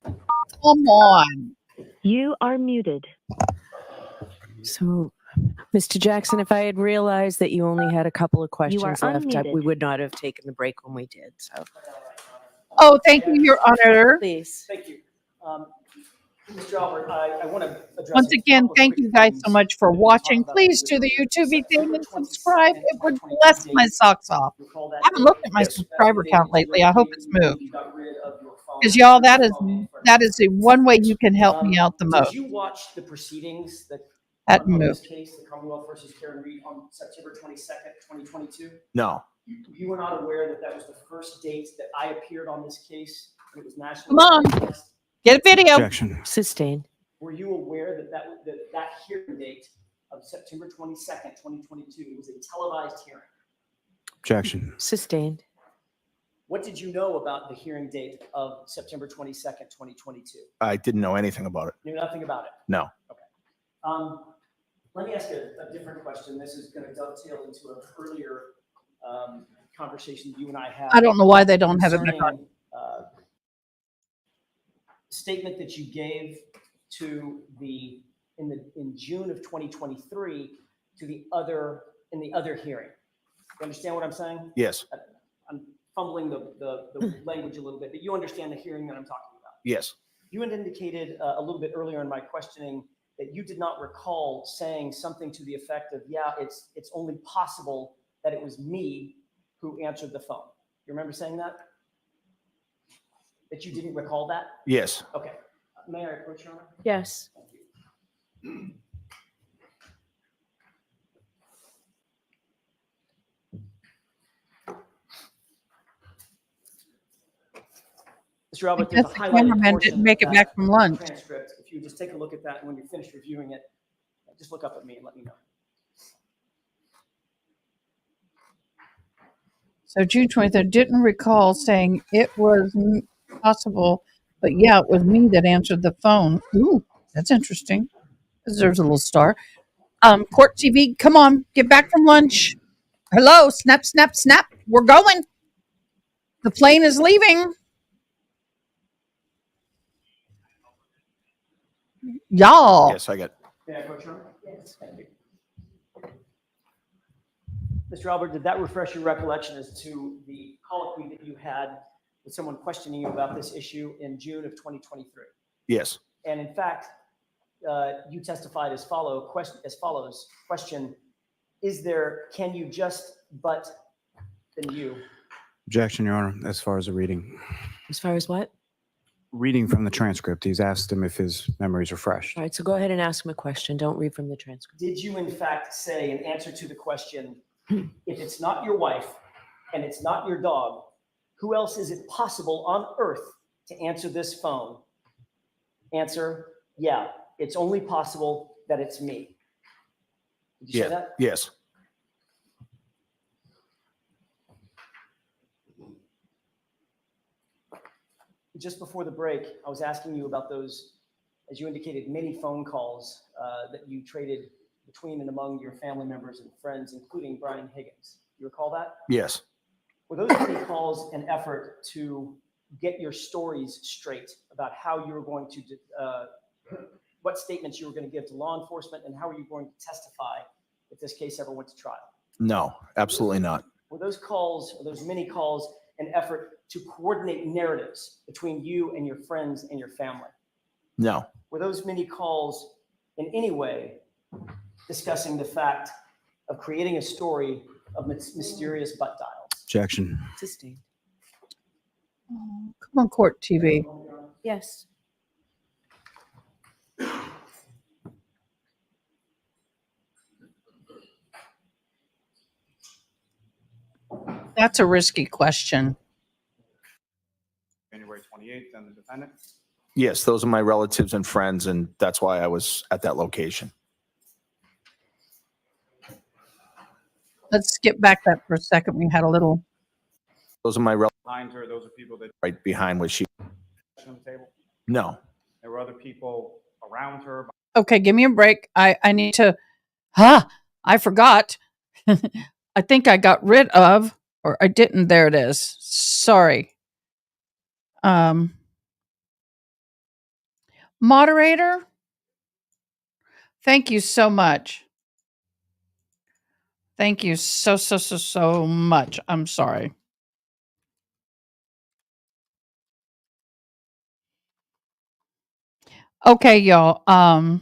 Come on. You are muted. So, Mr. Jackson, if I had realized that you only had a couple of questions left, unmuted. we would not have taken the break when we did. So, Oh, thank you, Your Honor. please. Thank you. Mr. Albert, I want to address. Once a again, couple of thank quick you guys things so much for that we watching. talked about Please in do the this YouTube thing September and 22nd, subscribe. It would 2022 bless my date. socks off. Recall that I haven't date? looked at my Yes. subscriber count lately. I hope it's moved. You got rid of your phone. Because y'all, Your that phone is the one way you can help me out the Did most. you watch the proceedings that That on this moved. case, the Commonwealth versus Karen Reed, on September 22nd, 2022? No. You were not aware that that was the first date that I appeared on this case, and it was nationally Come on. broadcast? Get a video. Objection. Sustained. Were you aware that that hearing date of September 22nd, 2022 was a televised hearing? Objection. Sustained. What did you know about the hearing date of September 22nd, 2022? I didn't know anything about it. Knew nothing about it. No. Let me ask a different question. This is going to dovetail into an earlier conversation you and I had. I don't know why they don't have it back on. concerning, statement that you gave to in June of 2023 to the other hearing. You understand what I'm saying? Yes. I'm fumbling the language a little bit, but you understand the hearing that I'm talking about. Yes. You had indicated a little bit earlier in my questioning that you did not recall saying something to the effect of, yeah, it's only possible that it was me who answered the phone. You remember saying that? That you didn't recall that? Yes. Okay. May I approach, Your Honor? Yes. Mr. Albert, I there's a guess the highlighted cameraman portion didn't make of it back that from lunch. transcript. If you just take a look at that, and when you're finished reviewing it, just look up at me and let me know. So June 23rd, didn't recall saying it was possible, but yeah, it was me that answered the phone. Ooh, that's interesting. Deserves a little star. Court TV, come on, get back from lunch. Hello, snap, snap, snap. We're going. The plane is leaving. Y'all. Yes, I got. May I approach, Your Honor? Yes. Thank you. Mr. Albert, did that refresh your recollection as to the colloquy that you had with someone questioning you about this issue in June of 2023? Yes. And in fact, you testified as follows, question, can you just but then you? Objection, Your Honor, as far as the reading. As far as what? Reading from the transcript, he's asked him if his memories are fresh. All right, so go ahead and ask him a question. Don't read from the transcript. Did you in fact say in answer to the question, if it's not your wife and it's not your dog, who else is it possible on earth to answer this phone? Answer, yeah, it's only possible that it's me. Did you say that? Yes. Just before the break, I was asking you about those, as you indicated, many phone calls that you traded between and among your family members and friends, including Brian Higgins. You recall that? Yes. Were those many calls an effort to get your stories straight about how you were going to, what statements you were going to give to law enforcement, and how were you going to testify if this case ever went to trial? No, absolutely not. Were those calls, or those many calls, an effort to coordinate narratives between you and your friends and your family? No. Were those many calls in any way discussing the fact of creating a story of mysterious butt dials? Objection. Sustained. Oh, come on, Court TV. Yes. That's a risky question. January 28th, and the defendant? Yes, those are my relatives and friends, and that's why I was at that location. Let's skip back that for a second. We had a little. Those are my relatives Behind her, those are people that right behind what she. on the table. No. There were other people around her. Okay, give me a break. I need to, I forgot. I think I got rid of, or I didn't. There it is. Sorry. Um, Moderator, thank you so much. Thank you so much. I'm sorry. Okay, y'all.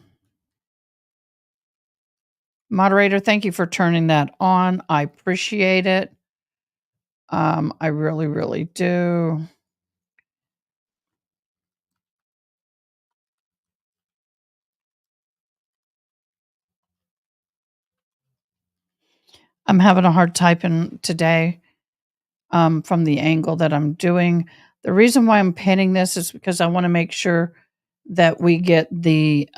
Moderator, thank you for turning that on. I appreciate it. I really, really do. I'm having a hard typing today from the angle that I'm doing. The reason why I'm pinning this is because I want to make sure that we get the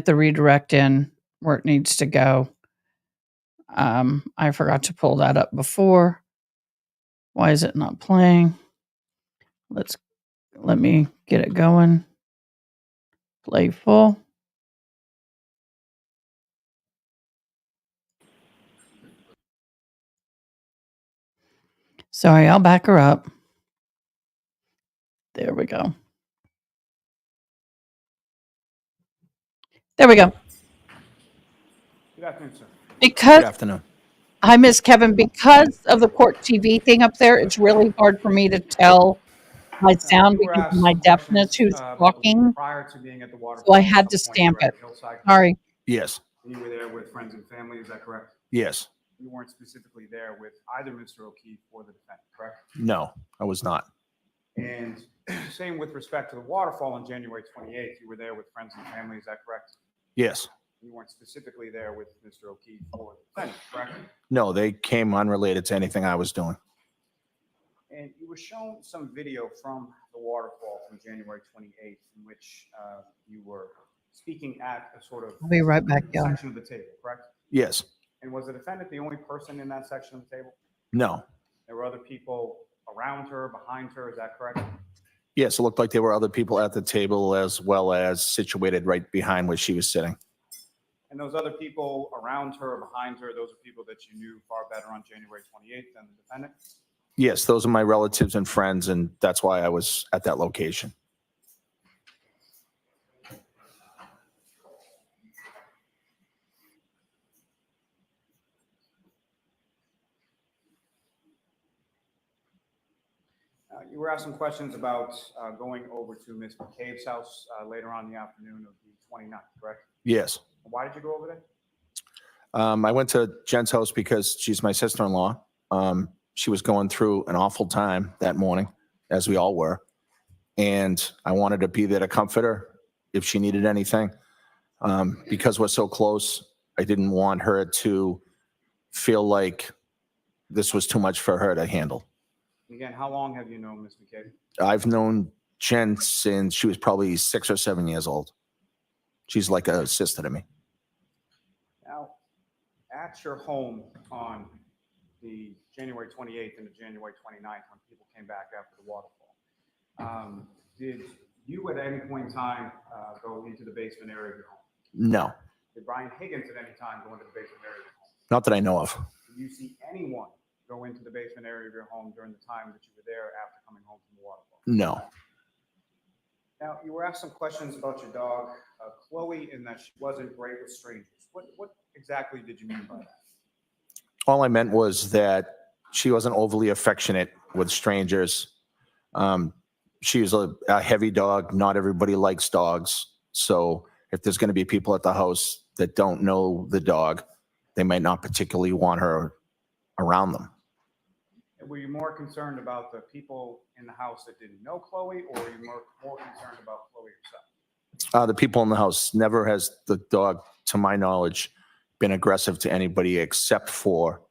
redirect in where it needs to go. I forgot to pull that up before. Why is it not playing? Let me get it going. Play full. Sorry, I'll back her up. There we go. There we go. Good afternoon, sir. Because Good afternoon. I miss Kevin, because of the court TV thing up there, it's really hard for me to tell my sound You were because of asked my some deafness questions, who's I believe, talking. prior to being at the So I waterfall at had some to point you stamp were at it. the hillside. Sorry. Yes. And you were there with friends and family, is that correct? Yes. You weren't specifically there with either Mr. O'Keefe or the defendant, correct? No, I was not. And same with respect to the waterfall on January 28th, you were there with friends and family, is that correct? Yes. You weren't specifically there with Mr. O'Keefe or the defendant, correct? No, they came unrelated to anything I was doing. And you were shown some video from the waterfall from January 28th in which you were speaking at a sort of I'll be right back, y'all. section of the table, correct? Yes. And was the defendant the only person in that section of the table? No. There were other people around her, behind her, is that correct? Yes, it looked like there were other people at the table as well as situated right behind where she was sitting. And those other people around her, behind her, those are people that you knew far better on January 28th than the defendant? Yes, those are my relatives and friends, and that's why I was at that location. You were asked some questions about going over to Ms. McCabe's house later on in the afternoon of the 29th, correct? Yes. Why did you go over there? I went to Jen's house because she's my sister-in-law. She was going through an awful time that morning, as we all were. And I wanted to be there to comfort her if she needed anything. Because we're so close, I didn't want her to feel like this was too much for her to handle. Again, how long have you known Ms. McCabe? I've known Jen since she was probably 6 or 7 years old. She's like a sister to me. Now, at your home on the January 28th and the January 29th, when people came back after the waterfall, did you at any point in time go into the basement area of your home? No, Did Brian Higgins at any time go into the basement area of your home? not that I know of. Did you see anyone go into the basement area of your home during the time that you were there after coming home from the waterfall? No. Now, you were asked some questions about your dog, Chloe, in that she wasn't great with strangers. What exactly did you mean by that? All I meant was that she wasn't overly affectionate with strangers. She was a heavy dog. Not everybody likes dogs. So if there's going to be people at the house that don't know the dog, they might not particularly want her around them. And were you more concerned about the people in the house that didn't know Chloe, or were you more concerned about Chloe herself? The people in the house. Never has the dog, to my knowledge, been aggressive to anybody except for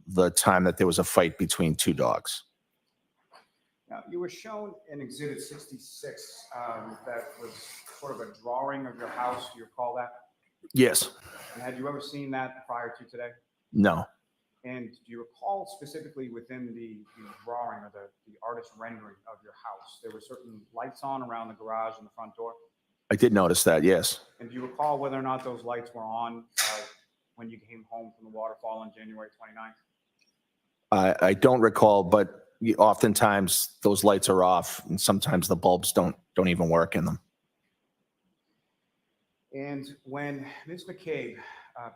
the time that there was a fight between two dogs. Now, you were shown in Exhibit 66 that was sort of a drawing of your house. Do you recall that? Yes. And had you ever seen that prior to today? No. And do you recall specifically within the drawing or the artist rendering of your house, there were certain lights on around the garage and the front door? I did notice that, yes. And do you recall whether or not those lights were on when you came home from the waterfall on January 29th? I don't recall, but oftentimes those lights are off and sometimes the bulbs don't even work in them. And when Ms. McCabe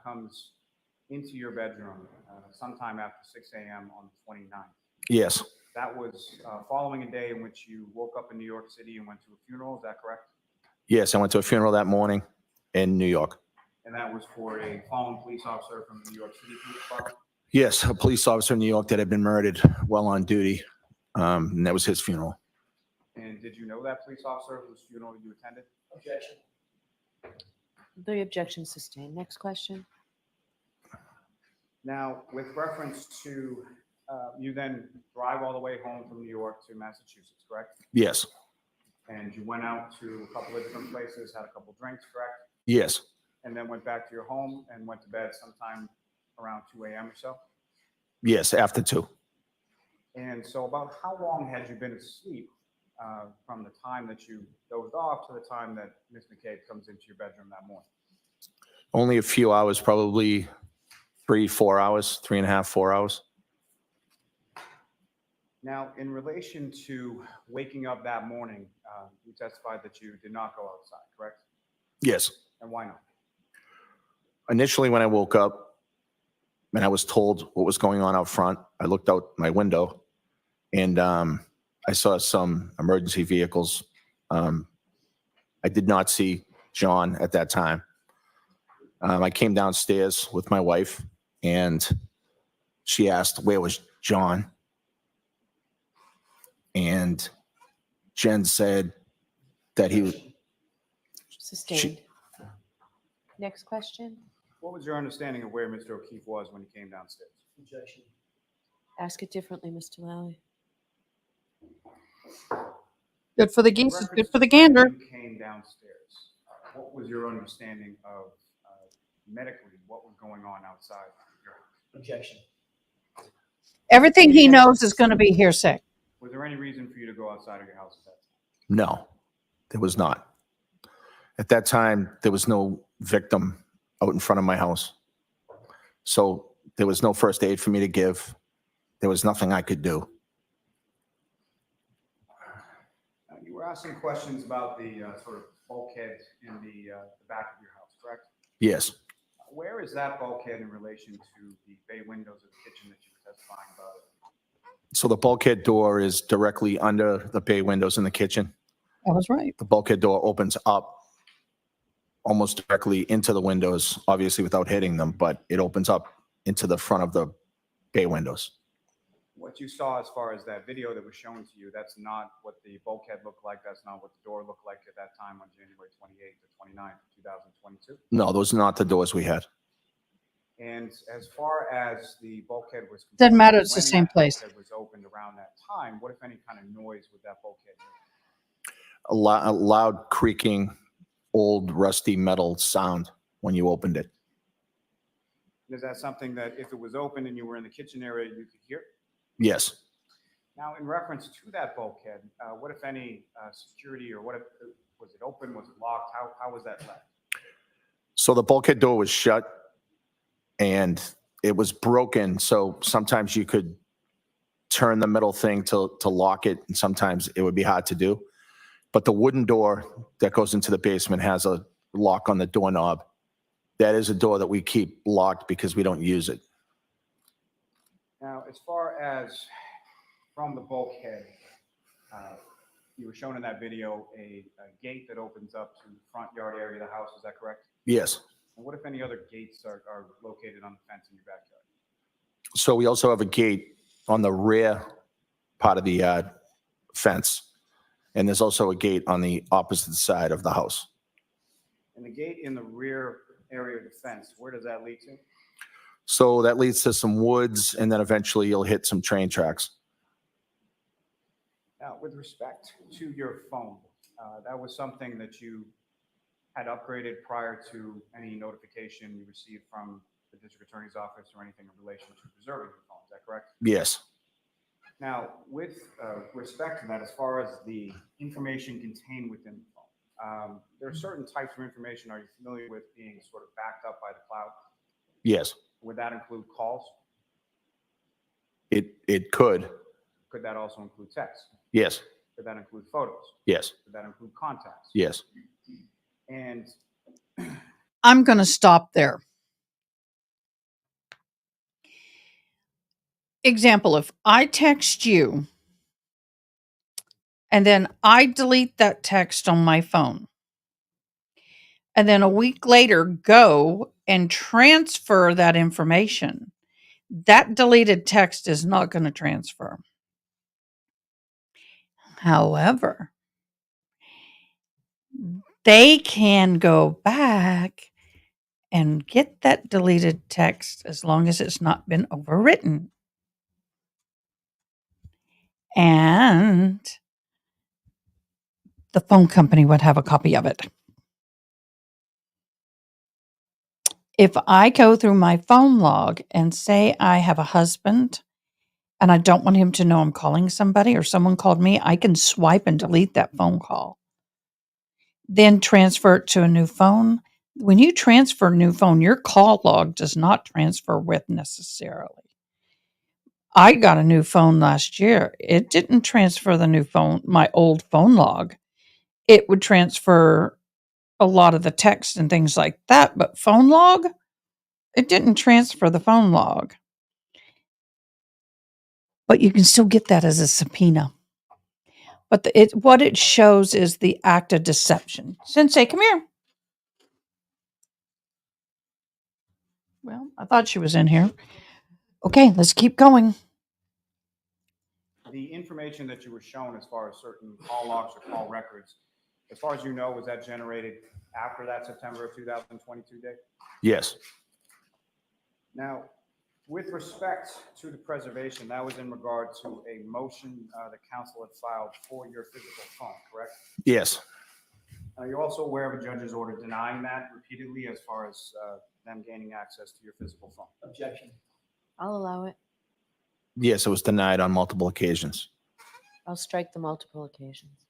comes into your bedroom sometime after 6 a.m. on the 29th, Yes, that was following a day in which you woke up in New York City and went to a funeral, is that correct? yes, I went to a funeral that morning in New York. And that was for a fallen police officer from the New York City Police Department? Yes, a police officer in New York that had been murdered while on duty, and that was his funeral. And did you know that police officer whose funeral you attended? Objection. The objection sustained. Next question. Now, with reference to, you then drive all the way home from New York to Massachusetts, correct? Yes, And you went out to a couple of different places, had a couple drinks, correct? yes, And then went back to your home and went to bed sometime around 2 a.m. or so? yes, after 2. And so about how long had you been asleep from the time that you dozed off to the time that Ms. McCabe comes into your bedroom that morning? Only a few hours, probably 3-4 hours, 3.5, 4 hours. Now, in relation to waking up that morning, you testified that you did not go outside, correct? Yes. And why not? Initially, when I woke up and I was told what was going on out front, I looked out my window and I saw some emergency vehicles. I did not see John at that time. I came downstairs with my wife and she asked, where was John? And Jen said that he was. Sustained. Next question. What was your understanding of where Mr. O'Keefe was when he came downstairs? Objection. Ask it differently, Mr. Lally. Good for the In geese is reference good for to the gander. when you came downstairs, what was your understanding of medically what was going on outside your house? Objection. Everything he knows is going to be hearsay. Was there any reason for you to go outside of your house at that time? No, there was not. At that time, there was no victim out in front of my house. So there was no first aid for me to give. There was nothing I could do. You were asking questions about the sort of bulkhead in the back of your house, correct? Yes. Where is that bulkhead in relation to the bay windows of the kitchen that you were testifying about? So the bulkhead door is directly under the bay windows in the kitchen. That was right. The bulkhead door opens up almost directly into the windows, obviously without hitting them, but it opens up into the front of the bay windows. What you saw as far as that video that was shown to you, that's not what the bulkhead looked like. That's not what the door looked like at that time on January 28th or 29th, 2022. No, those are not the doors we had. And as far as the bulkhead was concerned, Doesn't matter, it's the when same that place. bulkhead was opened around that time, what if any kind of noise would that bulkhead make? A loud creaking, old rusty metal sound when you opened it. Is that something that if it was open and you were in the kitchen area, you could hear? Yes. Now, in reference to that bulkhead, what if any security or what if, was it open? Was it locked? How was that left? So the bulkhead door was shut and it was broken. So sometimes you could turn the middle thing to lock it, and sometimes it would be hard to do. But the wooden door that goes into the basement has a lock on the doorknob. That is a door that we keep locked because we don't use it. Now, as far as from the bulkhead, you were shown in that video a gate that opens up to the front yard area of the house. Is that correct? Yes. And what if any other gates are located on the fence in your backyard? So we also have a gate on the rear part of the fence. And there's also a gate on the opposite side of the house. And the gate in the rear area of the fence, where does that lead to? So that leads to some woods, and then eventually you'll hit some train tracks. Now, with respect to your phone, that was something that you had upgraded prior to any notification you received from the district attorney's office or anything in relation to preserving your phone. Is that correct? Yes. Now, with respect to that, as far as the information contained within the phone, There are certain types of information, are you familiar with, being sort of backed up by the cloud? Yes, Would that include calls? it could. Could that also include text? Yes, Could that include photos? yes, Could that include contacts? yes. And I'm going to stop there. Example, if I text you and then I delete that text on my phone, and then a week later go and transfer that information, that deleted text is not going to transfer. However, they can go back and get that deleted text as long as it's not been overwritten. And the phone company would have a copy of it. If I go through my phone log and say I have a husband and I don't want him to know I'm calling somebody or someone called me, I can swipe and delete that phone call. Then transfer it to a new phone. When you transfer a new phone, your call log does not transfer with necessarily. I got a new phone last year. It didn't transfer the new phone, my old phone log. It would transfer a lot of the text and things like that, but phone log, it didn't transfer the phone log. But you can still get that as a subpoena. But what it shows is the act of deception. Sensei, come here. Well, I thought she was in here. Okay, let's keep going. the information that you were shown as far as certain call logs or call records, as far as you know, was that generated after that September of 2022 date? Yes, Now, with respect to the preservation, that was in regard to a motion the council had filed for your physical phone, correct? yes, Are you also aware of a judge's order denying that repeatedly as far as them gaining access to your physical phone? Objection. I'll allow it. yes, it was denied on multiple occasions. I'll strike the multiple occasions.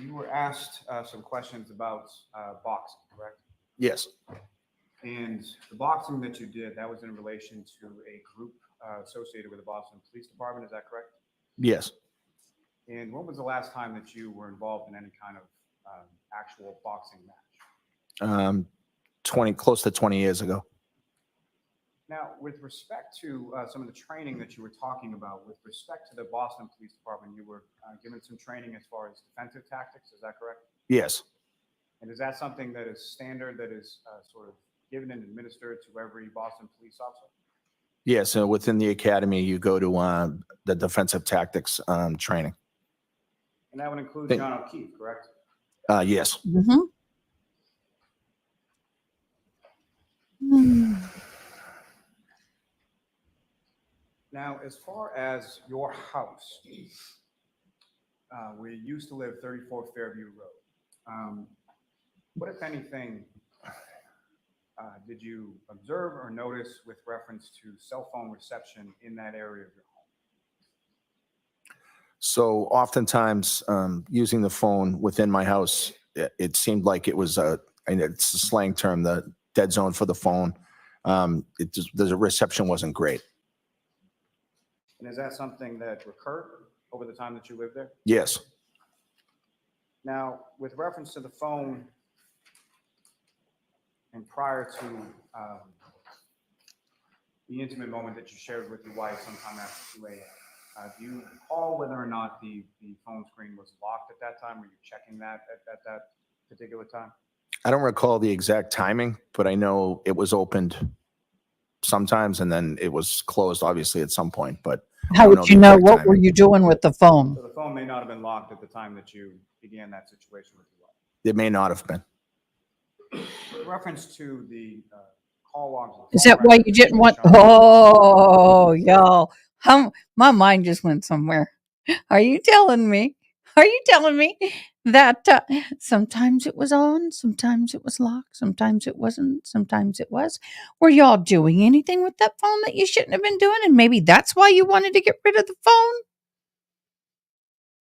You were asked some questions about boxing, correct? Yes, And the boxing that you did, that was in relation to a group associated with the Boston Police Department, is that correct? yes. And when was the last time that you were involved in any kind of actual boxing match? Close to 20 years ago. Now, with respect to some of the training that you were talking about, with respect to the Boston Police Department, you were given some training as far as defensive tactics, is that correct? Yes, And is that something that is standard, that is sort of given and administered to every Boston police officer? yes. So within the academy, you go to the defensive tactics training. And that would include Thank- John O'Keefe, correct? Yes. Mm-hmm. Now, as far as your house, where you used to live, 34 Fairview Road, what, if anything, did you observe or notice with reference to cell phone reception in that area of your home? So oftentimes, using the phone within my house, it seemed like it was and it's a slang term, the dead zone for the phone. The reception wasn't great. And is that something that recurred over the time that you lived there? Yes, Now, with reference to the phone and prior to the intimate moment that you shared with your wife sometime after 2 a.m., do you recall whether or not the phone screen was locked at that time? Were you checking that at that particular time? I don't recall the exact timing, but I know it was opened sometimes and then it was closed, obviously, at some point. But I How don't would the you know exact what timing. were you doing with the phone? So the phone may not have been locked at the time that you began that situation with your wife. It may not have been. With reference to the call logs. and Is phone that why records you that didn't want? shown- Oh, y'all. My mind just went somewhere. Are you telling me? Are you telling me that sometimes it was on, sometimes it was locked, sometimes it wasn't, sometimes it was? Were y'all doing anything with that phone that you shouldn't have been doing? And maybe that's why you wanted to get rid of the phone?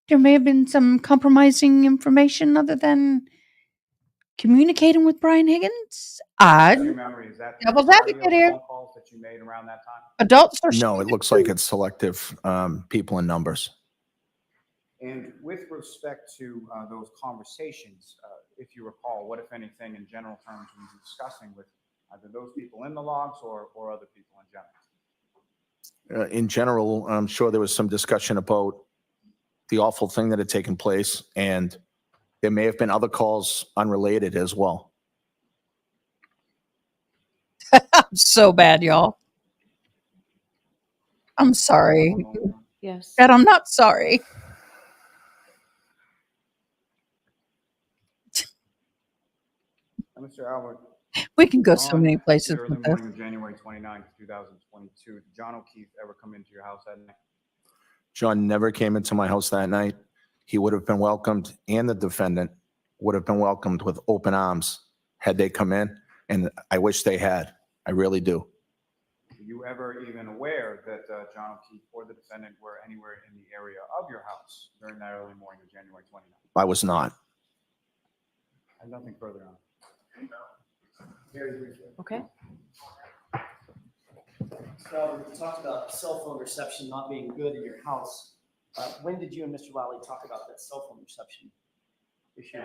There may have been some compromising information other than communicating with Brian Higgins. Refresh Odd. your memory, is that the Devil's entirety of advocate the here. phone calls that you made around that time? Adults are No, it looks like it's selective people and numbers. And with respect to those conversations, if you recall, what, if anything, in general terms, were you discussing with either those people in the logs or other people in general? In general, I'm sure there was some discussion about the awful thing that had taken place, and there may have been other calls unrelated as well. I'm so bad, y'all. I'm sorry. Yes. Dad, I'm not sorry. Mr. Albert. We can go so many places The early with this. morning of January 29th, 2022, did John O'Keefe ever come into your house that night? John never came into my house that night. He would have been welcomed, and the defendant would have been welcomed with open arms had they come in, and I wish they had. I really do. Were you ever even aware that John O'Keefe or the defendant were anywhere in the area of your house during that early morning of January 29th? I was not. I have nothing further on. Very briefly. Okay. So we talked about cell phone reception not being good in your house. When did you and Mr. Lally talk about that cell phone reception issue?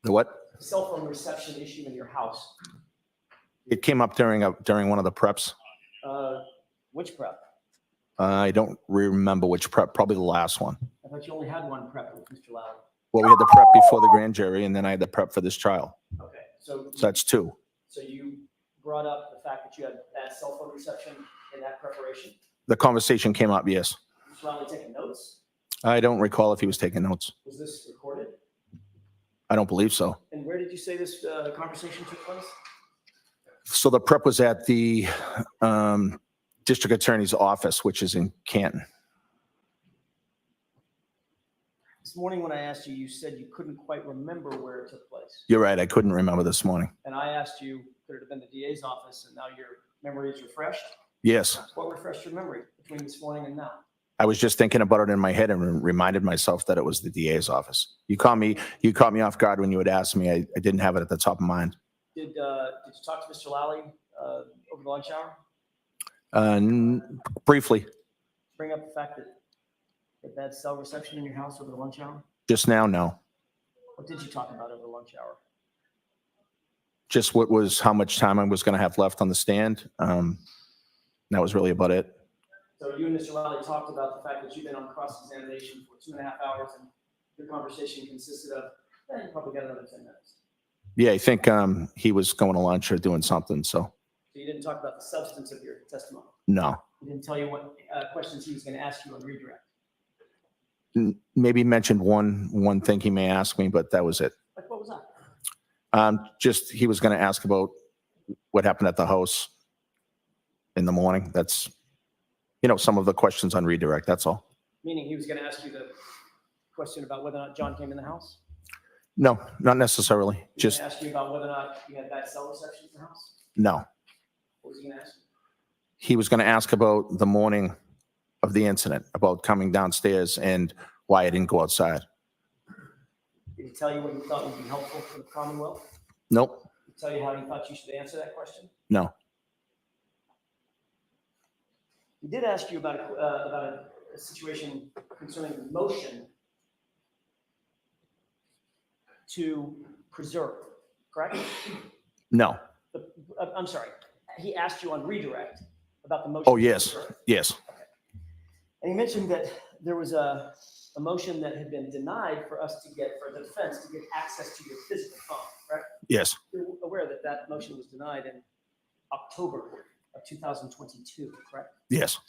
The what? Cell phone reception issue in your house. It came up during one of the preps. Which prep? I don't remember which prep, probably the last one. I thought you only had one prep with Mr. Lally. Well, we had the prep before the grand jury, and then I had the prep for this trial. Okay, so that's two. So you brought up the fact that you had bad cell phone reception in that preparation? The conversation came up, yes. Mr. Lally taking notes? I don't recall if he was taking notes. Was this recorded? I don't believe so. And where did you say this conversation took place? So the prep was at the district attorney's office, which is in Canton. This morning when I asked you, you said you couldn't quite remember where it took place. You're right. I couldn't remember this morning. And I asked you, could it have been the DA's office, and now your memory is refreshed? Yes. What refreshed your memory between this morning and now? I was just thinking about it in my head and reminded myself that it was the DA's office. You caught me off guard when you had asked me. I didn't have it at the top of mind. Did you talk to Mr. Lally over the lunch hour? Briefly. Bring up the fact that bad cell reception in your house over the lunch hour? Just now, no. What did you talk about over the lunch hour? Just how much time I was going to have left on the stand. That was really about it. So you and Mr. Lally talked about the fact that you've been on cross-examination for 2.5 hours, and your conversation consisted of, you probably got another 10 minutes. Yeah, I think he was going to lunch or doing something, so. So you didn't talk about the substance of your testimony? No. He didn't tell you what questions he was going to ask you on redirect? Maybe mentioned one thing he may ask me, but that was it. Like, what was that? Just he was going to ask about what happened at the house in the morning. That's, some of the questions on redirect. That's all. Meaning he was going to ask you the question about whether or not John came in the house? No, not necessarily. He was going to ask you about whether or not you had bad cell reception in the house? No. What was he going to ask you? He was going to ask about the morning of the incident, about coming downstairs and why I didn't go outside. Did he tell you what he thought would be helpful for the Commonwealth? Nope. Did he tell you how he thought you should answer that question? No. He did ask you about a situation concerning the motion to preserve, correct? No. I'm sorry. He asked you on redirect about the motion. Oh, to yes. preserve. Yes. Okay. And he mentioned that there was a motion that had been denied for the defense to get access to your physical phone, right? Yes. You're aware that that motion was denied in October of 2022, correct? Yes.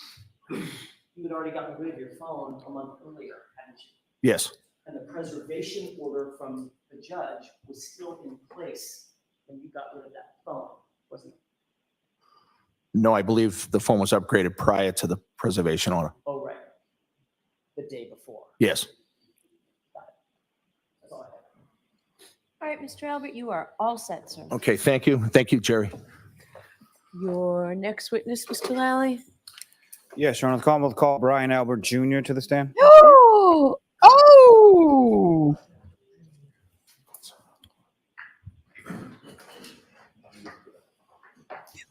You had already gotten rid of your phone a month earlier, hadn't you? Yes. And the preservation order from the judge was still in place when you got rid of that phone, wasn't it? No, I believe the phone was upgraded prior to the preservation order. Oh, right. The day before. Yes. All right, Mr. Albert, you are all set, sir. Okay, thank you. Thank you, Jerry. Your next witness, Mr. Lally. Yes, Your Honor, the Commonwealth call Brian Albert Jr. to the stand. Oh, oh.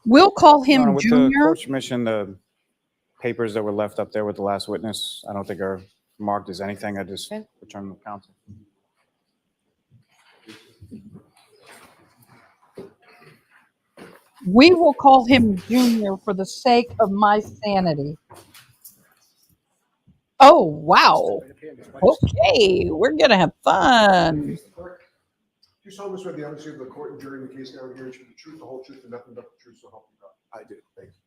We'll call Your Honor, him with the Junior. court's permission, the papers that were left up there with the last witness, I don't think are marked as anything. I just return them to counsel. We will call him Junior for the sake of my sanity. Oh, wow. Okay, we're going to have fun. Do you solemnly swear the honesty of the court and jury in the case now hearing should be the truth, the whole truth, and nothing but the truth, so help you God? I do. Thank you.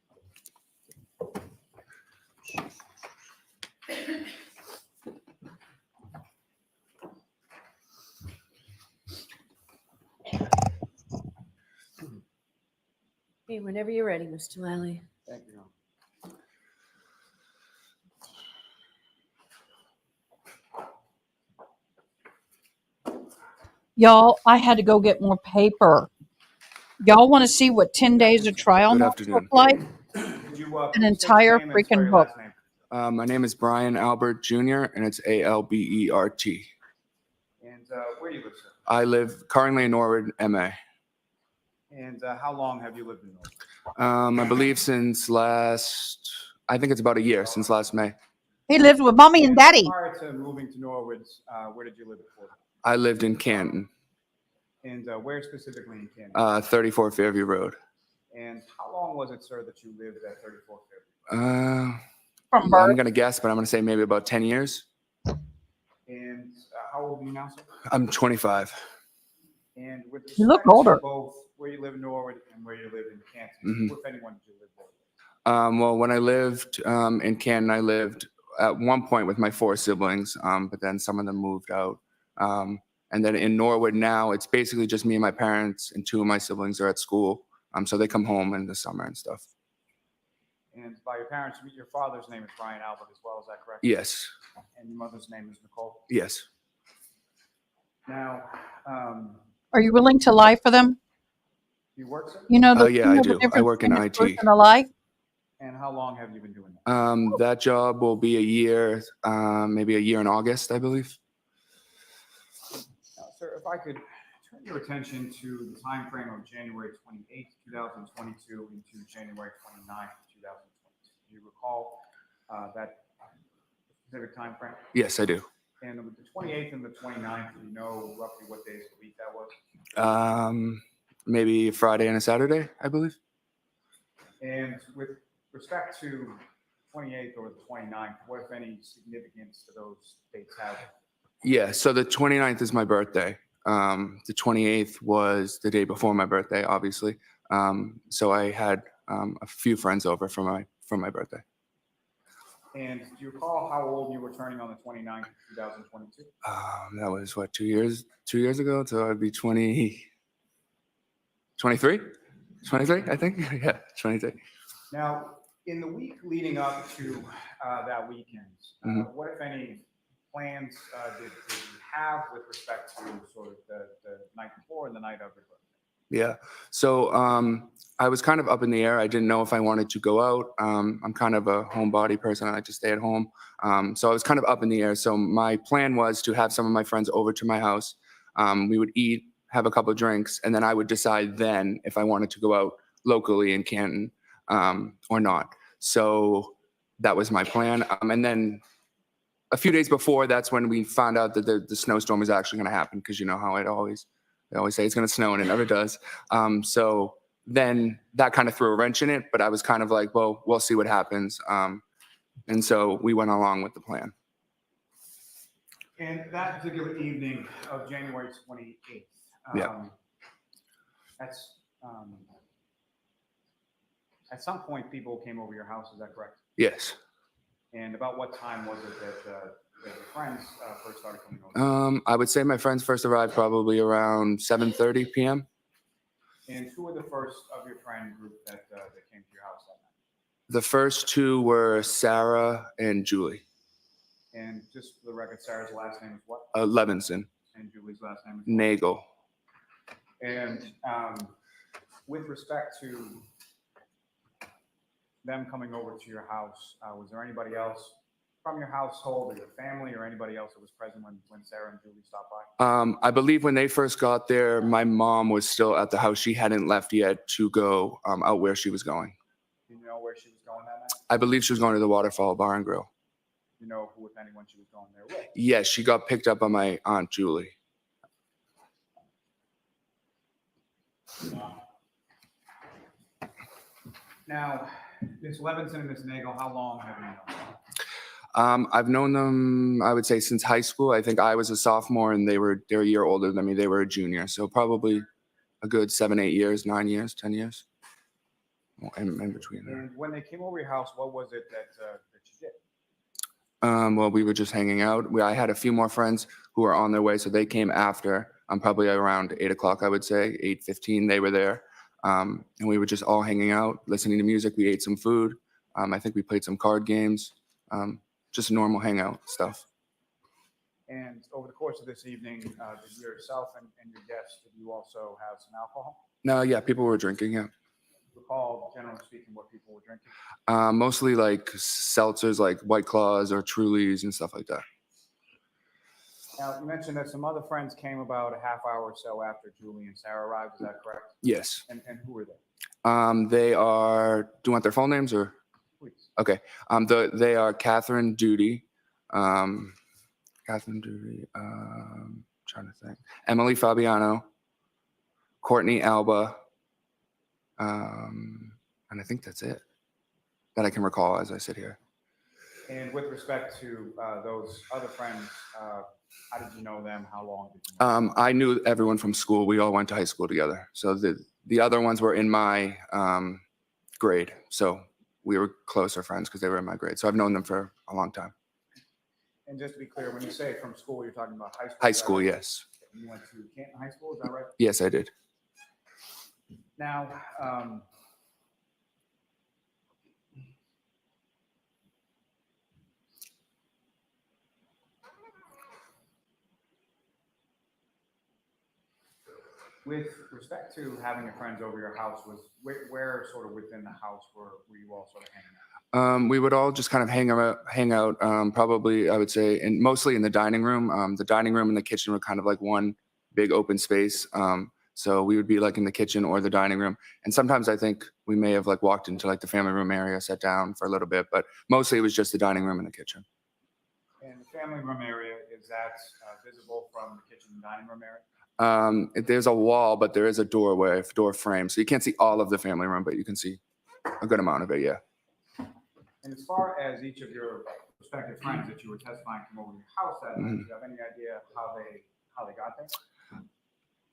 Okay, whenever you're ready, Mr. Lally. Thank you, Your Honor. Y'all, I had to go get more paper. Y'all want to see what 10 days of trial Good notes look afternoon. like? Could you, An entire freaking book. My name is Brian Albert Jr., and it's Albert. And where do you live, sir? I live currently in Norwood, MA. And how long have you lived in Norwood? I believe since I think it's about a year, since last May. He lived with mommy and daddy. Prior to moving to Norwood, where did you live before? I lived in Canton, And where specifically in Canada? 34 Fairview Road. And how long was it, sir, that you lived at 34 Fairview? From I'm going to guess, but I'm going to say maybe about 10 years. And how old are you now, sir? I'm 25. And with You look respect to older. both where you live in Norwood and where you live in Canton, Mhm. who, if anyone, did you live there? Well, when I lived in Canton, I lived at one point with my 4 siblings, but then some of them moved out. And then in Norwood now, it's basically just me and my parents, and 2 of my siblings are at school. So they come home in the summer and stuff. And by your parents, your father's name is Brian Albert as well, is that correct? Yes. And your mother's name is Nicole? Yes. Now, Are you willing to lie for them? do you work, sir? You know the, Yeah, I do. I work in IT. And a lie? And how long have you been doing that? That job will be a year, maybe a year in August, I believe. Sir, if I could turn your attention to the time frame of January 28th, 2022 into January 29th, 2022. Do you recall that specific time frame? Yes, I do. And with the 28th and the 29th, do you know roughly what days of the week that was? Maybe a Friday and a Saturday, I believe. And with respect to 28th or the 29th, what, if any, significance do those dates have? Yeah, so the 29th is my birthday. The 28th was the day before my birthday, obviously. So I had a few friends over for my birthday. And do you recall how old you were turning on the 29th, 2022? That was what, 2 years ago? So I'd be 23, I think. Yeah, 23. Now, in the week leading up to that weekend, what, if any, plans did you have with respect to sort of the night before and the night of your birthday? Yeah. So I was kind of up in the air. I didn't know if I wanted to go out. I'm kind of a homebody person. I like to stay at home. So I was kind of up in the air. So my plan was to have some of my friends over to my house. We would eat, have a couple of drinks, and then I would decide then if I wanted to go out locally in Canton or not. So that was my plan. And then a few days before, that's when we found out that the snowstorm was actually going to happen, because you know how they always say it's going to snow, and it never does. So then that kind of threw a wrench in it, but I was kind of like, well, we'll see what happens. And so we went along with the plan. And that particular evening of January 28th, that's at some point people came over your house, is that correct? Yes. And about what time was it that your friends first started coming over? I would say my friends first arrived probably around 7:30 p.m. And who were the first of your friend group that came to your house that night? The first 2 were Sarah and Julie. And just for the record, Sarah's last name is what? Levinson. And Julie's last name is? Nagel. And with respect to them coming over to your house, was there anybody else from your household or your family or anybody else that was present when Sarah and Julie stopped by? I believe when they first got there, my mom was still at the house. She hadn't left yet to go out where she was going. Do you know where she was going that night? I believe she was going to the Waterfall Bar and Grill. Do you know who, if anyone, she was going there with? Yes, she got picked up by my Aunt Julie. Now, Ms. Levinson and Ms. Nagel, how long have you known them? I've known them, I would say, since high school. I think I was a sophomore and they're a year older than me. They were a junior. So probably a good 7, 8 years, 9 years, 10 years in between there. And when they came over your house, what was it that you did? Well, we were just hanging out. I had a few more friends who were on their way, so they came after. Probably around 8 o'clock, I would say, 8:15. They were there, and we were just all hanging out, listening to music. We ate some food. I think we played some card games. Just normal hangout stuff. And over the course of this evening, did yourself and your guests, did you also have some alcohol? No, yeah, people were drinking. Yeah. Recall, generally speaking, what people were drinking? Mostly like seltzers, like White Claws or Trulies and stuff like that. Now, you mentioned that some other friends came about a half hour or so after Julie and Sarah arrived. Is that correct? Yes. And who were they? They are. Do you want their full names or? Please. Okay. They are Catherine Duty. Trying to think. Emily Fabiano. Courtney Alba. And I think that's it that I can recall as I sit here. And with respect to those other friends, how did you know them? How long did you know them? I knew everyone from school. We all went to high school together. So the other ones were in my grade. So we were closer friends because they were in my grade. So I've known them for a long time. And just to be clear, when you say from school, you're talking about high school? High school, yes. You went to Canton High School, is that right? Yes, I did. Now, with respect to having your friends over your house, where sort of within the house were you all sort of hanging out? We would all just kind of hang out. Probably, I would say, mostly in the dining room. The dining room and the kitchen were kind of like one big open space. So we would be like in the kitchen or the dining room. And sometimes I think we may have like walked into like the family room area, sat down for a little bit, but mostly it was just the dining room and the kitchen. And the family room area, is that visible from the kitchen and dining room area? There's a wall, but there is a doorway, door frame. So you can't see all of the family room, but you can see a good amount of it, yeah. And as far as each of your prospective friends that you were testifying from over your house that night, do you have any idea how they got there?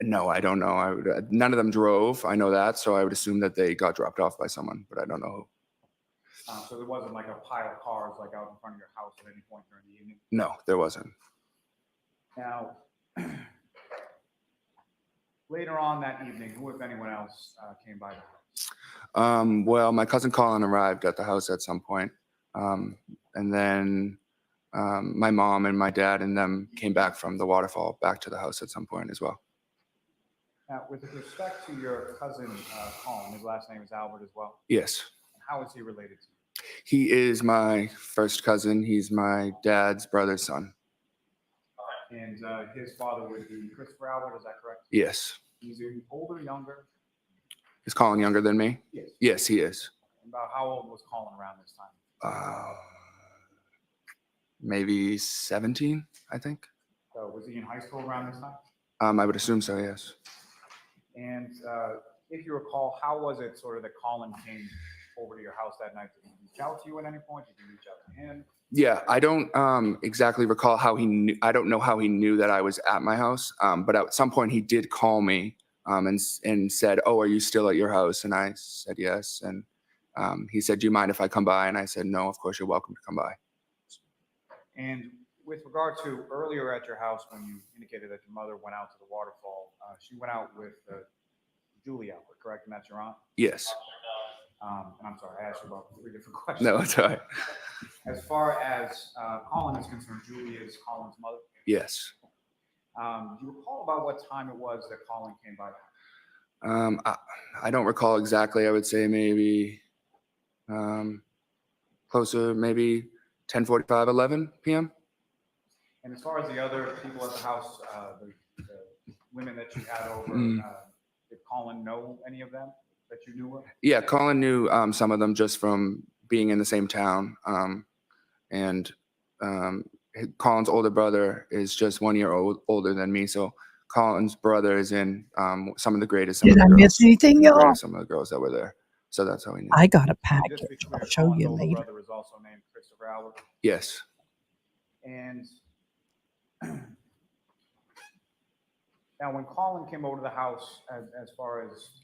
No, I don't know. None of them drove. I know that. So I would assume that they got dropped off by someone, but I don't know who. So there wasn't like a pile of cars like out in front of your house at any point during the evening? No, there wasn't. Now, later on that evening, who, if anyone else, came by the house? Well, my cousin Colin arrived at the house at some point. And then my mom and my dad and them came back from the waterfall back to the house at some point as well. Now, with respect to your cousin Colin, his last name is Albert as well? Yes. How is he related to you? He is my first cousin. He's my dad's brother's son. And his father would be Christopher Albert, is that correct? Yes. He's older, younger? Is Colin younger than me? Yes. Yes, he is. About how old was Colin around this time? Maybe 17, I think. So was he in high school around this time? I would assume so, yes. And if you recall, how was it sort of that Colin came over to your house that night? Did he reach out to you at any point? Did you reach out to him? Yeah, I don't exactly recall how he knew. I don't know how he knew that I was at my house. But at some point he did call me and said, "Oh, are you still at your house?" And I said yes. And he said, "Do you mind if I come by?" And I said, "No, of course you're welcome to come by." And with regard to earlier at your house, when you indicated that your mother went out to the waterfall, she went out with Julie Albert, correct? And that's your aunt? Yes. And I'm sorry, I asked you about 3 different questions. No, it's all right. As far as Colin is concerned, Julie is Colin's mother? Yes. Do you recall about what time it was that Colin came by? I don't recall exactly. I would say maybe closer, maybe 10:45, 11 p.m. And as far as the other people at the house, the women that you had over, did Colin know any of them that you knew of? Yeah, Colin knew some of them just from being in the same town. And Colin's older brother is just 1 year older than me. So Colin's brother is in some of the greatest. Did I miss anything, y'all? Some of the girls that were there. So that's how we knew. I got a And just to be package. clear, I'll show Colin's you older later. brother is also named Christopher Albert. Yes. And now, when Colin came over to the house, as far as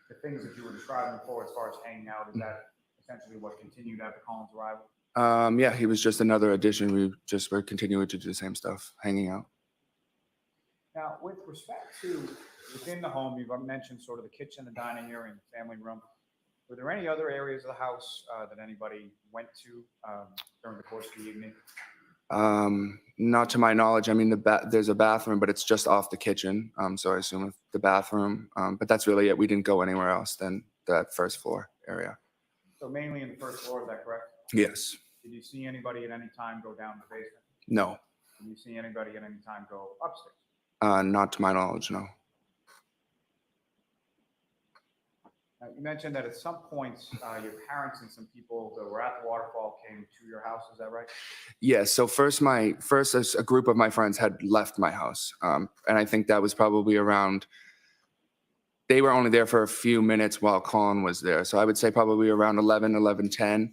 the things that you were describing before, as far as hanging out, is that essentially what continued after Colin's arrival? Yeah, he was just another addition. We just were continuing to do the same stuff, hanging out. Now, with respect to within the home, you've mentioned sort of the kitchen, the dining area, and the family room. Were there any other areas of the house that anybody went to during the course of the evening? Not to my knowledge. I mean, there's a bathroom, but it's just off the kitchen. So I assume the bathroom. But that's really it. We didn't go anywhere else than that first floor area. So mainly in the first floor, is that correct? Yes. Did you see anybody at any time go down to the basement? No. Did you see anybody at any time go upstairs? Not to my knowledge, no. You mentioned that at some points, your parents and some people that were at the waterfall came to your house. Is that right? Yes. So first, a group of my friends had left my house, and I think that was probably around. They were only there for a few minutes while Colin was there, so I would say probably around 11:10.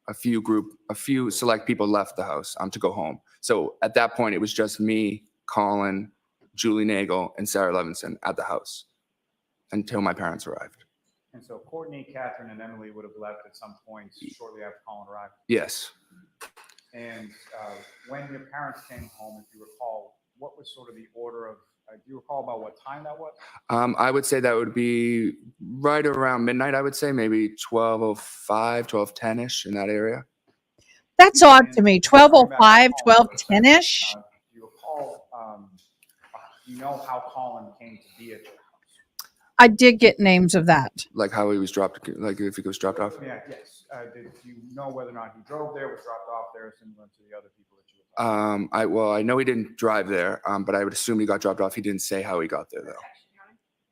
A few select people left the house to go home. So at that point, it was just me, Colin, Julie Nagel, and Sarah Levinson at the house until my parents arrived. And so Courtney, Catherine, and Emily would have left at some point shortly after Colin arrived. Yes. And when your parents came home, if you recall, what was sort of the order of, do you recall about what time that was? I would say that would be right around midnight, I would say, maybe 12:05, 12:10-ish in that area. That's odd to me. 12:05, 12:10-ish. Do you recall, do you know how Colin came to be at your house? I did get names of that. Like how he was dropped, like if he was dropped off? Yeah, yes. Did you know whether or not he drove there, was dropped off there, similar to the other people that you were Well, I know he didn't drive there, but I would assume he got dropped off. He didn't say how he got there, though.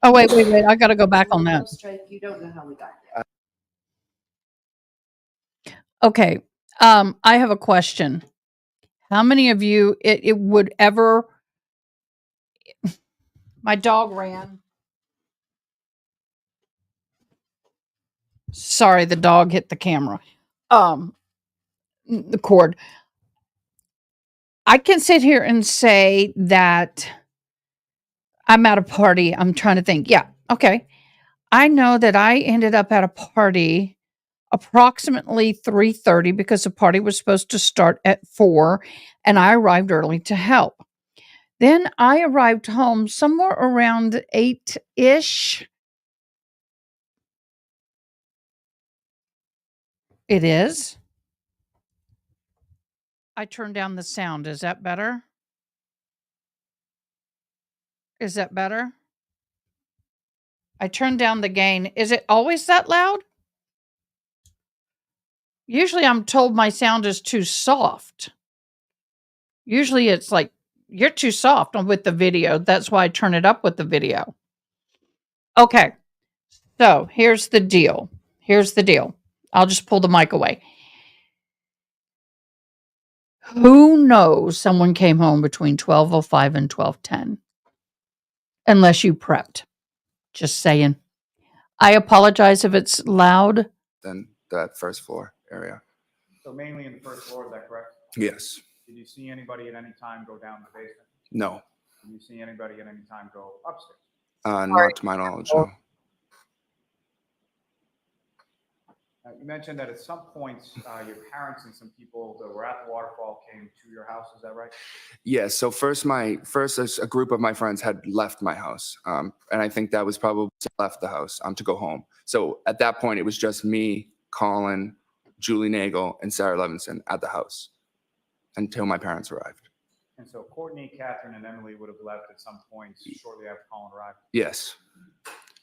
Oh, wait. I got to go back on that. You don't know how we got there. Okay. I have a question. How many of you, it would ever, my dog ran. Sorry, the dog hit the camera. The cord. I can sit here and say that I'm at a party. I'm trying to think. Yeah. Okay. I know that I ended up at a party approximately 3:30 because the party was supposed to start at 4 and I arrived early to help. Then I arrived home somewhere around 8-ish. It is. I turned down the sound. Is that better? Is that better? I turned down the gain. Is it always that loud? Usually I'm told my sound is too soft. Usually it's like, you're too soft with the video. That's why I turn it up with the video. Okay. So here's the deal. I'll just pull the mic away. Who knows someone came home between 12:05 and 12:10? Unless you prepped. Just saying. I apologize if it's loud. Then that first floor area. So mainly in the first floor, is that correct? Yes. Did you see anybody at any time go down to the basement? No. Did you see anybody at any time go upstairs? Not to my knowledge, no. You mentioned that at some points, your parents and some people that were at the waterfall came to your house. Is that right? Yes. So first, a group of my friends had left my house, and I think that was probably left the house to go home. So at that point, it was just me, Colin, Julie Nagel, and Sarah Levinson at the house until my parents arrived. And so Courtney, Catherine, and Emily would have left at some point shortly after Colin arrived. Yes.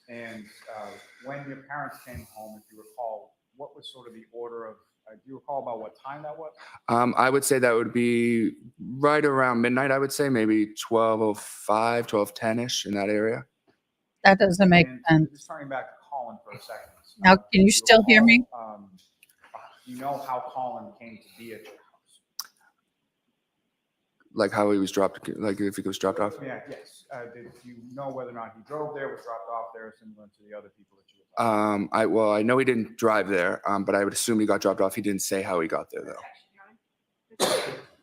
And when your parents came home, if you recall, what was sort of the order of, do you recall about what time that was? I would say that would be right around midnight, I would say, maybe 12:05, 12:10-ish in that area. That doesn't make And sense. just turning back to Colin for a second. Now, can you do still hear me? recall, do you know how Colin came to be at your house? Like how he was dropped, like if he was dropped off. Yeah, yes. Did you know whether or not he drove there, was dropped off there, similar to the other people that you were Well, I know he didn't drive there, but I would assume he got dropped off. He didn't say how he got there though.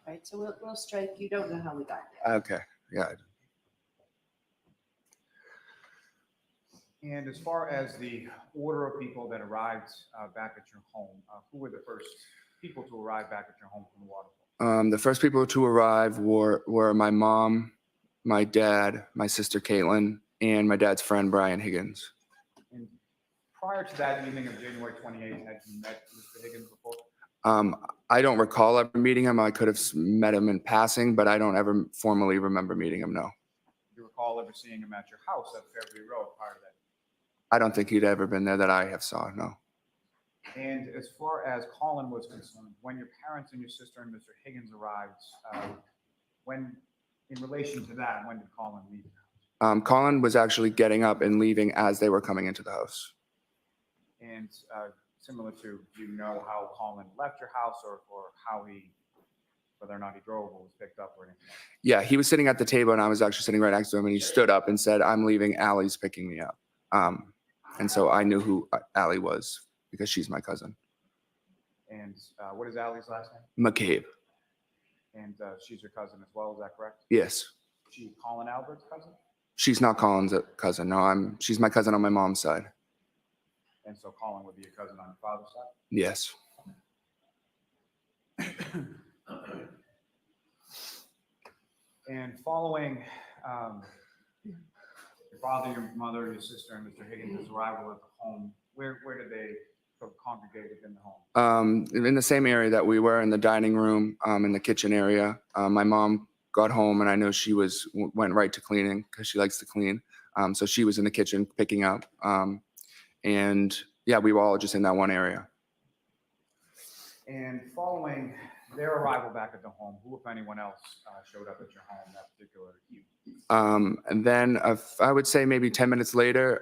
Right, so we'll strike, you don't know how we got there. Okay, yeah. And as far as the order of people that arrived back at your home, who were the first people to arrive back at your home from the waterfall? The first people to arrive were my mom, my dad, my sister Caitlin, and my dad's friend Brian Higgins. And prior to that evening of January 28th, had you met Mr. Higgins before? I don't recall ever meeting him. I could have met him in passing, but I don't ever formally remember meeting him, no. Do you recall ever seeing him at your house at Fairview Road prior to that? I don't think he'd ever been there that I have saw, no. And as far as Colin was concerned, when your parents and your sister and Mr. Higgins arrived, when, in relation to that, when did Colin leave the house? Colin was actually getting up and leaving as they were coming into the house. And similar to, do you know how Colin left your house or how he, whether or not he drove or was picked up or anything? Yeah, he was sitting at the table and I was actually sitting right next to him and he stood up and said, "I'm leaving, Allie's picking me up." And so I knew who Allie was because she's my cousin. And what is Allie's last name? McCabe. And she's your cousin as well, is that correct? Yes. She Colin Albert's cousin? She's not Colin's cousin. No, she's my cousin on my mom's side. And so Colin would be your cousin on your father's side? Yes. And following your father, your mother, your sister, and Mr. Higgins' arrival at the home, where did they sort of congregate within the home? In the same area that we were, in the dining room, in the kitchen area. My mom got home and I know she went right to cleaning because she likes to clean. So she was in the kitchen picking up. And yeah, we were all just in that one area. And following their arrival back at the home, who, if anyone else, showed up at your home that particular evening? And then I would say maybe 10 minutes later,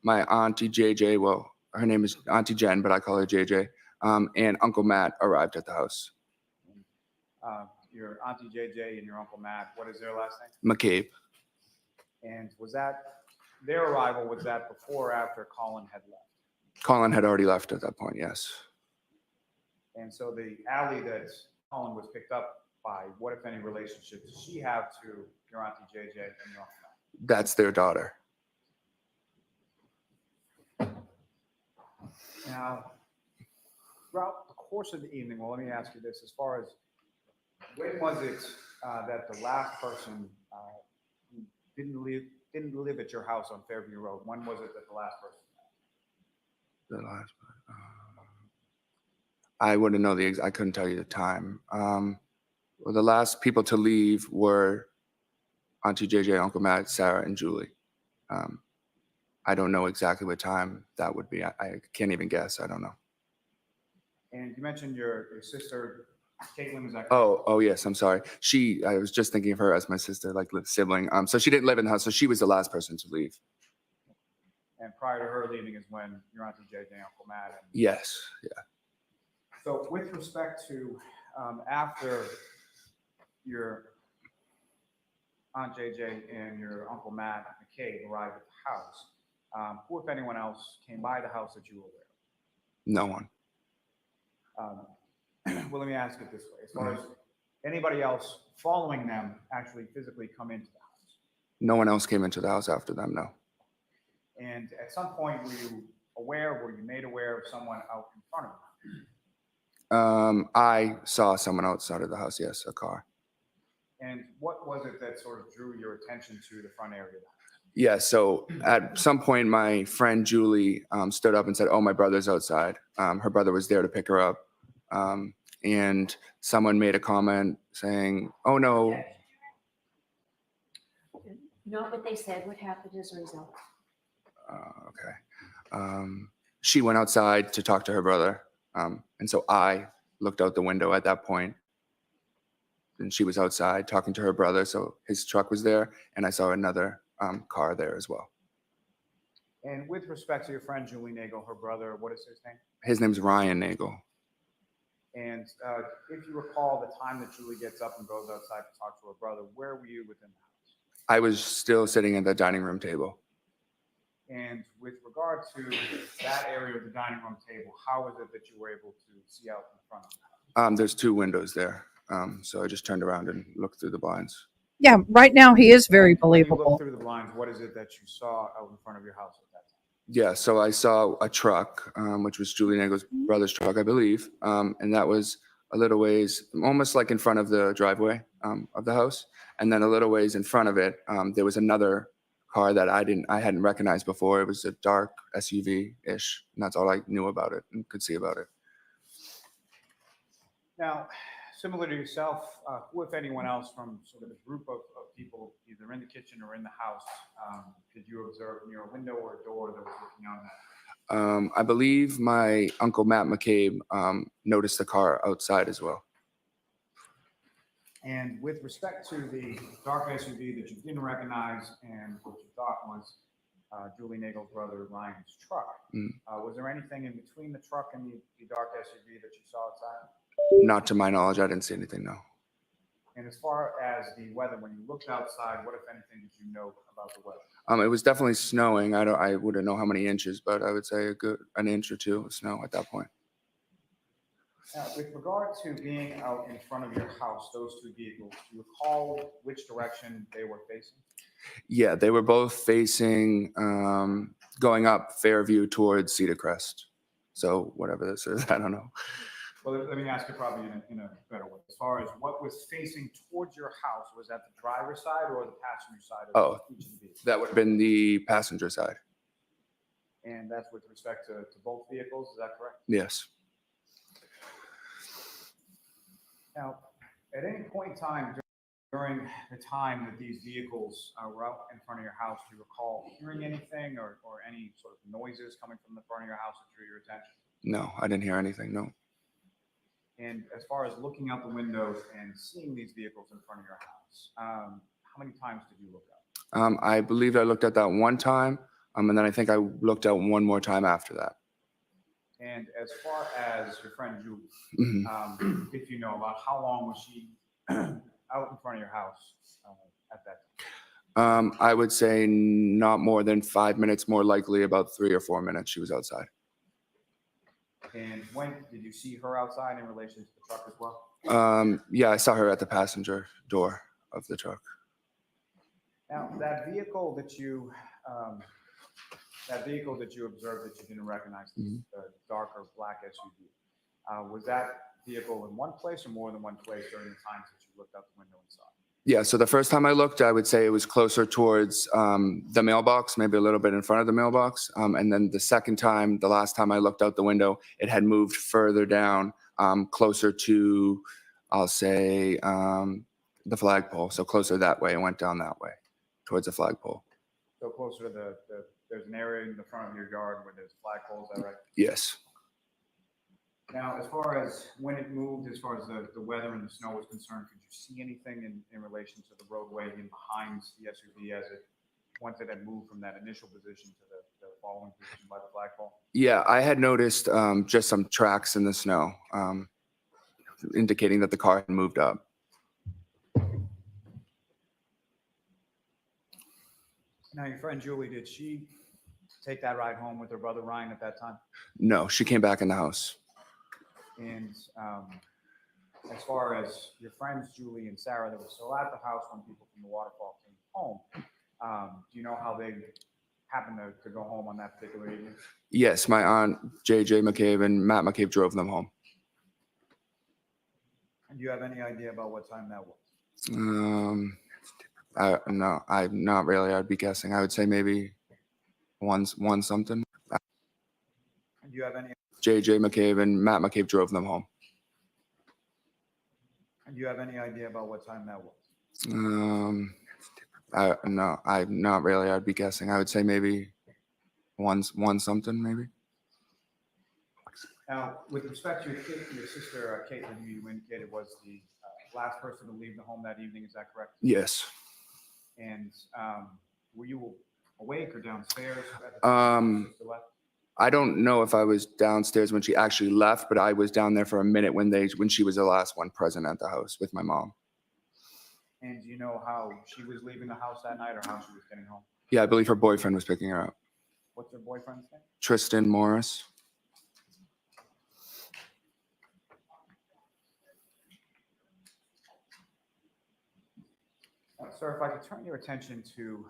my auntie JJ, well, her name is Auntie Jen, but I call her JJ, and Uncle Matt arrived at the house. Your Auntie JJ and your Uncle Matt, what is their last name? McCabe. And was that, their arrival, was that before or after Colin had left? Colin had already left at that point, yes. And so the alley that Colin was picked up by, what if any relationship does she have to your Auntie JJ and your Uncle Matt? That's their daughter. Now, throughout the course of the evening, well, let me ask you this, as far as when was it that the last person who didn't live at your house on Fairview Road, when was it that the last person? The last, I wouldn't know I couldn't tell you the time. Well, the last people to leave were Auntie JJ, Uncle Matt, Sarah, and Julie. I don't know exactly what time that would be. I can't even guess. I don't know. And you mentioned your sister, Caitlin, is that correct? Oh, yes. I'm sorry. I was just thinking of her as my sister, like sibling. So she didn't live in the house. So she was the last person to leave. And prior to her leaving is when your Auntie JJ, Uncle Matt. And Yes. Yeah. so with respect to after your Aunt JJ and your Uncle Matt McCabe arrived at the house, who, if anyone else, came by the house that you were aware of? No one. Well, let me ask it this way. As far as anybody else following them actually physically come into the house? No one else came into the house after them, no. And at some point, were you made aware of someone out in front of you? I saw someone outside of the house, yes, a car. And what was it that sort of drew your attention to the front area of the house? Yeah, so at some point, my friend Julie stood up and said, "Oh, my brother's outside." Her brother was there to pick her up. and someone made a comment saying, "Oh no." Not what they said, what happened as a result. Okay. She went outside to talk to her brother. And so I looked out the window at that point, and she was outside talking to her brother. So his truck was there, and I saw another car there as well. And with respect to your friend Julie Nagel, her brother, what is his name? His name's Ryan Nagel. And if you recall the time that Julie gets up and goes outside to talk to her brother, where were you within the house? I was still sitting at the dining room table. And with regard to that area of the dining room table, how is it that you were able to see out in front of the house? There's 2 windows there. So I just turned around and looked through the blinds. Yeah, right now he is very When you believable. look through the blinds, what is it that you saw out in front of your house at that time? Yeah, so I saw a truck, which was Julie Nagel's brother's truck, I believe. And that was a little ways, almost like in front of the driveway of the house. And then a little ways in front of it, there was another car that I hadn't recognized before. It was a dark SUV-ish, and that's all I knew about it and could see about it. Now, similar to yourself, who, if anyone else from sort of the group of people, either in the kitchen or in the house, did you observe near a window or a door that was looking out at? I believe my uncle Matt McCabe noticed the car outside as well. And with respect to the dark SUV that you didn't recognize and what you thought was Julie Nagel's brother Ryan's truck, was there anything in between the truck and the dark SUV that you saw outside? Not to my knowledge, I didn't see anything, no. And as far as the weather, when you looked outside, what, if anything, did you know about the weather? It was definitely snowing. I wouldn't know how many inches, but I would say an inch or 2 of snow at that point. Now, with regard to being out in front of your house, those 2 vehicles, do you recall which direction they were facing? Yeah, they were both facing, going up Fairview towards Cedar Crest. So whatever this is, I don't know. Well, let me ask you probably in a better way. As far as what was facing towards your house, was that the driver's side or the passenger side of each of the vehicles? That would have been the passenger side. And that's with respect to both vehicles, is that correct? Yes. Now, at any point in time during the time that these vehicles were out in front of your house, do you recall hearing anything or any sort of noises coming from the front of your house that drew your attention? No, I didn't hear anything, no. And as far as looking out the windows and seeing these vehicles in front of your house, how many times did you look out? I believe I looked at that one time, and then I think I looked out one more time after that. And as far as your friend Julie, if you know, about how long was she out in front of your house at that time? I would say not more than 5 minutes, more likely about 3 or 4 minutes she was outside. And when did you see her outside in relation to the truck as well? Yeah, I saw her at the passenger door of the truck. Now, that vehicle that you observed that you didn't recognize, the darker black SUV, was that vehicle in one place or more than one place during the times that you looked out the window and saw it? Yeah, so the first time I looked, I would say it was closer towards the mailbox, maybe a little bit in front of the mailbox. And then the second time, the last time I looked out the window, it had moved further down, closer to, I'll say, the flagpole. So closer that way, it went down that way, towards the flagpole. So closer to there's an area in the front of your yard where there's flagpoles, is that right? Yes. Now, as far as when it moved, as far as the weather and the snow was concerned, could you see anything in relation to the roadway in behind the SUV as it, once it had moved from that initial position to the following position by the flagpole? Yeah, I had noticed just some tracks in the snow, indicating that the car had moved up. Now, your friend Julie, did she take that ride home with her brother Ryan at that time? No, she came back in the house. And as far as your friends Julie and Sarah that were still at the house when people from the waterfall came home, do you know how they happened to go home on that particular evening? Yes, my aunt JJ McCabe and Matt McCabe drove them home. And do you have any idea about what time that was? No, I'm not really. I'd be guessing. I would say maybe one something. And do you have any? JJ McCabe and Matt McCabe drove them home. Do you have any idea about what time that was? No, I'm not really. I'd be guessing. I would say maybe one something, maybe. Now, with respect to your sister, Caitlin, who you indicated was the last person to leave the home that evening, is that correct? Yes. And were you awake or downstairs at the time your sister left? I don't know if I was downstairs when she actually left, but I was down there for a minute when she was the last one present at the house with my mom. And do you know how she was leaving the house that night or how she was getting home? Yeah, I believe her boyfriend was picking her up. What's her boyfriend's name? Tristan Morris. Sir, if I could turn your attention to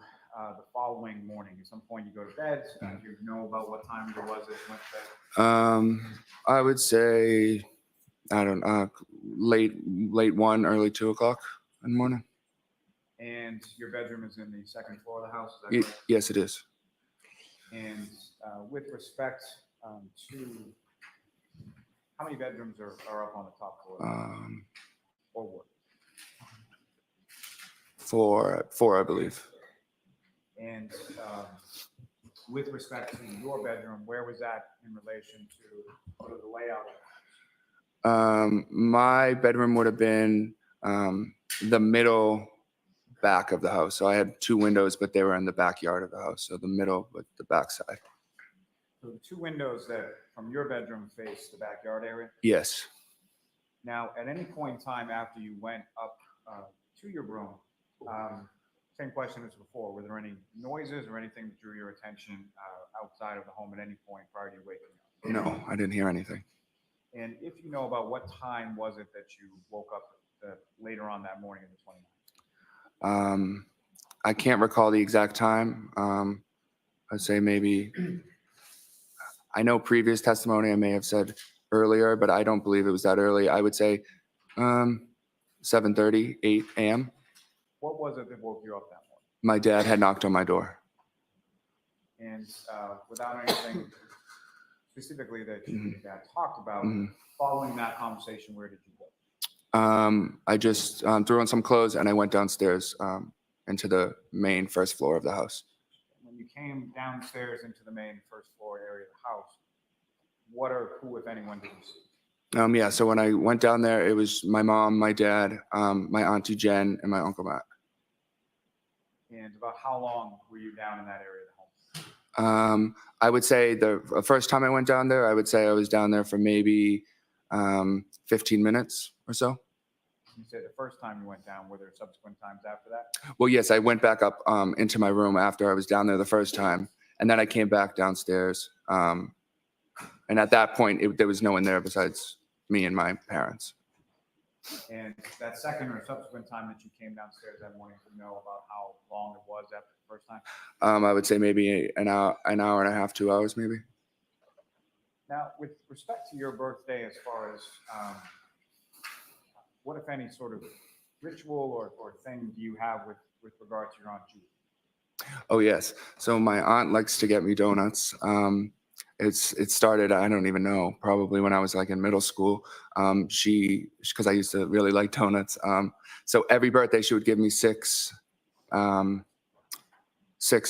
the following morning. At some point you go to bed. Do you know about what time it was that you went to bed? I would say, I don't know, late 1, early 2 o'clock in the morning. And your bedroom is in the second floor of the house, is that correct? Yes, it is. And with respect to, how many bedrooms are up on the top floor? Or what? 4, I believe. And with respect to your bedroom, where was that in relation to sort of the layout of the house? My bedroom would have been the middle back of the house. So I had 2 windows, but they were in the backyard of the house. So the middle, but the back side. So the 2 windows that from your bedroom face the backyard area? Yes. Now, at any point in time after you went up to your room, same question as before, were there any noises or anything that drew your attention outside of the home at any point prior to you waking up? No, I didn't hear anything. And if you know about what time was it that you woke up later on that morning of the 29th? I can't recall the exact time. I'd say maybe, I know previous testimony I may have said earlier, but I don't believe it was that early. I would say 7:30, 8 a.m. What was it that woke you up that morning? My dad had knocked on my door. And without anything specifically that you talked about, following that conversation, where did you go? I just threw on some clothes and I went downstairs into the main first floor of the house. When you came downstairs into the main first floor area of the house, who, if anyone, did you see? Yeah, so when I went down there, it was my mom, my dad, my auntie Jen, and my uncle Matt. And about how long were you down in that area of the home? I would say the first time I went down there, I would say I was down there for maybe 15 minutes or so. You said the first time you went down, were there subsequent times after that? Well, yes, I went back up into my room after I was down there the first time, and then I came back downstairs. And at that point, there was no one there besides me and my parents. And that second or subsequent time that you came downstairs that morning, do you know about how long it was after the first time? I would say maybe an hour and a half, 2 hours, maybe. Now, with respect to your birthday, as far as what, if any, sort of ritual or thing do you have with regard to your Aunt Julie? Oh, yes. So my aunt likes to get me donuts. It started, I don't even know, probably when I was like in middle school. Because I used to really like donuts. So every birthday she would give me 6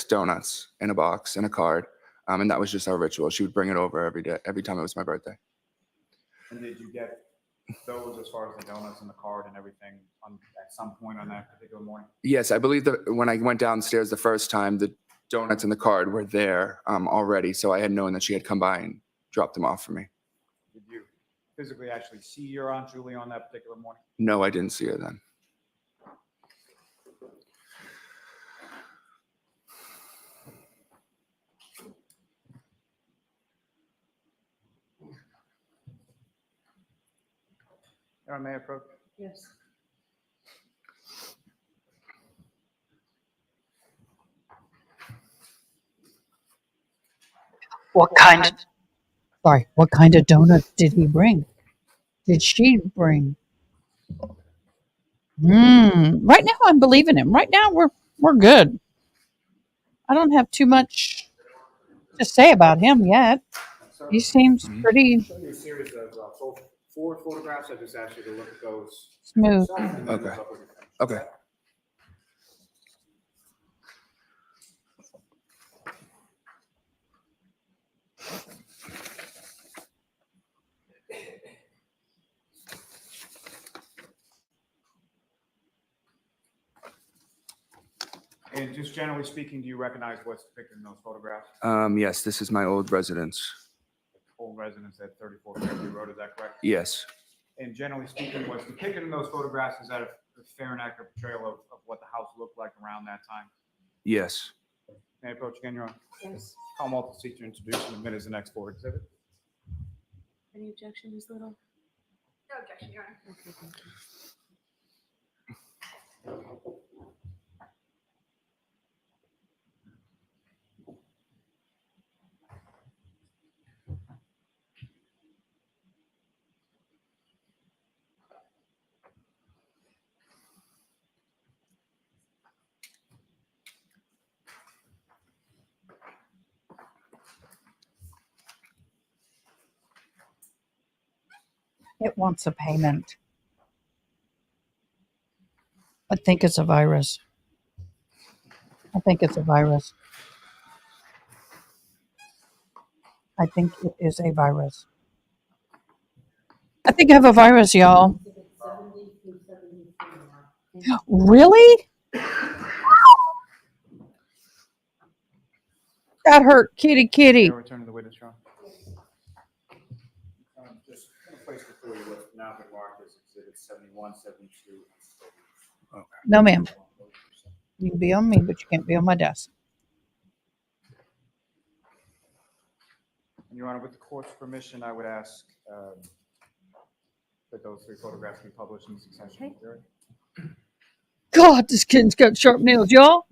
donuts in a box, in a card. And that was just our ritual. She would bring it over every day, every time it was my birthday. And did you get those as far as the donuts and the card and everything at some point on that particular morning? Yes, I believe that when I went downstairs the first time, the donuts and the card were there already. So I had known that she had come by and dropped them off for me. Did you physically actually see your Aunt Julie on that particular morning? No, I didn't see her then. May I approach? Yes. What kind of donuts did he bring? Did she bring? Right now I'm believing him. Right now we're good. I don't have too much to say about him yet. He seems pretty. Show you a series of 4 photographs. I just asked you to look at those. Smooth. yourself and then Okay. look up with your fingers, Okay. And just generally speaking, do you recognize what's depicted in those photographs? Yes, this is my old residence. Old residence at 34 Fairview Road, is that correct? Yes. And generally speaking, what's depicted in those photographs, is that a fair and accurate portrayal of what the house looked like around that time? Yes. May I approach again, Your Honor? Yes. Call multiple seat to introduce and admit as the next board exhibit. Any objection, Ms. Little? No objection, Your Honor. Okay, thank you. It wants a payment. I think it's a virus. I think it's a virus. I think it is a virus. I think I have a virus, y'all. Really? That hurt, kitty, kitty. May I return to the witness, Your Honor? Just place before you what's now been marked as exhibit 71, 72. Okay. No, ma'am. You can be on me, but you can't be on my desk. And Your Honor, with the court's permission, I would ask that those 3 photographs be published in succession. Okay. Here. God, this kid's got sharp nails, y'all.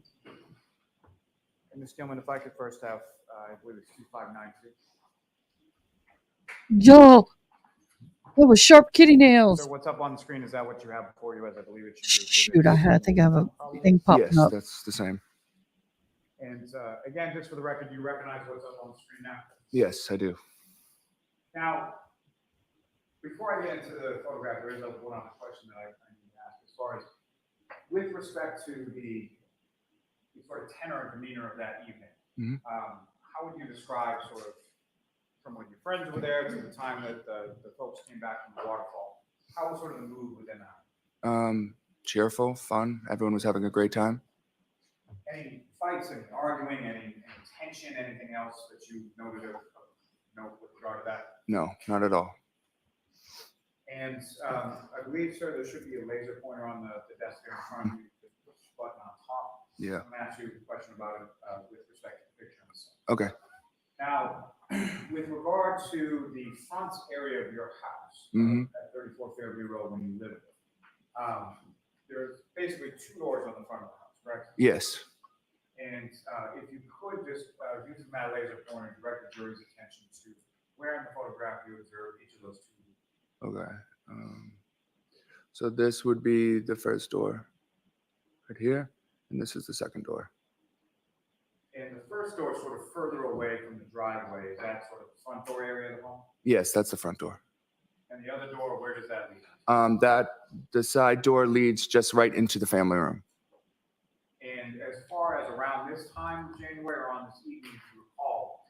And Ms. Gilman, if I could first have, I believe it's 2592. Y'all, that was sharp kitty nails. So what's up on the screen, is that what you have before you, as I believe it should be? Shoot, I think I have a thing popping Yes, up. that's the same. And again, just for the record, do you recognize what's up on the screen now? Yes, I do. Now, before I get into the photograph, there is one other question that I need to ask, as far as with respect to the sort of tenor and demeanor of that evening. Mhm. How would you describe sort of from when your friends were there to the time that the folks came back from the waterfall? How was sort of the mood within that? Cheerful, fun. Everyone was having a great time. Any fights, any arguing, any tension, anything else that you noted of note with regard to that? No, not at all. And I believe, sir, there should be a laser pointer on the desk here in front of you. Just push the button on top. Yeah. I'm going to ask you a question about it with respect to the pictures. Okay. Now, with regard to the front area of your house at 34 Fairview Road when you live there, there's basically 2 doors on the front of the house, correct? Yes. And if you could just use the matte laser pointer and direct the jury's attention to where in the photograph you observe each of those 2 doors. Okay. So this would be the first door right here, and this is the second door. And the first door is sort of further away from the driveway. Is that sort of the front door area of the home? Yes, that's the front door. And the other door, where does that lead? The side door leads just right into the family room. And as far as around this time of January or on this evening, if you recall,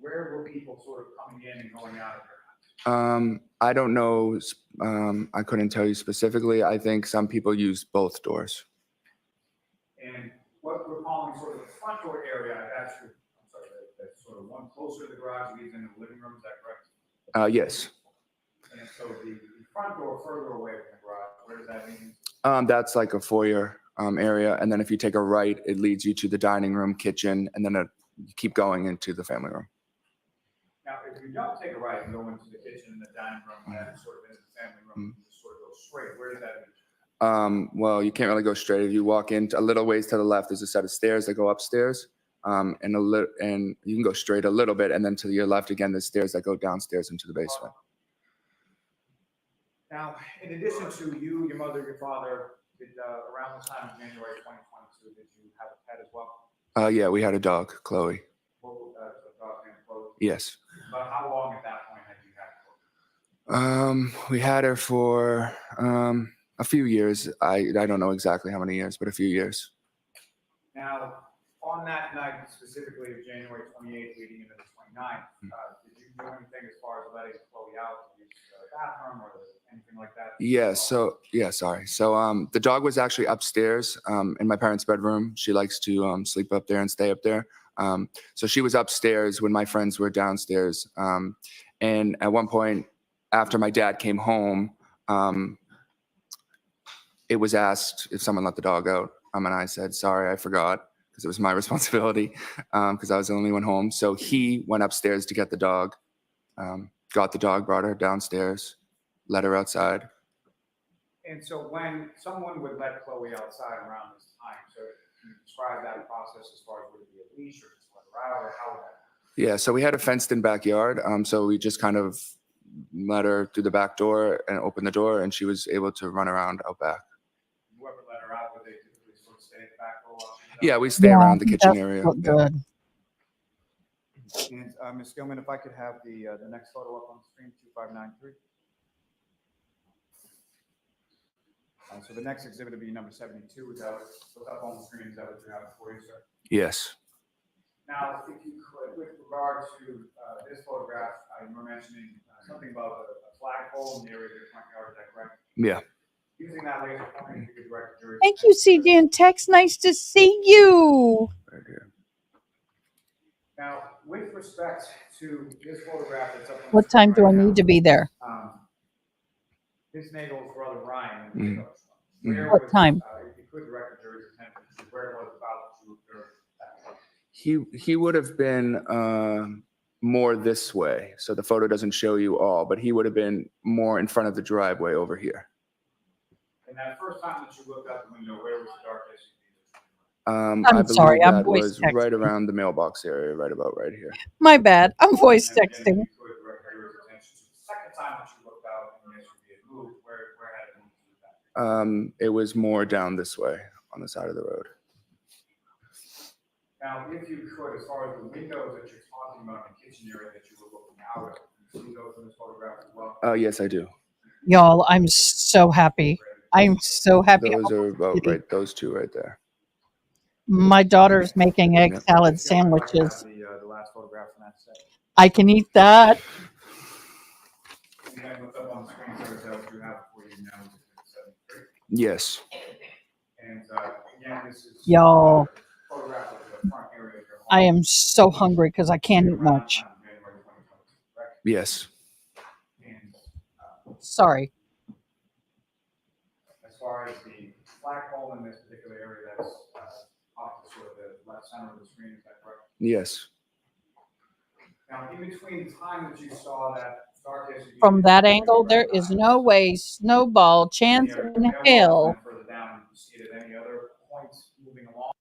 where were people sort of coming in and going out of your house? I don't know. I couldn't tell you specifically. I think some people use both doors. And what we're calling sort of the front door area, that's sort of one closer to the garage leads into the living room, is that correct? Yes. And so the front door further away from the garage, where does that lead? That's like a foyer area, and then if you take a right, it leads you to the dining room, kitchen, and then you keep going into the family room. Now, if you don't take a right and go into the kitchen and the dining room, and sort of into the family room, you just sort of go straight, where does that lead? Well, you can't really go straight. If you walk in a little ways to the left, there's a set of stairs that go upstairs, and you can go straight a little bit, and then to your left again, there's stairs that go downstairs into the basement. Now, in addition to you, your mother, your father, around the time of January 2022, did you have a pet as well? Yeah, we had a dog, Chloe. What was that dog named Chloe? Yes. But how long at that point had you had We had her for a few years. I don't know exactly how many years, but a few years. Now, on that night specifically of January 28th leading into the 29th, did you do anything as far as letting Chloe out to use the bathroom or anything like that? Yeah, sorry. So the dog was actually upstairs in my parents' bedroom. She likes to sleep up there and stay up there. So she was upstairs when my friends were downstairs. And at one point, after my dad came home, it was asked if someone let the dog out. And I said, sorry, I forgot, because it was my responsibility, because I was the only one home. So he went upstairs to get the dog, got the dog, brought her downstairs, let her outside. And so when someone would let Chloe outside around this time, so can you describe that process as far as would it be a leash or just let her out, or how would that? Yeah, so we had a fenced-in backyard, so we just kind of let her through the back door and open the door, and she was able to run around out back. Whoever let her out, would they typically sort of stay at the back door? Yeah, we stay around the kitchen that's area. look good. And Ms. Gilman, if I could have the next photo up on the screen, 2593. So the next exhibit would be number 72. Is that what's up on the screen? Is that what you have for you, sir? Yes. Now, if you could, with regard to this photograph, you were mentioning something about a flagpole in the area of your front yard. Is that correct? Yeah. Using that laser pointer, if you could direct the jury. Thank you, CJ and Tex. Nice to see you. Right here. Now, with respect to this photograph that's up on the What screen time do I right now, need to be there? This Nagel's brother Ryan. What time? If you could direct the jury's attention to where it was about to occur. He would have been more this way, so the photo doesn't show you all, but he would have been more in front of the driveway over here. And that first time that you looked out the window, where was the dark SUV? I believe sorry, I'm that voice was texting. right around the mailbox area, right about right here. My bad. I'm voice And texting. if you could direct the jury's attention to the second time that you looked out and the SUV had moved, where had it moved to? It was more down this way on the side of the road. Now, if you could, as far as the windows that you're talking about in the kitchen area that you were looking out of, you see those in this photograph as well? Yes, I do. Y'all, I'm so happy. I'm so happy. Those are about right. Those two right there. My daughter's making egg Yep. salad sandwiches. The last photograph from that set. I can eat that. And then what's up on the screen, sir, is that what you have for you now? Is it 73? Yes. And again, this is Y'all, photograph of the front area of your home. I am so hungry because I can't eat much. January 2022, correct? Yes. And Sorry. as far as the flagpole in this particular area, that's off to sort of the left center of the screen, is that correct? Yes. Now, in between the time that you saw that dark SUV, From that angle, there is no way, snowball, chance in hell. further down, you see it at any other points moving along?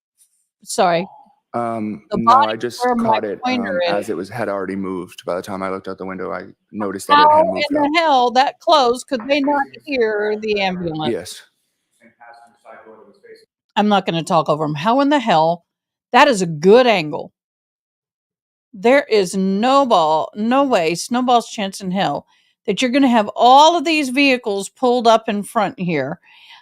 Sorry. No, body I just where my caught it pointer as is. it had already moved. By the time I looked out the window, I noticed that it How had moved in up. the hell that close could they not hear the ambulance? Yes. Same passenger side door that was facing. I'm not going to talk over him. How in the hell? That is a good angle. There is no way, snowball's chance in hell that you're going to have all of these vehicles pulled up in front here.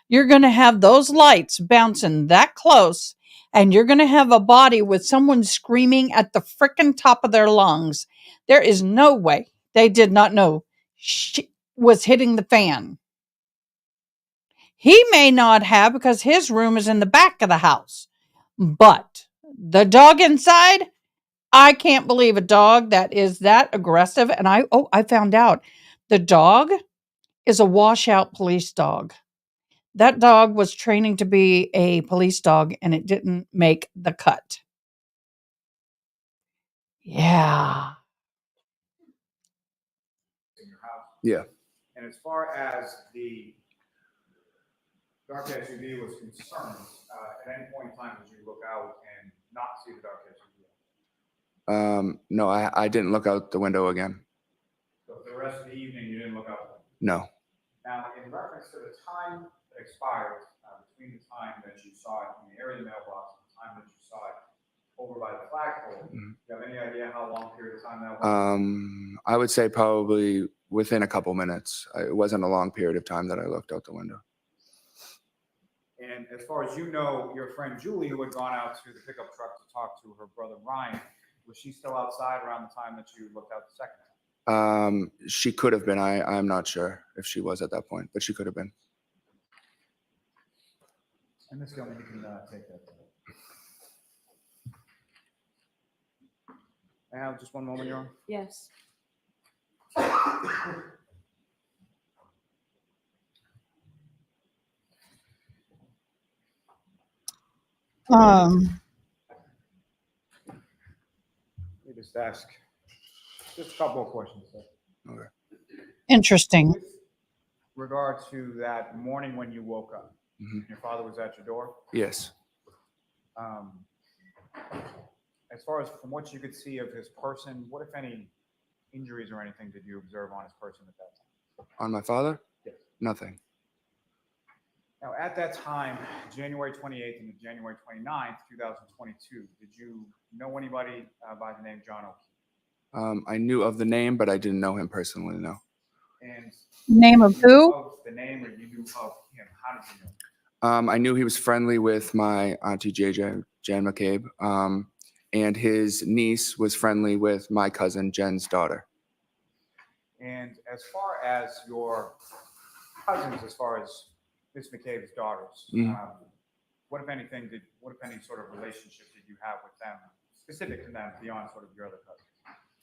You're going to have those lights bouncing that close, and you're going to have a body with someone screaming at the frickin' top of their lungs. There is no way they did not know she was hitting the fan. He may not have because his room is in the back of the house, but the dog inside, I can't believe a dog that is that aggressive. And I found out the dog is a washout police dog. That dog was training to be a police dog and it didn't make the cut. Yeah. In your house. Yeah. And as far as the dark SUV was concerned, at any point in time did you look out and not see the dark SUV? No, I didn't look out the window again. So for the rest of the evening, you didn't look out? No. Now, in reference to the time that expired between the time that you saw it in the area of the mailbox and the time that you saw it over by the flagpole, do you have any idea how long period of time that was? I would say probably within a couple minutes. It wasn't a long period of time that I looked out the window. And as far as you know, your friend Julie, who had gone out to the pickup truck to talk to her brother Ryan, was she still outside around the time that you looked out the second time? She could have been. I'm not sure if she was at that point, but she could have been. And Ms. Gilman, you can take that. I have just one moment, Your Honor. Yes. Let me just ask just a couple of questions. Okay. Interesting. With regard to that morning when you woke up, your father was at your door? Yes. As far as from what you could see of his person, what, if any, injuries or anything did you observe on his person at that time? On my father? Yes. Nothing. Now, at that time, January 28th and January 29th, 2022, did you know anybody by the name John O'Keefe? I knew of the name, but I didn't know him personally, no. And Name of you knew who? of the name, or you knew of him? How did you know? I knew he was friendly with my auntie JJ, Jan McCabe, and his niece was friendly with my cousin Jen's daughter. And as far as your cousins, as far as Miss McCabe's daughters, what if any sort of relationship did you have with them, specific to them, beyond sort of your other cousins?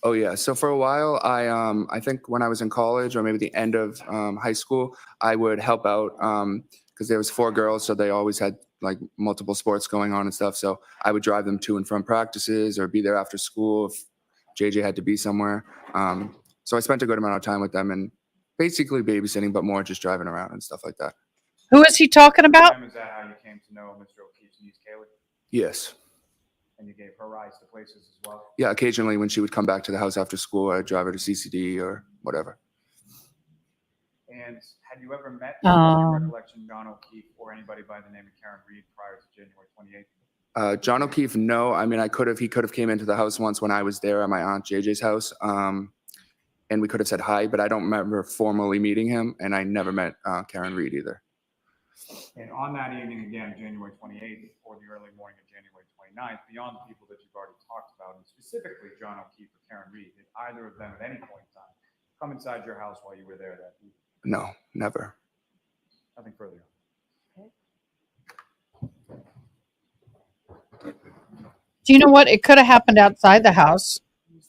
Oh yeah. So for a while, I think when I was in college or maybe the end of high school, I would help out because there was 4 girls, so they always had like multiple sports going on and stuff. So I would drive them to and from practices or be there after school if JJ had to be somewhere. So I spent a good amount of time with them and basically babysitting, but more just driving around and stuff like that. Who is he talking about? Is that how you came to know Mr. O'Keefe's niece, Kaylee? Yes. And you gave her rides to places as well? Yeah, occasionally when she would come back to the house after school, I'd drive her to CCD or whatever. And had you ever met, in your recollection, John O'Keefe or anybody by the name of Karen Reed prior to January 28th? John O'Keefe, no. I mean, he could have came into the house once when I was there at my aunt JJ's house. And we could have said hi, but I don't remember formally meeting him. And I never met Karen Reed either. And on that evening, again, January 28th or the early morning of January 29th, beyond the people that you've already talked about, and specifically John O'Keefe or Karen Reed, did either of them at any point in time come inside your house while you were there that evening? No, never. Nothing further. Do you know what? It could have happened outside the house.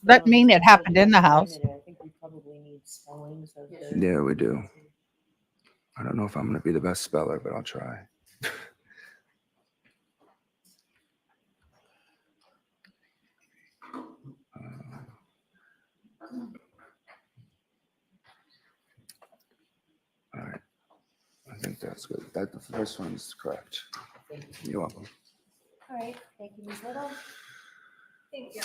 That mean it happened in the house. I think we probably need spellings of the. Yeah, we do. I don't know if I'm going to be the best speller, but I'll try. All right. I think that's good. The first one's correct. You're welcome. All right, thank you, Ms. Little. Thank you.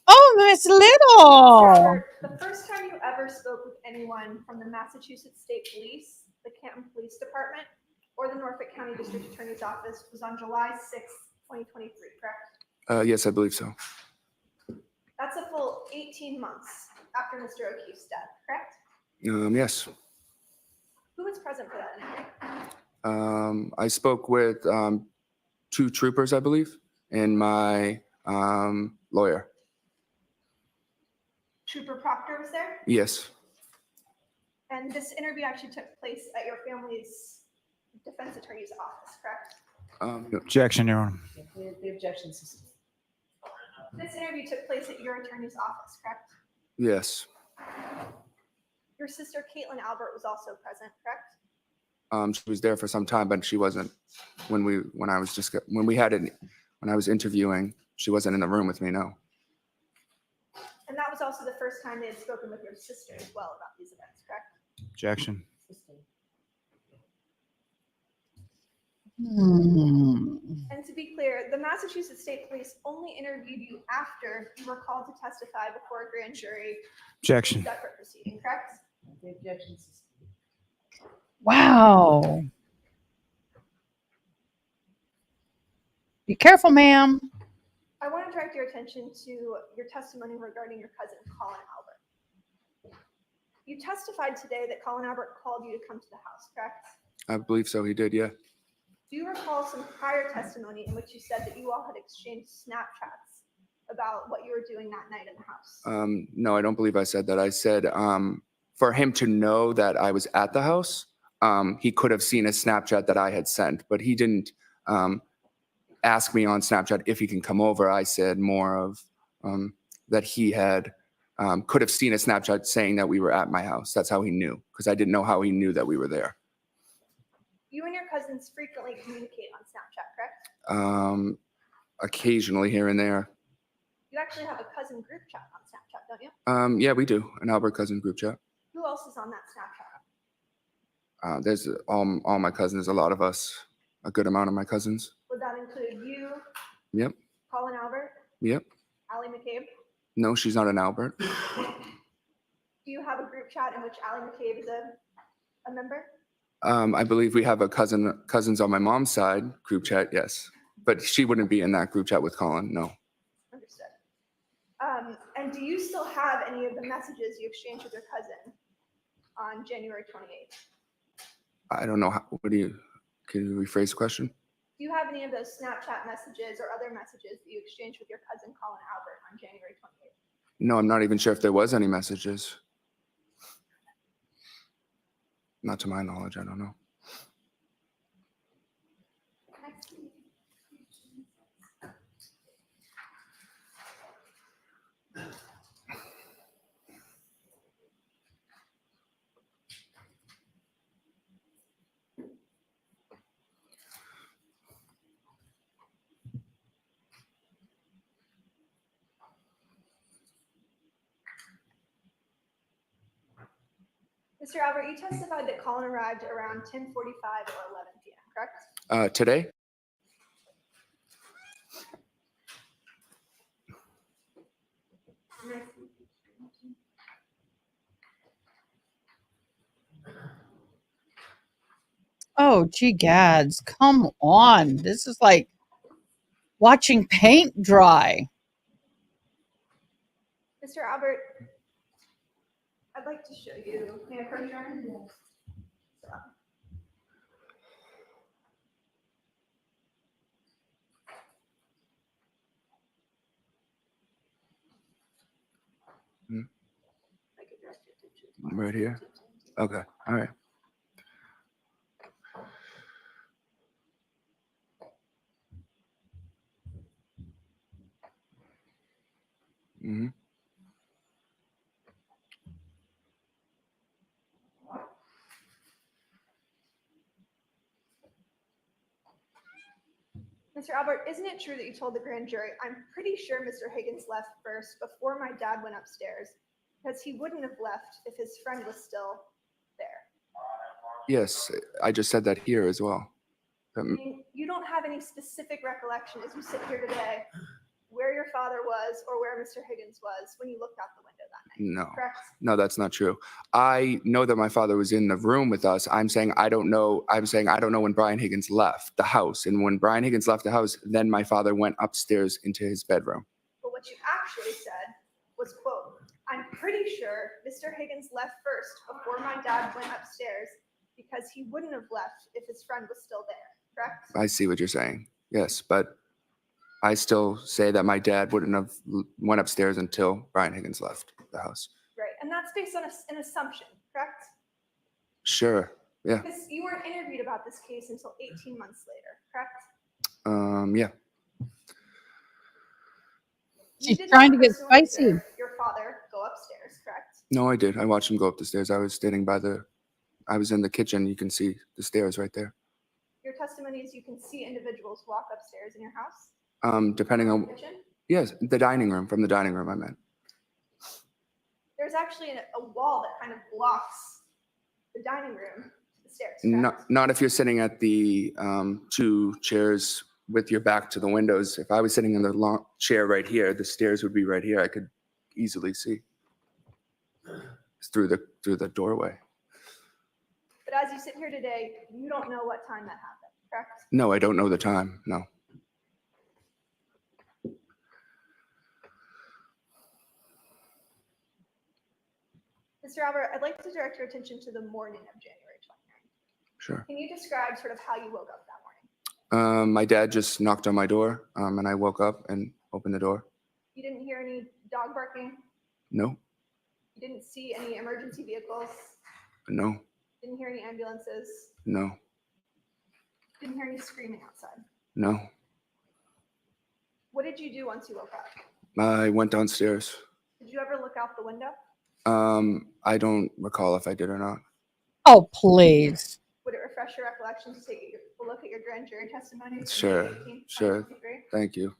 Oh, Miss Little. Robert, the first time you ever spoke with anyone from the Massachusetts State Police, the Canton Police Department, or the Norfolk County District Attorney's Office was on July 6th, 2023, correct? Yes, I believe so. That's a full 18 months after Mr. O'Keefe's death, correct? Yes. Who was present for that interview? I spoke with 2 troopers, I believe, and my lawyer. Trooper Proctor was there? Yes. And this interview actually took place at your family's defense attorney's office, correct? Objection, Your Honor. The objection system. This interview took place at your attorney's office, correct? Yes. Your sister Caitlin Albert was also present, correct? She was there for some time, but she wasn't when I was interviewing. She wasn't in the room with me. No. And that was also the first time they had spoken with your sister as well about these events, correct? Objection. And to be clear, the Massachusetts State Police only interviewed you after you were called to testify before a grand jury. Objection. Separate proceeding, correct? The objection system. Wow. Be careful, ma'am. I want to direct your attention to your testimony regarding your cousin, Colin Albert. You testified today that Colin Albert called you to come to the house, correct? I believe so. He did. Yeah. Do you recall some prior testimony in which you said that you all had exchanged Snapchats about what you were doing that night in the house? No, I don't believe I said that. I said for him to know that I was at the house, he could have seen a Snapchat that I had sent, but he didn't ask me on Snapchat if he can come over. I said more of that he had could have seen a Snapchat saying that we were at my house. That's how he knew, because I didn't know how he knew that we were there. You and your cousins frequently communicate on Snapchat, correct? Occasionally here and there. You actually have a cousin group chat on Snapchat, don't you? Yeah, we do. An Albert cousin group chat. Who else is on that Snapchat? There's all my cousins, a lot of us, a good amount of my cousins. Would that include you, Yep. Colin Albert, Yep. Allie McCabe? No, she's not an Albert. Do you have a group chat in which Allie McCabe is a member? I believe we have a cousins on my mom's side group chat, yes. But she wouldn't be in that group chat with Colin, no. Understood. And do you still have any of the messages you exchanged with your cousin on January 28th? I don't know how, can you rephrase the question? Do you have any of those Snapchat messages or other messages that you exchanged with your cousin Colin Albert on January 28th? No, I'm not even sure if there was any messages. Not to my knowledge, I don't know. Mr. Albert, you testified that Colin arrived around 10:45 or 11 p.m., correct? Today? Oh, gee gads, come on. This is like watching paint dry. Mr. Albert, I'd like to show you. May I approach your end? Yes. Right here? Okay, all right. Mm-hmm. Mr. Albert, isn't it true that you told the grand jury, I'm pretty sure Mr. Higgins left first before my dad went upstairs, because he wouldn't have left if his friend was still there? Yes, I just said that here as well. I mean, you don't have any specific recollection as you sit here today where your father was or where Mr. Higgins was when you looked out the window that night, No, correct? no, that's not true. I know that my father was in the room with us. I'm saying I don't know when Brian Higgins left the house. And when Brian Higgins left the house, then my father went upstairs into his bedroom. But what you actually said was, quote, I'm pretty sure Mr. Higgins left first before my dad went upstairs because he wouldn't have left if his friend was still there, correct? I see what you're saying. Yes, but I still say that my dad wouldn't have went upstairs until Brian Higgins left the house. Right, and that's based on an assumption, correct? Sure, yeah. Because you weren't interviewed about this case until 18 months later, correct? Yeah. She's trying to get spicy. Your father go upstairs, correct? No, I did. I watched him go up the stairs. I was in the kitchen. You can see the stairs right there. Your testimony is you can see individuals walk upstairs in your house? Depending on, Kitchen? yes, the dining room, from the dining room I meant. There's actually a wall that kind of blocks the dining room to the stairs, correct? Not if you're sitting at the 2 chairs with your back to the windows. If I was sitting in the long chair right here, the stairs would be right here. I could easily see through the doorway. But as you sit here today, you don't know what time that happened, correct? No, I don't know the time, no. Mr. Albert, I'd like to direct your attention to the morning of January 29th. Sure. Can you describe sort of how you woke up that morning? My dad just knocked on my door, and I woke up and opened the door. You didn't hear any dog barking? No, You didn't see any emergency vehicles? no, Didn't hear any ambulances? no, Didn't hear any screaming outside? no. What did you do once you woke up? I went downstairs. Did you ever look out the window? I don't recall if I did or not. Oh, please. Would it refresh your recollection to take a look at your grand jury testimony? from Sure, May 18th, sure. 2023? Thank you.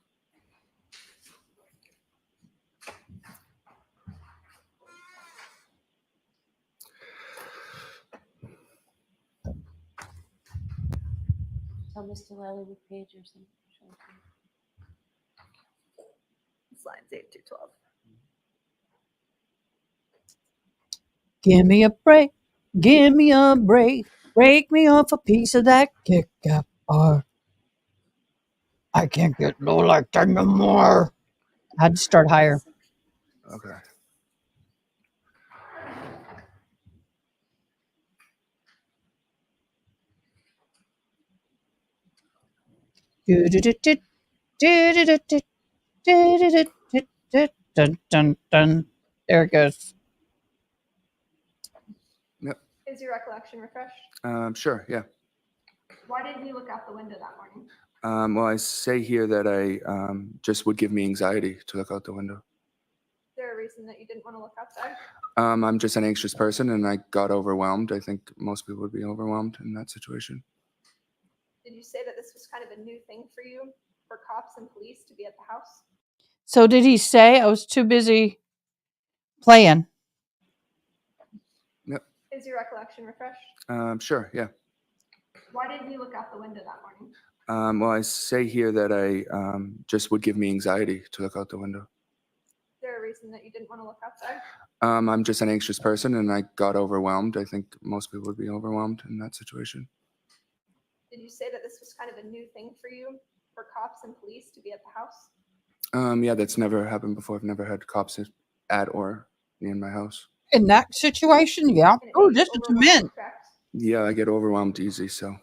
Tell Mr. Lally what page or something. It's lines 8 through 12. Give me a break. Give me a break. Break me off a piece of that kick-up bar. I can't get low like that no more. I had to start higher. Okay. Dun, dun, dun. There it goes. Yep. Is your recollection refreshed? Sure, yeah. Why didn't you look out the window that morning? Well, I say here that I just would give me anxiety to look out the window. Is there a reason that you didn't want to look outside? I'm just an anxious person, and I got overwhelmed. I think most people would be overwhelmed in that situation. Did you say that this was kind of a new thing for you, for cops and police to be at the house? So did he say I was too busy playing? Yep. Is your recollection refreshed? Sure, yeah. Why didn't you look out the window that morning? Well, I say here that I just would give me anxiety to look out the window. Is there a reason that you didn't want to look outside? I'm just an anxious person, and I got overwhelmed. I think most people would be overwhelmed in that situation. Did you say that this was kind of a new thing for you, for cops and police to be at the house? Yeah, that's never happened before. I've never had cops at or near my house. In that situation, yeah. Oh, this is mint. Correct. Yeah, I get overwhelmed easy, so.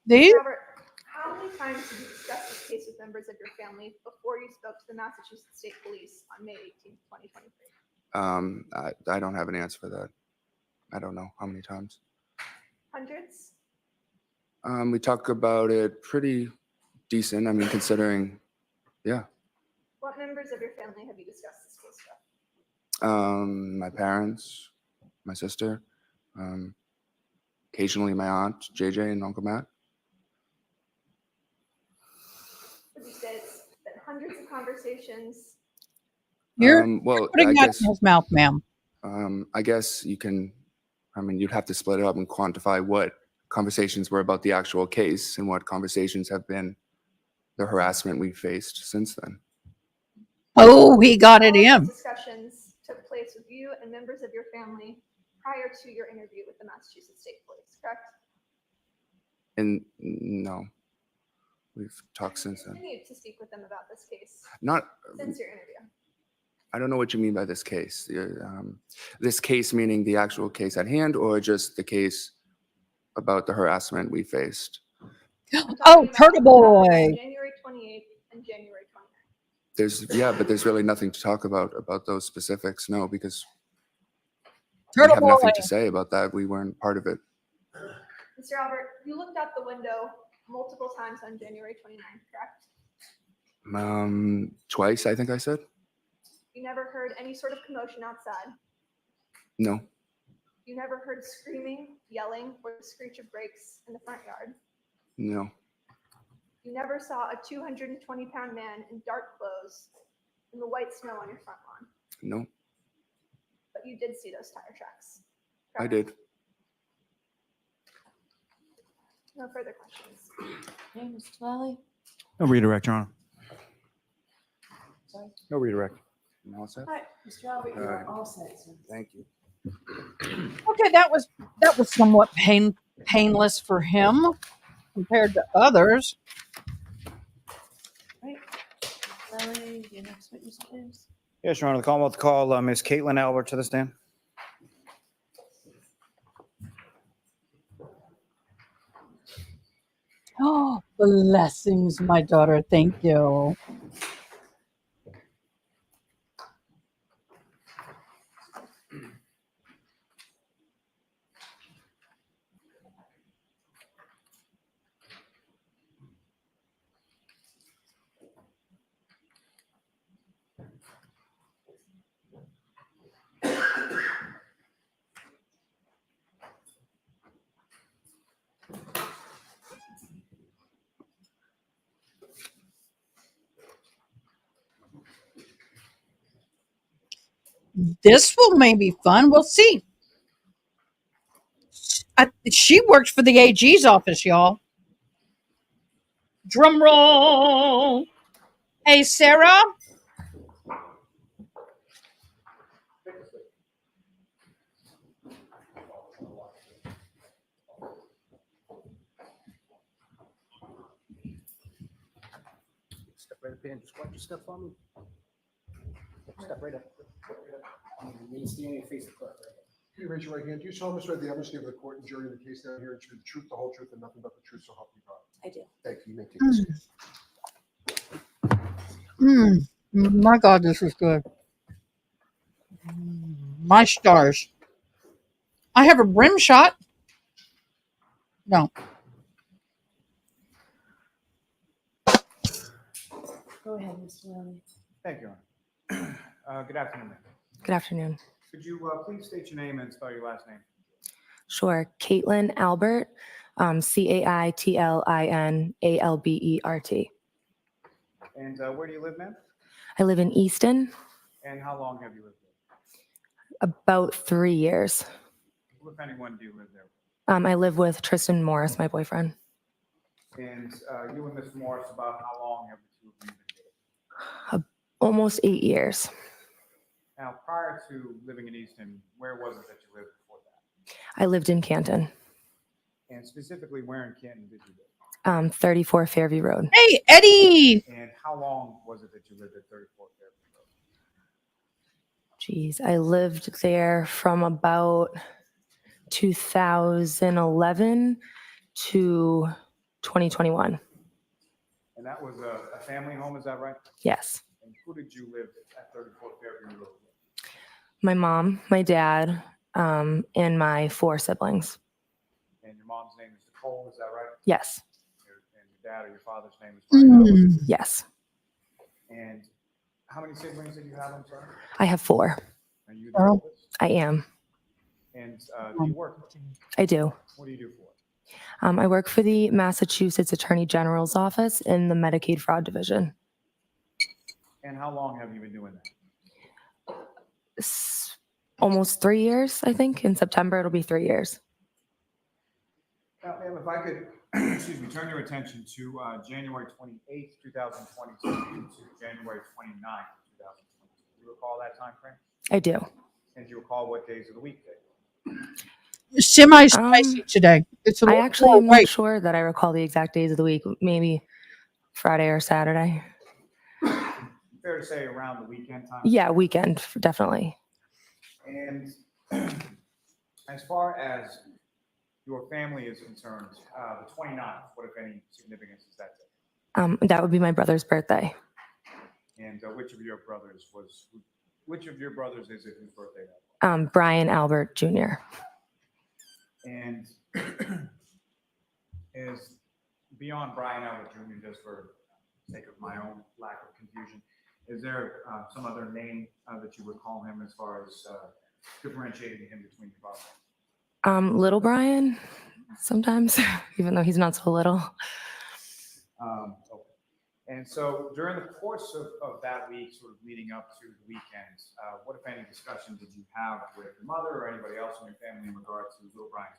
These? Robert, how many times did you discuss this case with members of your family before you spoke to the Massachusetts State Police on May 18th, 2023? I don't have an answer for that. I don't know how many times. Hundreds? We talk about it pretty decent. I mean, considering, yeah. What members of your family have you discussed this case with? My parents, my sister, occasionally my aunt, JJ, and Uncle Matt. Would you say it's been hundreds of conversations? You're Well, putting I that guess, in his mouth, ma'am. I guess you can, I mean, you'd have to split it up and quantify what conversations were about the actual case and what conversations have been the harassment we faced since then. Oh, he got it All of in. these discussions took place with you and members of your family prior to your interview with the Massachusetts State Police, correct? And no, we've talked since then. Continued to speak with them about this case Not, since your interview. I don't know what you mean by this case. This case meaning the actual case at hand, or just the case about the harassment we faced? Oh, Turtle Boy. January 28th and January 29th. But there's really nothing to talk about those specifics. No, because Turtle we have nothing Boy. to say about that. We weren't part of it. Mr. Albert, you looked out the window multiple times on January 29th, correct? Twice, I think I said. You never heard any sort of commotion outside. No, You never heard screaming, yelling, or the screech of brakes in the front yard. no, You never saw a 220-pound man in dark clothes in the white snow on your front lawn, no, but you did see those tire tracks. I did. No further questions. Okay, Mr. Lally? No redirect, Your Honor. Sorry. No redirect. You all set? All right, Mr. Albert, All you're right. all set, sir. Thank you. Okay, that was somewhat painless for him compared to others. Right. Lally, your next witness, please. Yes, Your Honor, the Commonwealth call Ms. Caitlin Albert to the stand. Oh, blessings, my daughter. Thank you. This will may be fun. We'll see. She works for the AG's office, y'all. Drum roll. Hey, Sarah. Step right up here and just watch your step for me. Step right up. You see any face of clerk. Can you raise your right hand? Do you solemnly swear the evidence of the court and jury in the case now here to the truth, the whole truth, and nothing but the truth, so help you God? I do. Thank you. You may take this. My God, this is good. My stars. I have a brim shot. No. Go ahead, Mr. Lally. Thank you, Your Honor. Good afternoon, ma'am. Good afternoon. Could you please state your name and spell your last name? Sure. Caitlin Albert, CaitlinAlbert. And where do you live, ma'am? I live in Easton, And how long have you lived there? about 3 years. Who, if anyone, do you live there? I live with Tristan Morris, my boyfriend. And you and Ms. Morris, about how long have the two of you been dating? Almost 8 years. Now, prior to living in Easton, where was it that you lived before that? I lived in Canton, And specifically, where in Canton did you live? 34 Fairview Road. Hey, Eddie. And how long was it that you lived at 34 Fairview Road? Geez, I lived there from about 2011 to 2021. And that was a family home, is that right? Yes. And who did you live at 34 Fairview Road with? My mom, my dad, and my 4 siblings. And your mom's name is Nicole, is that right? Yes. And your dad or your father's name is Brian. Yes. And how many siblings did you have? I'm sorry. I have 4. Are you the oldest? I am. And do you work? I do. What do you do for it? I work for the Massachusetts Attorney General's office in the Medicaid Fraud Division. And how long have you been doing that? Almost 3 years, I think. In September, it'll be 3 years. Now, ma'am, if I could, excuse me, turn your attention to January 28th, 2022 to January 29th, 2022. Do you recall that time frame? I do. And do you recall what days of the week they were? Semi-spicy today. It's a I little actually more am not white. sure that I recall the exact days of the week. Maybe Friday or Saturday. Fair to say around the weekend time? Yeah, weekend, definitely. And as far as your family is concerned, the 29th, what if any significance is that day? That would be my brother's birthday. And which of your brothers is it whose birthday that was? Brian Albert Jr. And is beyond Brian Albert Jr., just for sake of my own lack of confusion, is there some other name that you would call him as far as differentiating him between your brothers? Little Brian, sometimes, even though he's not so little. Okay. And so during the course of that week, sort of leading up to the weekend, what, if any, discussion did you have with your mother or anybody else in your family in regard to little Brian's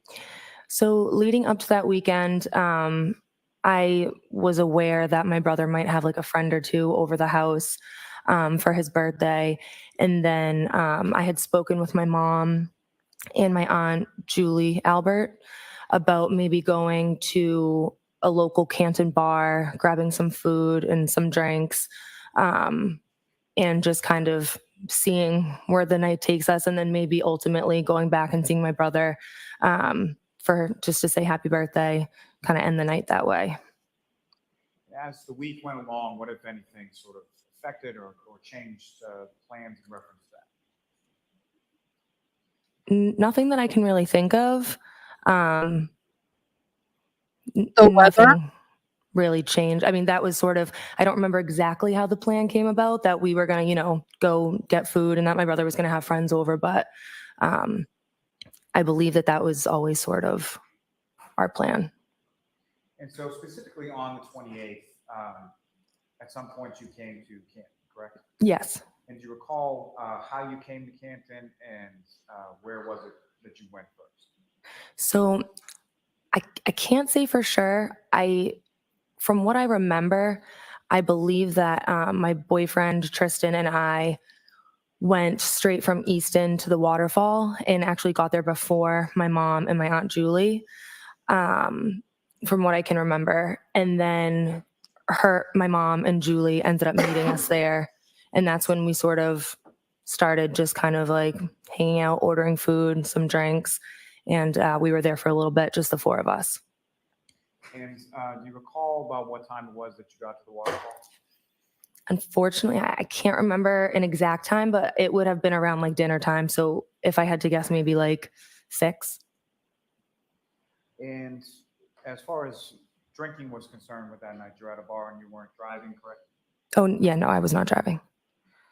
birthday? So leading up to that weekend, I was aware that my brother might have like a friend or two over the house for his birthday. And then I had spoken with my mom and my aunt, Julie Albert, about maybe going to a local Canton bar, grabbing some food and some drinks, and and just kind of seeing where the night takes us, and then maybe ultimately going back and seeing my brother for just to say happy birthday, kind of end the night that way. As the week went along, what, if anything, sort of affected or changed plans in reference to that? Nothing that I can really think of. The Nothing weather? really changed. I mean, that was sort of, I don't remember exactly how the plan came about, that we were going to, you know, go get food and that my brother was going to have friends over. But I believe that that was always sort of our plan. And so specifically on the 28th, at some point you came to Canton, correct? Yes. And do you recall how you came to Canton and where was it that you went first? So I can't say for sure. From what I remember, I believe that my boyfriend Tristan and I went straight from Easton to the waterfall and actually got there before my mom and my Aunt Julie, from what I can remember. And then my mom and Julie ended up meeting us there. And that's when we sort of started just kind of like hanging out, ordering food, some drinks. And we were there for a little bit, just the four of us. And do you recall about what time it was that you got to the waterfall? Unfortunately, I can't remember an exact time, but it would have been around like dinner time. So if I had to guess, maybe like 6. And as far as drinking was concerned with that night, you're at a bar and you weren't driving, correct? Oh, yeah, no, I was not driving.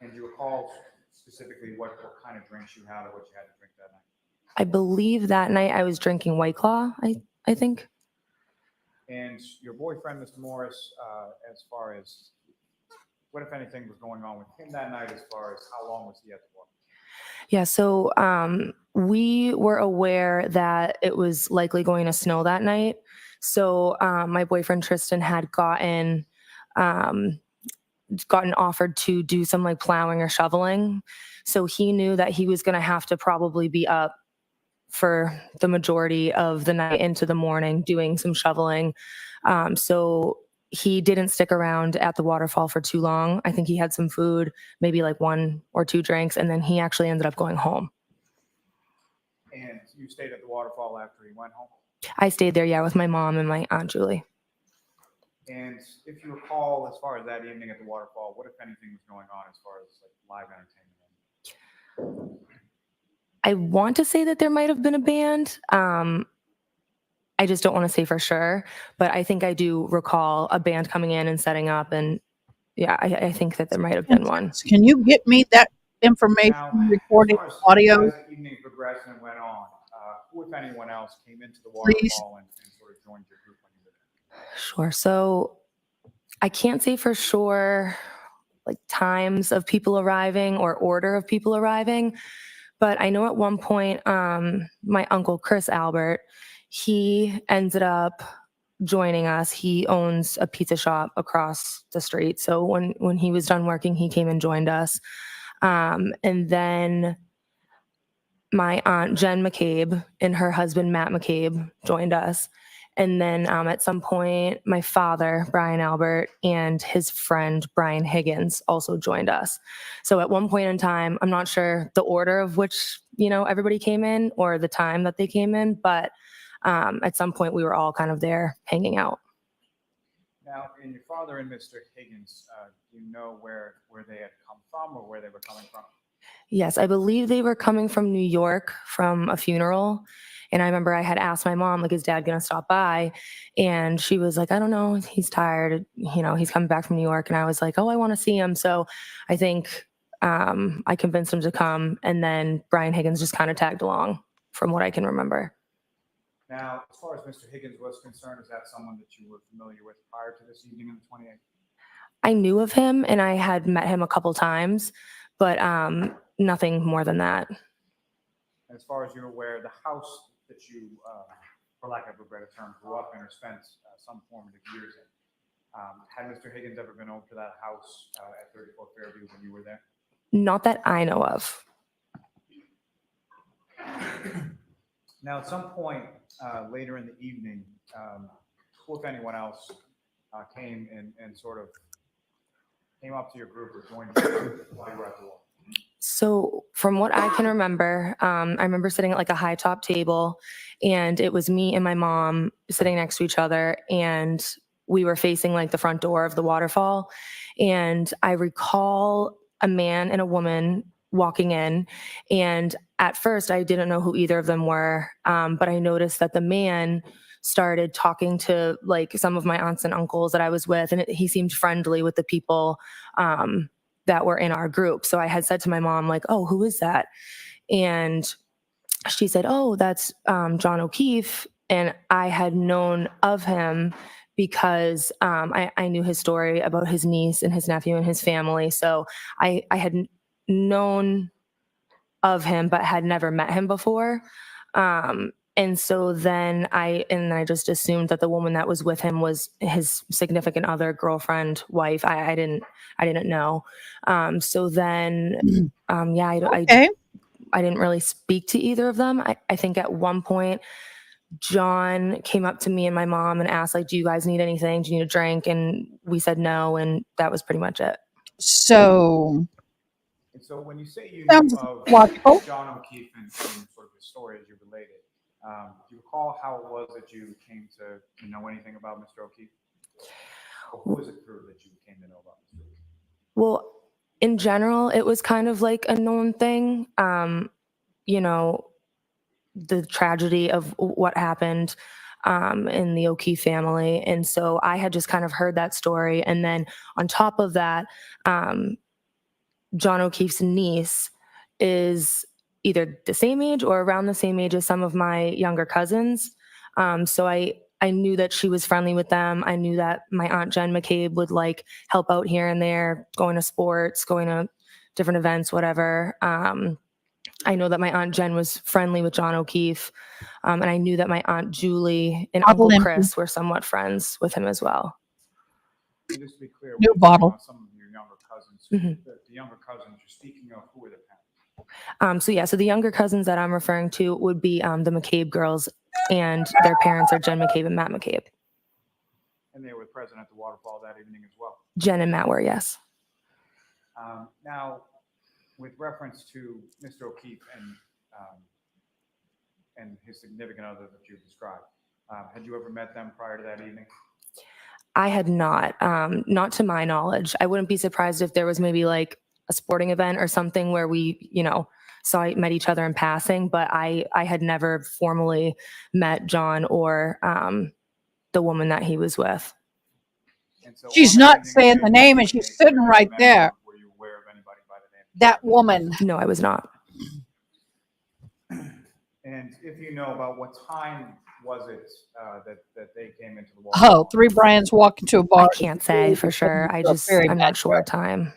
And do you recall specifically what kind of drinks you had or what you had to drink that night? I believe that night I was drinking White Claw, I think. And your boyfriend, Mr. Morris, as far as what, if anything, was going on with him that night, as far as how long was he at the bar? Yeah, so we were aware that it was likely going to snow that night. So my boyfriend Tristan had gotten offered to do some like plowing or shoveling. So he knew that he was going to have to probably be up for the majority of the night into the morning doing some shoveling. So he didn't stick around at the waterfall for too long. I think he had some food, maybe like 1 or 2 drinks, and then he actually ended up going home. And you stayed at the waterfall after he went home? I stayed there, yeah, with my mom and my Aunt Julie. And if you recall, as far as that evening at the waterfall, what, if anything, was going on as far as like live entertainment? I want to say that there might have been a band. I just don't want to say for sure, but I think I do recall a band coming in and setting up, and yeah, I think that there might have been one. Can you get me that information, recorded audio? As the evening progressed and went on, who, if anyone else, came into the waterfall and sort of joined your group when you were there? Sure. So I can't say for sure like times of people arriving or order of people arriving, but I know at one point my uncle Chris Albert, he ended up joining us. He owns a pizza shop across the street. So when he was done working, he came and joined us. And then my aunt Jen McCabe and her husband Matt McCabe joined us. And then at some point, my father, Brian Albert, and his friend, Brian Higgins, also joined us. So at one point in time, I'm not sure the order of which, everybody came in or the time that they came in, but at some point we were all kind of there hanging out. Now, in your father and Mr. Higgins, do you know where they had come from or where they were coming from? Yes, I believe they were coming from New York from a funeral. And I remember I had asked my mom, like, is Dad going to stop by? And she was like, I don't know. He's tired. He's coming back from New York. And I was like, oh, I want to see him. So I think I convinced him to come. And then Brian Higgins just kind of tagged along from what I can remember. Now, as far as Mr. Higgins was concerned, is that someone that you were familiar with prior to this evening on the 28th? I knew of him and I had met him a couple times, but nothing more than that. As far as you're aware, the house that you, for lack of a better term, grew up in or spent some formative years in, had Mr. Higgins ever been over to that house at 34 Fairview when you were there? Not that I know of. Now, at some point later in the evening, who, if anyone else, came and sort of came up to your group or joined you while you were at the wall? So from what I can remember, I remember sitting at like a high top table, and it was me and my mom sitting next to each other, and we were facing like the front door of the waterfall. And I recall a man and a woman walking in, and at first I didn't know who either of them were, but I noticed that the man started talking to like some of my aunts and uncles that I was with, and he seemed friendly with the people that were in our group. So I had said to my mom, like, oh, who is that? And she said, oh, that's John O'Keefe. And I had known of him because I knew his story about his niece and his nephew and his family. So I had known of him, but had never met him before. And so then I just assumed that the woman that was with him was his significant other, girlfriend, wife. I didn't know. So then, Okay. I didn't really speak to either of them. I think at one point, John came up to me and my mom and asked, like, do you guys need anything? Do you need a drink? And we said no, and that was pretty much it. So And so when you say you sounds knew of logical. John O'Keefe and sort of his story as you related, do you recall how it was that you came to know anything about Mr. O'Keefe? Or who was it through that you came to know about Mr. O'Keefe? Well, in general, it was kind of like a known thing. The tragedy of what happened in the O'Keefe family. And so I had just kind of heard that story. And then on top of that, John O'Keefe's niece is either the same age or around the same age as some of my younger cousins. So I knew that she was friendly with them. I knew that my Aunt Jen McCabe would like help out here and there, going to sports, going to different events, whatever. I know that my Aunt Jen was friendly with John O'Keefe. And I knew that my Aunt Julie and Bottle Uncle empty. Chris were somewhat friends with him as well. And just to be clear, New when you're talking bottle. about some of your younger cousins, Mhm. the younger cousins you're speaking of, who are their parents? So the younger cousins that I'm referring to would be the McCabe girls, and their parents are Jen McCabe and Matt McCabe. And they were present at the waterfall that evening as well. Jen and Matt were, yes. Now, with reference to Mr. O'Keefe and his significant other that you described, had you ever met them prior to that evening? I had not to my knowledge. I wouldn't be surprised if there was maybe like a sporting event or something where we, met each other in passing, but I had never formally met John or the woman that he was with. And so She's on that not evening of saying the January name, and she's 28th, sitting were you right met there. or were you aware of anybody by the name? That woman. No, I was not. And if you know, about what time was it that they came into the Oh, waterfall? three Brians walk into a bar. I can't say for sure. I'm not sure time.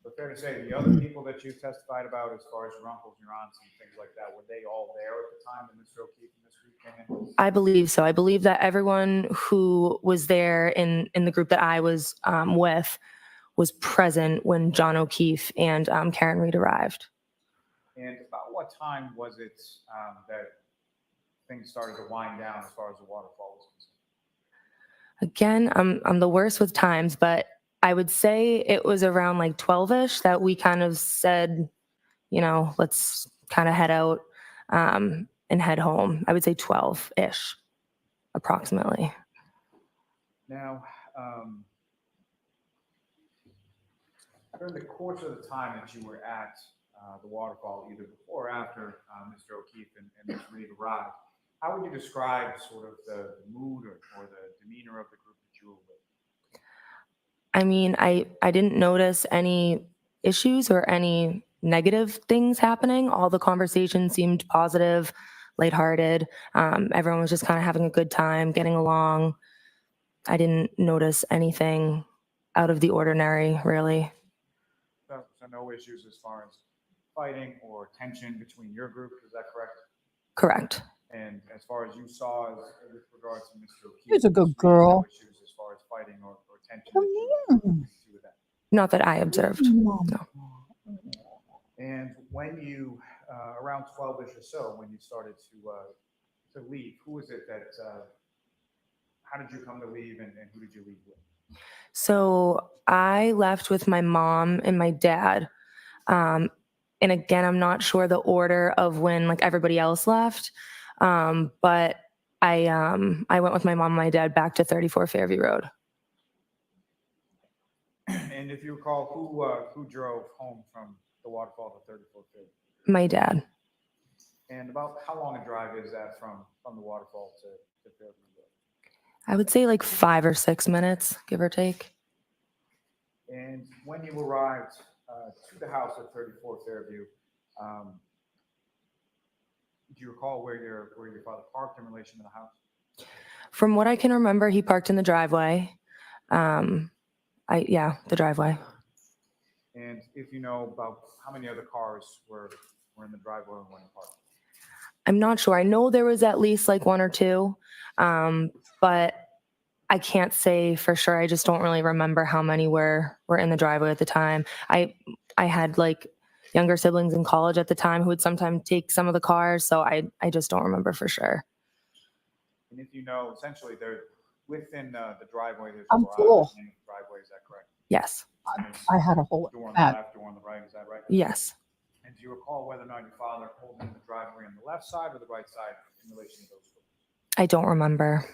But fair to say, the other people that you testified about, as far as your uncles, your aunts, and things like that, were they all there at the time that Mr. O'Keefe and Mr. Reed came in? I believe so. I believe that everyone who was there in the group that I was with was present when John O'Keefe and Karen Reed arrived. And about what time was it that things started to wind down as far as the waterfall was concerned? Again, I'm the worst with times, but I would say it was around like 12-ish that we kind of said, let's kind of head out and head home. I would say 12-ish, approximately. Now, during the course of the time that you were at the waterfall, either before or after Mr. O'Keefe and Ms. Reed arrived, how would you describe sort of the mood or the demeanor of the group that you were with? I mean, I didn't notice any issues or any negative things happening. All the conversation seemed positive, lighthearted. Everyone was just kind of having a good time, getting along. I didn't notice anything out of the ordinary, really. So no issues as far as fighting or tension between your group, is that correct? Correct. And as far as you saw, with regards to Mr. O'Keefe, She's a good no girl. issues as far as fighting or tension. Come here. Not that I observed. No. And when you, around 12-ish or so, when you started to leave, who was it that, how did you come to leave and who did you leave with? So I left with my mom and my dad. And again, I'm not sure the order of when like everybody else left. But I went with my mom and my dad back to 34 Fairview Road. And if you recall, who drove home from the waterfall to 34th Field? My dad. And about how long a drive is that from the waterfall to Fairview Road? I would say like 5 or 6 minutes, give or take. And when you arrived to the house at 34 Fairview, do you recall where your father parked in relation to the house? From what I can remember, he parked in the driveway. The driveway. And if you know about how many other cars were in the driveway when he parked? I'm not sure. I know there was at least like 1 or 2, but I can't say for sure. I just don't really remember how many were in the driveway at the time. I had like younger siblings in college at the time who would sometimes take some of the cars, so I just don't remember for sure. And if you know, essentially, they're within the driveway. There's I'm a garage full. in the driveway. Is that correct? Yes. I had a whole Door on the ad. left, door on the right. Is that right? Yes. And do you recall whether or not your father pulled in the driveway on the left side or the right side in relation to those doors? I don't remember.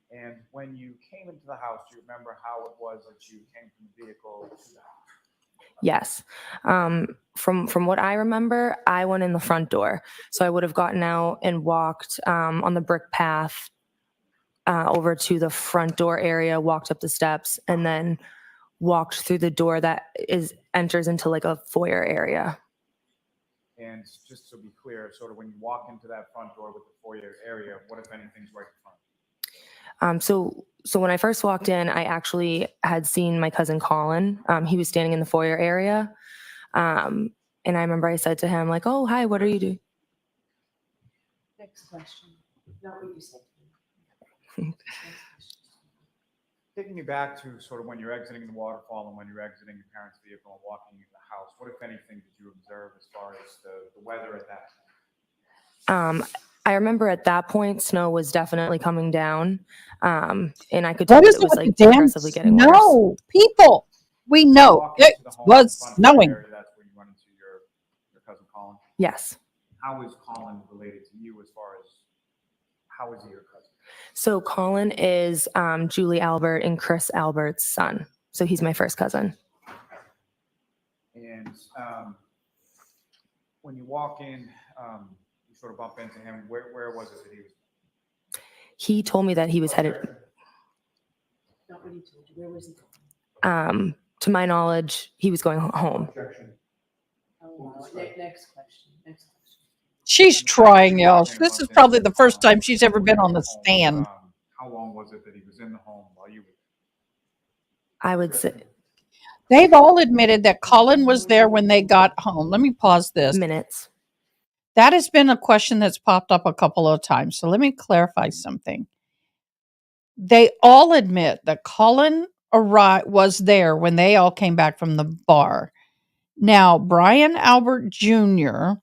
And when you came into the house, do you remember how it was that you came from the vehicle to the house? Yes. From what I remember, I went in the front door. So I would have gotten out and walked on the brick path over to the front door area, walked up the steps, and then walked through the door that enters into like a foyer area. And just to be clear, sort of when you walk into that front door with the foyer area, what if anything's right in front? So when I first walked in, I actually had seen my cousin Colin. He was standing in the foyer area. And I remember I said to him like, "Oh, hi, what are you doing?" Next question. Not what you said. Taking you back to sort of when you're exiting the waterfall and when you're exiting your parents' vehicle and walking into the house, what, if anything, did you observe as far as the weather at that time? I remember at that point, snow was definitely coming down. And I could tell What that is it it was with like the damn progressively getting worse. snow? People, we know Walk it into the home, was front snowing. area, that's where you run into your cousin Colin. Yes. How is Colin related to you as far as how is he your cousin? So Colin is Julie Albert and Chris Albert's son. So he's my first cousin. And when you walk in, you sort of bump into him. Where was it that he was? He told me that he was headed. Not what he told you. Where was he going? To my knowledge, he was going home. Oh, next question. Next question. She's trying, y'all. This is probably the first time she's ever been on the stand. How long was it that he was in the home while you were? I would say They've all admitted that Colin was there when they got home. Let me pause this. Minutes. That has been a question that's popped up a couple of times. So let me clarify something. They all admit that Colin was there when they all came back from the bar. Now, Brian Albert Jr.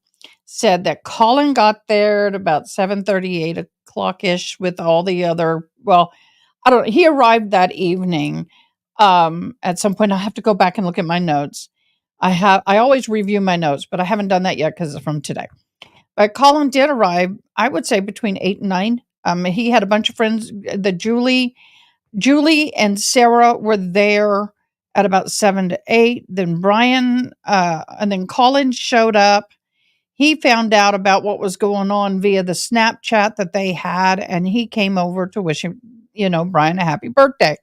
said that Colin got there at about 7:30, 8 o'clock-ish with all the other, well, I don't know. He arrived that evening. At some point, I have to go back and look at my notes. I always review my notes, but I haven't done that yet because it's from today. But Colin did arrive, I would say, between 8 and 9. He had a bunch of friends. Julie and Sarah were there at about 7 to 8. Then Brian, and then Colin showed up. He found out about what was going on via the Snapchat that they had, and he came over to wish him, Brian a happy birthday.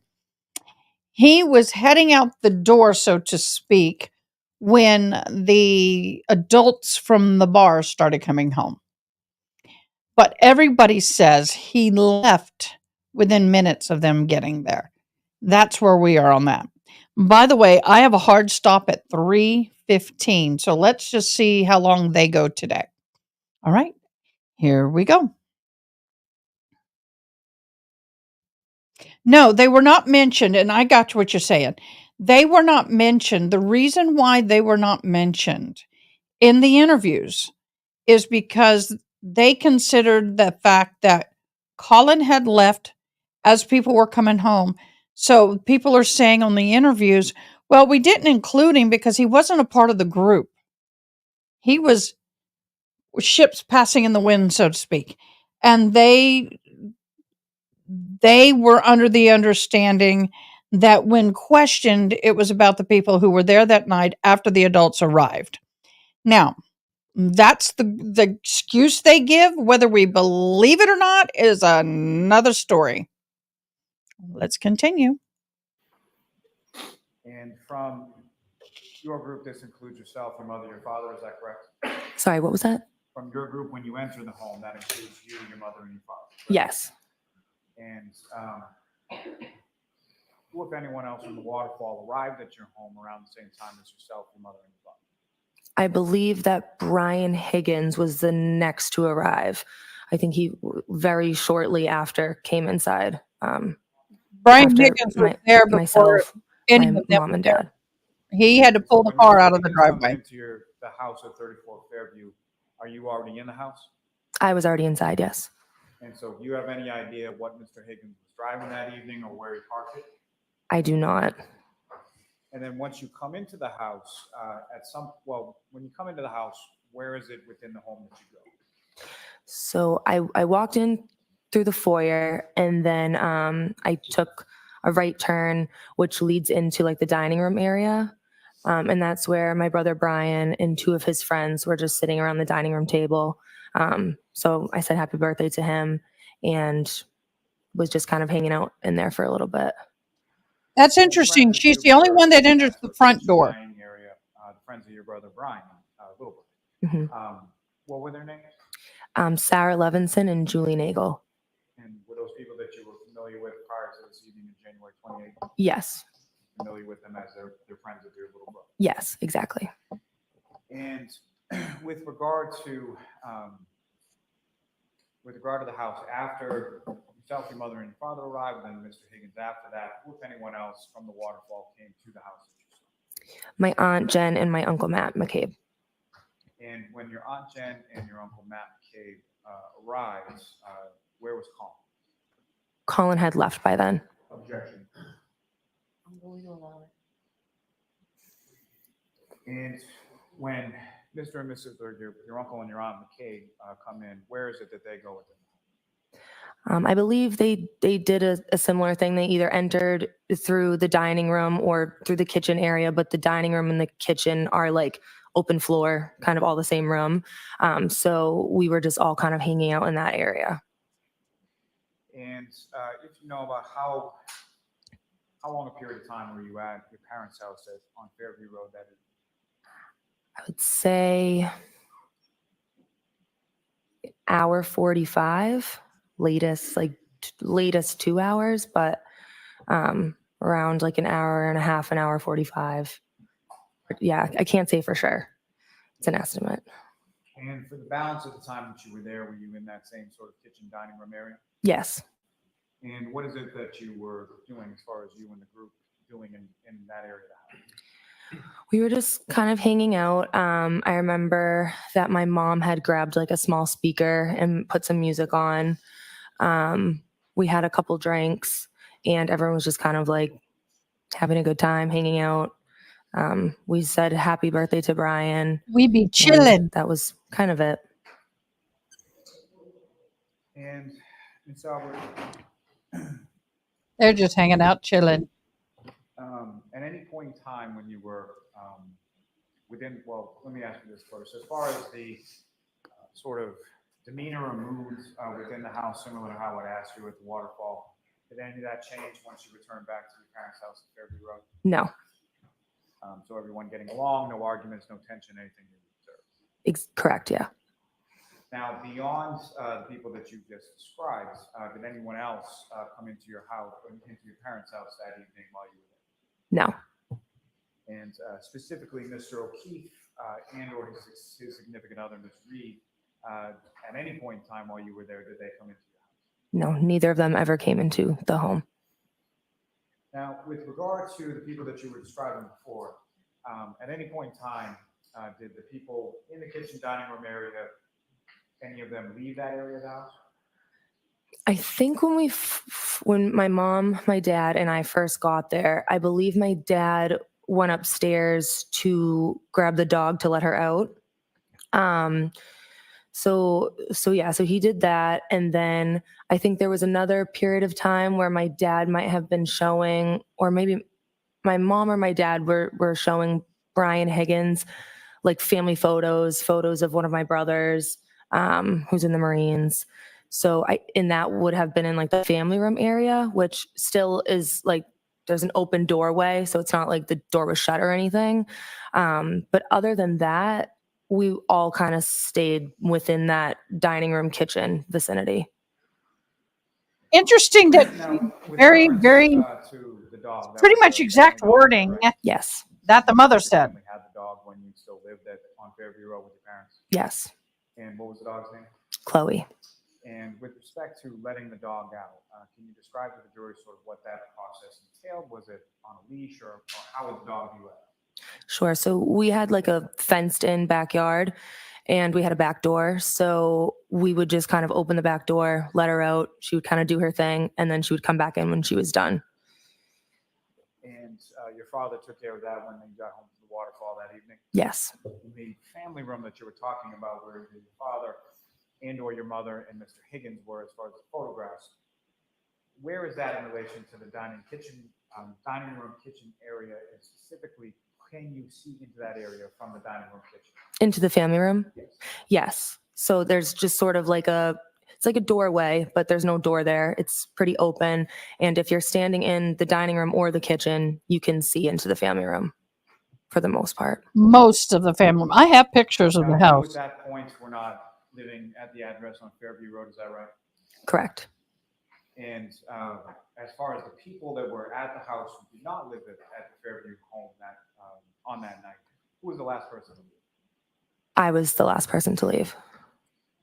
He was heading out the door, so to speak, when the adults from the bar started coming home. But everybody says he left within minutes of them getting there. That's where we are on that. By the way, I have a hard stop at 3:15, so let's just see how long they go today. All right, here we go. No, they were not mentioned, and I got what you're saying. They were not mentioned. The reason why they were not mentioned in the interviews is because they considered the fact that Colin had left as people were coming home. So people are saying on the interviews, well, we didn't include him because he wasn't a part of the group. He was ships passing in the wind, so to speak. And they were under the understanding that when questioned, it was about the people who were there that night after the adults arrived. Now, that's the excuse they give. Whether we believe it or not is another story. Let's continue. And from your group, this includes yourself, your mother, your father, is that correct? Sorry, what was that? From your group, when you enter the home, that includes you, your mother, and your father? Correct? Yes. And who, if anyone else from the waterfall, arrived at your home around the same time as yourself, your mother, and your father? I believe that Brian Higgins was the next to arrive. I think he very shortly after came inside. Brian after Higgins was there before myself, any my of them mom were and there. dad. He had to pull the When car Mr. out of the Higgins comes driveway. into the house at 34 Fairview, are you already in the house? I was already inside, yes. And so do you have any idea what Mr. Higgins was driving that evening or where he parked it? I do not. And then once you come into the house, when you come into the house, where is it within the home that you go? So I walked in through the foyer, and then I took a right turn, which leads into like the dining room area. And that's where my brother Brian and two of his friends were just sitting around the dining room table. So I said happy birthday to him and was just kind of hanging out in there for a little bit. That's interesting. She's the only one that enters the front door. Dining area, the friends of your brother Brian, little brother. Mm-hmm. What were their names? Sarah Levinson and Julie Nagel. And were those people that you were familiar with prior to this evening in January 28th? Yes. Familiar with them as their friends of your little brother? Yes, exactly. And with regard to the house, after yourself, your mother, and your father arrived, and then Mr. Higgins after that, who, if anyone else from the waterfall, came to the house that you saw? My Aunt Jen and my Uncle Matt McCabe. And when your Aunt Jen and your Uncle Matt McCabe arrived, where was Colin? Colin had left by then. Objection. I'm going to allow it. And when Mr. and Mrs. or your uncle and your aunt McCabe come in, where is it that they go with them? I believe they did a similar thing. They either entered through the dining room or through the kitchen area, but the dining room and the kitchen are like open floor, kind of all the same room. So we were just all kind of hanging out in that area. And if you know about how long a period of time were you at your parents' house on Fairview Road that is? I would say hour 45, latest 2 hours, but around like an hour and a half, an hour 45. Yeah, I can't say for sure. It's an estimate. And for the balance of the time that you were there, were you in that same sort of kitchen dining room area? Yes. And what is it that you were doing as far as you and the group doing in that area of the house? We were just kind of hanging out. I remember that my mom had grabbed like a small speaker and put some music on. We had a couple drinks and everyone was just kind of like having a good time, hanging out. We said happy birthday to Brian. We be chilling. That was kind of it. And Ms. Albert, They're just hanging out, chilling. at any point in time when you were let me ask you this first. As far as the sort of demeanor or mood within the house, similar to how I asked you at the waterfall, did any of that change once you returned back to your parents' house at Fairview Road? No. So everyone getting along, no arguments, no tension, anything you observed? Correct, yeah. Now, beyond the people that you just described, did anyone else come into your house, into your parents' house that evening while you were there? No. And specifically, Mr. O'Keefe and or his significant other, Ms. Reed, at any point in time while you were there, did they come into your house? No, neither of them ever came into the home. Now, with regard to the people that you were describing before, at any point in time, did the people in the kitchen dining room area, any of them leave that area of the house? I think when we when my mom, my dad, and I first got there, I believe my dad went upstairs to grab the dog to let her out. So he did that. And then I think there was another period of time where my dad might have been showing, or maybe my mom or my dad were showing Brian Higgins like family photos of one of my brothers who's in the Marines. So that would have been in like the family room area, which still is like, there's an open doorway. So it's not like the door was shut or anything. But other than that, we all kind of stayed within that dining room kitchen vicinity. Interesting that Now, with very, reference, very to the dog, that pretty was much a exact family dog, wording right? Yes. that the mother Your said. family had the dog when you still lived on Fairview Road with your parents? Yes. And what was the dog's name? Chloe. And with respect to letting the dog out, can you describe to the jury sort of what that process entailed? Was it on a leash, or how was the dog you let out? Sure. So we had like a fenced in backyard and we had a back door. So we would just kind of open the back door, let her out. She would kind of do her thing, and then she would come back in when she was done. And your father took care of that when they got home from the waterfall that evening? Yes. In the family room that you were talking about, where your father and or your mother and Mr. Higgins were, as far as the photographs, where is that in relation to the dining room kitchen area, and specifically, can you see into that area from the dining room kitchen? Into the family room? Yes. Yes. So there's just sort of like it's like a doorway, but there's no door there. It's pretty open. And if you're standing in the dining room or the kitchen, you can see into the family room for the most part. Most of the family. I have pictures of the Now, house. at that point, we're not living at the address on Fairview Road, is that right? Correct. And as far as the people that were at the house who did not live at the Fairview home on that night, who was the last person to leave? I was the last person to leave.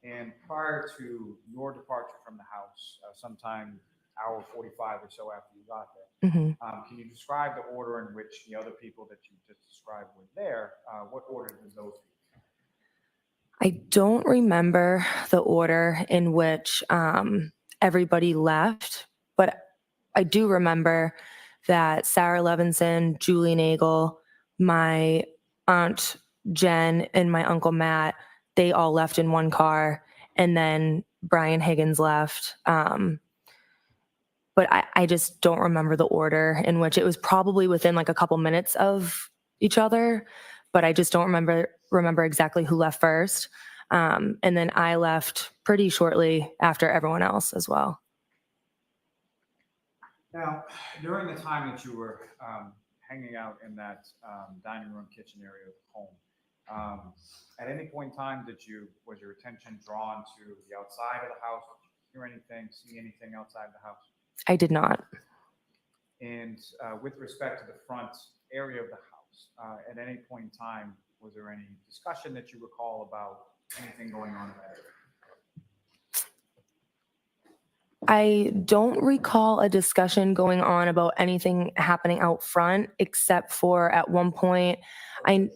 And prior to your departure from the house, sometime hour 45 or so after you got there, can you describe the order in which the other people that you just described were there? What order did those be? I don't remember the order in which everybody left, but I do remember that Sarah Levinson, Julie Nagel, my aunt Jen, and my uncle Matt, they all left in one car, and then Brian Higgins left. But I just don't remember the order in which it was. Probably within like a couple minutes of each other, but I just don't remember exactly who left first. And then I left pretty shortly after everyone else as well. Now, during the time that you were hanging out in that dining room kitchen area of the home, at any point in time was your attention drawn to the outside of the house? Did you hear anything, see anything outside the house? I did not. And with respect to the front area of the house, at any point in time, was there any discussion that you recall about anything going on in that area? I don't recall a discussion going on about anything happening out front, except for at one point, No,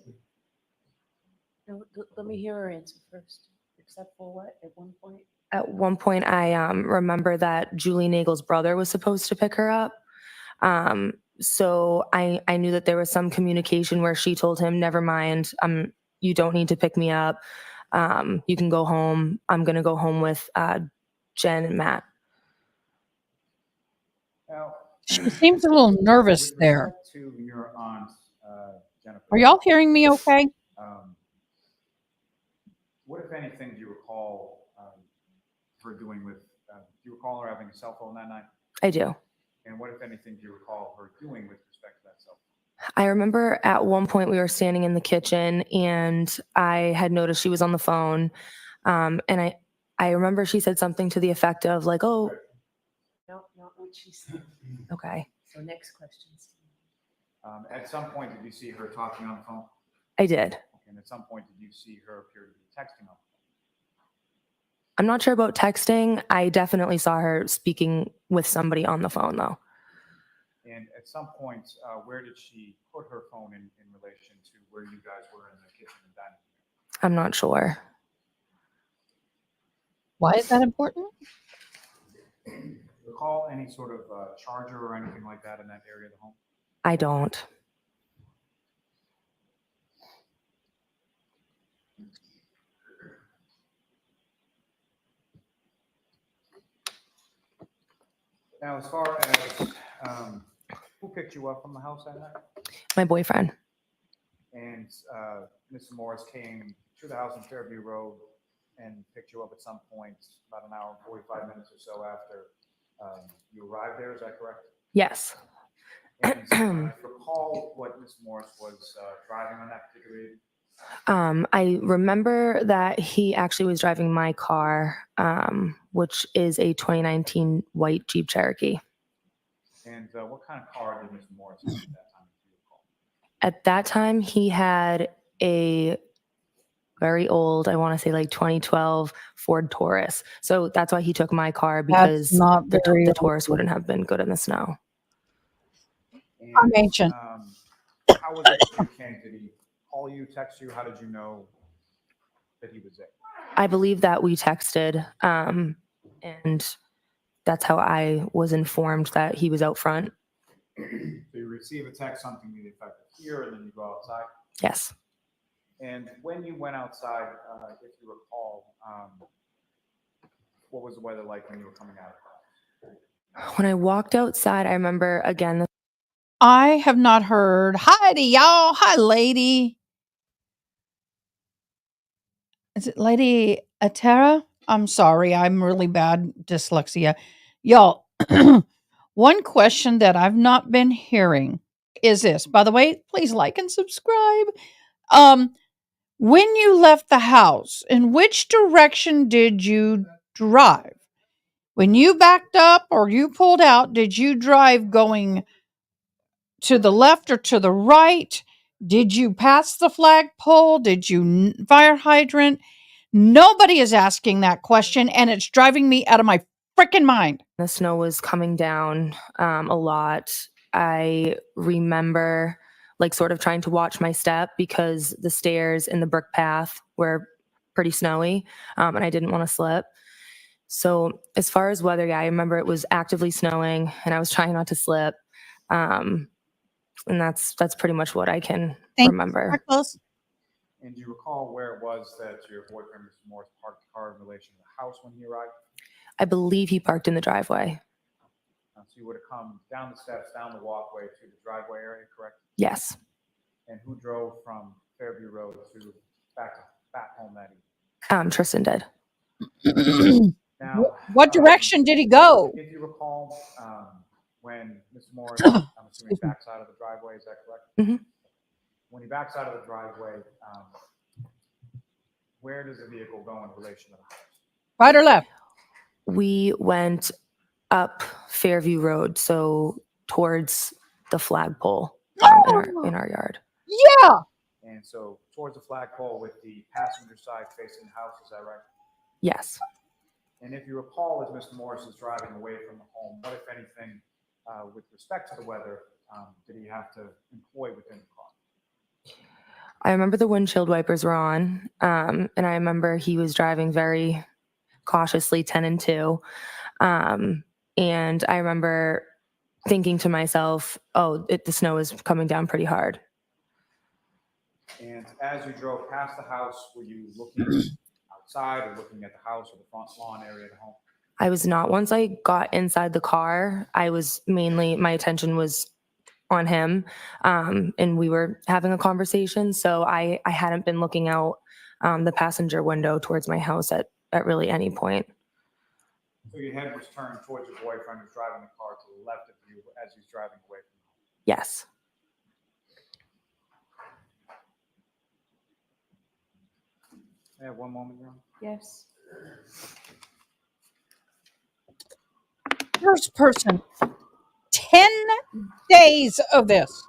let me hear her answer first. Except for what? At one point? I remember that Julie Nagel's brother was supposed to pick her up. So I knew that there was some communication where she told him, never mind, you don't need to pick me up. You can go home. I'm going to go home with Jen and Matt. Now, She seems a little nervous there. To your aunt, Jennifer. Are y'all hearing me okay? What, if anything, do you recall her doing with, do you recall her having a cell phone that night? I do. And what, if anything, do you recall her doing with respect to that cell phone? I remember at one point we were standing in the kitchen and I had noticed she was on the phone. And I remember she said something to the effect of like, oh. No, not what she said. Okay. So next question. At some point, did you see her talking on the phone? I did. And at some point, did you see her appear to be texting on the phone? I'm not sure about texting. I definitely saw her speaking with somebody on the phone, though. And at some point, where did she put her phone in relation to where you guys were in the kitchen and dining room? I'm not sure. Why is that important? recall any sort of charger or anything like that in that area of the home? I don't. Now, as far as who picked you up from the house that night? My boyfriend. And Mr. Morris came to the house on Fairview Road and picked you up at some point about an hour and 45 minutes or so after you arrived there. Is that correct? Yes. And do you recall what Mr. Morris was driving on that particular evening? I remember that he actually was driving my car, which is a 2019 white Jeep Cherokee. And what kind of car did Mr. Morris have at that time? At that time, he had a very old, I want to say like 2012 Ford Taurus. So that's why he took my car, because not very the Taurus wouldn't have been good in the snow. And, I'm ancient. How was it that you came? Did he call you, text you? How did you know that he was there? I believe that we texted, and that's how I was informed that he was out front. So you receive a text, something to the effect of here, and then you go outside? Yes. And when you went outside, if you recall, what was the weather like when you were coming out of the house? When I walked outside, I remember, again, I have not heard. Hi to y'all. Hi, lady. Is it Lady Atera? I'm sorry. I'm really bad dyslexia. Y'all, one question that I've not been hearing is this. By the way, please like and subscribe. When you left the house, in which direction did you drive? When you backed up or you pulled out, did you drive going to the left or to the right? Did you pass the flagpole? Did you fire hydrant? Nobody is asking that question, and it's driving me out of my freaking mind. the snow was coming down a lot. I remember like sort of trying to watch my step because the stairs in the brick path were pretty snowy, and I didn't want to slip. So as far as weather, yeah, I remember it was actively snowing and I was trying not to slip. And that's pretty much what I can remember. And do you recall where it was that your boyfriend, Mr. Morris, parked the car in relation to the house when he arrived? I believe he parked in the driveway. So you would have come down the steps, down the walkway to the driveway area, correct? Yes. And who drove from Fairview Road to back home that evening? Tristan did. Now, what direction did he go? If you recall, when Mr. Morris, I'm assuming, backs out of the driveway, is that correct? Mm-hmm. When he backs out of the driveway, where does the vehicle go in relation to the house? Right or left? We went up Fairview Road, so towards the flagpole in our yard. Yeah. And so towards the flagpole with the passenger side facing the house, is that right? Yes. And if you recall, as Mr. Morris is driving away from the home, what, if anything, with respect to the weather, did he have to employ within the car? I remember the windshield wipers were on, and I remember he was driving very cautiously, 10 and 2. And I remember thinking to myself, oh, the snow is coming down pretty hard. And as you drove past the house, were you looking outside or looking at the house or the front lawn area of the home? I was not. Once I got inside the car, my attention was on him, and we were having a conversation. So I hadn't been looking out the passenger window towards my house at really any point. So your head was turned towards your boyfriend who's driving the car to the left of you as he's driving away from home? Yes. I have one moment, Ron. Yes. First person, 10 days of this.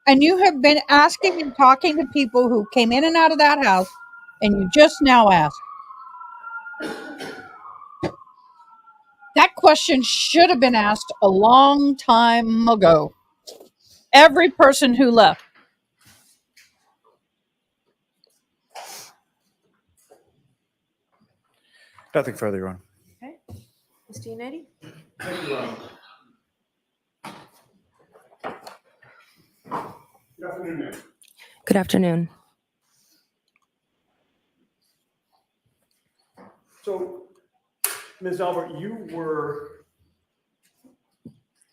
And you have been asking and talking to people who came in and out of that house, and you just now asked. That question should have been asked a long time ago. Every person who left. Nothing further, Your Honor. Okay. Christine Eddy? Thank you, Ron. Good afternoon, ma'am. Good afternoon. So, Ms. Albert, you were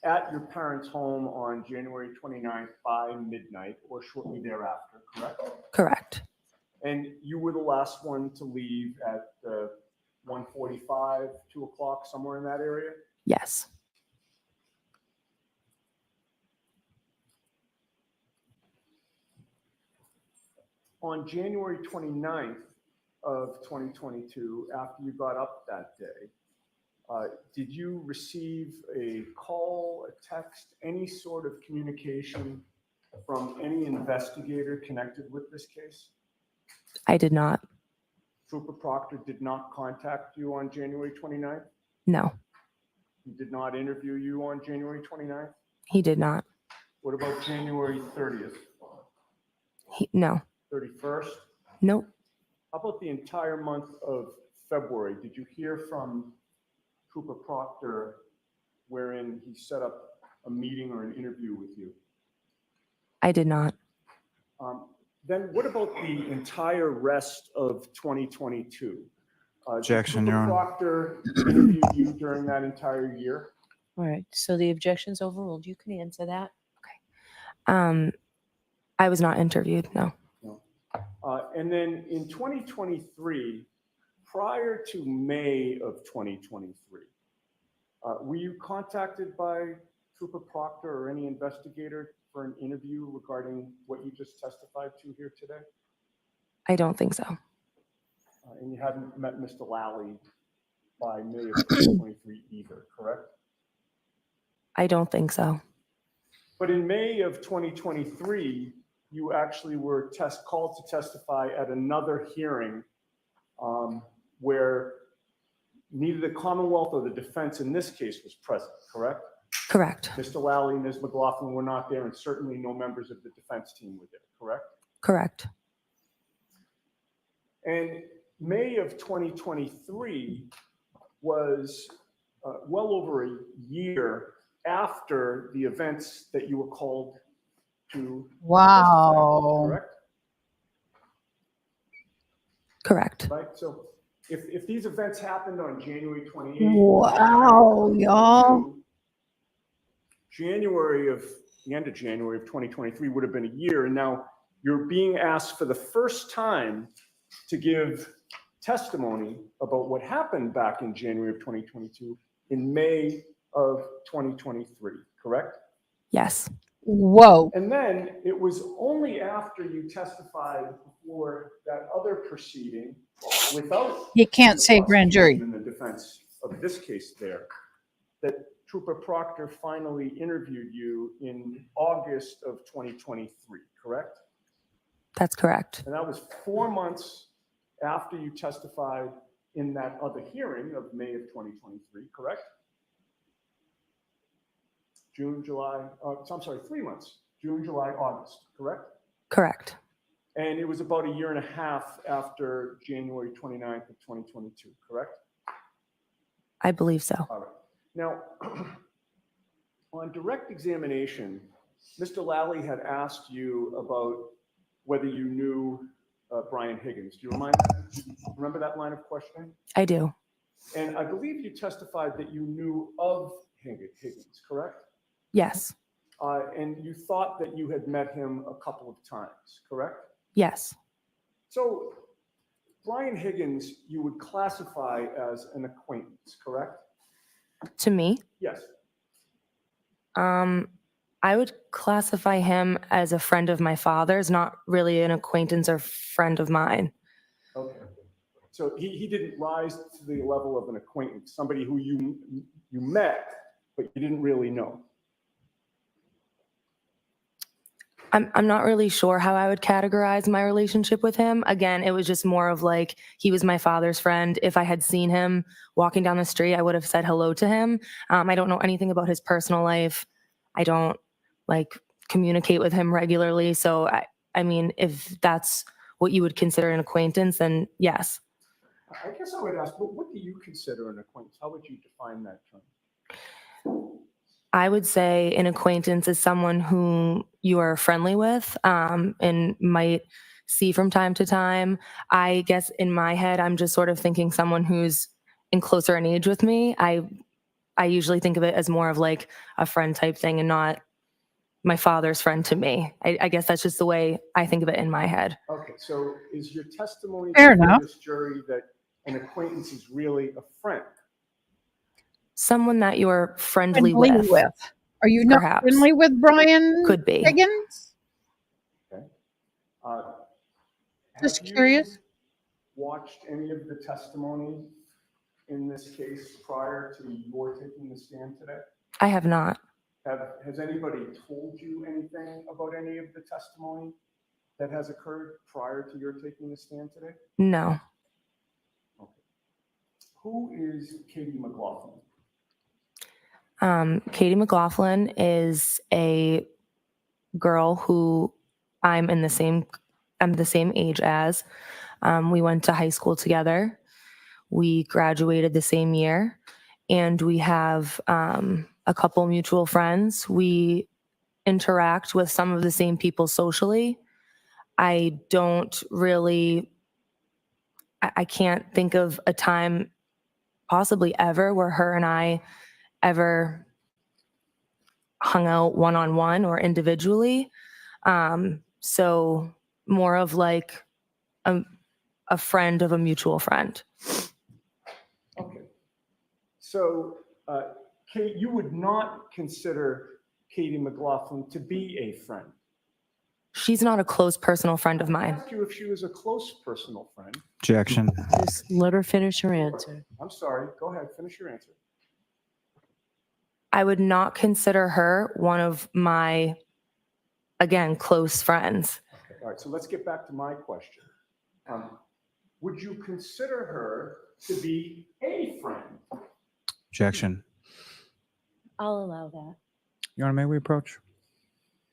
at your parents' home on January 29th by midnight or shortly thereafter, correct? Correct. And you were the last one to leave at 1:45, 2 o'clock, somewhere in that area? Yes. On January 29th of 2022, after you got up that day, did you receive a call, a text, any sort of communication from any investigator connected with this case? I did not. Trooper Proctor did not contact you on January 29th? No, He did not interview you on January 29th? he did not. What about January 30th, No. 31st? Nope. How about the entire month of February? Did you hear from Trooper Proctor wherein he set up a meeting or an interview with you? I did not. Then what about the entire rest of 2022? Objection, did Your Trooper Honor. Proctor interview you during that entire year? All right, so the objection's overruled. You can answer that. I was not interviewed. No. And then in 2023, prior to May of 2023, were you contacted by Trooper Proctor or any investigator for an interview regarding what you just testified to here today? I don't think so. And you hadn't met Mr. Lally by May of 2023 either, correct? I don't think so. But in May of 2023, you actually were called to testify at another hearing where neither the Commonwealth or the defense in this case was present, correct? Correct. Mr. Lally and Ms. McLaughlin were not there, and certainly no members of the defense team were there, correct? Correct. And May of 2023 was well over a year after the events that you were called to Wow. testify, correct? Correct. Right, so if these events happened on January 28th. Wow, y'all. The end of January of 2023 would have been a year, and now you're being asked for the first time to give testimony about what happened back in January of 2022 in May of 2023, correct? Yes. Whoa. And then it was only after you testified before that other proceeding without You can't say grand jury. in the defense of this case there that Trooper Proctor finally interviewed you in August of 2023, correct? That's correct. And that was 4 months after you testified in that other hearing of May of 2023, correct? June, July, I'm sorry, 3 months, June, July, August, correct? Correct. And it was about a year and a half after January 29th of 2022, correct? I believe so. All right. Now, on direct examination, Mr. Lally had asked you about whether you knew Brian Higgins. Do you remember that line of questioning? I do. And I believe you testified that you knew of Higgins, correct? Yes. And you thought that you had met him a couple of times, correct? Yes. So Brian Higgins, you would classify as an acquaintance, correct? To me? Yes. I would classify him as a friend of my father's, not really an acquaintance or friend of mine. Okay. So he didn't rise to the level of an acquaintance, somebody who you met, but you didn't really know. I'm not really sure how I would categorize my relationship with him. Again, it was just more of like, he was my father's friend. If I had seen him walking down the street, I would have said hello to him. I don't know anything about his personal life. I don't communicate with him regularly. So I mean, if that's what you would consider an acquaintance, then yes. I guess I would ask, what do you consider an acquaintance? How would you define that term? I would say an acquaintance is someone who you are friendly with and might see from time to time. I guess in my head, I'm just sort of thinking someone who's in closer in age with me. I usually think of it as more of like a friend type thing and not my father's friend to me. I guess that's just the way I think of it in my head. Okay, so is your testimony Fair before enough. this jury that an acquaintance is really a friend? Someone that you're friendly with, Are you not perhaps. friendly with Brian Could be. Higgins? Okay. Have Just you curious. watched any of the testimony in this case prior to your taking the stand today? I have not. Has anybody told you anything about any of the testimony that has occurred prior to your taking the stand today? No. Who is Katie McLaughlin? Katie McLaughlin is a girl who I'm the same age as. We went to high school together. We graduated the same year, and we have a couple mutual friends. We interact with some of the same people socially. I don't really, I can't think of a time, possibly ever, where her and I ever hung out one-on-one or individually. So more of like a friend of a mutual friend. Okay. So, Kate, you would not consider Katie McLaughlin to be a friend? She's not a close personal friend of I mine. asked you if she was a close personal friend. Objection. Just let her finish her answer. I'm sorry. Go ahead. Finish your answer. I would not consider her one of my, again, close friends. Okay. All right. So let's get back to my question. Would you consider her to be a friend? Objection. I'll allow that. Your Honor, may we approach?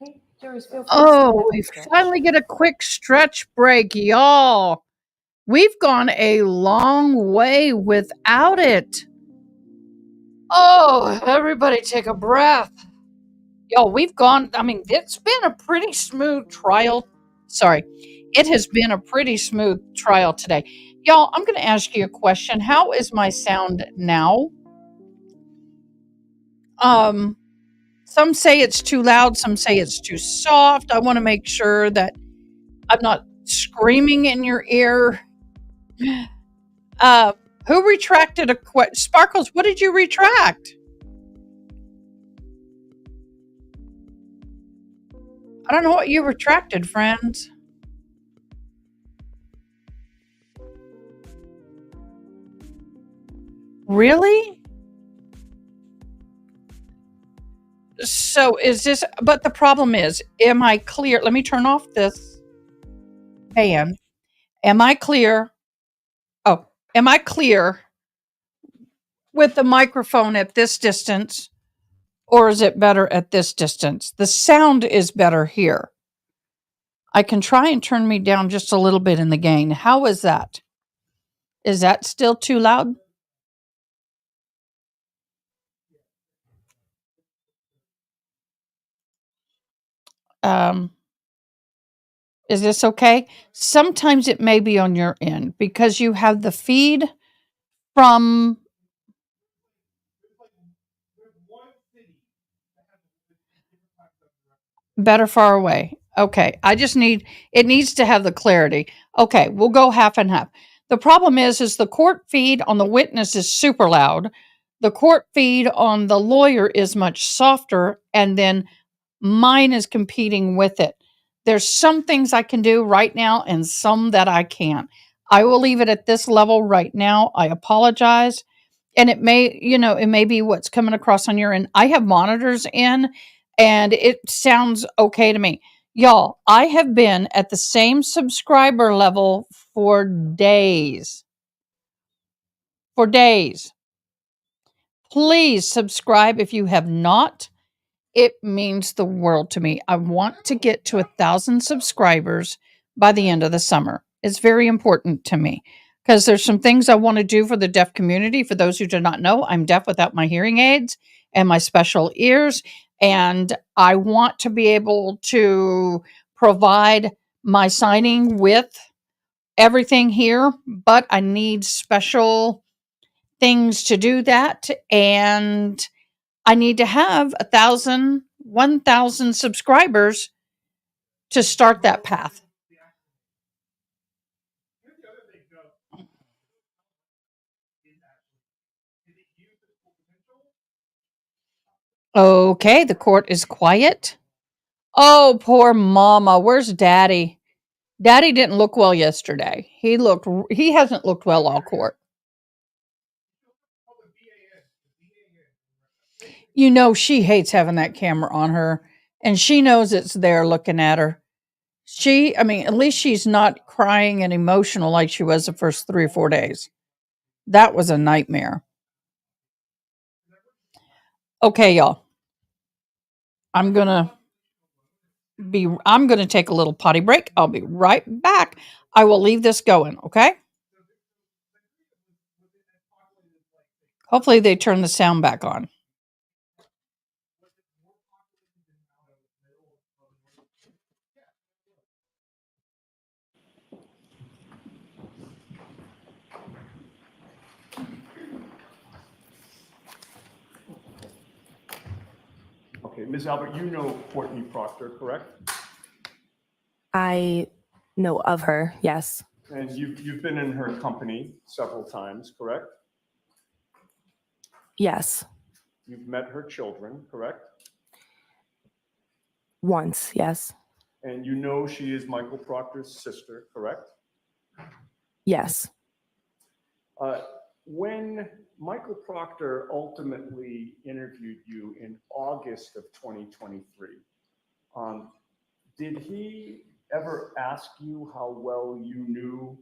Okay, jurors, feel free to Oh, stand up we and stretch. finally get a quick stretch break, y'all. We've gone a long way without it. Oh, everybody take a breath. Y'all, it's been a pretty smooth trial. Sorry. It has been a pretty smooth trial today. Y'all, I'm going to ask you a question. How is my sound now? Some say it's too loud, some say it's too soft. I want to make sure that I'm not screaming in your ear. Who retracted Sparkles, what did you retract? I don't know what you retracted, friends. Really? So is this, but the problem is, am I clear? Let me turn off this fan. Am I clear? Oh, am I clear with the microphone at this distance? Or is it better at this distance? The sound is better here. I can try and turn me down just a little bit in the gain. How is that? Is that still too loud? Is this okay? Sometimes it may be on your end because you have the feed from better far away. Okay. It needs to have the clarity. Okay. We'll go half and half. The problem is the court feed on the witness is super loud. The court feed on the lawyer is much softer. And then mine is competing with it. There's some things I can do right now and some that I can't. I will leave it at this level right now. I apologize. And it may be what's coming across on your end. I have monitors in and it sounds okay to me. Y'all, I have been at the same subscriber level for days. For days. Please subscribe if you have not. It means the world to me. I want to get to 1,000 subscribers by the end of the summer. It's very important to me because there's some things I want to do for the deaf community. For those who do not know, I'm deaf without my hearing aids, and my special ears. And I want to be able to provide my signing with everything here, but I need special things to do that. And I need to have 1,000 subscribers to start that path. Okay, the court is quiet. Oh, poor mama. Where's daddy? Daddy didn't look well yesterday. He hasn't looked well all court. You know, she hates having that camera on her, and she knows it's there looking at her. At least she's not crying and emotional like she was the first 3 or 4 days. That was a nightmare. Okay, y'all. I'm going to take a little potty break. I'll be right back. I will leave this going, okay? Hopefully they turn the sound back on. Okay, Ms. Albert, you know Courtney Proctor, correct? I know of her, yes. And you've been in her company several times, correct? Yes. You've met her children, correct? Once, yes. And you know she is Michael Proctor's sister, correct? Yes. When Michael Proctor ultimately interviewed you in August of 2023, did he ever ask you how well you knew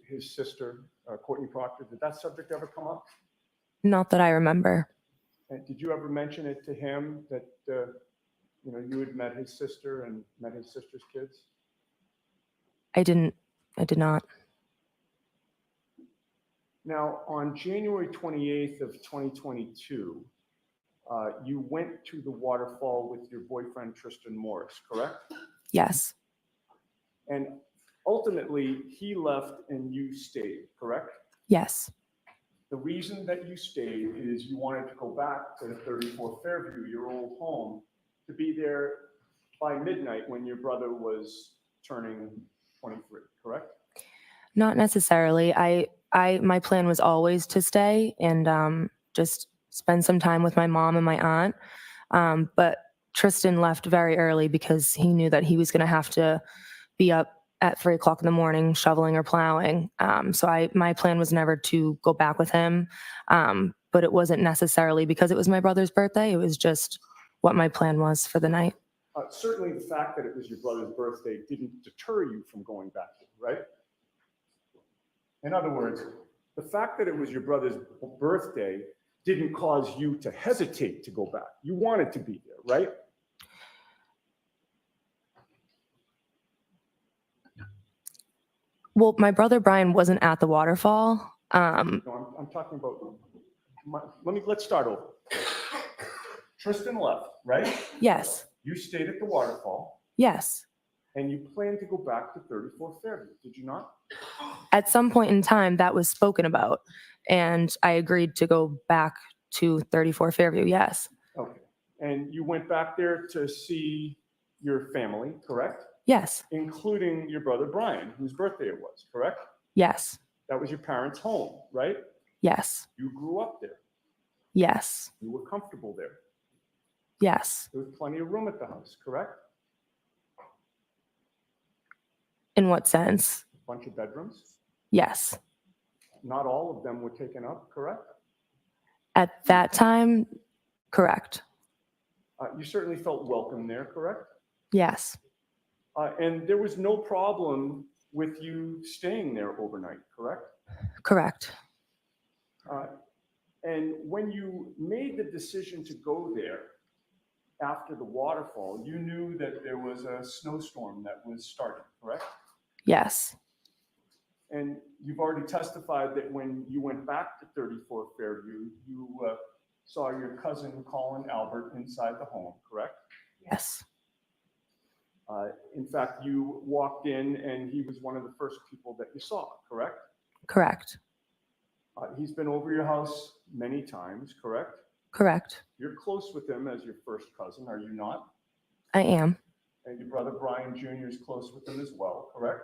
his sister, Courtney Proctor? Did that subject ever come up? Not that I remember. And did you ever mention it to him that you had met his sister and met his sister's kids? I did not. Now, on January 28th of 2022, you went to the waterfall with your boyfriend, Tristan Morris, correct? Yes. And ultimately, he left and you stayed, correct? Yes. The reason that you stayed is you wanted to go back to 34 Fairview, your old home, to be there by midnight when your brother was turning 23, correct? Not necessarily. My plan was always to stay and just spend some time with my mom and my aunt. But Tristan left very early because he knew that he was going to have to be up at 3 o'clock in the morning shoveling or plowing. So my plan was never to go back with him. But it wasn't necessarily because it was my brother's birthday. It was just what my plan was for the night. Certainly the fact that it was your brother's birthday didn't deter you from going back, right? In other words, the fact that it was your brother's birthday didn't cause you to hesitate to go back. You wanted to be there, right? Well, my brother Brian wasn't at the waterfall. No, I'm talking about, let's start over. Tristan left, right? Yes. You stayed at the waterfall. Yes. And you planned to go back to 34 Fairview, did you not? At some point in time, that was spoken about, and I agreed to go back to 34 Fairview, yes. Okay. And you went back there to see your family, correct? Yes. Including your brother Brian, whose birthday it was, correct? Yes. That was your parents' home, right? Yes. You grew up there. Yes. You were comfortable there. Yes. There was plenty of room at the house, correct? In what sense? A bunch of bedrooms. Yes. Not all of them were taken up, correct? At that time, correct. You certainly felt welcome there, correct? Yes. And there was no problem with you staying there overnight, correct? Correct. And when you made the decision to go there after the waterfall, you knew that there was a snowstorm that was starting, correct? Yes. And you've already testified that when you went back to 34 Fairview, you saw your cousin Colin Albert inside the home, correct? Yes. In fact, you walked in and he was one of the first people that you saw, correct? Correct. He's been over your house many times, correct? Correct. You're close with him as your first cousin, are you not? I am. And your brother Brian Jr. is close with him as well, correct?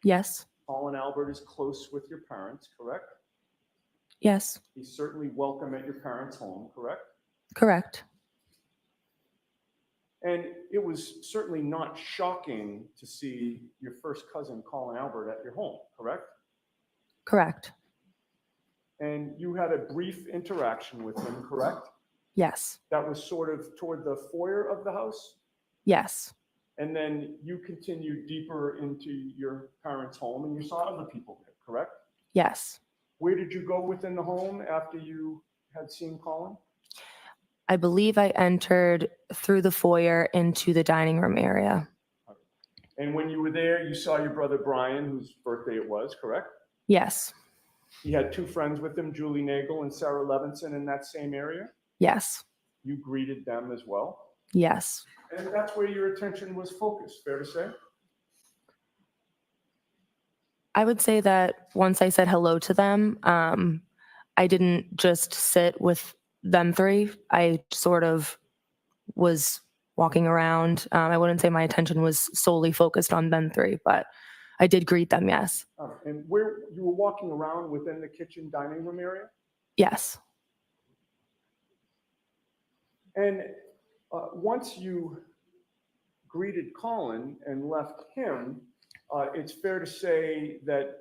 Yes. Colin Albert is close with your parents, correct? Yes. He's certainly welcome at your parents' home, correct? Correct. And it was certainly not shocking to see your first cousin, Colin Albert, at your home, correct? Correct. And you had a brief interaction with him, correct? Yes. That was sort of toward the foyer of the house? Yes. And then you continued deeper into your parents' home and you saw other people there, correct? Yes. Where did you go within the home after you had seen Colin? I believe I entered through the foyer into the dining room area. And when you were there, you saw your brother Brian, whose birthday it was, correct? Yes. He had two friends with him, Julie Nagel and Sarah Levinson, in that same area. Yes. You greeted them as well. Yes. And that's where your attention was focused, fair to say? I would say that once I said hello to them, I didn't just sit with them three. I sort of was walking around. I wouldn't say my attention was solely focused on them three, but I did greet them, yes. And where you were walking around within the kitchen dining room area? Yes. And once you greeted Colin and left him, it's fair to say that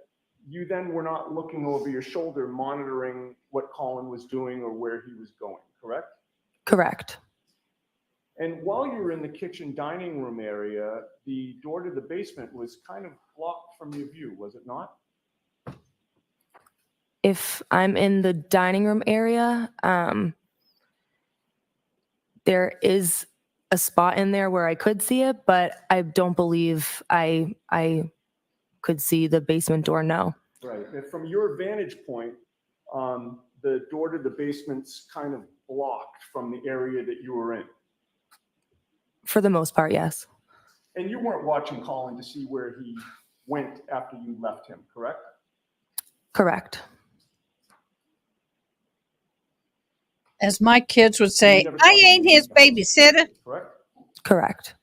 you then were not looking over your shoulder monitoring what Colin was doing or where he was going, correct? Correct. And while you were in the kitchen dining room area, the door to the basement was kind of blocked from your view, was it not? If I'm in the dining room area, there is a spot in there where I could see it, but I don't believe I could see the basement door, no. Right. And from your vantage point, the door to the basement's kind of blocked from the area that you were in. For the most part, yes. And you weren't watching Colin to see where he went after you left him, correct? Correct. As my kids would say, I ain't his babysitter. Correct? Correct.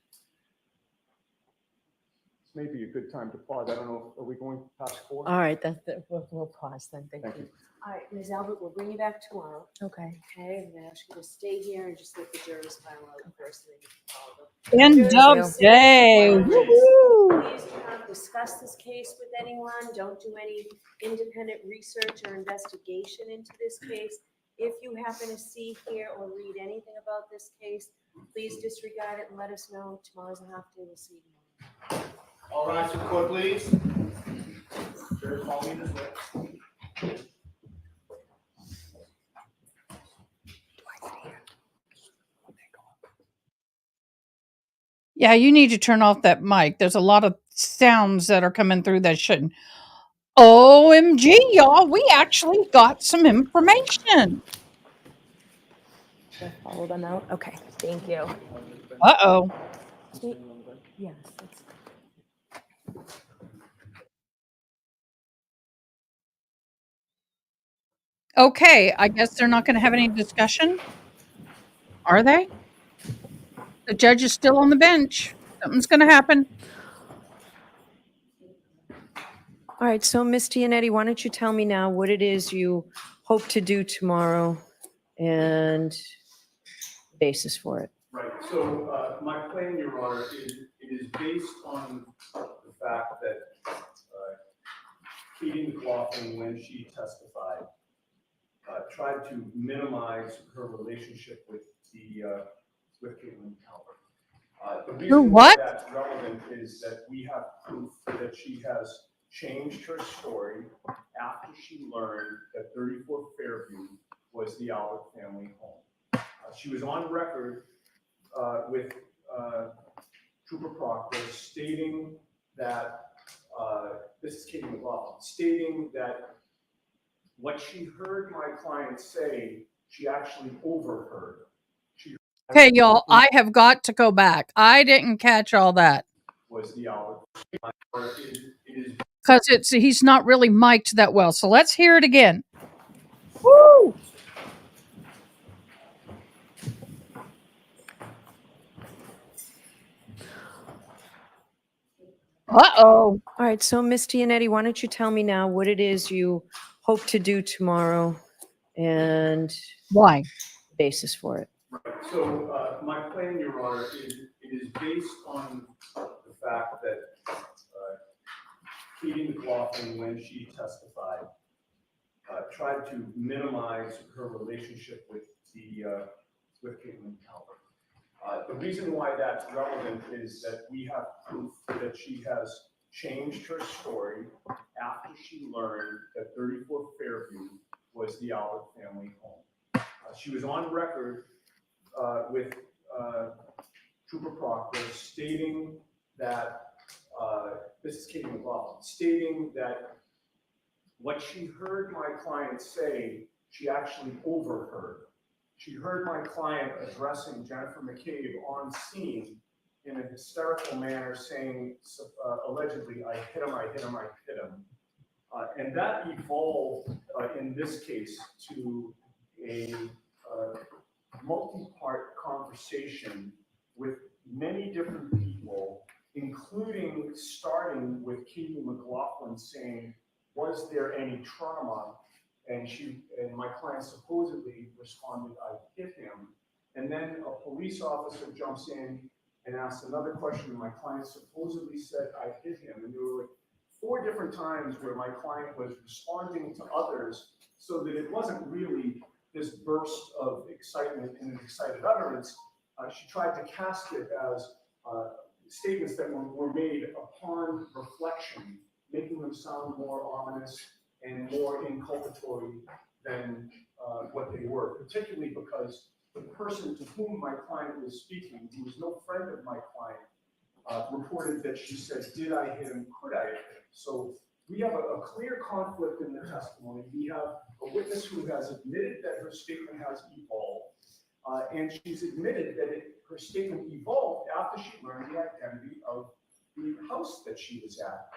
This may be a good time to pause. I don't know, are we going past 4? All right, we'll pause then. Thank you. All right, Ms. Albert, we'll bring you back tomorrow. Okay. Okay, I'm gonna ask you to stay here and just let the jurors file out the first thing. End of day. Woo-hoo. Please do not discuss this case with anyone. Don't do any independent research or investigation into this case. If you happen to see, hear, or read anything about this case, please disregard it and let us know. Tomorrow's a half day. We'll see you tomorrow. All rise to the court, please. Jurors, follow me this way. Yeah, you need to turn off that mic. There's a lot of sounds that are coming through that shouldn't. OMG, y'all, we actually got some information. Should I follow them out? Okay, thank you. Uh-oh. Yes. Okay, I guess they're not going to have any discussion. Are they? The judge is still on the bench. Something's going to happen. All right, so Ms. Gianetti, why don't you tell me now what it is you hope to do tomorrow and basis for it? Right, so my plan, Your Honor, it is based on the fact that Katie McLaughlin, when she testified, tried to minimize her relationship with Caitlin Calvert. The reason why that's relevant is that we have proof that she has changed her story after she learned that 34 Fairview was the Albert family home. She was on record with Trooper Proctor stating that, this is Katie McLaughlin, stating that what she heard my client say she actually overheard. Okay, y'all, I have got to go back. I didn't catch all that. Was the hour. It is Because he's not really mic'd that well. So let's hear it again. Woo! Uh-oh. All right, so Ms. Giannetti, why don't you tell me now what it is you hope to do tomorrow and why? Basis for it. Right. So my plan, Your Honor, is based on the fact that Katie McLaughlin, when she testified, tried to minimize her relationship with Caitlin Calvert. The reason why that's relevant is that we have proof that she has changed her story after she learned that 34 Fairview was the Albert family home. She was on record with Trooper Proctor stating that, this is Katie McLaughlin, stating that what she heard my client say, she actually overheard. She heard my client addressing Jennifer McCabe on scene in a hysterical manner saying, allegedly, I hit him, I hit him, I hit him. And that evolved in this case to a multi-part conversation with many different people, including starting with Katie McLaughlin saying, was there any trauma? And my client supposedly responded, I hit him. And then a police officer jumps in and asks another question. My client supposedly said, I hit him. And there were like 4 different times where my client was responding to others so that it wasn't really this burst of excitement and an excited utterance. She tried to cast it as statements that were made upon reflection, making them sound more ominous and more inculpatory than what they were, particularly because the person to whom my client was speaking, who was no friend of my client, reported that she said, did I hit him? Could I hit him? So we have a clear conflict in the testimony. We have a witness who has admitted that her statement has evolved, and she's admitted that her statement evolved after she learned the identity of the house that she was at,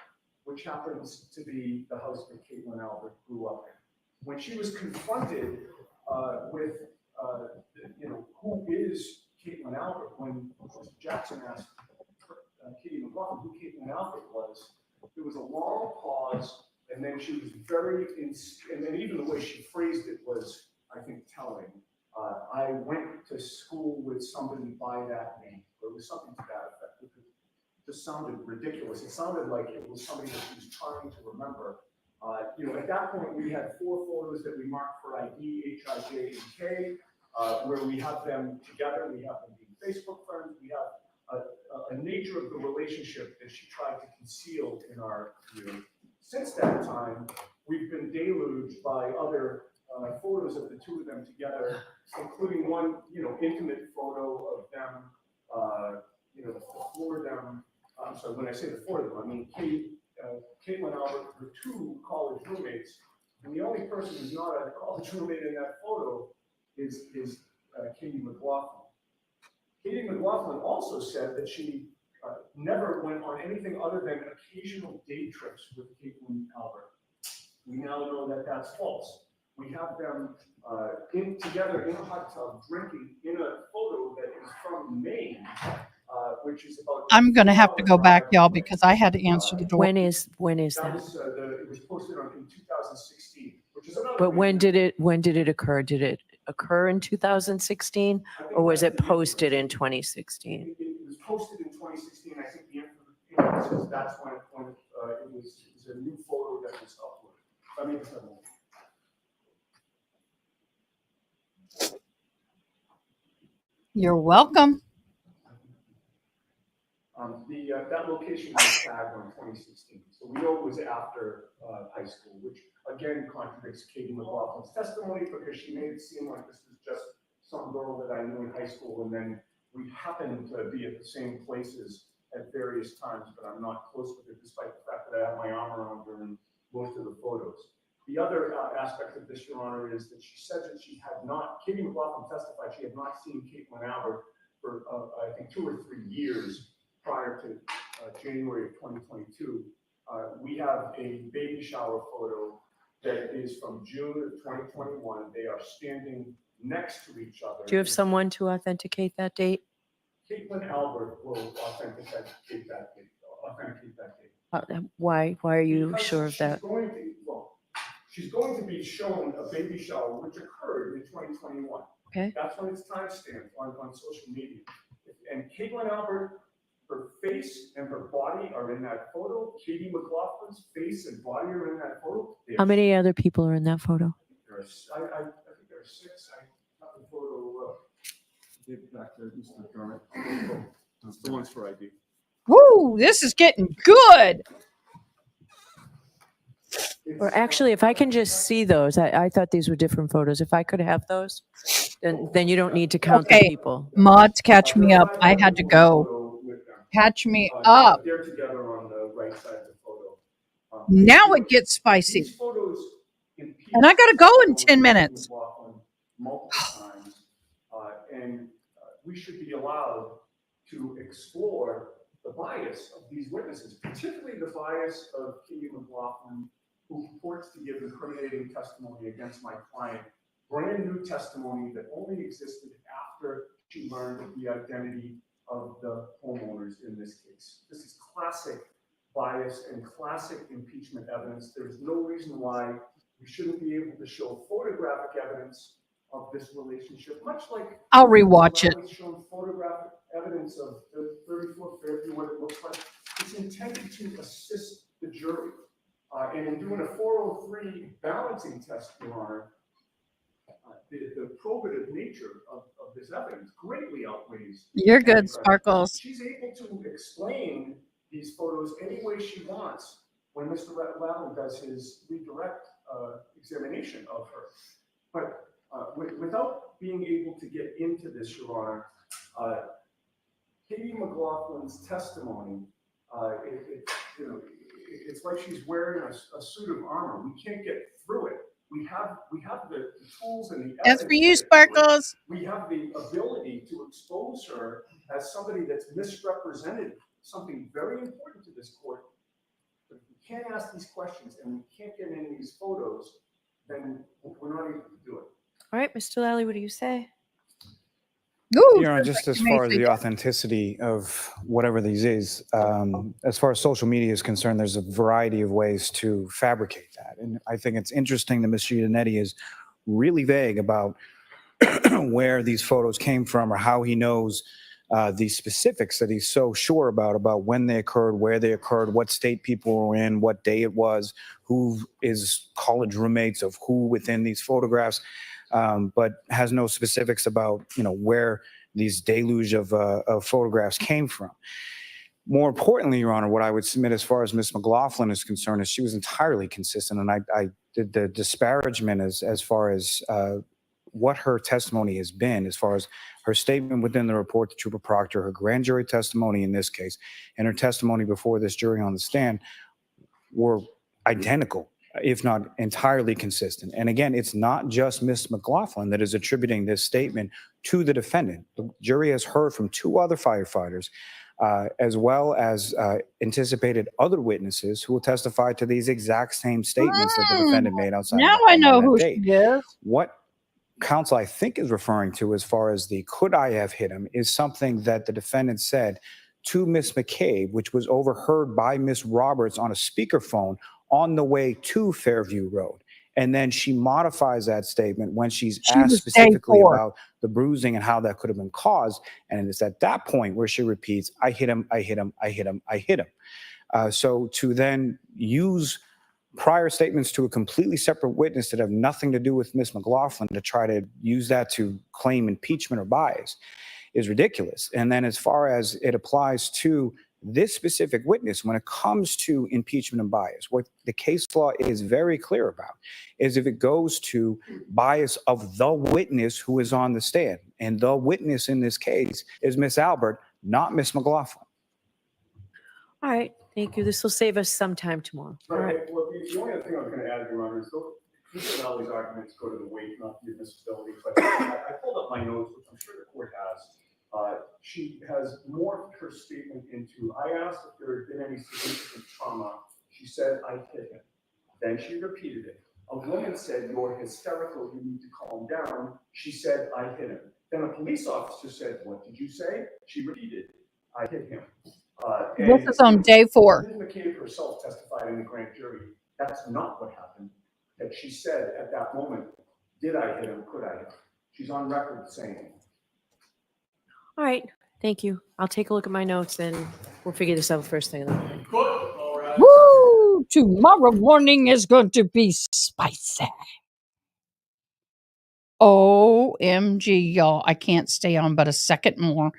which happens to be the house that Caitlin Albert grew up in. When she was confronted with, who is Caitlin Albert, when Mr. Jackson asked Katie McLaughlin who Caitlin Albert was, there was a long pause, and then she was very, and then even the way she phrased it was, I think, telling. I went to school with somebody by that name, or it was something to that effect. It just sounded ridiculous. It sounded like it was somebody that she was trying to remember. At that point, we had 4 photos that we marked for ID, H, I, J, and K, where we have them together. We have them being Facebook friends. We have a nature of the relationship that she tried to conceal in our view. Since that time, we've been deluged by other photos of the 2 of them together, including one, intimate photo of them, the 4 of them. I'm sorry, when I say the 4 of them, I mean Caitlin Albert, her 2 college roommates, and the only person who's not a college roommate in that photo is Katie McLaughlin. Katie McLaughlin also said that she never went on anything other than occasional day trips with Caitlin Albert. We now know that that's false. We have them together in a hot tub drinking in a photo that is from Maine, which is about. I'm going to have to go back, y'all, because I had to answer the door. When is that? It was posted in 2016, which is another. But when did it occur? Did it occur in 2016, or was it posted in 2016? It was posted in 2016. I think the information says that's when it was a new photo that was uploaded. I mean, You're welcome. That location was tagged on 2016, so we know it was after high school, which again contradicts Katie McLaughlin's testimony because she made it seem like this was just some girl that I knew in high school, and then we happened to be at the same places at various times, but I'm not close with her, despite the fact that I have my arm around her in most of the photos. The other aspect of this, Your Honor, is that she said that she had not, Katie McLaughlin testified she had not seen Caitlin Albert for, I think, 2 or 3 years prior to January of 2022. We have a baby shower photo that is from June of 2021. They are standing next to each other. Do you have someone to authenticate that date? Caitlin Albert will authenticate that date. Why are you Because sure of that? She's going to be shown a baby shower which occurred in 2021. Okay. That's when it's timestamped on social media. And Caitlin Albert, her face and her body are in that photo. Katie McLaughlin's face and body are in that photo. How many other people are in that photo? I think there are 6. I got the photo. Give it back to Mr. Dermott. The ones for ID. Woo, this is getting good. Or actually, if I can just see those, I thought these were different photos. If I could have those, then you don't need to count the Okay, people. mods, catch me up. I had to go. Catch me up. They're together on the right side of the photo. Now it gets spicy. These photos And I gotta go in 10 minutes. Multiple times, and we should be allowed to explore the bias of these witnesses, particularly the bias of Katie McLaughlin, who purports to give incriminating testimony against my client, brand new testimony that only existed after she learned the identity of the homeowners in this case. This is classic bias and classic impeachment evidence. There's no reason why we shouldn't be able to show photographic evidence of this relationship, much like I'll rewatch it. Shown photographic evidence of the 34th Fairview, what it looks like. It's intended to assist the jury. And in doing a 403 balancing test, Your Honor, the probative nature of this evidence greatly outweighs. You're good, Sparkles. She's able to explain these photos any way she wants when Mr. Lavin does his redirect examination of her. But without being able to get into this, Your Honor, Katie McLaughlin's testimony, it's like she's wearing a suit of armor. We can't get through it. We have the tools and the evidence. That's for you, Sparkles. We have the ability to expose her as somebody that's misrepresented something very important to this court. But if we can't ask these questions and we can't get any of these photos, then we're not able to do it. All right, Mr. Lally, what do you say? You know, just as far as the authenticity of whatever these is, as far as social media is concerned, there's a variety of ways to fabricate that. And I think it's interesting that Mr. Iannetti is really vague about where these photos came from or how he knows the specifics that he's so sure about when they occurred, where they occurred, what state people were in, what day it was, who is college roommates of who within these photographs. But has no specifics about, where these deluge of photographs came from. More importantly, Your Honor, what I would submit as far as Ms. McLaughlin is concerned is she was entirely consistent. And I did the disparagement as far as what her testimony has been, as far as her statement within the report to Trooper Proctor, her grand jury testimony in this case, and her testimony before this jury on the stand were identical, if not entirely consistent. And again, it's not just Ms. McLaughlin that is attributing this statement to the defendant. The jury has heard from 2 other firefighters, as well as anticipated other witnesses who will testify to these exact same statements that the defendant made outside. Now I know who she is. What counsel I think is referring to as far as the could I have hit him is something that the defendant said to Ms. McCabe, which was overheard by Ms. Roberts on a speakerphone on the way to Fairview Road. And then she modifies that statement when she's asked specifically about the bruising and how that could have been caused. And it's at that point where she repeats, I hit him, I hit him, I hit him, I hit him. So to then use prior statements to a completely separate witness that have nothing to do with Ms. McLaughlin to try to use that to claim impeachment or bias is ridiculous. And then as far as it applies to this specific witness, when it comes to impeachment and bias, what the case law is very clear about is if it goes to bias of the witness who is on the stand, and the witness in this case is Ms. Albert, not Ms. McLaughlin. All right, thank you. This will save us some time tomorrow. All right. Well, the only other thing I was going to add, Your Honor, is Mr. Lowry's arguments go to the weight, not the admissibility. But I pulled up my notes, which I'm sure the court has. She has morphed her statement into, I asked if there had been any significant trauma. She said, I hit him. Then she repeated it. A woman said, you're hysterical, you need to calm down. She said, I hit him. Then a police officer said, what did you say? She repeated, I hit him. This is on day 4. Ms. McCabe herself testified in the grand jury. That's not what happened. That she said at that moment, did I hit him? Could I hit him? She's on record saying it. All right, thank you. I'll take a look at my notes and we'll figure this out first thing in the morning. Woo! Tomorrow morning is going to be spicy. OMG, y'all. I can't stay on but a second more.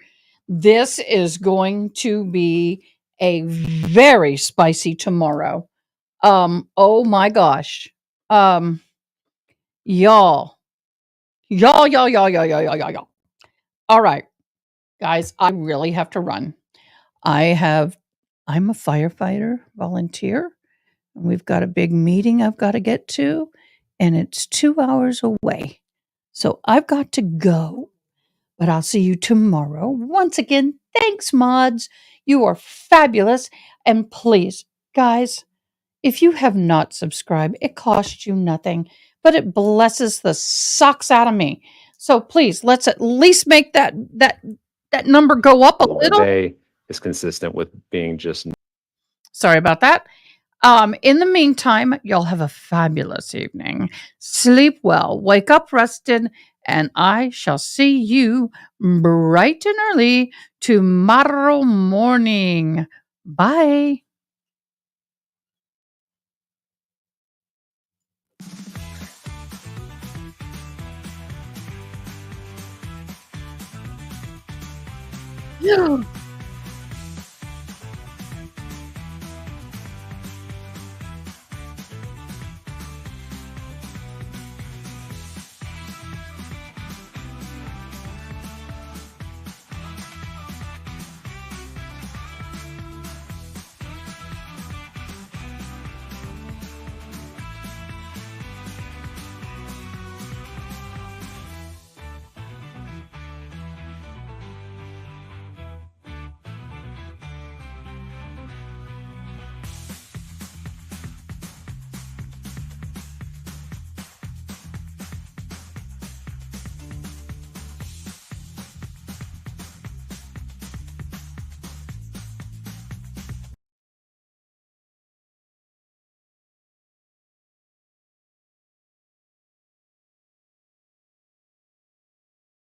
This is going to be a very spicy tomorrow. Oh my gosh. Y'all. Y'all. All right, guys, I really have to run. I'm a firefighter volunteer, and we've got a big meeting I've got to get to, and it's 2 hours away. So I've got to go, but I'll see you tomorrow. Once again, thanks, mods. You are fabulous. And please, guys, if you have not subscribed, it costs you nothing, but it blesses the socks out of me. So please, let's at least make that number go up a little. Day is consistent with being just. Sorry about that. In the meantime, y'all have a fabulous evening. Sleep well, wake up rested, and I shall see you bright and early tomorrow morning. Bye. Yeah.